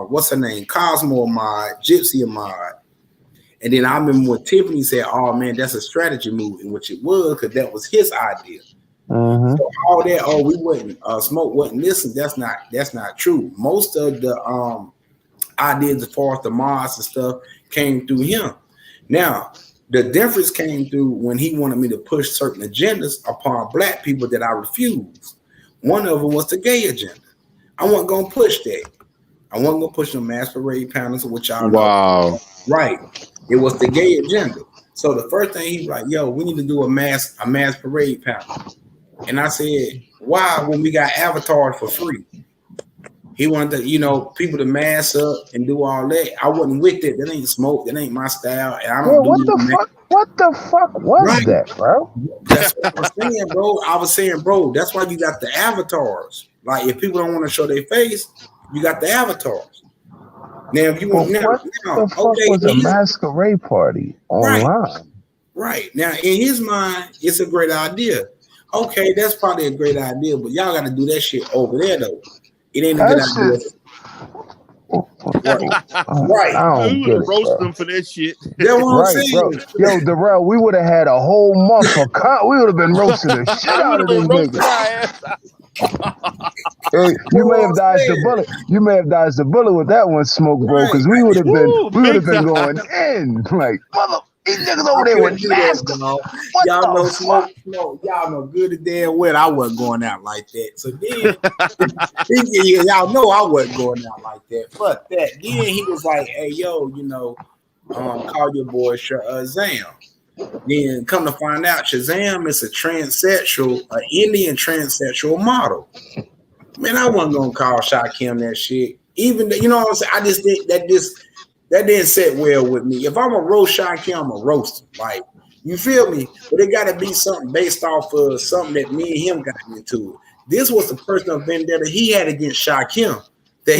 what's her name? Cosmo a mod, Gypsy a mod. And then I remember when Tiffany said, oh man, that's a strategy move, which it was, because that was his idea. So all that, we wasn't Smoke wasn't listening. That's not true. Most of the ideas as far as the mods and stuff came through him. Now, the difference came through when he wanted me to push certain agendas upon black people that I refused. One of them was the gay agenda. I wasn't gonna push that. I wasn't gonna push no mass parade panels, which y'all know. Wow. Right. It was the gay agenda. So the first thing he was like, yo, we need to do a mass parade panel. And I said, why when we got avatars for free? He wanted to, people to mask up and do all that. I wasn't with it. That ain't Smoke. That ain't my style. And I don't What the fuck was that, bro? That's what I'm saying, bro. I was saying, bro, that's why you got the avatars. Like, if people don't want to show their face, you got the avatars. Now, if you want what the fuck was a masquerade party online? Right. Now, in his mind, it's a great idea. Okay, that's probably a great idea, but y'all got to do that shit over there, though. It ain't a good idea. Right. I don't get it, roast them for that shit. That's what I'm saying. Bro. Yo, Darrell, we would have had a whole month for we would have been roasting the shit out of these niggas. Hey, you may have dodged the bullet. You may have dodged the bullet with that one, Smoke, bro, because we would have been going in like mother. These niggas over there with masks. Y'all know Smoke. Y'all know good and damn well I wasn't going out like that. So then, y'all know I wasn't going out like that. Fuck that. Then he was like, "Hey, yo, call your boy Shazam." Then come to find out, Shazam is a transsexual, an Indian transsexual model. Man, I wasn't gonna call Shakim that shit. Even what I'm saying. I just think that didn't sit well with me. If I'm a roast Shakim, I'm a roaster. Like, you feel me? But it got to be something based off of something that me and him got into. This was the personal vendetta he had against Shakim that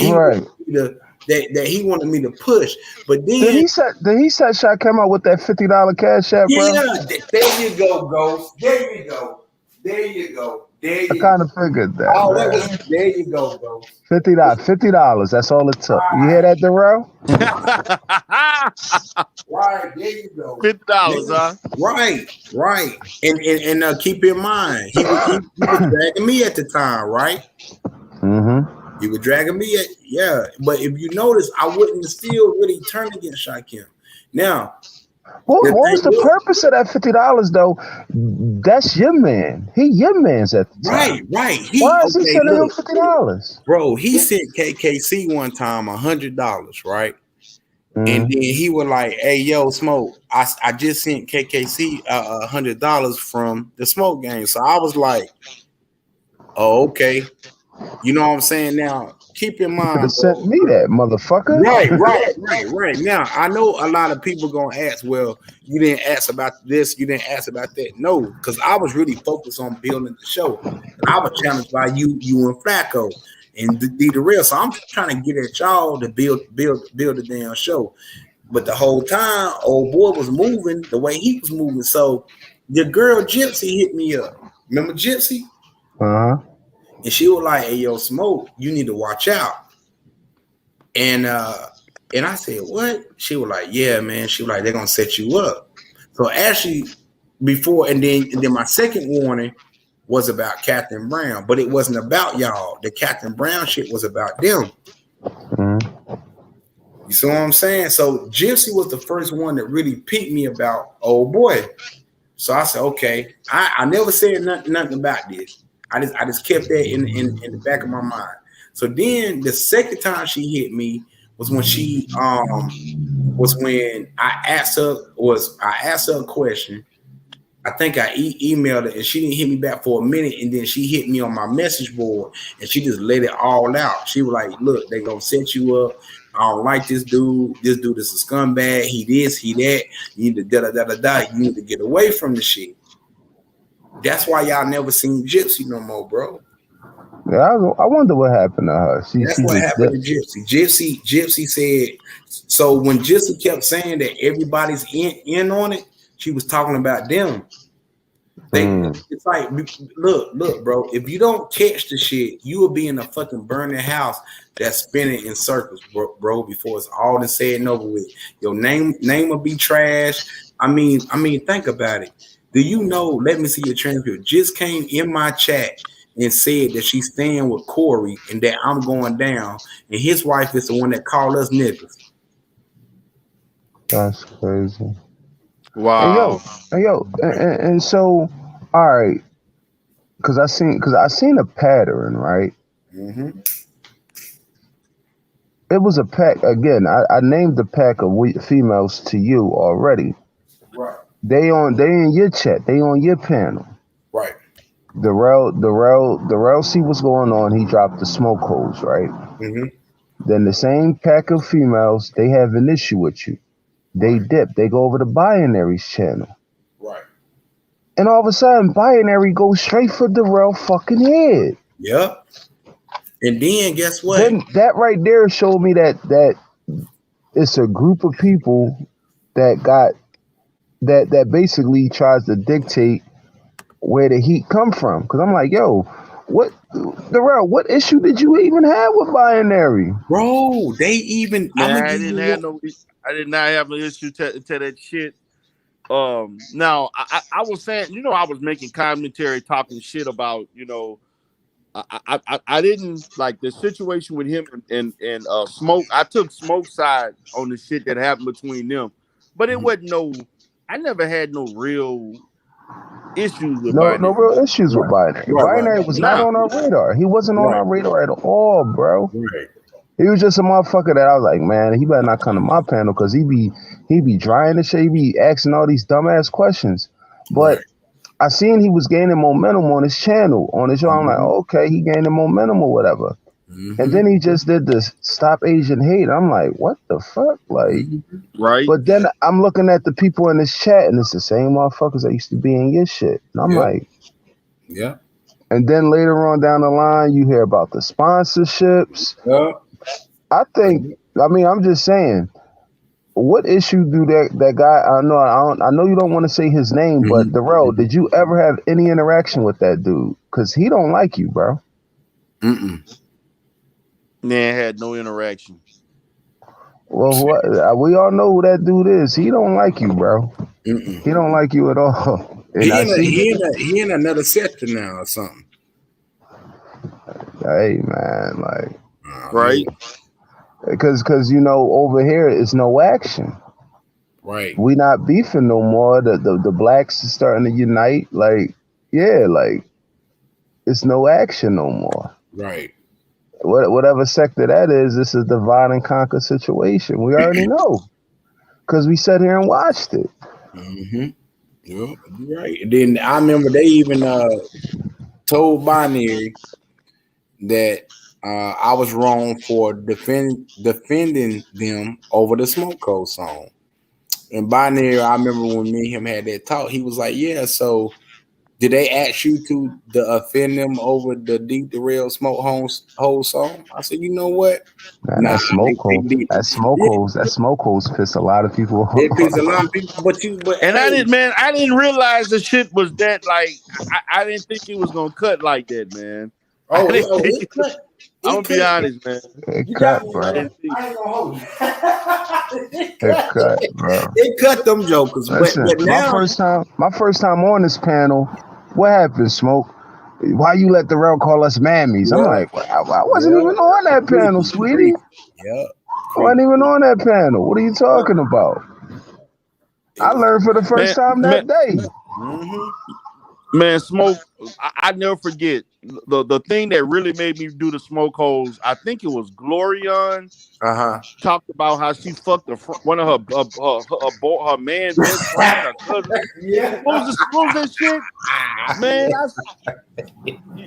he wanted me to push. But then did he set Shakim out with that $50 cash app, bro? Yeah, there you go, Ghost. There you go. I kind of figured that. Oh, there you go, bro. $50. That's all it took. You hear that, Darrell? Right, there you go. $50, huh? Right. And keep in mind, he was dragging me at the time, right? Mm-hmm. He was dragging me but if you notice, I wouldn't still really turn against Shakim. Now, what was the purpose of that $50 though? That's your man. He your man's at the time. Right. Why is he sending him $50? Bro, he sent KKC one time $100, right? And then he was like, "Hey, yo, Smoke, I just sent KKC $100 from the Smoke game." So I was like, "Oh, okay." You know what I'm saying? Now, keep in mind, you could have sent me that, motherfucker. Right. Now, I know a lot of people gonna ask, well, you didn't ask about this, you didn't ask about that. No, because I was really focused on building the show. I was challenged by you and Flacco and the real. So I'm trying to get at y'all to build the damn show. But the whole time, old boy was moving the way he was moving. So the girl Gypsy hit me up. Remember Gypsy? Uh-huh. And she was like, "Hey, yo, Smoke, you need to watch out." And I said, "What?" She was like, "Yeah, man." She was like, "They're gonna set you up." So actually, before and then my second warning was about Captain Brown, but it wasn't about y'all. The Captain Brown shit was about them. Mm-hmm. You see what I'm saying? So Gypsy was the first one that really piqued me about old boy. So I said, okay. I never said nothing about this. I just kept that in the back of my mind. So then the second time she hit me was when I asked her a question. I think I emailed her and she didn't hit me back for a minute, and then she hit me on my message board and she just let it all out. She was like, "Look, they gonna set you up. I don't like this dude. This dude is a scumbag. He this, he that. You need to da. You need to get away from the shit. That's why y'all never seen Gypsy no more, bro. Yeah, I wonder what happened to her. That's what happened to Gypsy. Gypsy said, so when Gypsy kept saying that everybody's in on it, she was talking about them. It's like, look, bro, if you don't catch the shit, you will be in a fucking burning house that's spinning in circles, bro, before it's all and said and over with. Your name will be trash. I mean, think about it. Do you know, let me see your transcript, just came in my chat and said that she's staying with Corey and that I'm going down, and his wife is the one that called us niggas. That's crazy. Wow. And so, all right, because I seen a pattern, right? Mm-hmm. It was a pack again. I named the pack of females to you already. Right. They in your chat. They on your panel. Right. Darrell see what's going on. He dropped the smoke holes, right? Mm-hmm. Then the same pack of females, they have an issue with you. They dip. They go over to Binary's channel. Right. And all of a sudden, Binary goes straight for Darrell fucking head. Yep. And then guess what? Then that right there showed me that it's a group of people that got that basically tries to dictate where the heat come from. Because I'm like, yo, Darrell, what issue did you even have with Binary? Bro, they even I did not have no issue to that shit. Now I was saying, I was making commentary talking shit about, I didn't like the situation with him and Smoke. I took Smoke's side on the shit that happened between them, but it wasn't I never had no real issues with Binary. No real issues with Binary. Binary was not on our radar. He wasn't on our radar at all, bro. Right. He was just a motherfucker that I was like, man, he better not come to my panel because he be drying the shit. He be asking all these dumbass questions. But I seen he was gaining momentum on his channel, on his show. I'm like, okay, he gaining momentum or whatever. Mm-hmm. And then he just did this Stop Asian Hate. I'm like, what the fuck? Like, right. But then I'm looking at the people in this chat, and it's the same motherfuckers that used to be in your shit. And I'm like, yeah. And then later on down the line, you hear about the sponsorships. Yeah. I'm just saying, what issue do that guy? I know you don't want to say his name, but Darrell, did you ever have any interaction with that dude? Because he don't like you, bro. Man, had no interaction. Well, we all know who that dude is. He don't like you, bro. He don't like you at all. And he in another sector now or something. Hey, man, like, right. Because over here it's no action. Right. We not beefing no more. The blacks is starting to unite. Like, yeah, like it's no action no more. Right. Whatever sector that is, this is divide and conquer situation. We already know. Because we sat here and watched it. Mm-hmm. Yep, you're right. And then I remember they even told Binary that I was wrong for defending them over the Smoke Code song. And Binary, I remember when me and him had that talk, he was like, yeah, so did they ask you to offend them over the Deep the Real Smoke whole song? I said, you know what? Man, that smoke holes piss a lot of people off. It piss a lot of people, I didn't realize the shit was that, like, I didn't think it was gonna cut like that, man. It cut. I'm gonna be honest, man. It cut, bro. I ain't gonna hold you. It cut, bro. It cut them jokers. Listen, but now, my first time on this panel, what happened, Smoke? Why you let Darrell call us mammies? I'm like, I wasn't even on that panel, sweetie. Yeah. I wasn't even on that panel. What are you talking about? I learned for the first time that day. Man, Smoke, I never forget the thing that really made me do the Smoke holes. I think it was Glorion. Talked about how she fucked one of her man's best friend, her cousin. Yeah. What was that shit? Man,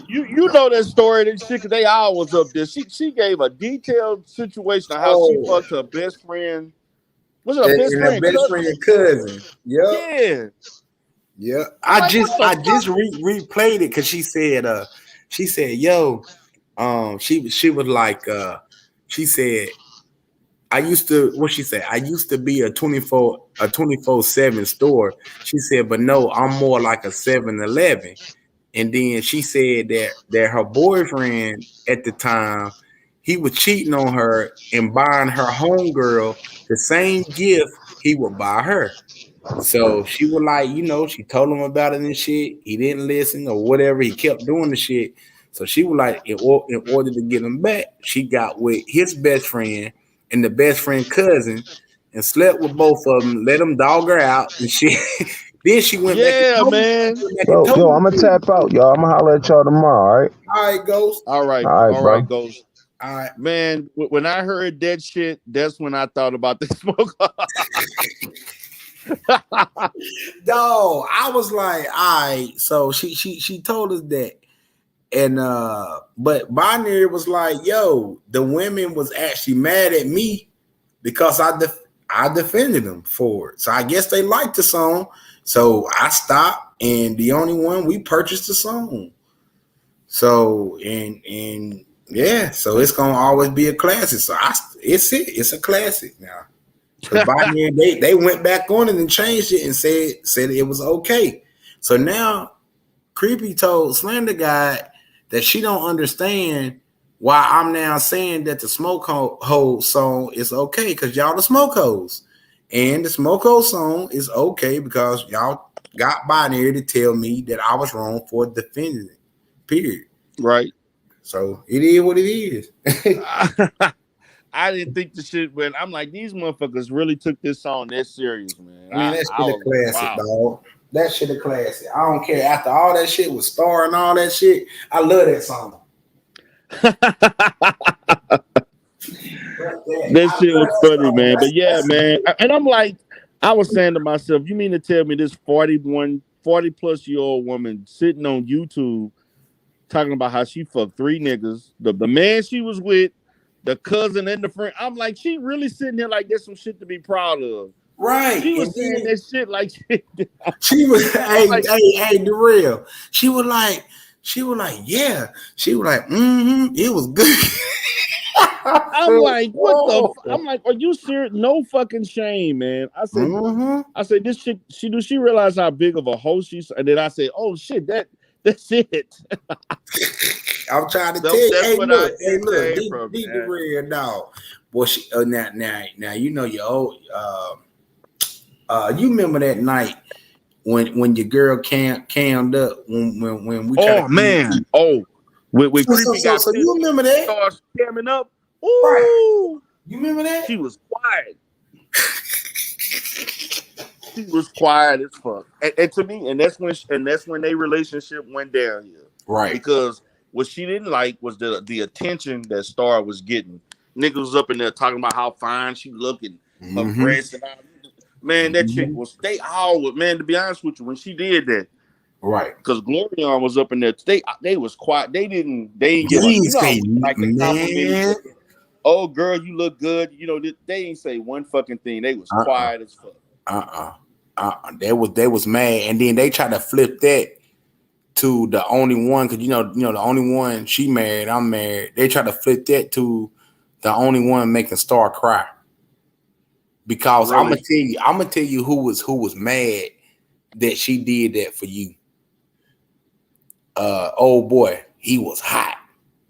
you know that story and shit, 'cause they all was up there. She gave a detailed situation of how she fucked her best friend. Was it her best and her friend? best friend cousin. Yep. Yeah. Yeah. I'm I like, just what the fuck? replayed it because she said, yo, she was like, she said, I used to be a 24/7 store. She said, but no, I'm more like a 7-Eleven. And then she said that her boyfriend at the time, he was cheating on her and buying her homegirl the same gift he would buy her. So she was like, she told him about it and shit. He didn't listen or whatever. He kept doing the shit. So she was like, in order to get him back, she got with his best friend and the best friend cousin and slept with both of them, let them dog her out and shit. Then she went back and Yeah, told man. Yo, I'm gonna tap out, y'all. I'm gonna holler at y'all tomorrow, all right? All right, Ghost. All right, bro. Ghost. All right. Man, when I heard that shit, that's when I thought about the smoke. Dog, I was like, all right. So she told us that. And but Binary was like, yo, the women was actually mad at me because I defended them for it. So I guess they liked the song. So I stopped, and the only one we purchased the song. So and yeah, so it's gonna always be a classic. So it's a classic now. Because Binary they went back on it and changed it and said it was okay. So now Creepy told Slender God that she don't understand why I'm now saying that the Smoke Hole song is okay because y'all the Smoke Holes. And the Smoke Hole song is okay because y'all got Binary to tell me that I was wrong for defending it. Period. Right. So it is what it is. I didn't think the shit, but I'm like, these motherfuckers really took this song that serious, man. I mean, that shit a classic, dog. That shit a classic. I don't care. After all that shit with Star and all that shit, I love that song. That shit was funny, man. But yeah, man. And I'm like, I was saying to myself, you mean to tell me this 40-plus-year-old woman sitting on YouTube talking about how she fucked 3 niggas, the man she was with, the cousin and the friend. I'm like, she really sitting there like there's some shit to be proud of. Right. She was saying that shit like she was hey, the real. She was like, yeah. She was like, it was good. I'm like, what the I'm like, are you serious? No fucking shame, man. I said, this shit, she realize how big of a hoe she's, and then I said, oh shit, that's it. I'm trying to tell you. Hey, look, be the real dog. Boy, now you know your old you remember that night when your girl cammed up when we tried when Creepy got so you remember that? Starts camming up. Ooh, right. You remember that? She was quiet. She was quiet as fuck. And to me, and that's when their relationship went downhill. Right. Because what she didn't like was the attention that Star was getting. Niggas was up in there talking about how fine she looking, her breasts and all. Man, that chick was man, to be honest with you, when she did that. Right. Because Glorion was up in there. They was quiet. They didn't give like the compliment. Oh girl, you look good. You know, they ain't say one fucking thing. They was quiet as fuck. They was mad, and then they tried to flip that to the only one because you know the only one she married, I'm married. They tried to flip that to the only one making Star cry because really? I'm gonna tell you who was mad that she did that for you. Old boy, he was hot.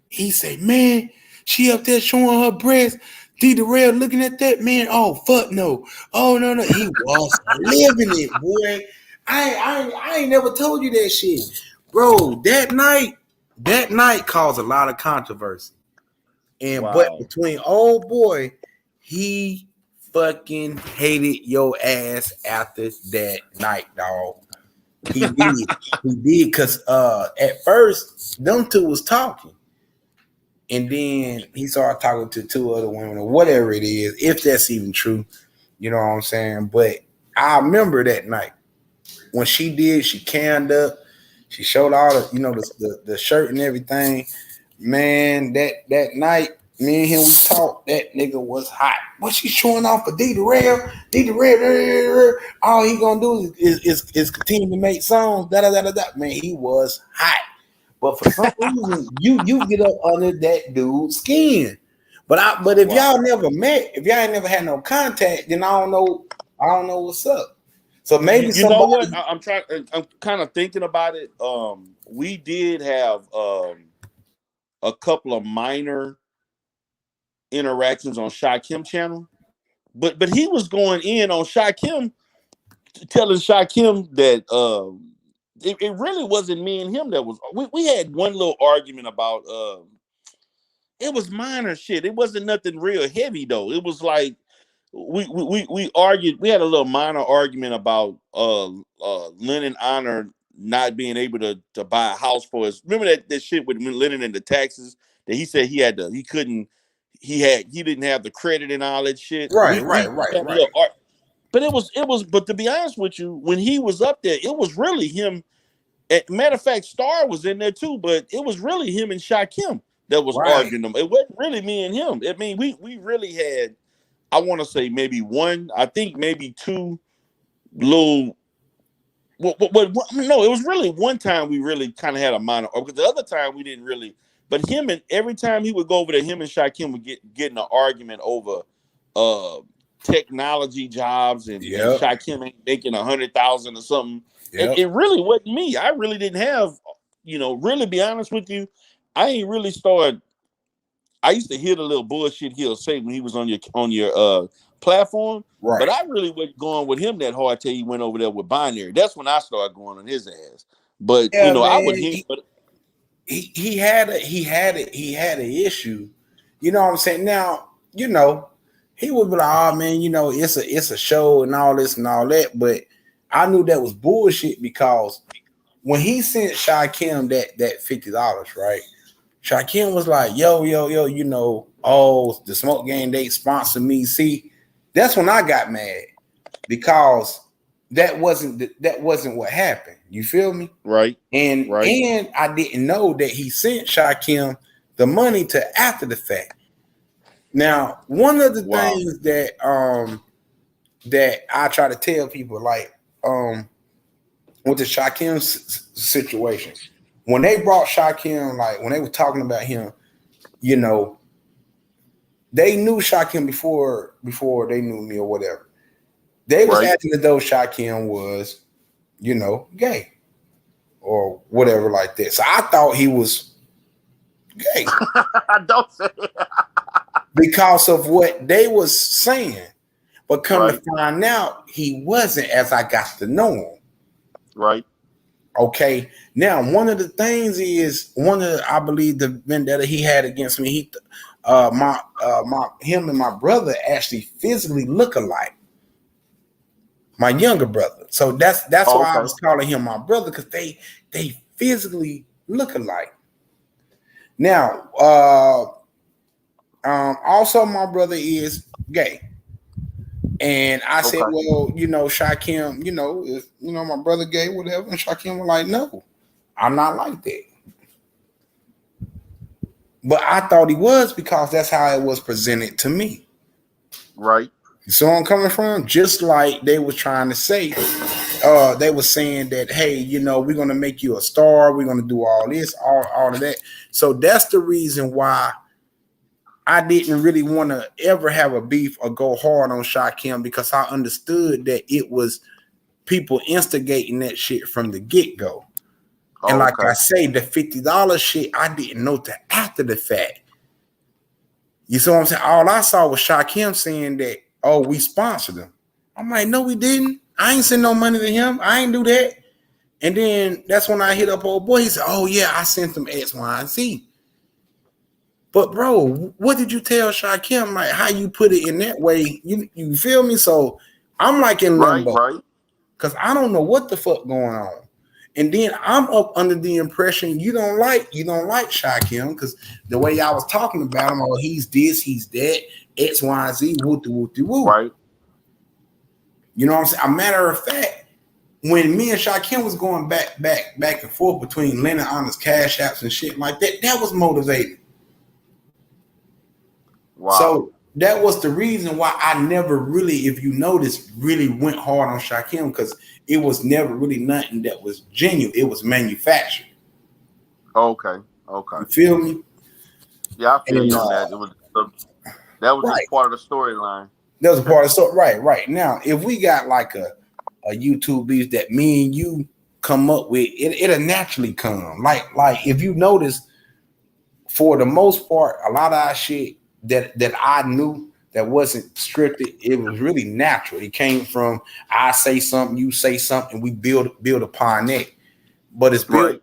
He said, man, she up there showing her breast. D-Darrell looking at that, man. Oh, fuck no. Oh, no. He was living it, boy. I ain't never told you that shit. Bro, that night caused a lot of controversy. And but between old boy, he fucking hated your ass after that night, dog. He did. He did because at first, them two was talking. And then he started talking to 2 other women or whatever it is, if that's even true. You know what I'm saying? But I remember that night when she cammed up She showed all the, you know, the shirt and everything. Man, that night, me and him we talked. That nigga was hot. What she showing off for D the Red? All he gonna do is continue to make songs. Man, he was hot. But for some reason, you get up under that dude's skin. But if y'all never met, if y'all ain't never had no contact, then I don't know what's up. So maybe you know what? I'm kind of thinking about it. We did have a couple of minor interactions on Shakim channel, but he was going in on Shakim, telling Shakim that it really wasn't me and him that was. We had one little argument about it was minor shit. It wasn't nothing real heavy though. It was like we argued. We had a little minor argument about Lennon Honor not being able to buy a house for us. Remember that shit with Lennon and the taxes that he said he didn't have the credit and all that shit. Right. But it was. But to be honest with you, when he was up there, it was really him. Matter of fact, Star was in there too, but it was really him and Shakim that was arguing them. It wasn't really me and him. I mean, we really had, I want to say maybe one, I think maybe two little. No, it was really one time we really kind of had a minor, because the other time we didn't really. But him, and every time he would go over there, him and Shakim would get in an argument over technology jobs, and Shakim ain't making 100,000 or something. Yep. It really wasn't me. I really didn't have, really be honest with you, I ain't really started. I used to hear the little bullshit he'll say when he was on your platform, right? But I really wasn't going with him that hard till he went over there with Binary. That's when I started going on his ass. But man, I would hear. He had an issue. You know what I'm saying? Now, he would be like, oh man, it's a show and all this and all that, but I knew that was bullshit, because when he sent Shakim that $50, right? Shakim was like, yo, the Smoke Gang, they sponsor me. See, that's when I got mad, because that wasn't what happened. You feel me? Right. And I didn't know that he sent Shakim the money to after the fact. Now, one of the things that I try to tell people, like, with the Shakim situation, when they brought Shakim, like when they were talking about him, they knew Shakim before they knew me or whatever. They was acting as though Shakim was, gay or whatever like that. So I thought he was gay. Don't say it. Because of what they was saying. But come to find out, he wasn't, as I got to know him. Right. Okay. Now, one of the things is, I believe the vendetta he had against me, him and my brother actually physically look alike. My younger brother. So that's why I was calling him my brother, because they physically look alike. Now, also my brother is gay. And I said, well, Shakim, is my brother gay, whatever. And Shakim was like, no, I'm not like that. But I thought he was, because that's how it was presented to me. Right. You see where I'm coming from? Just like they was trying to say, they were saying that, hey, we're going to make you a star. We're going to do all this, all of that. So that's the reason why I didn't really want to ever have a beef or go hard on Shakim, because I understood that it was people instigating that shit from the get-go. And like I say, the $50 shit, I didn't know till after the fact. You see what I'm saying? All I saw was Shakim saying that, oh, we sponsored him. I'm like, no, we didn't. I ain't send no money to him. I ain't do that. And then that's when I hit up old boy. He said, oh, yeah, I sent him X, Y, and Z. But bro, what did you tell Shakim? Like, how you put it in that way? You feel me? So I'm like in limbo, right? Because I don't know what the fuck going on. And then I'm up under the impression you don't like Shakim, because the way y'all was talking about him, oh, he's this, he's that, X, Y, and Z, woo. Right. You know what I'm saying? A matter of fact, when me and Shaquem was going back and forth between Lennon Honors cash apps and shit like that, that was motivating. Wow. So that was the reason why I never really, if you notice, really went hard on Shaquem, because it was never really nothing that was genuine. It was manufactured. Okay. You feel me? Yeah, I feel you on that. That was right. just part of the storyline. That was a part of the story. Right. Now, if we got like a YouTube beef that me and you come up with, it'll naturally come. Like if you notice, for the most part, a lot of our shit that I knew that wasn't scripted, it was really natural. It came from I say something, you say something, we build upon that. But it's built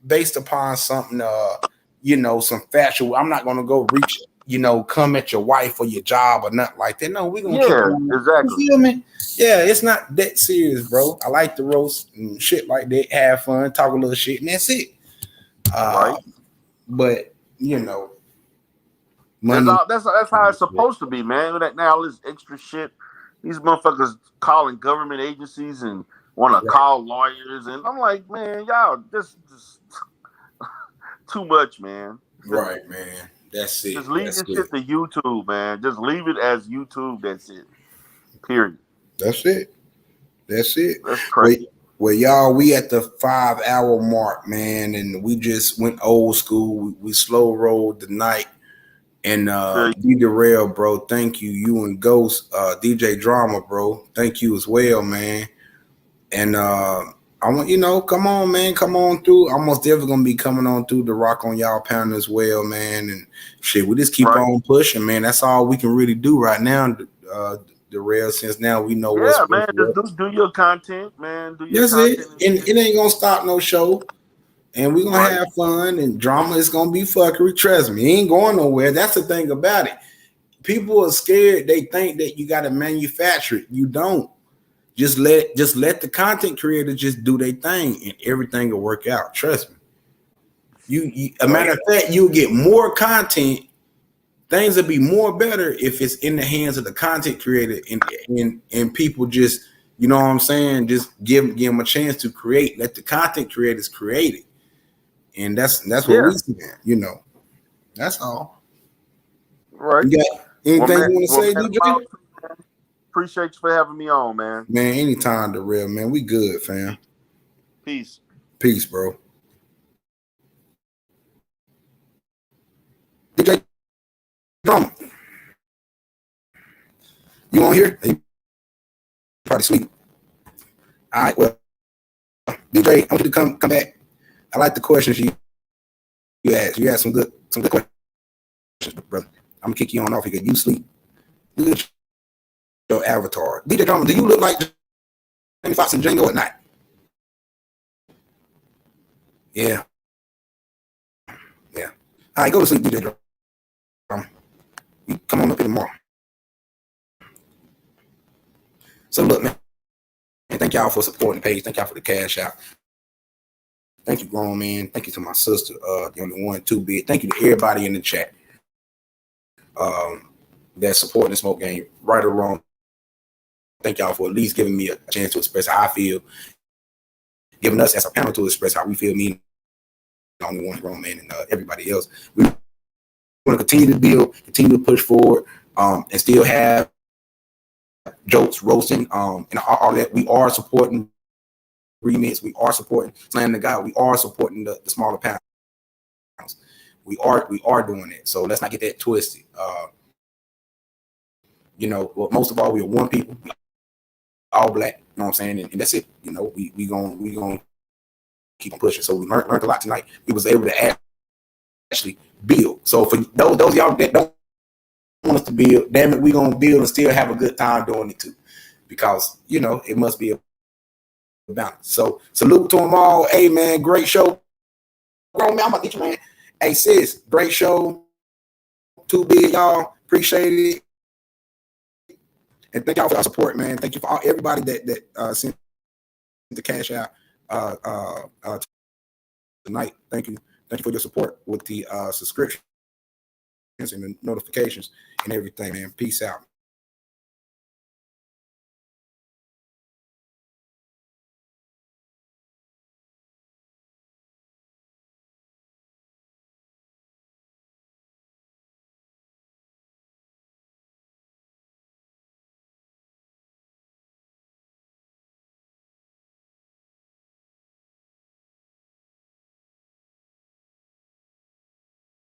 based upon something, some factual. I'm not gonna go reach, come at your wife or your job or nothing like that. No, we're gonna keep it on. Exactly. You feel me? Yeah, it's not that serious, bro. I like the roast and shit like that, have fun, talk a little shit, and that's it. Right. But money. That's how it's supposed to be, man. Now all this extra shit, these motherfuckers calling government agencies and want to call lawyers, and I'm like, man, y'all just too much, man. Right, man. That's it. Just leave this shit to YouTube, man. Just leave it as YouTube. That's it. Period. That's it. That's crazy. Well, y'all, we at the 5-hour mark, man, and we just went old school. We slow rolled the night. And D-Darrell, bro, thank you. You and Ghost, DJ Drama, bro, thank you as well, man. And I want, come on, man, come on through. I'm most definitely gonna be coming on through the Rock on Y'all panel as well, man. And shit, we just keep on pushing, man. That's all we can really do right now, Darrell, since now we know what's up. Man, just do your content, man. Do your That's content. it. And it ain't gonna stop no show. And we're gonna have fun, and drama is gonna be fuckery. Trust me, it ain't going nowhere. That's the thing about it. People are scared. They think that you gotta manufacture it. You don't. Just let the content creator just do their thing, and everything will work out. Trust me. You a matter of fact, you'll get more content. Things will be more better if it's in the hands of the content creator, and people just, you know what I'm saying, just give them a chance to create. Let the content creators create it. And that's what we see, That's all. Right. You got anything you want to say, DJ? Appreciate you for having me on, man. Man, anytime, Darrell, man. We good, fam. Peace. Peace, bro. DJ Drama. You on here? You probably sleep. All right, well, DJ, I want you to come back. I like the questions you asked. You asked some good questions, brother. I'm gonna kick you on off because you sleep. Look at your avatar. DJ Drama, do you look like Jamie Foxx and Django at night? Yeah. Yeah. All right, go to sleep, DJ Drama. You come on up here tomorrow. So look, man, thank y'all for supporting the page. Thank y'all for the cash out. Thank you, grown man. Thank you to my sister, the only one too big. Thank you to everybody in the chat that's supporting the smoke game, right or wrong. Thank y'all for at least giving me a chance to express how I feel, giving us as a panel to express how we feel, me, the only one grown man, and everybody else. We want to continue to build, continue to push forward, and still have jokes, roasting, and all that. We are supporting remix. We are supporting Slam the God. We are supporting the smaller panels. We are doing it. So let's not get that twisted. Well, most of all, we are one people, all black. You know what I'm saying? And that's it. We gonna keep on pushing. So we learned a lot tonight. We was able to actually build. So for those y'all that don't want us to build, damn it, we gonna build and still have a good time doing it too, because it must be a balance. So salute to them all. Hey man, great show. Grown man, I'm about to get you, man. Hey sis, great show. Too big, y'all. Appreciate it. And thank y'all for our support, man. Thank you for everybody that sent the cash out tonight. Thank you for your support with the subscriptions and the notifications and everything, man. Peace out.